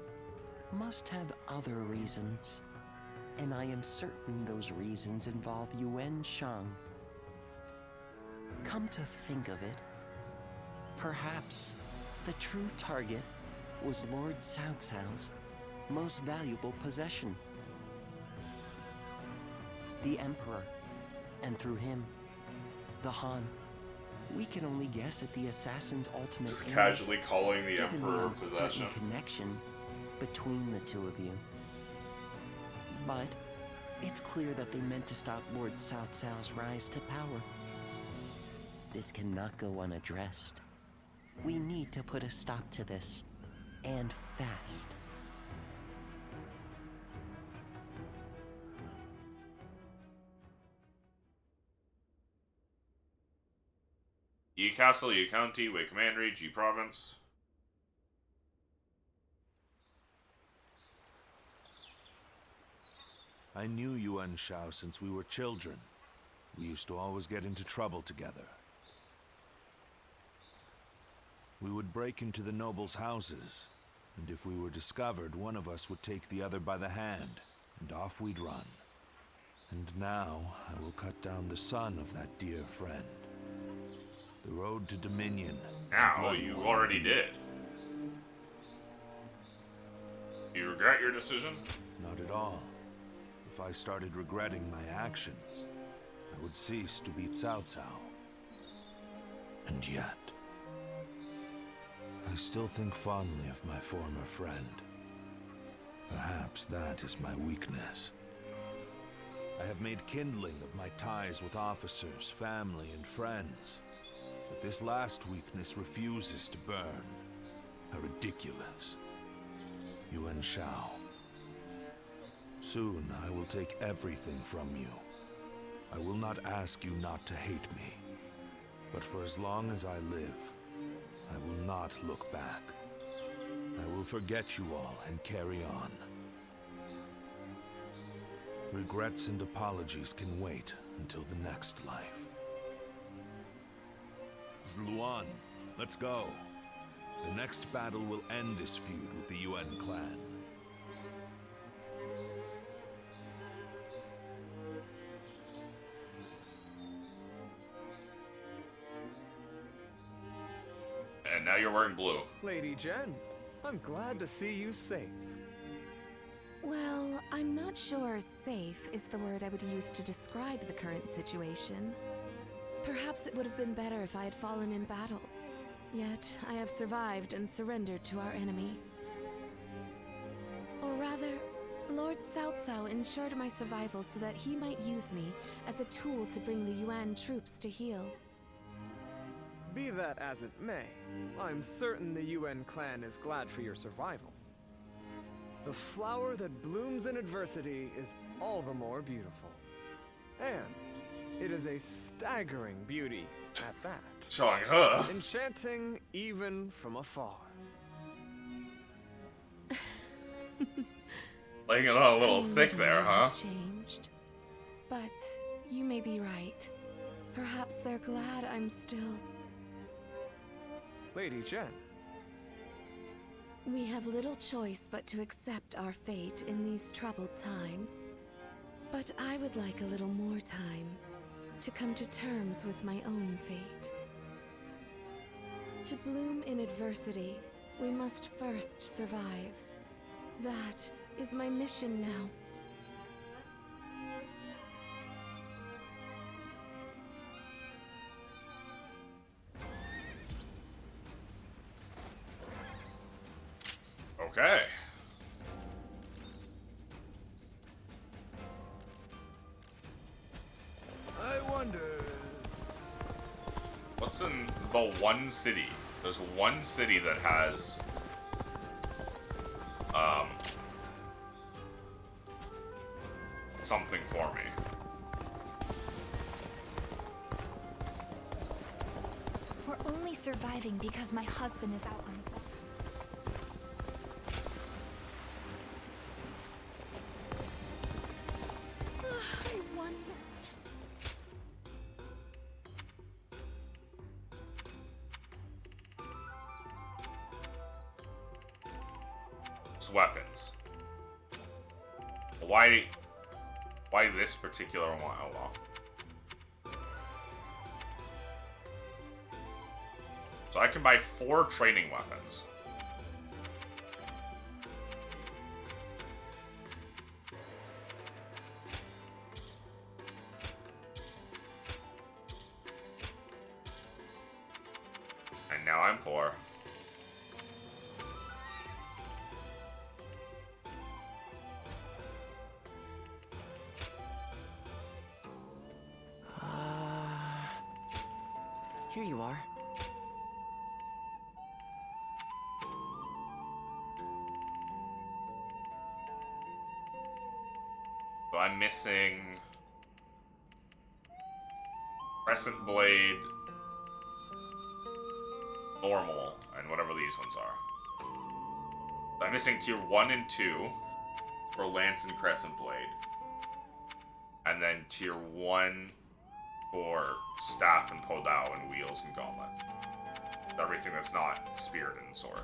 must have other reasons. And I am certain those reasons involve Yuan Shang. Come to think of it, perhaps the true target was Lord Cao Cao's most valuable possession. The Emperor, and through him, the Han. We can only guess at the assassin's ultimate Just aim, casually calling the given Emperor the possession. uncertain connection between the two of you. But it's clear that they meant to stop Lord Cao Cao's rise to power. This cannot go unaddressed. We need to put a stop to this, and fast. Yi Castle, Yi County, Wei Commandery, G Province. I knew Yuan Shao since we were children. We used to always get into trouble together. We would break into the nobles' houses, and if we were discovered, one of us would take the other by the hand, and off we'd run. And now, I will cut down the son of that dear friend. The road to Dominion. Ow, you already did. Do you regret your decision? Not at all. If I started regretting my actions, I would cease to be Cao Cao. And yet, I still think fondly of my former friend. Perhaps that is my weakness. I have made kindling of my ties with officers, family, and friends. But this last weakness refuses to burn. How ridiculous. Yuan Shao. Soon I will take everything from you. I will not ask you not to hate me. But for as long as I live, I will not look back. I will forget you all and carry on. Regrets and apologies can wait until the next life. Zluan, let's go. The next battle will end this feud with the Yuan clan. And now you're wearing blue. Lady Jen, I'm glad to see you safe. Well, I'm not sure safe is the word I would use to describe the current situation. Perhaps it would have been better if I had fallen in battle. Yet, I have survived and surrendered to our enemy. Or rather, Lord Cao Cao ensured my survival so that he might use me as a tool to bring the Yuan troops to heel. Be that as it may, I'm certain the Yuan clan is glad for your survival. The flower that blooms in adversity is all the more beautiful. And it is a staggering beauty at that. Showing her. Enchanting even from afar. Laying it on a little thick there, huh? Changed. But you may be right. Perhaps they're glad I'm still... Lady Jen. We have little choice but to accept our fate in these troubled times. But I would like a little more time to come to terms with my own fate. To bloom in adversity, we must first survive. That is my mission now. Okay. I wonder... What's in the one city? There's one city that has... something for me. We're only surviving because my husband is out on I wonder. It's weapons. Why this particular one? Oh well. So I can buy 4 training weapons. And now I'm poor. Here you are. So I'm missing Crescent Blade, Normal, and whatever these ones are. So I'm missing tier 1 and 2 for Lance and Crescent Blade. And then tier 1 for Staff and Podao and Wheels and Gauntlet. Everything that's not Spirit and Sword.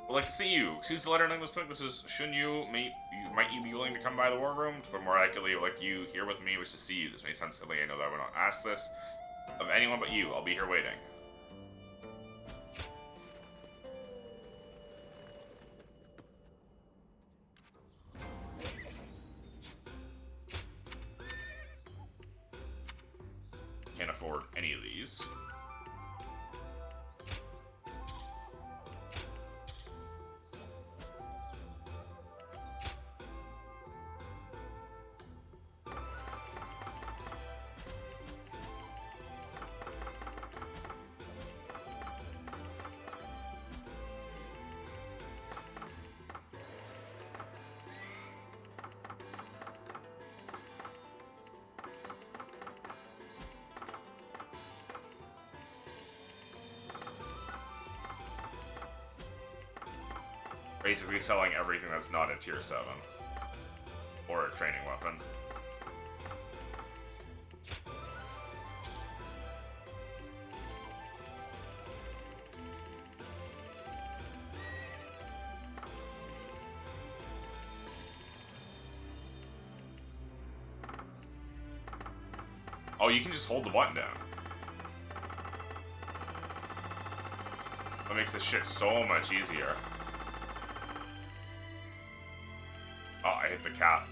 I'd like to see you. Excuse the letter name this week. This is Shunyu. Might you be willing to come by the war room? But more accurately, like you here with me, wish to see you. This may sound silly. I know that I would not ask this of anyone but you. I'll be here waiting. Basically selling everything that's not a tier 7. Or a training weapon. Oh, you can just hold the button down. That makes this shit so much easier. Oh, I hit the cap.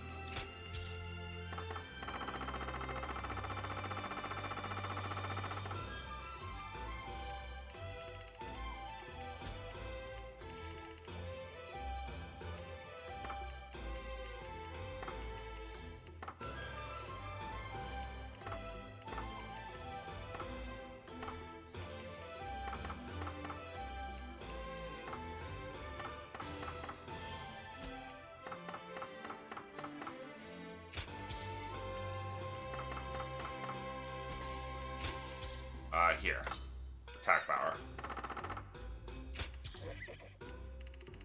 Here. Attack power.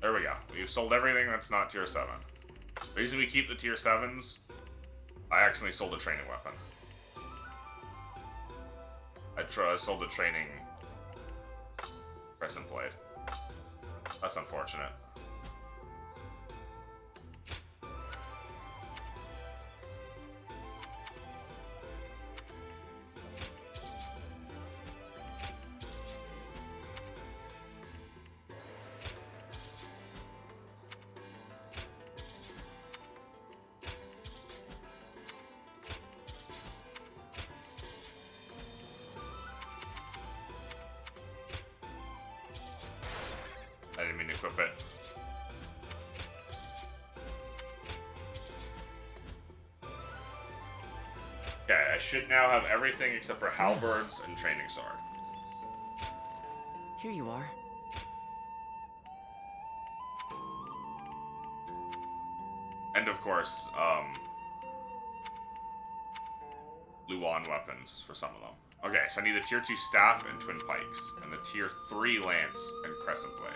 There we go. We've sold everything that's not tier 7. The reason we keep the tier 7s, I accidentally sold a training weapon. I sold a training crescent blade. That's unfortunate. I didn't mean to equip it. Okay, I should now have everything except for halberds and training sword. Here you are. And of course, Luan weapons for some of them. Okay, so I need the tier 2 staff and twin pikes, and the tier 3 lance and crescent blade.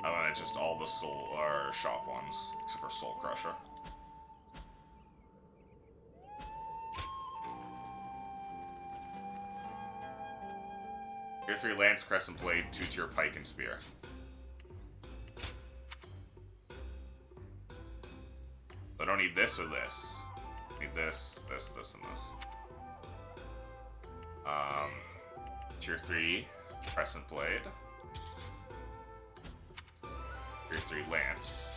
And then it's just all the soul or shop ones, except for Soul Crusher. Tier 3 lance, crescent blade, 2 tier pike, and spear. I don't need this or this. I need this, this, this, and this. Tier 3 crescent blade. Tier 3 lance.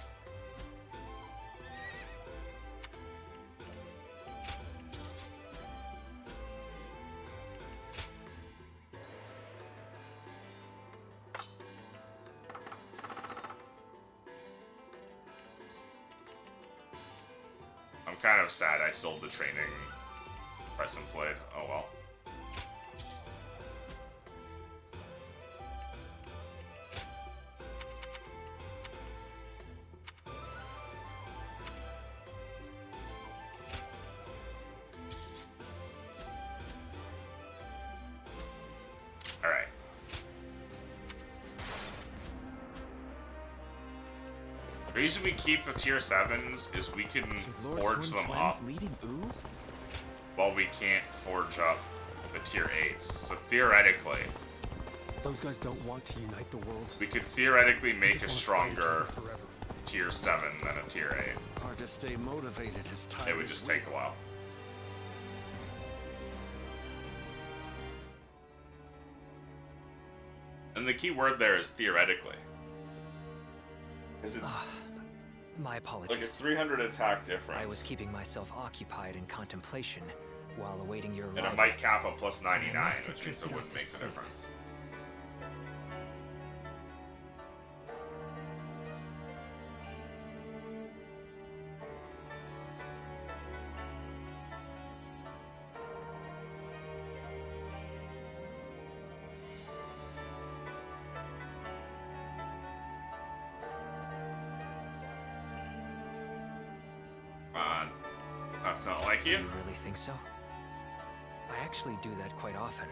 I'm kind of sad I sold the training crescent blade. Oh well. Alright. The reason we keep the tier 7s is we can forge them up. While we can't forge up the tier 8s. So theoretically, those guys don't want to unite the world. We could theoretically make a stronger tier 7 than a tier 8. Hard to stay motivated as time. It would just take a while. And the key word there is theoretically. Because it's my apologies. like a 300 attack difference. I was keeping myself occupied in contemplation while awaiting your arrival. And it might cap a plus 99, which means it wouldn't make the difference. That's not like you. Do you really think so? I actually do that quite often.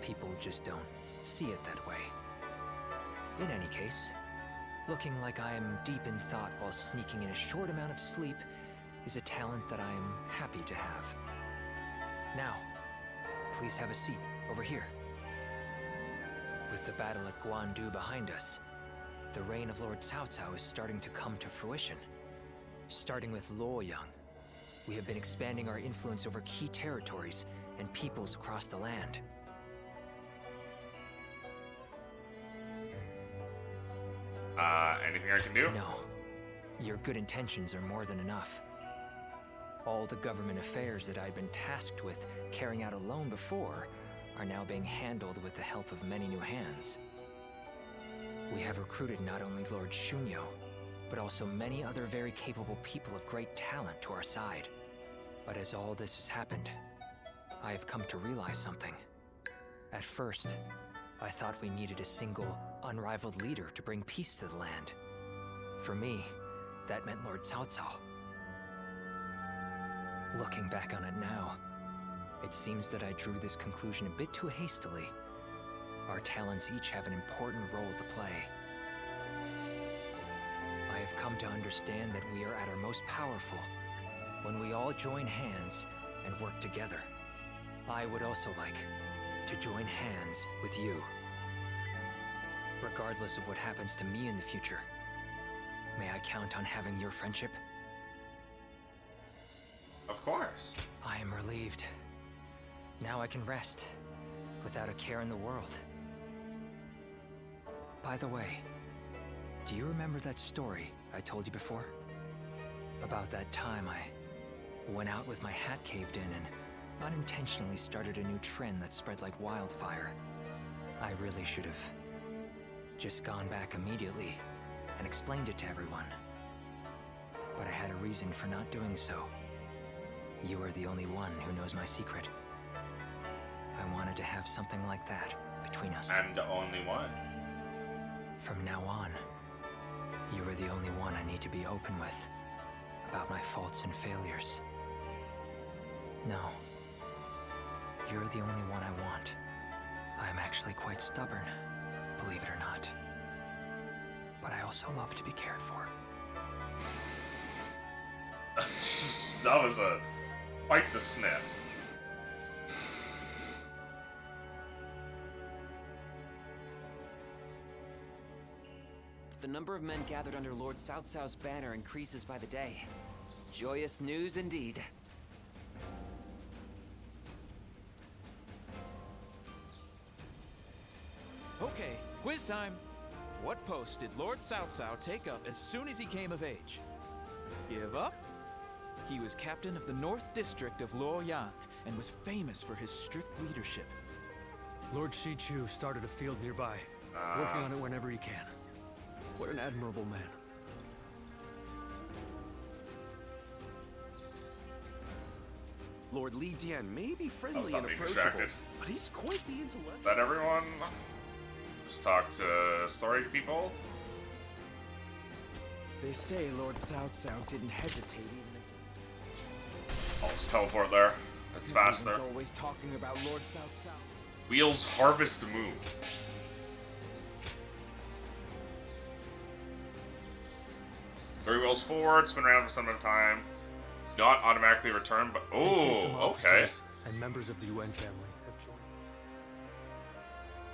People just don't see it that way. In any case, looking like I am deep in thought while sneaking in a short amount of sleep is a talent that I am happy to have. Now, please have a seat over here. With the battle at Guan Yu behind us, the reign of Lord Cao Cao is starting to come to fruition. Starting with Luoyang, we have been expanding our influence over key territories and peoples across the land. Anything I can do? No. Your good intentions are more than enough. All the government affairs that I've been tasked with carrying out alone before are now being handled with the help of many new hands. We have recruited not only Lord Shunyo, but also many other very capable people of great talent to our side. But as all this has happened, I have come to realize something. At first, I thought we needed a single, unrivaled leader to bring peace to the land. For me, that meant Lord Cao Cao. Looking back on it now, it seems that I drew this conclusion a bit too hastily. Our talents each have an important role to play. I have come to understand that we are at our most powerful when we all join hands and work together. I would also like to join hands with you. Regardless of what happens to me in the future, may I count on having your friendship? Of course. I am relieved. Now I can rest, without a care in the world. By the way, do you remember that story I told you before? About that time I went out with my hat caved in and unintentionally started a new trend that spread like wildfire. I really should have just gone back immediately and explained it to everyone. But I had a reason for not doing so. You are the only one who knows my secret. I wanted to have something like that between us. I'm the only one. From now on, you are the only one I need to be open with about my faults and failures. No, you're the only one I want. I'm actually quite stubborn, believe it or not. But I also love to be cared for. That was a bite the sniff. The number of men gathered under Lord Cao Cao's banner increases by the day. Joyous news indeed. Okay, quiz time. What post did Lord Cao Cao take up as soon as he came of age? Give up? He was captain of the North District of Luoyang and was famous for his strict leadership. Lord Shichu started a field nearby, working on it whenever he can. What an admirable man. Lord Li Dian may be friendly Stop and being approachable, distracted. but he's quite the intellect. Let everyone just talk to story people. They say Lord Cao Cao didn't hesitate even. I'll just teleport there. It's faster. Everyone's always talking about Lord Cao Cao. Wheels harvest move. Three wheels forward, spin around for some of the time. Not automatically return, but They say oh, some okay. officers and members of the Yuan family have joined.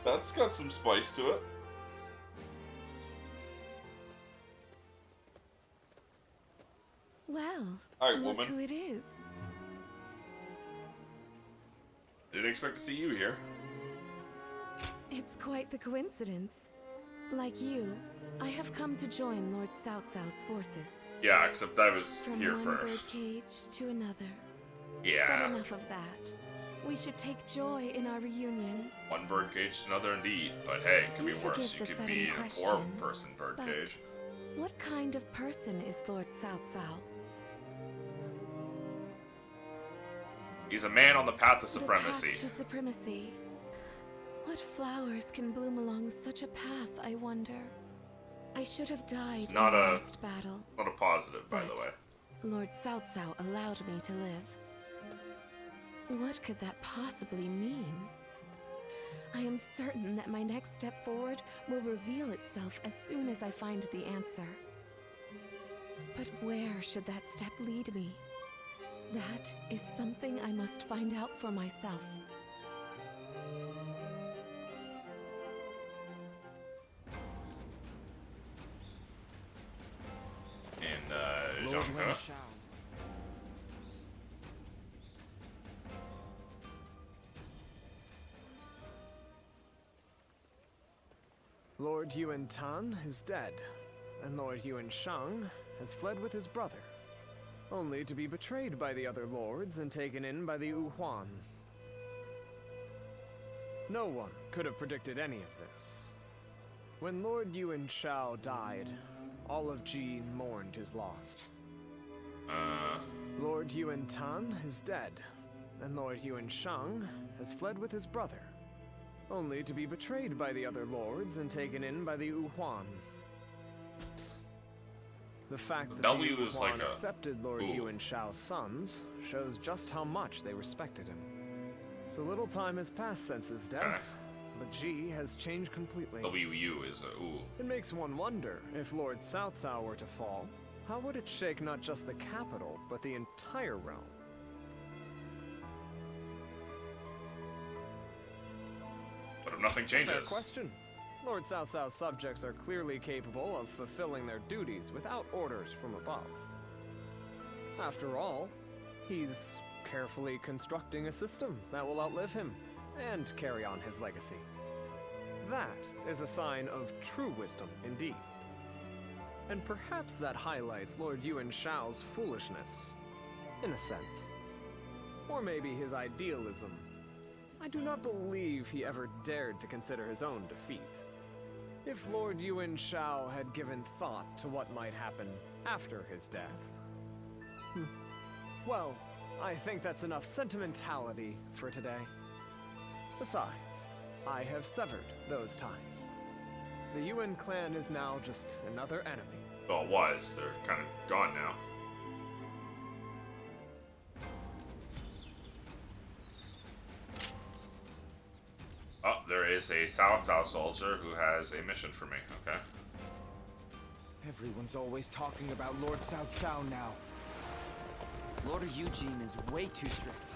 That's got some spice to it. Well, Hi, look woman. who it is. Didn't expect to see you here. It's quite the coincidence. Like you, I have come to join Lord Cao Cao's forces. Yeah, except I was From here one first. birdcage to another. Yeah. But enough of that. We should take joy in our reunion. One birdcage to another indeed, but hey, it could Do be worse. forgive You the could sudden be in a question, four-person but birdcage. what kind of person is Lord Cao Cao? He's a man on the path to The supremacy. path to supremacy. What flowers can bloom along such a path, I wonder? I should have died It's in not the a last battle. not a positive, by the way. Lord Cao Cao allowed me to live. What could that possibly mean? I am certain that my next step forward will reveal itself as soon as I find the answer. But where should that step lead me? That is something I must find out for myself. And, Lord Zhanghe. Yuan Shao. Lord Yuan is dead, and Lord Yuan Shang has fled with his brother, only to be betrayed by the other lords and taken in by the Yuan. No one could have predicted any of this. When Lord Yuan Shao died, all of Ji mourned his loss. Lord Yuan is dead, and Lord Yuan Shang has fled with his brother, only to be betrayed by the other lords and taken in by the Yuan. The fact that the W is Yuan like a accepted Lord Yuan Shao's sons shows just how much they respected him. So little time has passed since his death, but Ji has changed completely. WU is a ooh. It makes one wonder, if Lord Cao Cao were to fall, how would it shake not just the capital, but the entire realm? But if nothing changes. Fair question. Lord Cao Cao's subjects are clearly capable of fulfilling their duties without orders from above. After all, he's carefully constructing a system that will outlive him and carry on his legacy. That is a sign of true wisdom indeed. And perhaps that highlights Lord Yuan Shao's foolishness, in a sense. Or maybe his idealism. I do not believe he ever dared to consider his own defeat. If Lord Yuan Shao had given thought to what might happen after his death... well, I think that's enough sentimentality for today. Besides, I have severed those ties. The Yuan clan is now just another enemy. Well, it was. They're kind of gone now. Oh, there is a Cao Cao soldier who has a mission for me, okay? Everyone's always talking about Lord Cao Cao now. Lord Eugene is way too strict.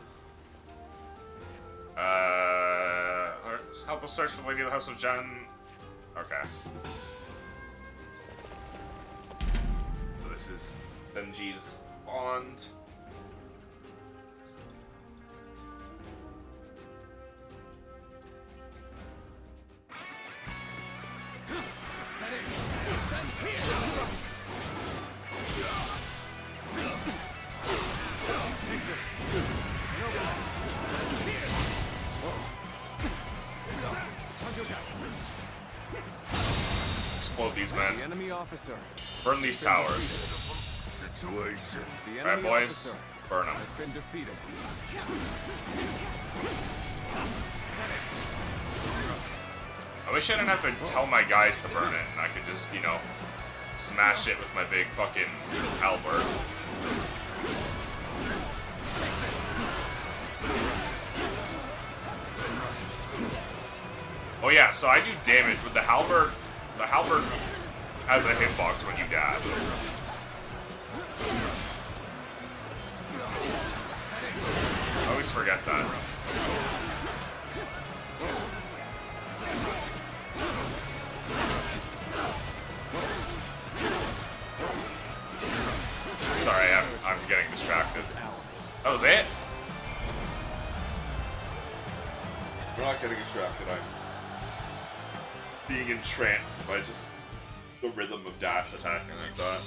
Help us search for the Lady of the House of Zhen. Okay. So this is Benji's bond. Explode these men. The enemy officer. Burn these towers. Situation. The Alright, enemy boys. officer Burn them. has been defeated. I wish I didn't have to tell my guys to burn it, and I could just, you know, smash it with my big fucking halberd. Oh yeah, so I do damage with the halberd. The halberd has a hitbox when you dab. I always forget that. Sorry, I'm getting distracted. That was it? We're not getting distracted. I'm being entranced by just the rhythm of dash attacking like that.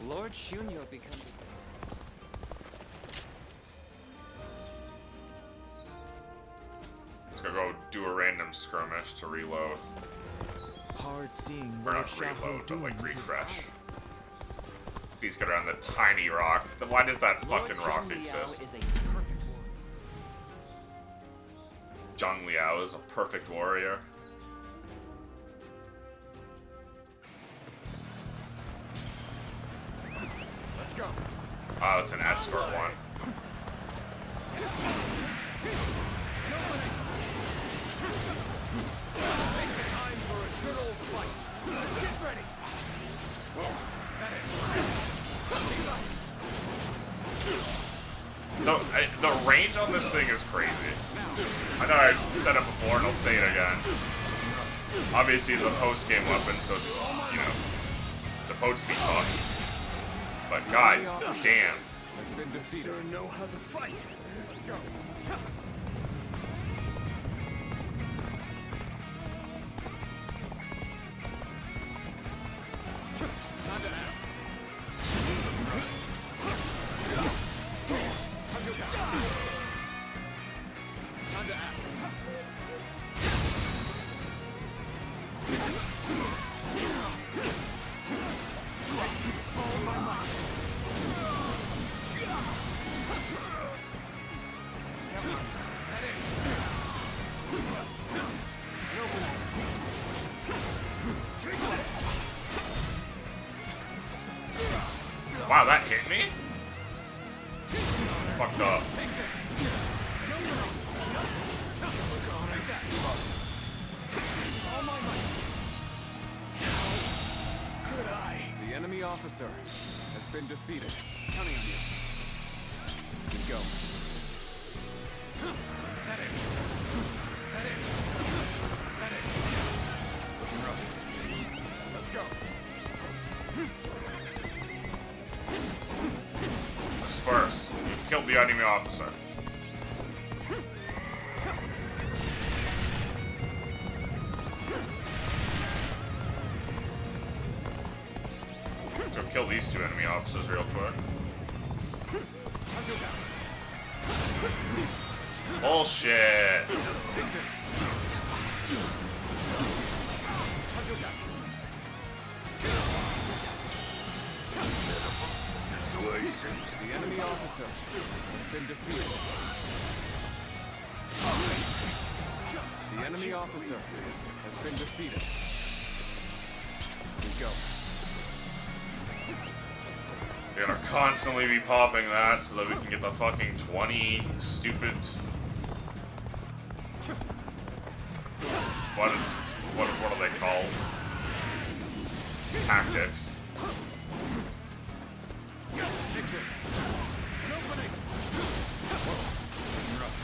Lord Shunyo becomes... Let's go do a random skirmish to reload. Hard seeing Or Lord not reload, Shaho but doing like his refresh. Please get around the tiny rock. Then why does that Lord fucking rock Zheng Liao exist? is a perfect Zhang Liao is a perfect warrior. Let's go. Oh, it's an escort one. Take the time for a good old fight. Get ready. Is that it? The range on this thing is crazy. I know I said it before and I'll say it again. Obviously it's a post-game weapon, so it's, you know, supposed to be tough. But god damn. Has been defeated. Sure know how to fight. Let's go. Time to act. Time to act. All my might. Wow, that hit me? Fucked up. The enemy officer has been defeated. Counting on you. Go. Is that it? Is that it? Is that it? Looking rough. Let's go. Disperse. You killed the enemy officer. So kill these two enemy officers real quick. Bullshit. The enemy officer has been defeated. The enemy officer has been defeated. We go. You're gonna constantly be popping that so that we can get the fucking 20 stupid... What are they called? Tactics. Take this. An opening. Looking rough.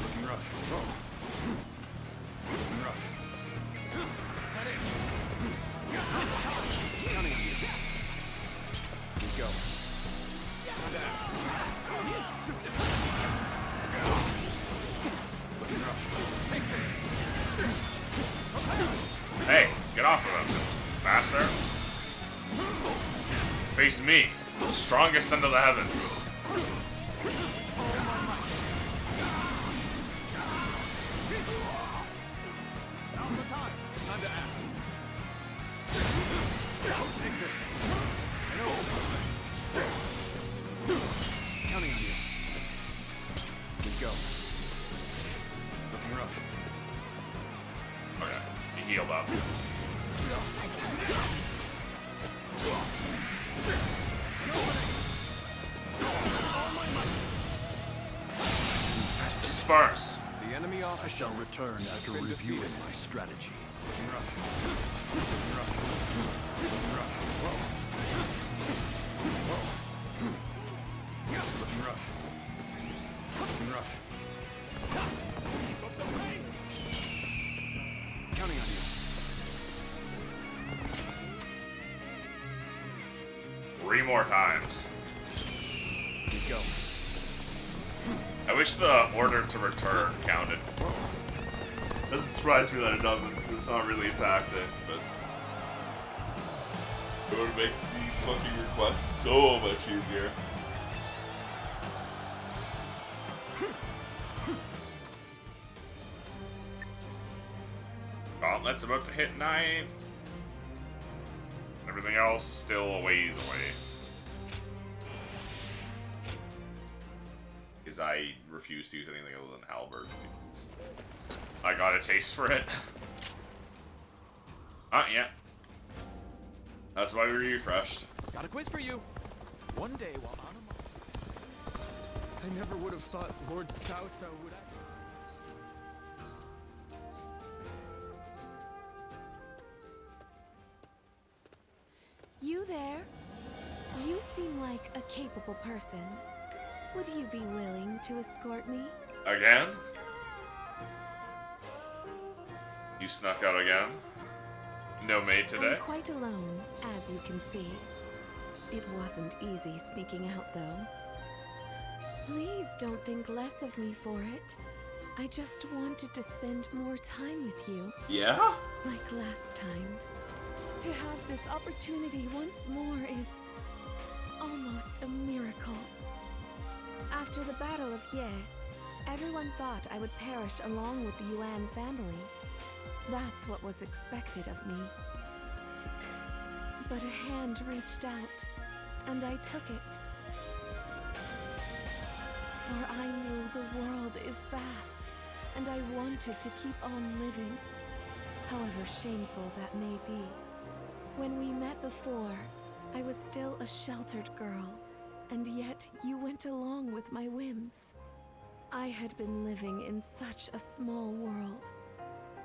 Looking rough. Looking rough. Is that it? Counting on you. We go. Time to act. Looking rough. Take this. Hey, get off of him, bastard. Face me, the strongest under the heavens. Now's the time. Time to act. I'll take this. I know this. Counting on you. We go. Looking rough. Okay, he healed up. Disperse. The enemy officer I shall return after reviewing my strategy. Looking rough. Looking rough. Looking rough. Whoa. Whoa. Looking rough. Looking rough. Keep up the pace. Counting on you. 3 more times. Go. I wish the order to return counted. Doesn't surprise me that it doesn't. It's not really a tactic, but it would make these fucking requests so much easier. Gauntlet's about to hit 9. Everything else still a ways away. Is I refuse to use anything other than halberd. I got a taste for it. Yeah. That's why we refreshed. Got a quiz for you. One day while on a I never would have thought Lord Cao Cao would... You there? You seem like a capable person. Would you be willing to escort me? Again? You snuck out again? No maid today? I'm quite alone, as you can see. It wasn't easy sneaking out, though. Please don't think less of me for it. I just wanted to spend more time with you. Yeah? Like last time. To have this opportunity once more is almost a miracle. After the Battle of Ye, everyone thought I would perish along with the Yuan family. That's what was expected of me. But a hand reached out, and I took it. For I knew the world is vast, and I wanted to keep on living, however shameful that may be. When we met before, I was still a sheltered girl, and yet you went along with my whims. I had been living in such a small world.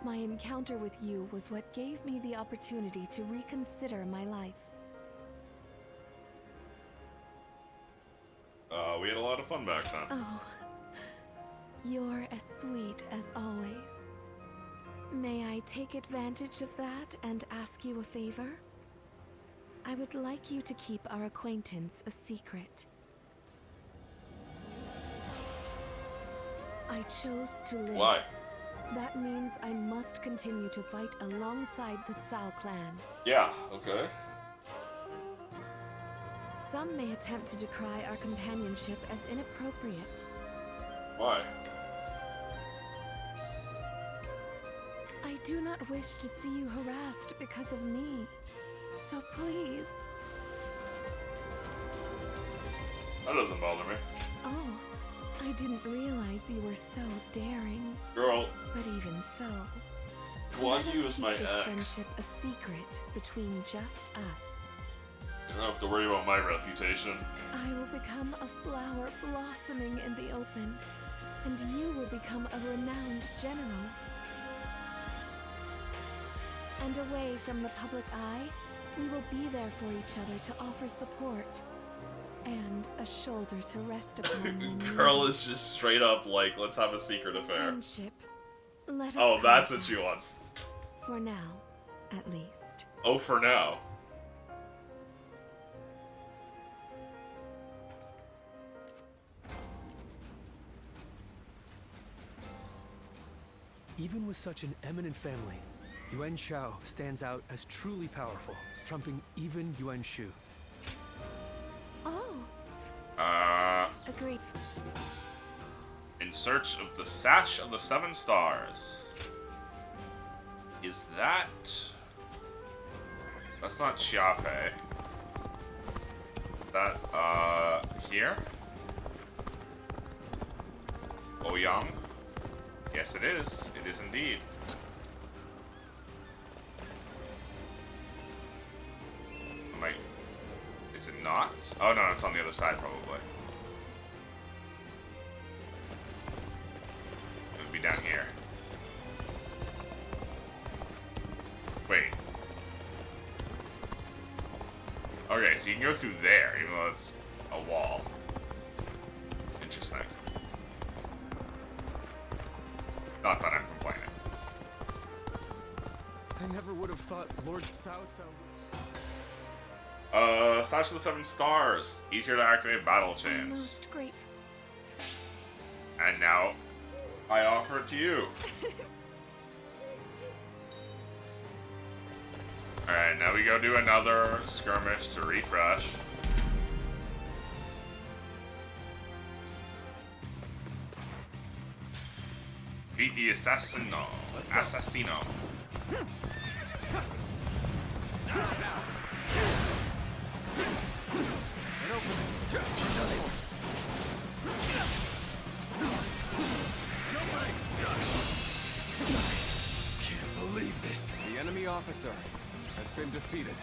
My encounter with you was what gave me the opportunity to reconsider my life. We had a lot of fun back then. Oh, you're as sweet as always. May I take advantage of that and ask you a favor? I would like you to keep our acquaintance a secret. I chose to live. Why? That means I must continue to fight alongside the Cao clan. Yeah, okay. Some may attempt to decry our companionship as inappropriate. Why? I do not wish to see you harassed because of me. So please. That doesn't bother me. Oh, I didn't realize you were so daring. Girl. But even so, Guan let Yu us is my keep this ex. friendship a secret between just us. You don't have to worry about my reputation. I will become a flower blossoming in the open, and you will become a renowned general. And away from the public eye, we will be there for each other to offer support. And a shoulder to rest upon when you Girl need. is just straight up like, let's have a secret affair. Friendship. Let us Oh, call that's it what she wants. for now, at least. Oh, for now. Even with such an eminent family, Yuan Shao stands out as truly powerful, trumping even Yuan Shu. Oh, agreed. In search of the Sash of the Seven Stars. Is that... That's not Xiape. That, here? Ouyang? Yes, it is. It is indeed. Wait. Is it not? Oh, no, it's on the other side, probably. It would be down here. Wait. Okay, so you can go through there, even though it's a wall. Interesting. Not that I'm complaining. I never would have thought Lord Cao Cao... Sash of the Seven Stars. Easier to activate battle chains. Most great. And now, I offer it to you. Alright, now we go do another skirmish to refresh. Beat the Assassino. Assassino. officer has been defeated.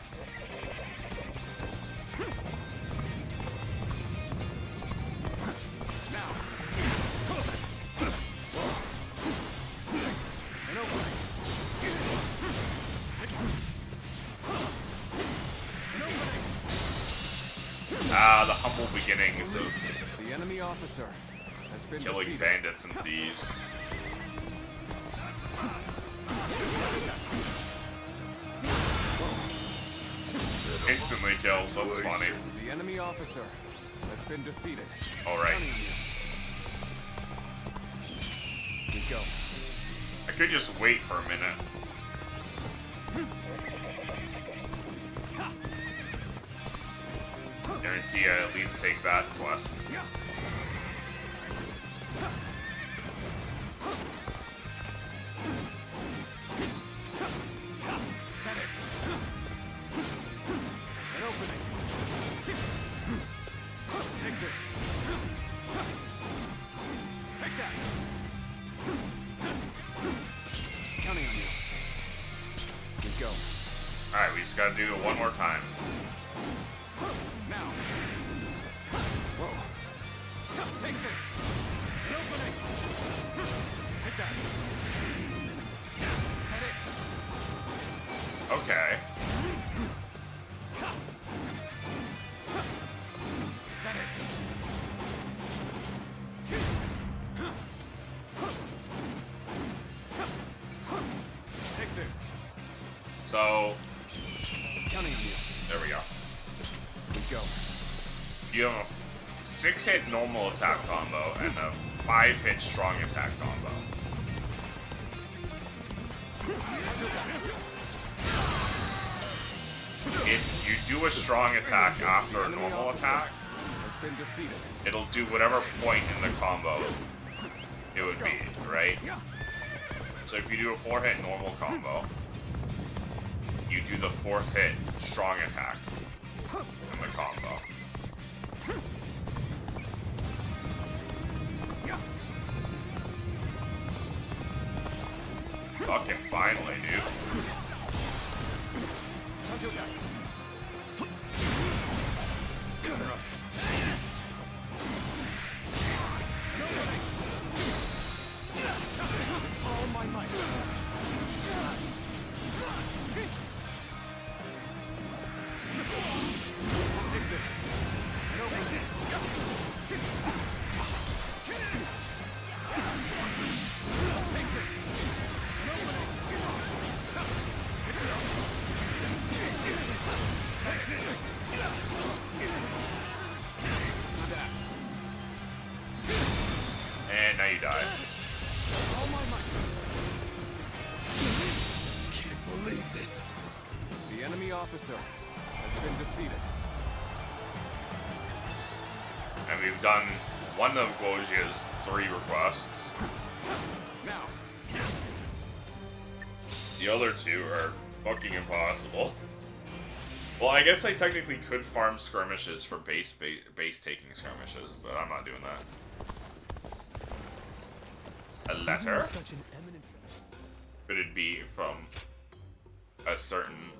Now, an opening. Ah, the humble beginnings of The enemy officer has been killing defeated. bandits and thieves. Instantly kills, that's funny. The enemy officer has been defeated. Alright. We go. I could just wait for a minute. Guarantee I at least take that quest. An opening. Take this. Take that. Counting on you. We go. Alright, we just gotta do it one more time. Now. Whoa. Take this. An opening. Take that. Is that it? Okay. Is that it? Take this. So, Counting on you. there we go. We go. You have a 6-hit normal attack combo and a 5-hit strong attack combo. If you do a strong attack after a normal attack, Has been defeated. it'll do whatever point in the combo it would be, right? So if you do a 4-hit normal combo, you do the 4th hit strong attack in the combo. Fucking finally, dude. All my might. Take this. And open this. Take this. And open it. Take it up. Take this. That. And now you die. All my might. Can't believe this. The enemy officer has been defeated. And we've done one of Guojia's 3 requests. Now. The other 2 are fucking impossible. Well, I guess I technically could farm skirmishes for base taking skirmishes, but I'm not doing that. A letter? Could it be from a certain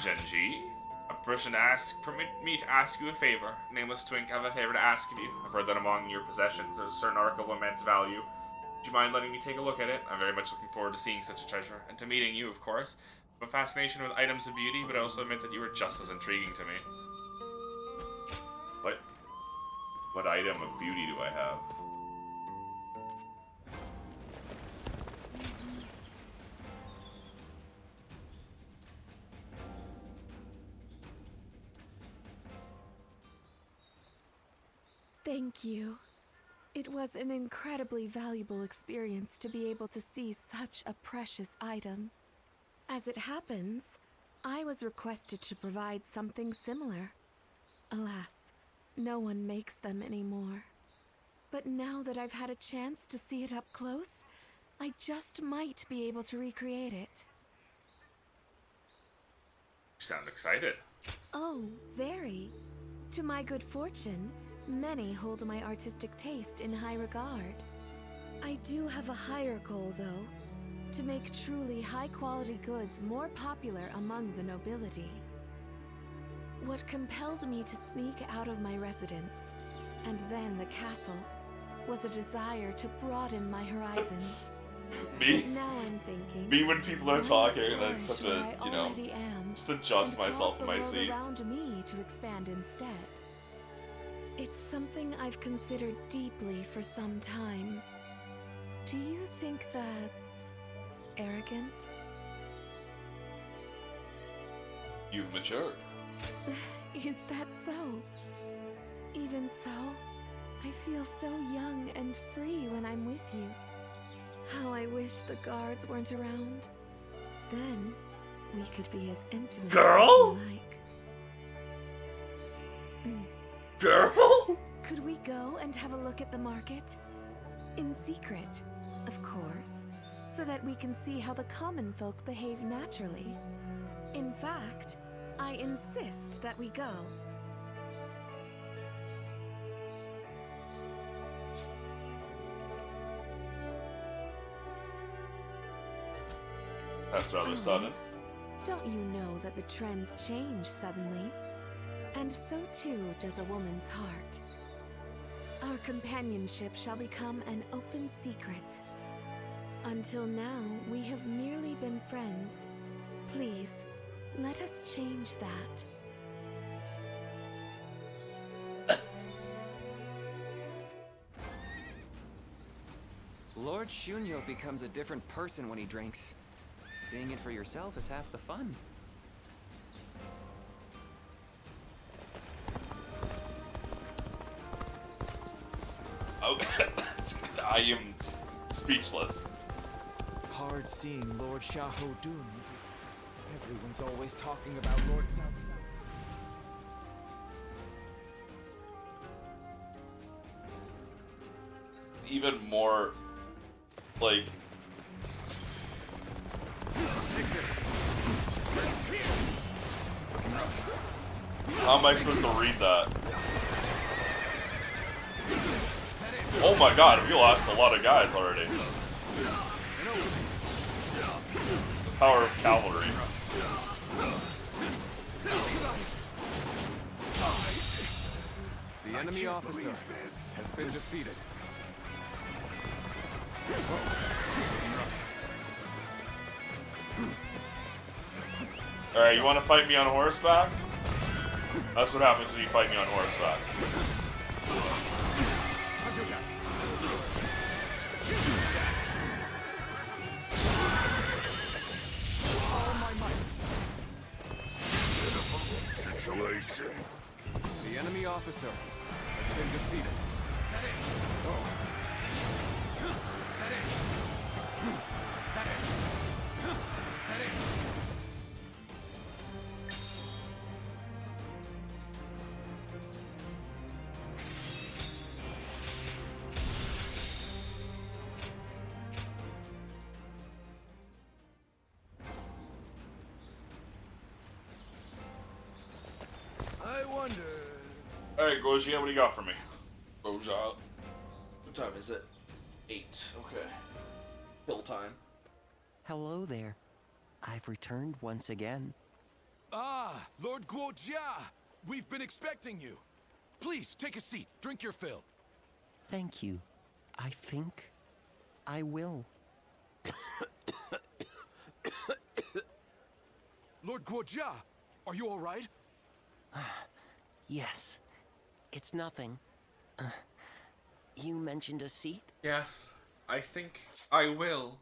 Genji? A person asks, permit me to ask you a favor. Nameless Twink, I have a favor to ask of you. I've heard that among your possessions there's a certain article of immense value. Would you mind letting me take a look at it? I'm very much looking forward to seeing such a treasure, and to meeting you, of course. I have a fascination with items of beauty, but I also admit that you are just as intriguing to me. What item of beauty do I have? Thank you. It was an incredibly valuable experience to be able to see such a precious item. As it happens, I was requested to provide something similar. Alas, no one makes them anymore. But now that I've had a chance to see it up close, I just might be able to recreate it. You sound excited. Oh, very. To my good fortune, many hold my artistic taste in high regard. I do have a higher goal, though. to make truly high-quality goods more popular among the nobility. What compelled me to sneak out of my residence, and then the castle, was a desire to broaden my horizons. Me? But now I'm thinking, Me when people are why talking not and I just have flourish to, where I you know, already am, just adjust and myself cause in my the world seat. around me to expand instead. It's something I've considered deeply for some time. Do you think that's arrogant? You've matured. Is that so? Even so, I feel so young and free when I'm with you. How I wish the guards weren't around. Then, we could be as intimate Girl? as we like. Girl? Could we go and have a look at the market? In secret, of course, so that we can see how the common folk behave naturally. In fact, I insist that we go. That's rather sudden. Don't you know that the trends change suddenly? And so too does a woman's heart. Our companionship shall become an open secret. Until now, we have merely been friends. Please, let us change that. Lord Shunyo becomes a different person when he drinks. Seeing it for yourself is half the fun. Oh, I am speechless. Hard seeing Lord Xiahou-Dun. Everyone's always talking about Lord Cao Cao. Even more, like... Take this. How am I supposed to read that? Oh my god, we lost a lot of guys already. The power of cavalry. The enemy officer has been defeated. Alright, you want to fight me on horseback? That's what happens when you fight me on horseback. All my might. Situation. The enemy officer has been defeated. I wonder. Alright, Gojia, what do you got for me? Gojia. What time is it? 8. Okay. Hill time. Hello there. I've returned once again. Ah, Lord Guo Jia! We've been expecting you. Please, take a seat. Drink your fill. Thank you. I think I will. Lord Guo Jia, are you all right? Yes. It's nothing. You mentioned a seat? Yes, I think I will.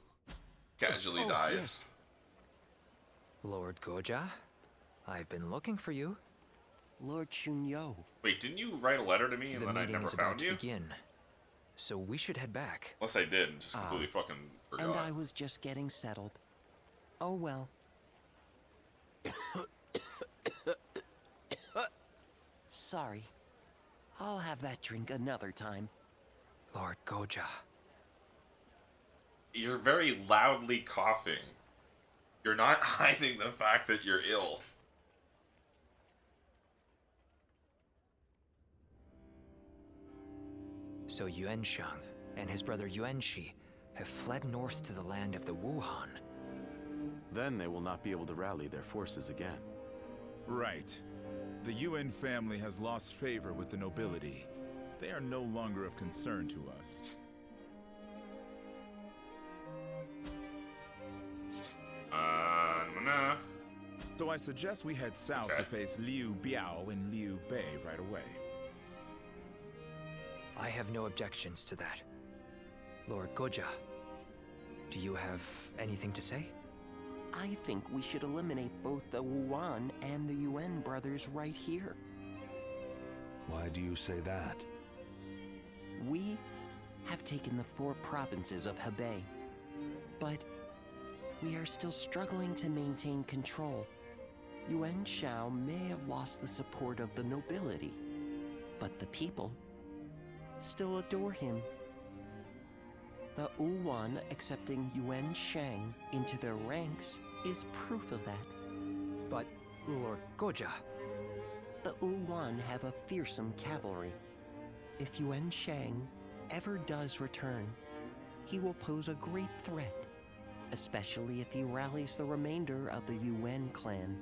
Casually dies. Yes. Lord Goja, I've been looking for you. Lord Shunyo. Wait, didn't you write a letter to me and The then I meeting never is about found to you? begin, so we should head back. Unless I did and just completely fucking forgot. And I was just getting settled. Oh well. Sorry. I'll have that drink another time. Lord Goja. You're very loudly coughing. You're not hiding the fact that you're ill. So Yuan Shang and his brother Yuan Shi have fled north to the land of the Wuhan. Then they will not be able to rally their forces again. Right. The Yuan family has lost favor with the nobility. They are no longer of concern to us. So I suggest we head south to face Liu Biao and Liu Bei right away. I have no objections to that. Lord Goja, do you have anything to say? I think we should eliminate both the Wuan and the Yuan brothers right here. Why do you say that? We have taken the 4 provinces of Hebei, but we are still struggling to maintain control. Yuan Shao may have lost the support of the nobility, but the people still adore him. The Wuan accepting Yuan Shang into their ranks is proof of that. But, Lord Goja... The Wuan have a fearsome cavalry. If Yuan Shang ever does return, he will pose a great threat, especially if he rallies the remainder of the Yuan clan.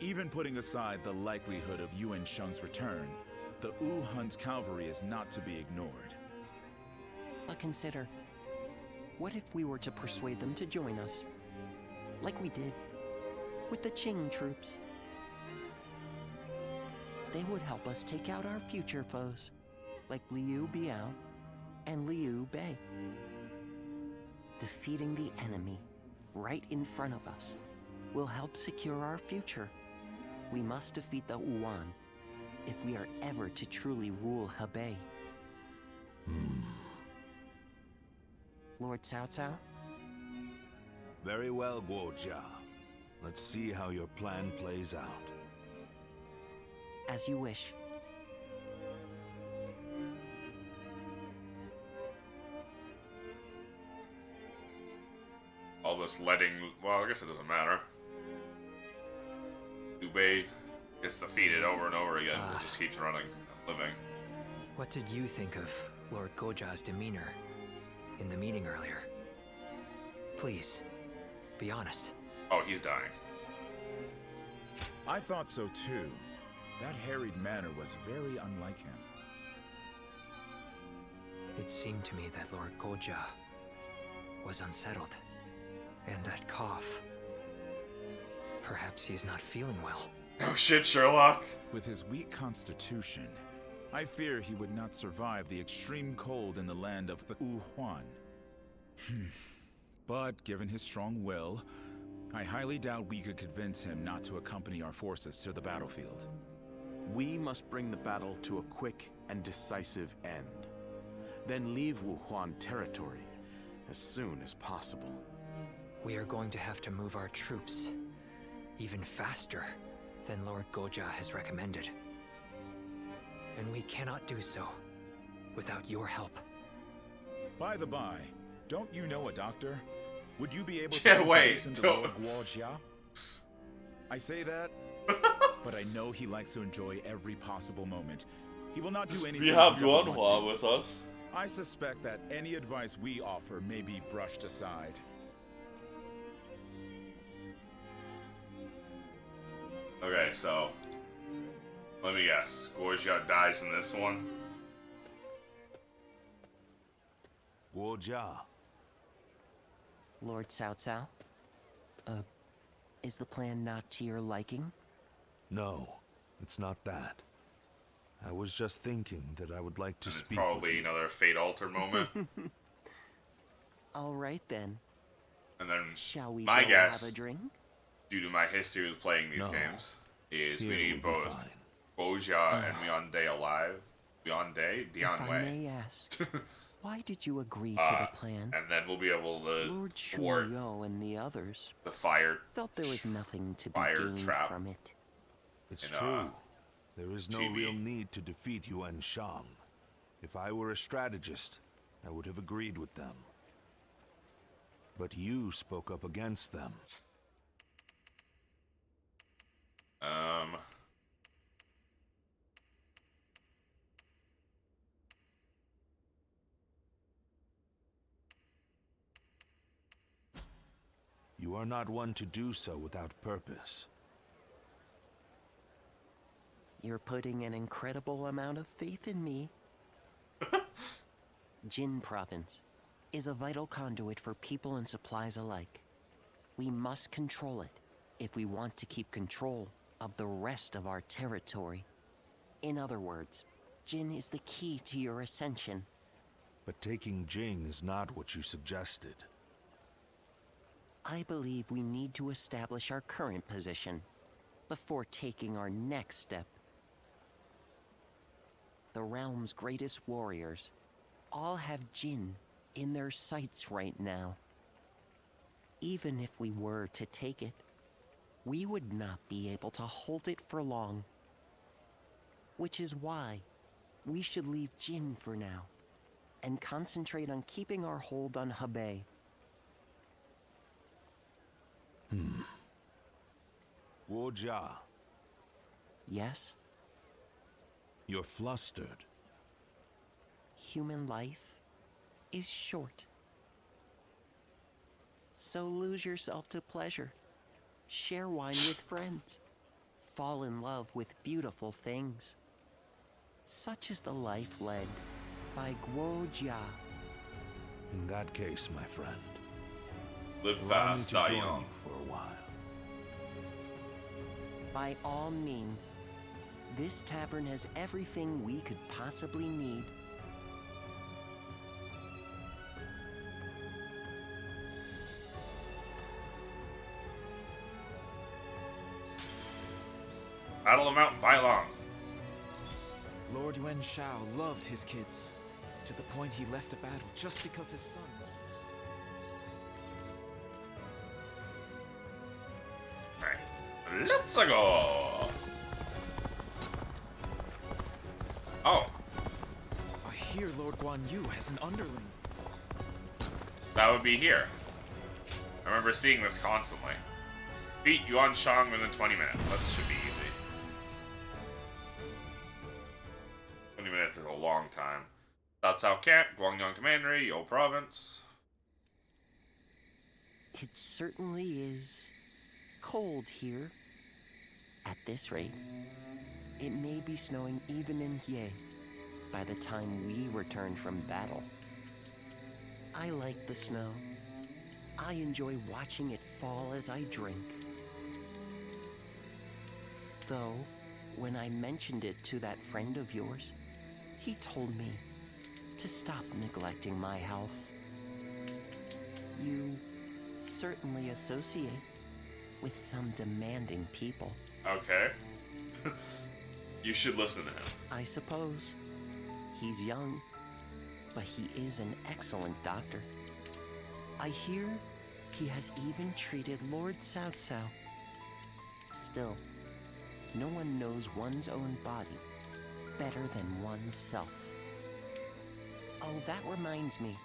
Even putting aside the likelihood of Yuan Shang's return, the Wuhan's cavalry is not to be ignored. But consider, what if we were to persuade them to join us, like we did with the Qing troops? They would help us take out our future foes, like Liu Biao and Liu Bei. Defeating the enemy right in front of us will help secure our future. We must defeat the Wuan if we are ever to truly rule Hebei. Lord Cao Cao? Very well, Guojia. Let's see how your plan plays out. As you wish. All this letting... Well, I guess it doesn't matter. Liu Bei gets defeated over and over again. It just keeps running and living. What did you think of Lord Goja's demeanor in the meeting earlier? Please, be honest. Oh, he's dying. I thought so too. That harried manner was very unlike him. It seemed to me that Lord Goja was unsettled. And that cough. Perhaps he's not feeling well. Oh shit, Sherlock! With his weak constitution, I fear he would not survive the extreme cold in the land of the Wuhan. But given his strong will, I highly doubt we could convince him not to accompany our forces to the battlefield. We must bring the battle to a quick and decisive end. Then leave Wuhan territory as soon as possible. We are going to have to move our troops even faster than Lord Goja has recommended. And we cannot do so without your help. By the by, don't you know a doctor? Would you be able to wait, introduce him to Lord Guojia? I say that, but I know he likes to enjoy every possible moment. He will not do anything. We have he doesn't Guan want Yu to. with us. I suspect that any advice we offer may be brushed aside. Okay, so... Let me guess. Guojia dies in this one? Guojia. Lord Cao Cao? Is the plan not to your liking? No, it's not that. I was just thinking that I would like to It's speak probably with you. another Fate Alter moment. All right then. And then Shall we my go guess, have a drink? due to my history with playing these No. games, is Here we need will be both fine. Guojia and Myeondae alive. Myeondae? If I Dianwei. may ask, why did you agree to the plan? And then we'll be able to Lord thwart Shuyo and the others the fire felt there was nothing to be fire gained trap. from it. It's in, true. There is no GB. real need to defeat Yuan Shang. If I were a strategist, I would have agreed with them. But you spoke up against them. You are not one to do so without purpose. You're putting an incredible amount of faith in me. Jin Province is a vital conduit for people and supplies alike. We must control it if we want to keep control of the rest of our territory. In other words, Jin is the key to your ascension. But taking Jing is not what you suggested. I believe we need to establish our current position before taking our next step. The realm's greatest warriors all have Jin in their sights right now. Even if we were to take it, we would not be able to hold it for long. Which is why we should leave Jin for now and concentrate on keeping our hold on Hebei. Guo Jia. Yes? You're flustered. Human life is short. So lose yourself to pleasure. Share wine with friends. Fall in love with beautiful things. Such is the life led by Guo Jia. In that case, my friend, live allow me fast, to die join young. you for a while. By all means, this tavern has everything we could possibly need. Battle of Mount Bailong. Lord Yuan Shao loved his kids, to the point he left a battle just because his son... Alright, let's go! Oh. I hear Lord Guan Yu has an underling. That would be here. I remember seeing this constantly. Beat Yuan Shang within 20 minutes. That should be easy. 20 minutes is a long time. Cao Cao Camp, Guangyang Commandery, Yo Province. It certainly is cold here. At this rate, it may be snowing even in Ye by the time we return from battle. I like the snow. I enjoy watching it fall as I drink. Though, when I mentioned it to that friend of yours, he told me to stop neglecting my health. You certainly associate with some demanding people. Okay. You should listen to him. I suppose. He's young, but he is an excellent doctor. I hear he has even treated Lord Cao Cao. Still, no one knows one's own body better than one's self. Oh, that reminds me.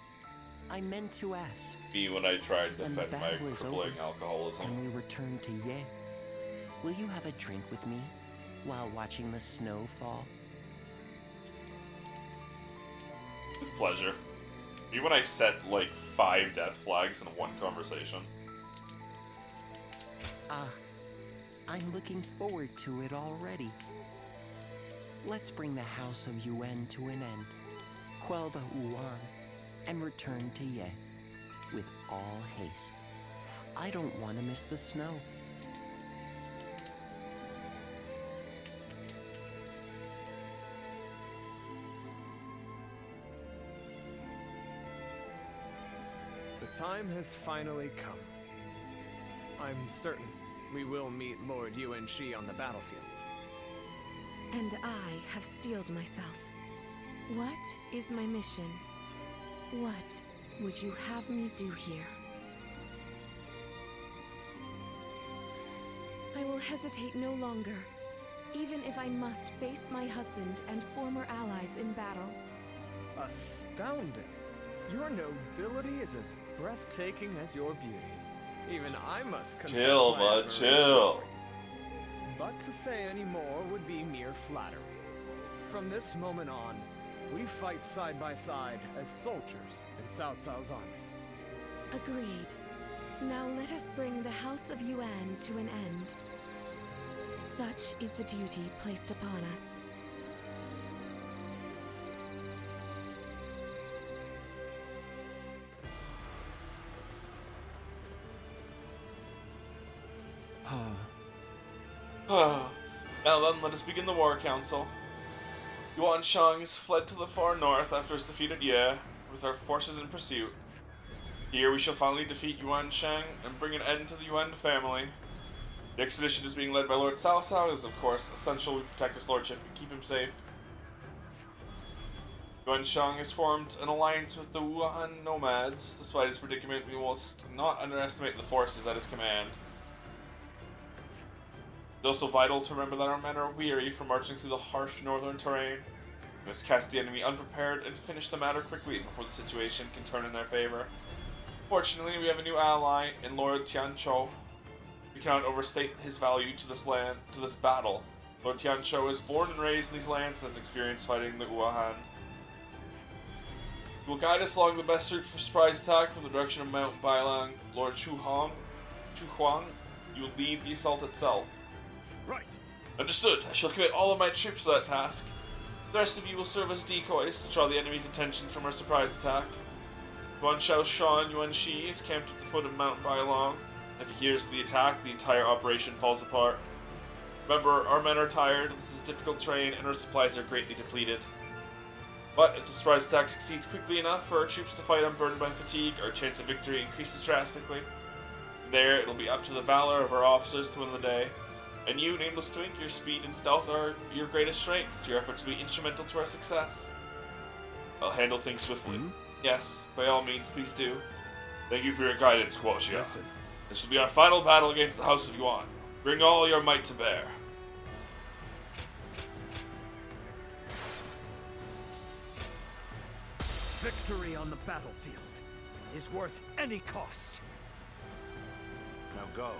I meant to ask. Me when I tried to When the defend my battle is crippling over alcoholism. and we return to Ye, will you have a drink with me while watching the snow fall? With pleasure. Me when I set like 5 death flags in one conversation. Ah, I'm looking forward to it already. Let's bring the House of Yuan to an end, quell the Wuan, and return to Ye with all haste. I don't want to miss the snow. The time has finally come. I'm certain we will meet Lord Yuan on the battlefield. And I have steeled myself. What is my mission? What would you have me do here? I will hesitate no longer, even if I must face my husband and former allies in battle. Astounding! Your nobility is as breathtaking as your beauty. Even I must confess Chill, my bud, admiration chill. for you. But to say any more would be mere flattery. From this moment on, we fight side by side as soldiers in Cao Cao's army. Agreed. Now let us bring the House of Yuan to an end. Such is the duty placed upon us. Now then, let us begin the war council. Yuan Shang has fled to the far north after his defeat at Ye, with our forces in pursuit. Here we shall finally defeat Yuan Shang and bring an end to the Yuan family. The expedition is being led by Lord Cao Cao. It is, of course, essential we protect his lordship and keep him safe. Yuan Shang has formed an alliance with the Wuhan nomads. Despite his predicament, we must not underestimate the forces at his command. It's also vital to remember that our men are weary from marching through the harsh northern terrain. We must catch the enemy unprepared and finish the matter quickly before the situation can turn in their favor. Fortunately, we have a new ally in Lord Tianzhou. We cannot overstate his value to this battle. Lord Tianzhou is born and raised in these lands and has experience fighting the Wuhan. He will guide us along the best route for surprise attack from the direction of Mount Bailang. Lord Chu Huang, you will lead the assault itself. Right. Understood. I shall commit all of my troops to that task. The rest of you will serve as decoys to draw the enemy's attention from our surprise attack. Yuan Shaoshan Yuan Shi is camped at the foot of Mount Bailang. If he hears of the attack, the entire operation falls apart. Remember, our men are tired, this is difficult terrain, and our supplies are greatly depleted. But if the surprise attack succeeds quickly enough for our troops to fight unburdened by fatigue, our chance of victory increases drastically. From there, it'll be up to the valor of our officers to win the day. And you, Nameless Twink, your speed and stealth are your greatest strengths. Your efforts will be instrumental to our success. I'll handle things swiftly. Yes, by all means, please do. Thank you for your guidance, Guo Xia. This will be our final battle against the House of Yuan. Bring all your might to bear. Victory on the battlefield is worth any cost. Now go.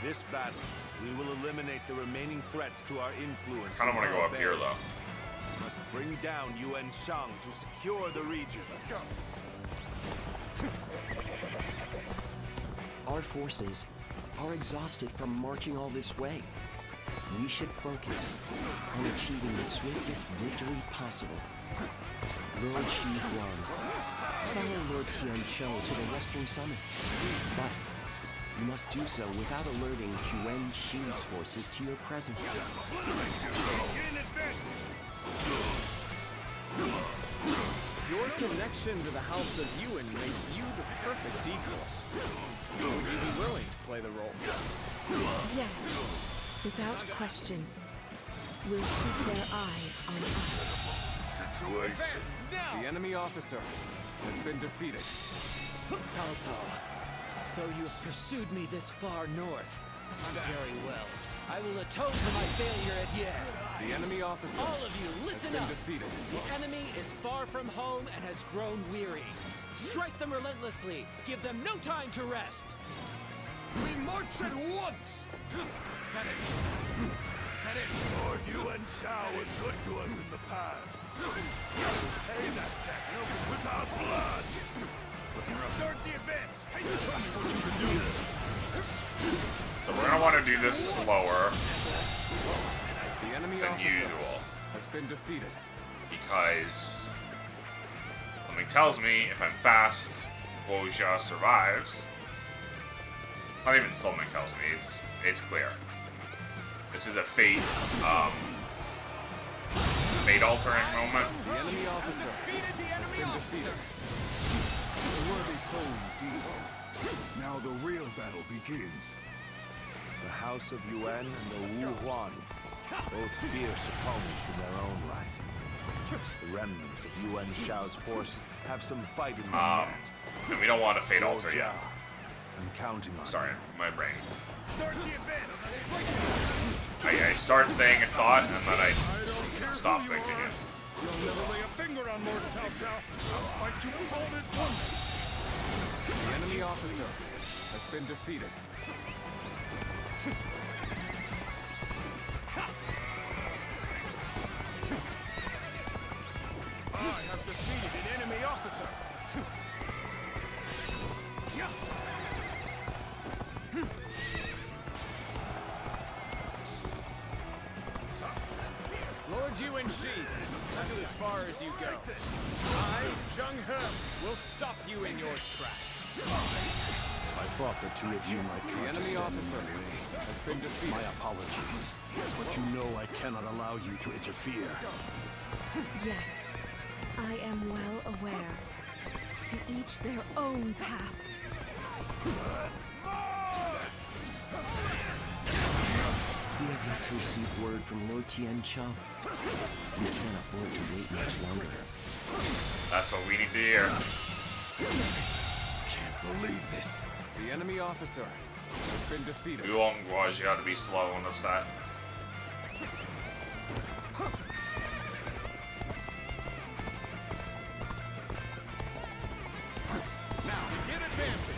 In this battle, we will eliminate the remaining threats to our influence. I kind of want to go up here, though. We must bring down Yuan Shang to secure the region. Let's go. Our forces are exhausted from marching all this way. We should focus on achieving the swiftest victory possible. Lord Shi Huang, follow Lord Tianzhou to the Western Summit. But you must do so without alerting Yuan Shi's forces to your presence. Your connection to the House of Yuan makes you the perfect decoy. Would you be willing to play the role? Yes, without question. We'll keep their eyes on us. The enemy officer has been defeated. Cao Cao, so you have pursued me this far north. Very well. I will atone for my failure at Ye. The enemy officer All of you, listen has been up. defeated. The enemy is far from home and has grown weary. Strike them relentlessly. Give them no time to rest. We march at once! Is that it? Lord Yuan Shao was good to us in the past. Pay that debt without blood! Start the advance! Take the So we're gonna want to do this slower The enemy than officer usual, has been defeated. because something tells me if I'm fast, Guo Xia survives. Not even something tells me, it's clear. This is a fate altering moment. The enemy officer has been defeated. A worthy foe indeed. Now the real battle begins. The House of Yuan and the Wu Huan, both fierce opponents in their own right. The remnants of Yuan Shao's forces have some fight in them yet. And we don't want to fate alter yet. I'm counting on Sorry, my brain. Start the advance! I start saying a thought and then I stop thinking it. You'll never lay a finger on Lord Cao Cao. I'll fight you all at once. The enemy officer has been defeated. I have defeated an enemy officer. Lord Yu I'm, that's as far as you go. I, Zheng He, will stop you in your tracks. I thought the two of you might try The enemy officer has been defeated. My apologies, but you know I cannot allow you to interfere. Yes, I am well aware. To each their own path. We have yet to receive word from Lord Tianqiao. We can't afford to wait much longer. That's what we need to hear. Can't believe this. The enemy officer has been defeated. We want Guajia to be slow and upset. Now, get advancing.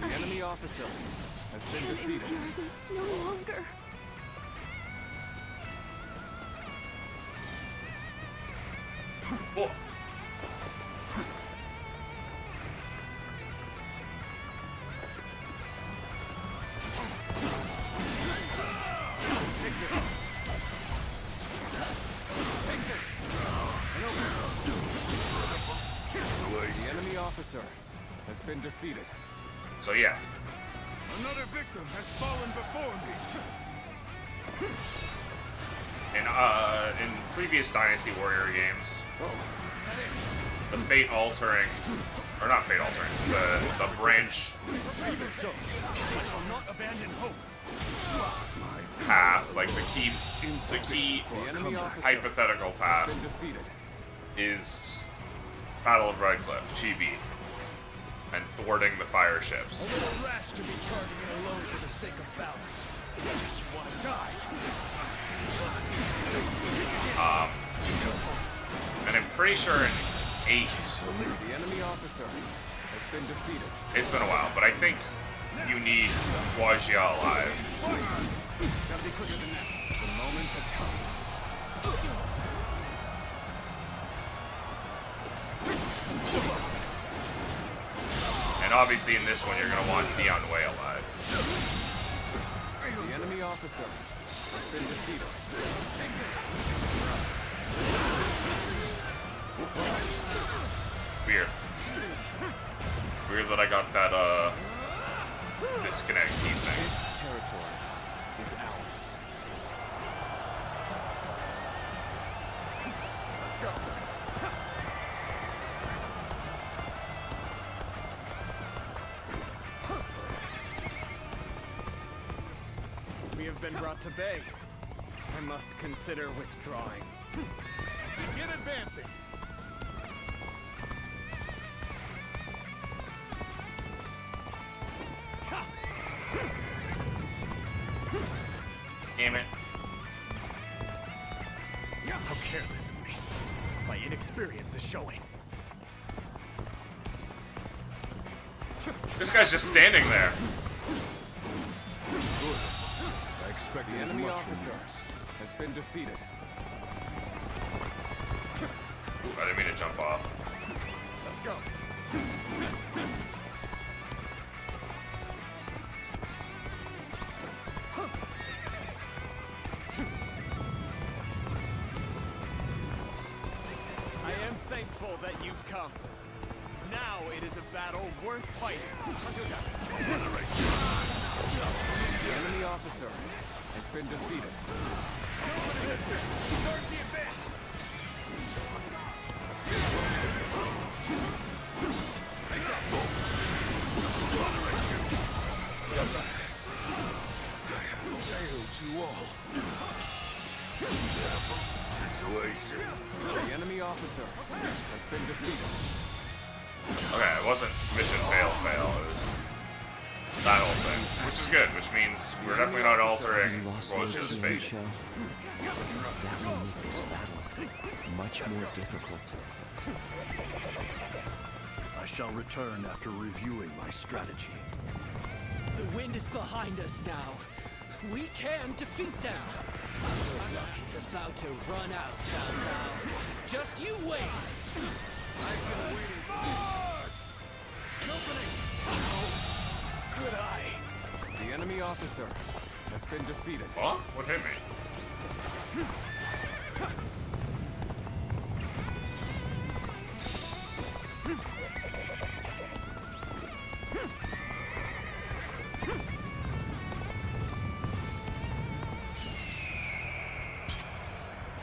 The enemy officer has been Can't defeated. endure this no longer. Whoa. The enemy officer has been defeated. So yeah. Another victim has fallen before me. In previous Dynasty Warrior games, the fate altering, or not fate altering, the branch Even so, I shall not abandon hope. path, like the key hypothetical path, Been defeated. is Battle of Redcliffe, Chibi, and thwarting the fire ships. A little rash to be charging it alone for the sake of valor. Just want to die. And I'm pretty sure in 8, The enemy officer has been defeated. it's been a while, but I think you need Guajia alive. Gotta be quicker than this. The moment has come. And obviously in this one you're going to want Neon Way alive. The enemy officer has been defeated. Weird. Weird that I got that, disconnect key thing. This territory is ours. Let's go. We have been brought to bay. I must consider withdrawing. Get advancing. Damn it. How careless of me. My inexperience is showing. This guy's just standing there. I expect The enemy officer has been defeated. I didn't mean to jump off. Let's go. I am thankful that you've come. Now it is a battle worth fighting. The enemy officer has been defeated. Start the advance. Take that. failed you all. Situation. The enemy officer has been defeated. Okay, it wasn't mission fail. It was that whole thing, which is good, which means we're definitely not altering Lost Guoji's Yuan fate. Shao. That will make this battle much more difficult. I shall return after reviewing my strategy. The wind is behind us now. We can defeat them. Our luck is about to run out, Cao Cao. Just you wait. I've been waiting for this. Opening! Good eye. The enemy officer has been defeated. What? What hit me?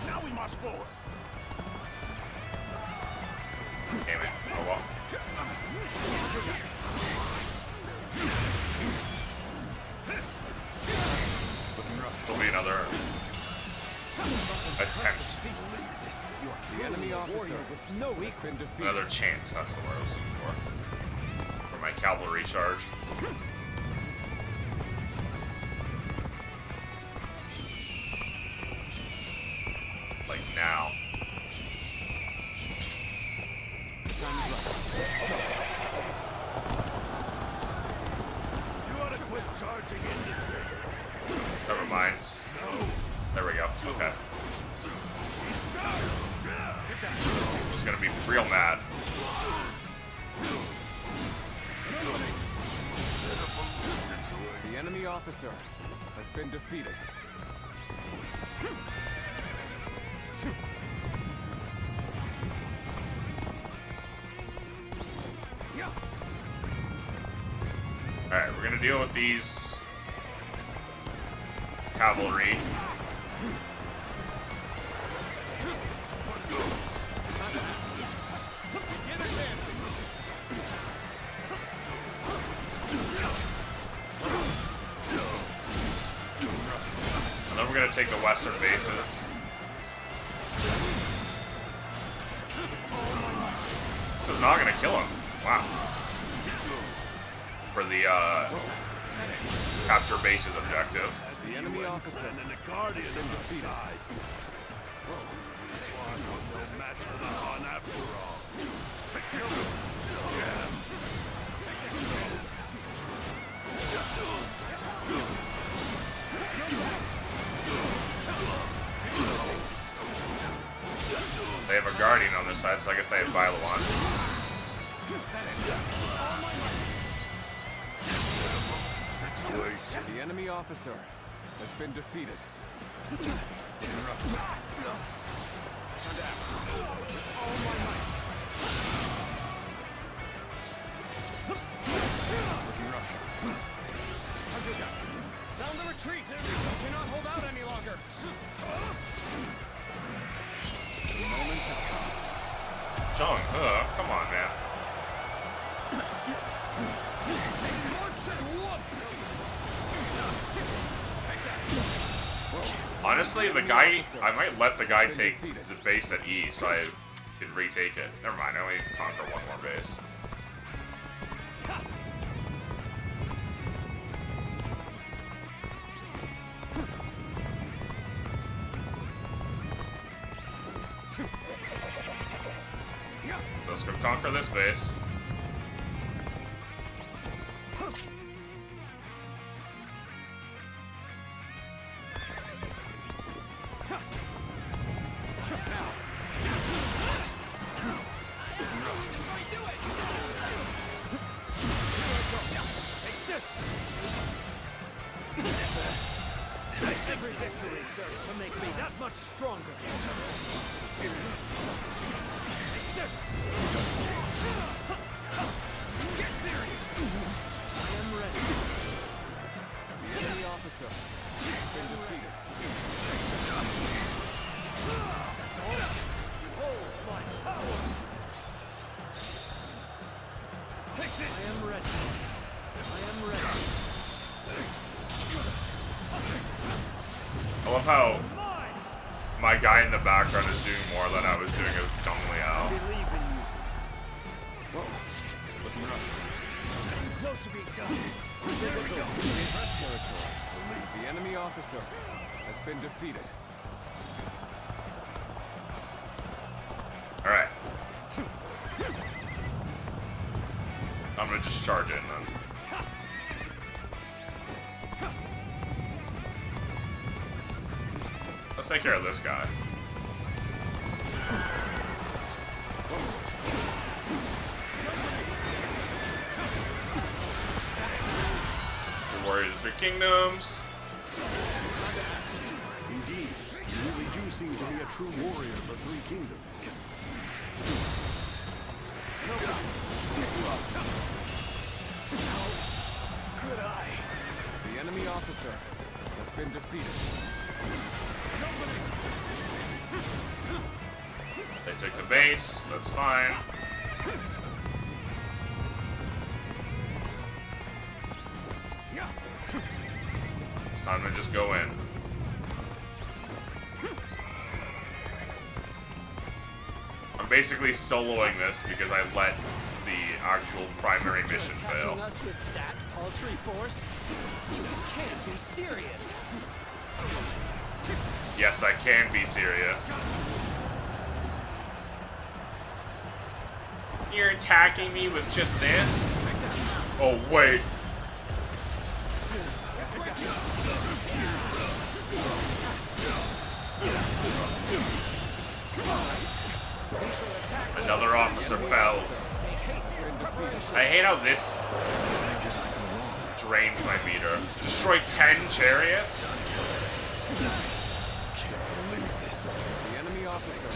Now we march forward. Damn it. Oh well. There'll be another attempt. The enemy officer has been defeated. Another chance, that's the word I was looking for my cavalry charge. Like now. You ought to quit charging into things. Never mind. There we go. Okay. It's gonna be real mad. The enemy officer has been defeated. Alright, we're gonna deal with these cavalry. And then we're gonna take the western bases. This is not gonna kill him. Wow. For the capture bases objective. The enemy officer And the guardian has been defeated. No match for the Han after all. They have a guardian on this side, so I guess they have Bailuan. The enemy officer has been defeated. Looking rough. Sound the retreat! We cannot hold out any longer! The moment has come. Zhong He, come on, man. Honestly, the guy, I might let the guy take the base at E so I can retake it. Never mind, I only conquer one more base. Let's go conquer this base. Every victory serves to make me that much stronger. This. Get serious. I am ready. The enemy officer has been defeated. That's all. Behold my power. Take this. I am ready. I am ready. I love how my guy in the background is doing more than I was doing as Zhong Liao. Believe in you. Whoa. Looking rough. close to being done. The enemy officer has been defeated. Alright. I'm gonna just charge in then. Let's take care of this guy. The Warriors of the Three Kingdoms. Indeed, you really do seem to be a true warrior of the Three Kingdoms. Good eye. The enemy officer has been defeated. They took the base, that's fine. It's time to just go in. I'm basically soloing this because I let the actual primary mission fail. Attacking us with that paltry force? You can't be serious. Yes, I can be serious. You're attacking me with just this? Oh, wait. Another officer fell. I hate how this drains my meter. Destroy 10 chariots? The enemy officer.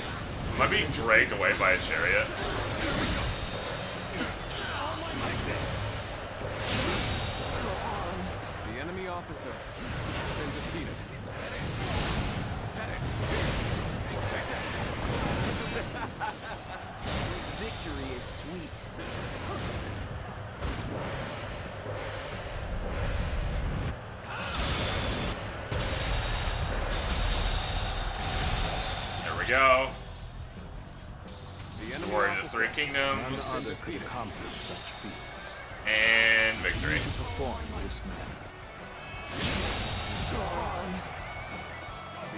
Am I being dragged away by a chariot? The enemy officer has been defeated. Victory is sweet. There we go. The enemy Warriors of officer. Three Kingdoms. None other could accomplish such feats. And victory. To perform this manner.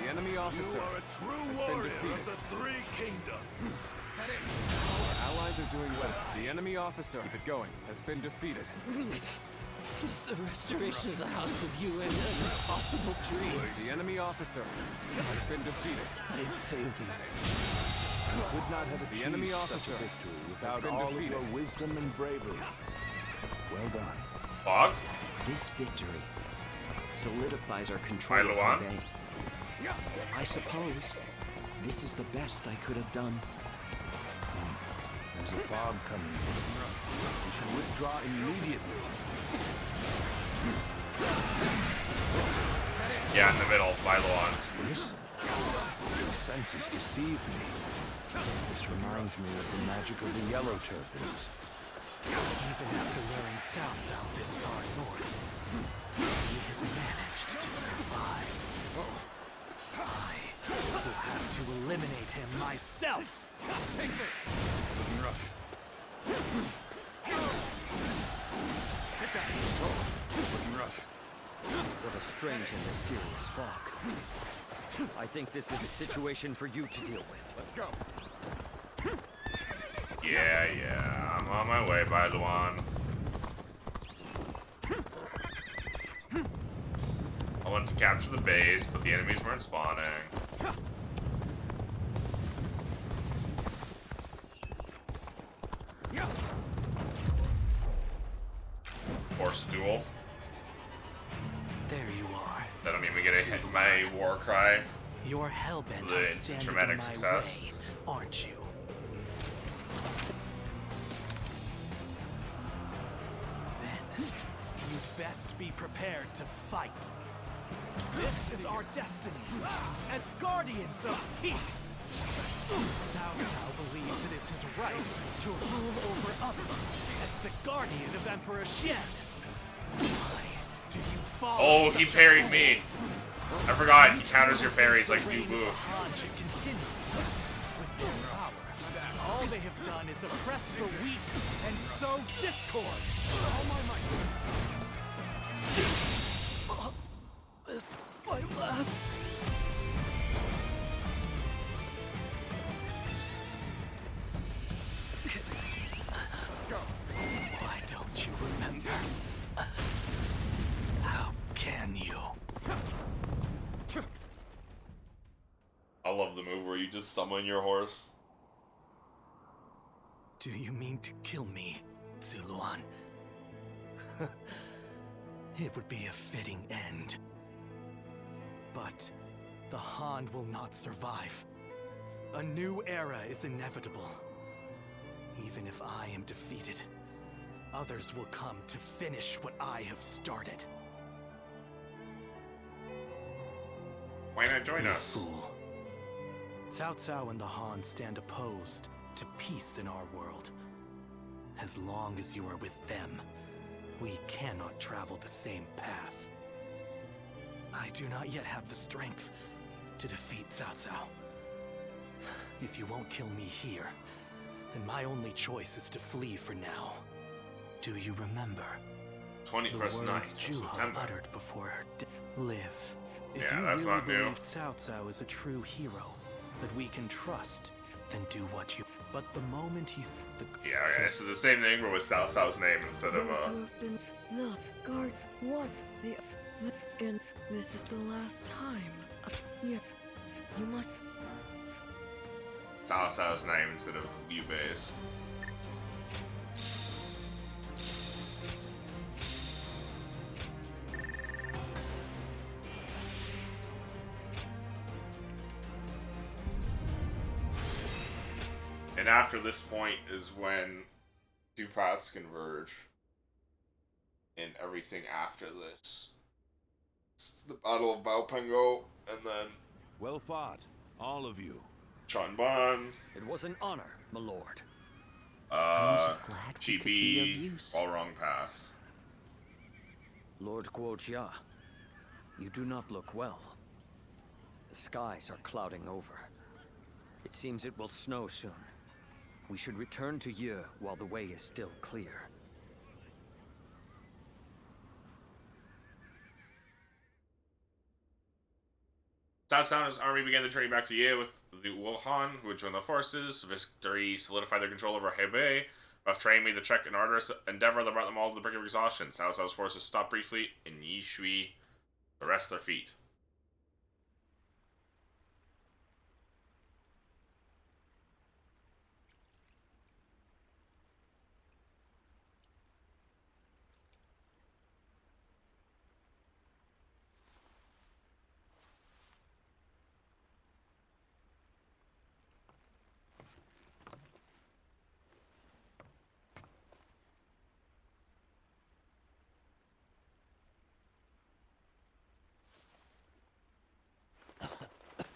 The enemy officer You are a true has been warrior defeated. of the Three Kingdoms. Our allies are doing well. The enemy officer, keep it going, has been defeated. Is the restoration of the House of Yuan an impossible dream? The enemy officer has been defeated. I failed you. You could not have The achieved enemy such officer a victory has without been all defeated. of your wisdom and bravery. Well done. Fog? This victory solidifies our control of Luan? Hubei. I suppose this is the best I could have done. There's a fog coming. You should withdraw immediately. Yeah, in the middle, by Luan. This? The senses deceive me. This reminds me of the magic of the yellow turbans. Even after luring Cao Cao this far north, he has managed to survive. I will have to eliminate him myself. Take this. Looking rough. Take that. Looking rough. What a strange and mysterious fog. I think this is a situation for you to deal with. Let's go. Yeah, I'm on my way, by Luan. I wanted to capture the base, but the enemies weren't spawning. Force duel. There you are. I don't even get to hit my war cry. You're hell-bent The on standing traumatic in my success. way, aren't you? Then, you'd best be prepared to fight. This is our destiny, as guardians of peace. Cao Cao believes it is his right to rule over others as the guardian of Emperor Xian. Why do you follow Oh, he such parried fools? me. I forgot, he counters your parries like you Reign of move. the Han should continue. With their power, all they have done is oppress the weak and sow discord. All my might. This might last. Let's go. Why don't you remember? How can you? I love the move where you just summon your horse. Do you mean to kill me, Zuluan? It would be a fitting end. But the Han will not survive. A new era is inevitable. Even if I am defeated, others will come to finish what I have started. Why not join You us? Fool. Cao Cao and the Han stand opposed to peace in our world. As long as you are with them, we cannot travel the same path. I do not yet have the strength to defeat Cao Cao. If you won't kill me here, then my only choice is to flee for now. Do you remember? 21st the words night, Juha September. uttered before her death? Live. If Yeah, you that's really not new. believe Cao Cao is a true hero that we can trust, then do what you. But the moment he's the Yeah, okay, so the same thing, but with Cao Cao's name instead of, Those who have been the guard, what the, and this is the last time. You must. Cao Cao's name instead of Liu Bei's. And after this point is when two paths converge. And everything after this. It's the Battle of Baopengo, and then Well fought, all of you. Chonban, It was an honor, my lord. just glad we could be of Chibi, use. Balrog Pass. Lord Guojia, you do not look well. The skies are clouding over. It seems it will snow soon. We should return to Ye while the way is still clear. Cao Cao and his army began the journey back to Ye with the Wuhan, who had joined the forces. Victory solidified their control over Hebei. Rough terrain made the trek an arduous endeavor that brought them all to the brink of exhaustion. Cao Cao's forces stopped briefly in Yishui to rest their feet.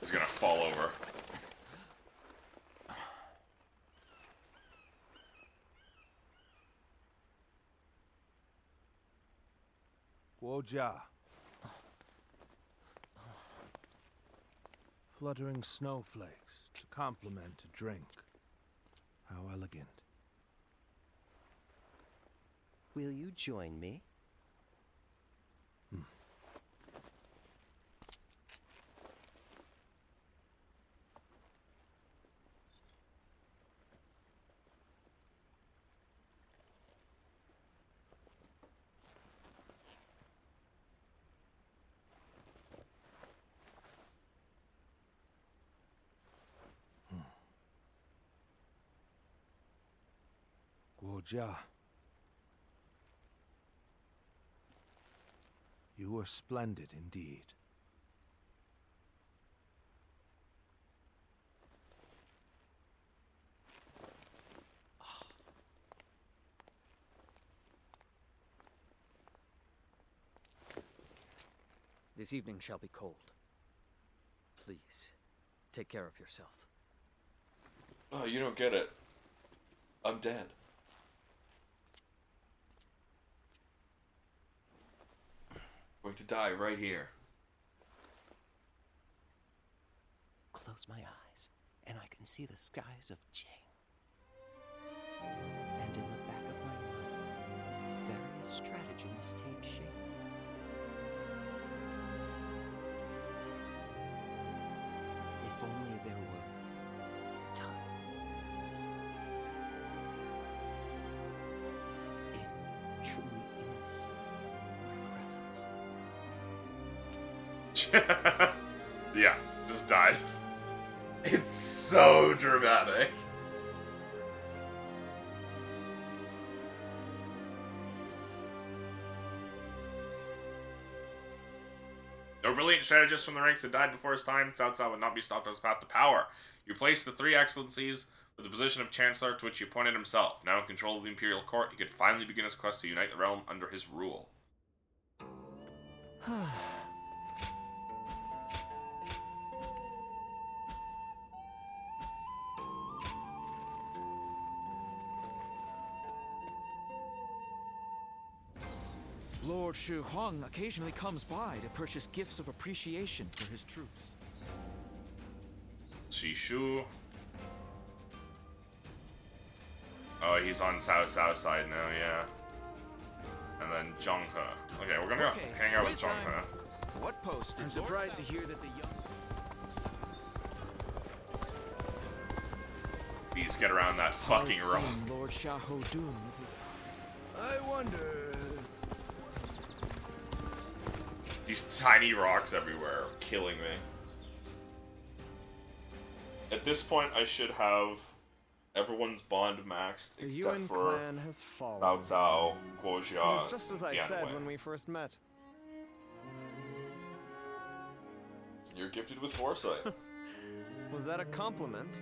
He's gonna fall over. Guojia. Fluttering snowflakes to complement a drink. How elegant. Will you join me? Guojia. You were splendid indeed. This evening shall be cold. Please, take care of yourself. Oh, you don't get it. I'm dead. Going to die right here. Close my eyes, and I can see the skies of Jing. And in the back of my mind, various stratagems take shape. If only there were time. It truly is regrettable. Yeah, just dies. It's so dramatic. No brilliant strategist from the ranks had died before his time. Cao Cao would not be stopped on his path to power. You placed the three excellencies with the position of Chancellor, to which he appointed himself. Now in control of the Imperial Court, he could finally begin his quest to unite the realm under his rule. Lord Shu Huang occasionally comes by to purchase gifts of appreciation for his troops. Shishu. Oh, he's on Cao Cao's side now, yeah. And then Zheng He. Okay, we're gonna go hang out with Zheng He. What post? I'm surprised to hear that the young... Please get around that fucking rock. Lord Xiahou Dun with his... I wonder... These tiny rocks everywhere are killing me. At this point, I should have everyone's bond maxed The except Yuan for clan has fallen. Cao Cao, Guo Jia, It is just as I Yan said Wei. when we first met. You're gifted with foresight. Was that a compliment?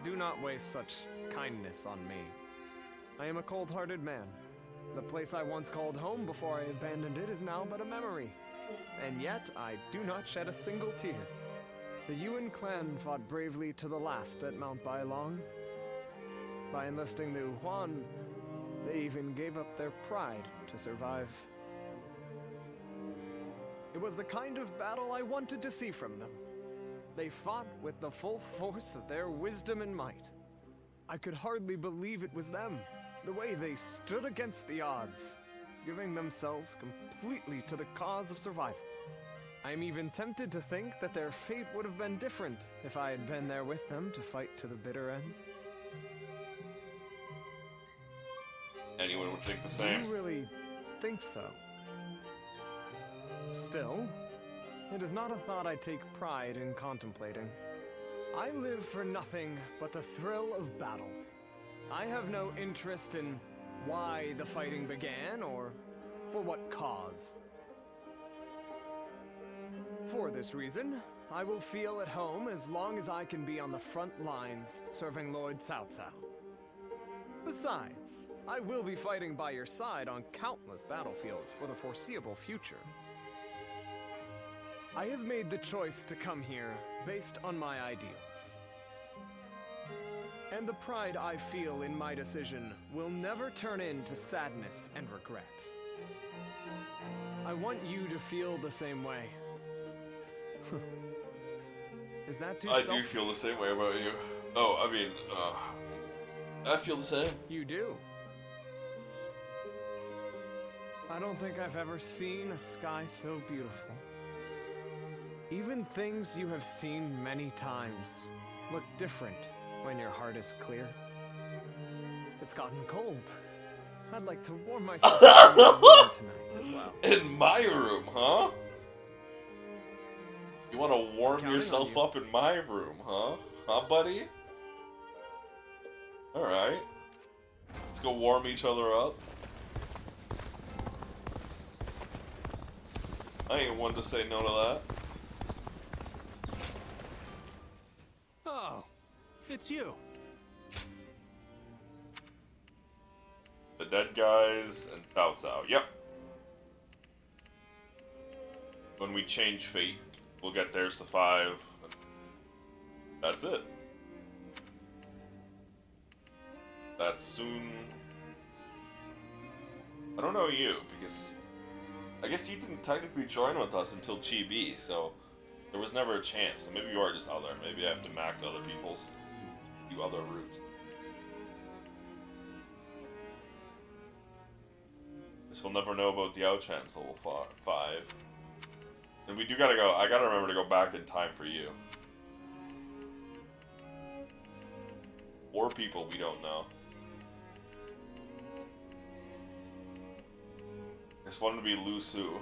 Do not waste such kindness on me. I am a cold-hearted man. The place I once called home before I abandoned it is now but a memory. And yet, I do not shed a single tear. The Yuan clan fought bravely to the last at Mount Bailong. By enlisting the Huan, they even gave up their pride to survive. It was the kind of battle I wanted to see from them. They fought with the full force of their wisdom and might. I could hardly believe it was them. The way they stood against the odds, giving themselves completely to the cause of survival. I'm even tempted to think that their fate would have been different if I had been there with them to fight to the bitter end. Anyone would think the Do same. you really think so? Still, it is not a thought I take pride in contemplating. I live for nothing but the thrill of battle. I have no interest in why the fighting began or for what cause. For this reason, I will feel at home as long as I can be on the front lines serving Lord Cao Cao. Besides, I will be fighting by your side on countless battlefields for the foreseeable future. I have made the choice to come here based on my ideals. And the pride I feel in my decision will never turn into sadness and regret. I want you to feel the same way. Is that too I selfish? do feel the same way about you. Oh, I mean, I feel the same. You do? I don't think I've ever seen a sky so beautiful. Even things you have seen many times look different when your heart is clear. It's gotten cold. I'd like to warm myself up in your room tonight as well. In my room, huh? You want to warm Counting yourself on you. up in my room, huh? Huh, buddy? Alright. Let's go warm each other up. I ain't one to say no to that. Oh, it's you. The dead guys and Cao Cao. Yep. When we change fate, we'll get theirs to 5. That's it. That's soon. I don't know you, because I guess you didn't technically join with us until Chibi, so there was never a chance. So maybe you are just other. Maybe I have to max other people's, do other routes. Guess we'll never know about the Outchance level 5. And we do gotta go. I gotta remember to go back in time for you. 4 people we don't know. This one would be Lu Su.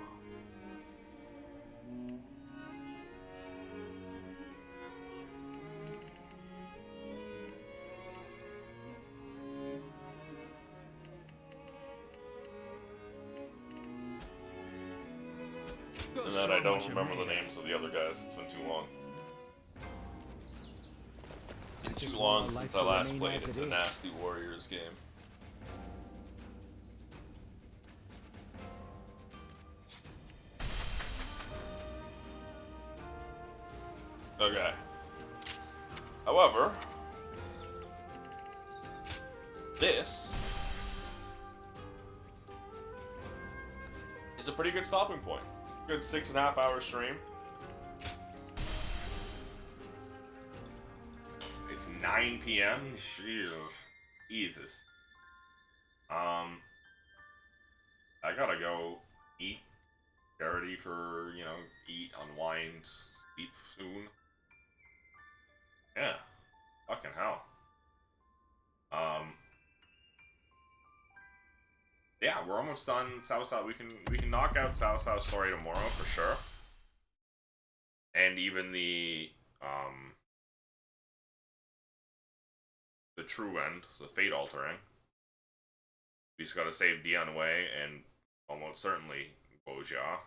And then I don't remember the names of the other guys. It's been too long. Been too long since I last played a Dynasty Warriors game. Okay. However, this is a pretty good stopping point. Good 6.5 hour stream. It's 9 p.m. Jesus. I gotta go eat. Get ready for, you know, eat, unwind, sleep soon. Yeah. Fucking hell. Yeah, we're almost done Cao Cao. We can knock out Cao Cao's story tomorrow for sure. And even the true end, the fate altering. We just gotta save Dian Wei and almost certainly Guo Jia,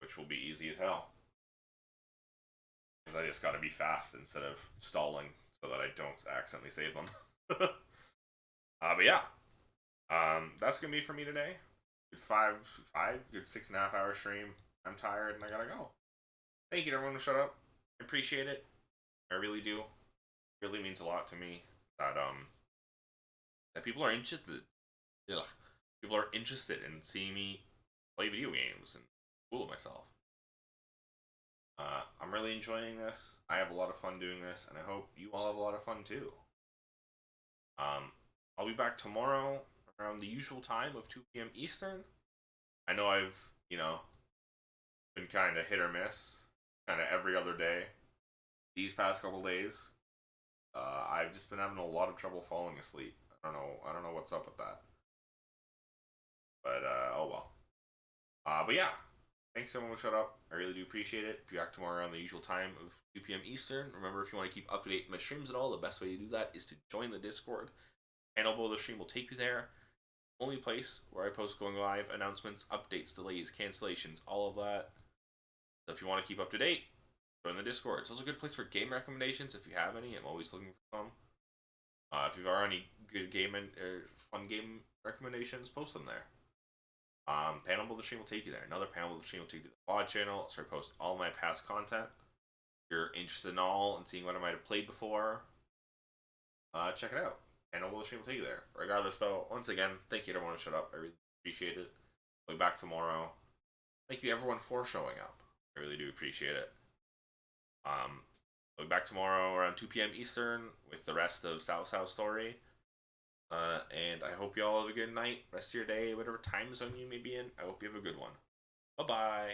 which will be easy as hell. Because I just gotta be fast instead of stalling so that I don't accidentally save them. But yeah. That's gonna be for me today. Good good 6.5 hour stream. I'm tired and I gotta go. Thank you to everyone who shut up. I appreciate it. I really do. It really means a lot to me that people are interested. Ugh. People are interested in seeing me play video games and fool myself. I'm really enjoying this. I have a lot of fun doing this, and I hope you all have a lot of fun too. I'll be back tomorrow around the usual time of 2 p.m. Eastern. I know I've, you know, been kind of hit or miss, kind of every other day these past couple days. I've just been having a lot of trouble falling asleep. I don't know what's up with that. But oh well. But yeah, thanks everyone who shut up. I really do appreciate it. Be back tomorrow around the usual time of 2 p.m. Eastern. Remember, if you want to keep up to date with my streams at all, the best way to do that is to join the Discord. Handle below the stream will take you there. Only place where I post going live, announcements, updates, delays, cancellations, all of that. So if you want to keep up to date, join the Discord. It's also a good place for game recommendations if you have any. I'm always looking for some. If you've got any good game or fun game recommendations, post them there. Panel below the stream will take you there. Another panel below the stream will take you to the VOD channel. So I post all my past content. If you're interested in all and seeing what I might have played before, check it out. And the stream will take you there. Regardless, though, once again, thank you to everyone who showed up. I really appreciate it. I'll be back tomorrow. Thank you to everyone for showing up. I really do appreciate it. I'll be back tomorrow around 2 p.m. Eastern with the rest of Cao Cao's story. And I hope you all have a good night, rest of your day, whatever time zone you may be in. I hope you have a good one. Bye-bye.